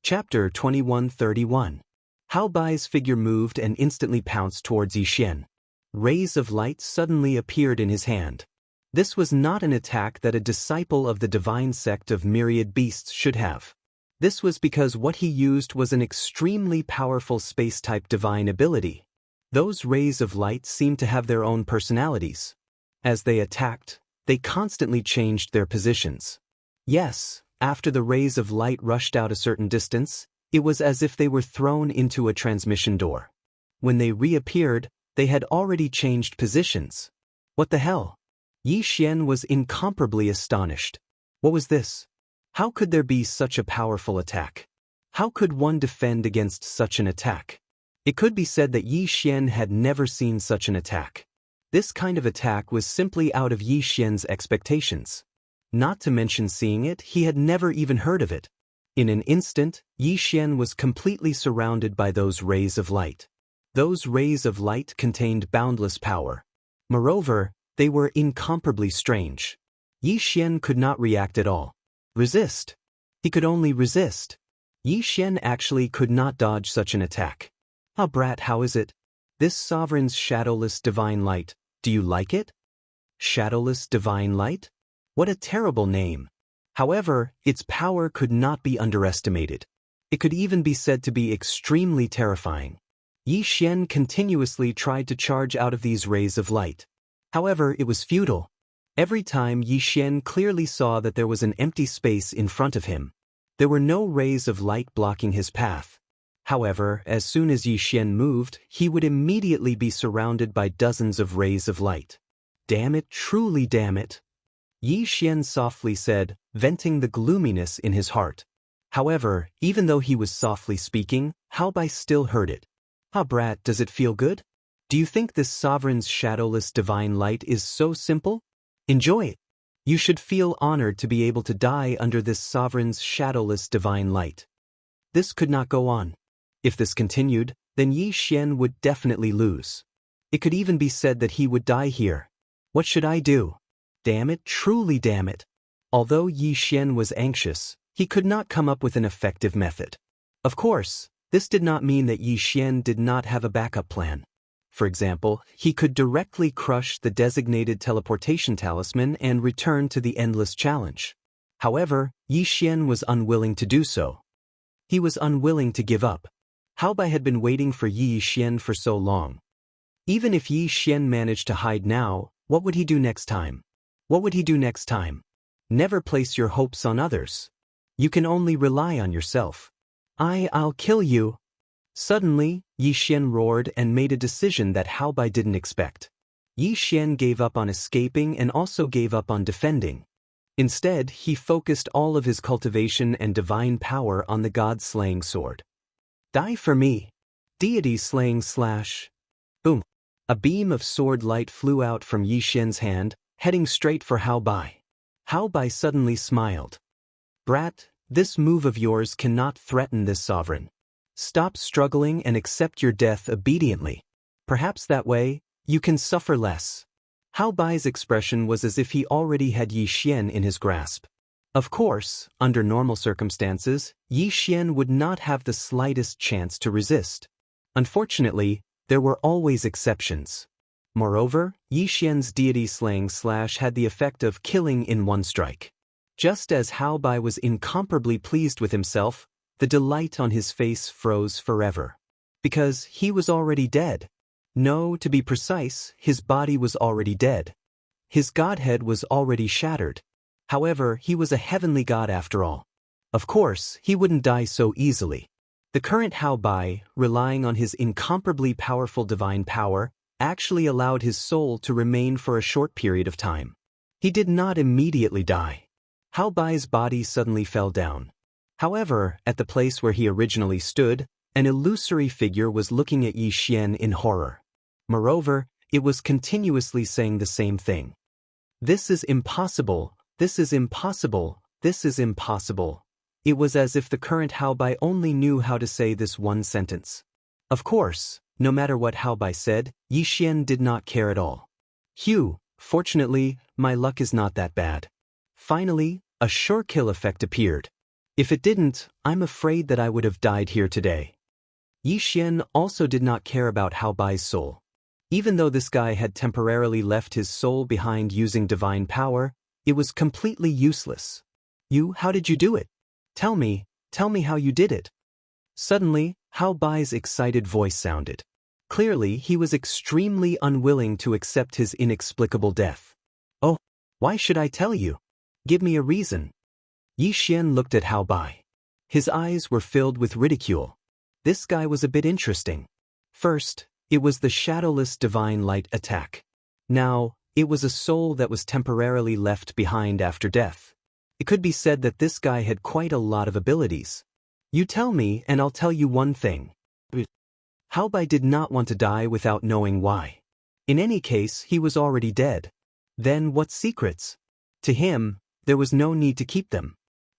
Chapter 2131. Hao Bai's figure moved and instantly pounced towards Yi Xian. Rays of light suddenly appeared in his hand. This was not an attack that a disciple of the divine sect of myriad beasts should have. This was because what he used was an extremely powerful space-type divine ability. Those rays of light seemed to have their own personalities. As they attacked, they constantly changed their positions. Yes, after the rays of light rushed out a certain distance, it was as if they were thrown into a transmission door. When they reappeared, they had already changed positions. What the hell? Yi Xian was incomparably astonished. What was this? How could there be such a powerful attack? How could one defend against such an attack? It could be said that Yi Xian had never seen such an attack. This kind of attack was simply out of Yi Xian's expectations. Not to mention seeing it, he had never even heard of it. In an instant, Yi Xian was completely surrounded by those rays of light. Those rays of light contained boundless power. Moreover, they were incomparably strange. Yi Xian could not react at all. Resist. He could only resist. Yi Xian actually could not dodge such an attack. Ah, brat, how is it? This sovereign's shadowless divine light, do you like it? Shadowless divine light? What a terrible name. However, its power could not be underestimated. It could even be said to be extremely terrifying. Yi Xian continuously tried to charge out of these rays of light. However, it was futile. Every time Yi Xian clearly saw that there was an empty space in front of him. There were no rays of light blocking his path. However, as soon as Yi Xian moved, he would immediately be surrounded by dozens of rays of light. Damn it, truly damn it. Yi Xian softly said, venting the gloominess in his heart. However, even though he was softly speaking, Hao Bai still heard it. Ah, brat, does it feel good? Do you think this sovereign's shadowless divine light is so simple? Enjoy it. You should feel honored to be able to die under this sovereign's shadowless divine light. This could not go on. If this continued, then Yi Xian would definitely lose. It could even be said that he would die here. What should I do? Damn it, truly damn it. Although Yi Xian was anxious, he could not come up with an effective method. Of course, this did not mean that Yi Xian did not have a backup plan. For example, he could directly crush the designated teleportation talisman and return to the endless challenge. However, Yi Xian was unwilling to do so. He was unwilling to give up. Hao Bai had been waiting for Yi Xian for so long. Even if Yi Xian managed to hide now, what would he do next time? What would he do next time? Never place your hopes on others. You can only rely on yourself. I'll kill you. Suddenly, Yi Xian roared and made a decision that Hao Bai didn't expect. Yi Xian gave up on escaping and also gave up on defending. Instead, he focused all of his cultivation and divine power on the god-slaying sword. Die for me. Deity slaying slash. Boom. A beam of sword light flew out from Yi Xian's hand, heading straight for Hao Bai. Hao Bai suddenly smiled. Brat, this move of yours cannot threaten this sovereign. Stop struggling and accept your death obediently. Perhaps that way, you can suffer less. Hao Bai's expression was as if he already had Yi Xian in his grasp. Of course, under normal circumstances, Yi Xian would not have the slightest chance to resist. Unfortunately, there were always exceptions. Moreover, Yi Xian's deity-slaying slash had the effect of killing in one strike. Just as Hao Bai was incomparably pleased with himself, the delight on his face froze forever. Because he was already dead. No, to be precise, his body was already dead. His godhead was already shattered. However, he was a heavenly god after all. Of course, he wouldn't die so easily. The current Hao Bai, relying on his incomparably powerful divine power, actually allowed his soul to remain for a short period of time. He did not immediately die. Hao Bai's body suddenly fell down. However, at the place where he originally stood, an illusory figure was looking at Yi Xian in horror. Moreover, it was continuously saying the same thing. This is impossible, this is impossible, this is impossible. It was as if the current Hao Bai only knew how to say this one sentence. Of course, no matter what Hao Bai said, Yi Xian did not care at all. Phew, fortunately, my luck is not that bad. Finally, a sure kill effect appeared. If it didn't, I'm afraid that I would have died here today. Yi Xian also did not care about Hao Bai's soul. Even though this guy had temporarily left his soul behind using divine power, it was completely useless. How did you do it? Tell me how you did it. Suddenly, Hao Bai's excited voice sounded. Clearly, he was extremely unwilling to accept his inexplicable death. Oh, why should I tell you? Give me a reason. Yi Xian looked at Hao Bai. His eyes were filled with ridicule. This guy was a bit interesting. First, it was the shadowless divine light attack. Now, it was a soul that was temporarily left behind after death. It could be said that this guy had quite a lot of abilities. You tell me and I'll tell you one thing. Hao Bai did not want to die without knowing why. In any case, he was already dead. Then what secrets? To him, there was no need to keep them.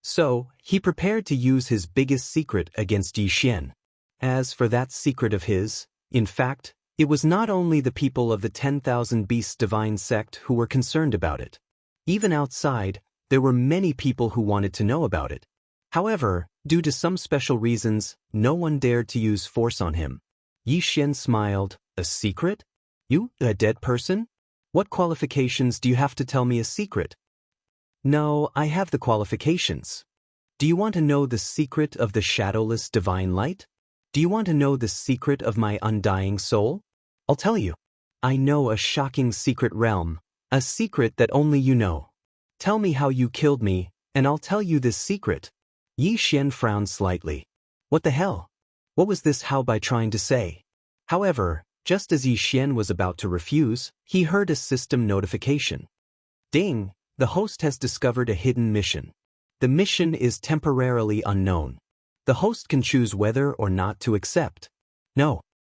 So, he prepared to use his biggest secret against Yi Xian. As for that secret of his, in fact, it was not only the people of the 10,000 Beasts divine sect who were concerned about it. Even outside, there were many people who wanted to know about it. However, due to some special reasons, no one dared to use force on him. Yi Xian smiled. A secret? You, a dead person? What qualifications do you have to tell me a secret? No, I have the qualifications. Do you want to know the secret of the shadowless divine light? Do you want to know the secret of my undying soul? I'll tell you. I know a shocking secret realm, a secret that only you know. Tell me how you killed me, and I'll tell you this secret. Yi Xian frowned slightly. What the hell? What was this Hao Bai trying to say? However, just as Yi Xian was about to refuse, he heard a system notification. Ding! The host has discovered a hidden mission. The mission is temporarily unknown. The host can choose whether or not to accept. No.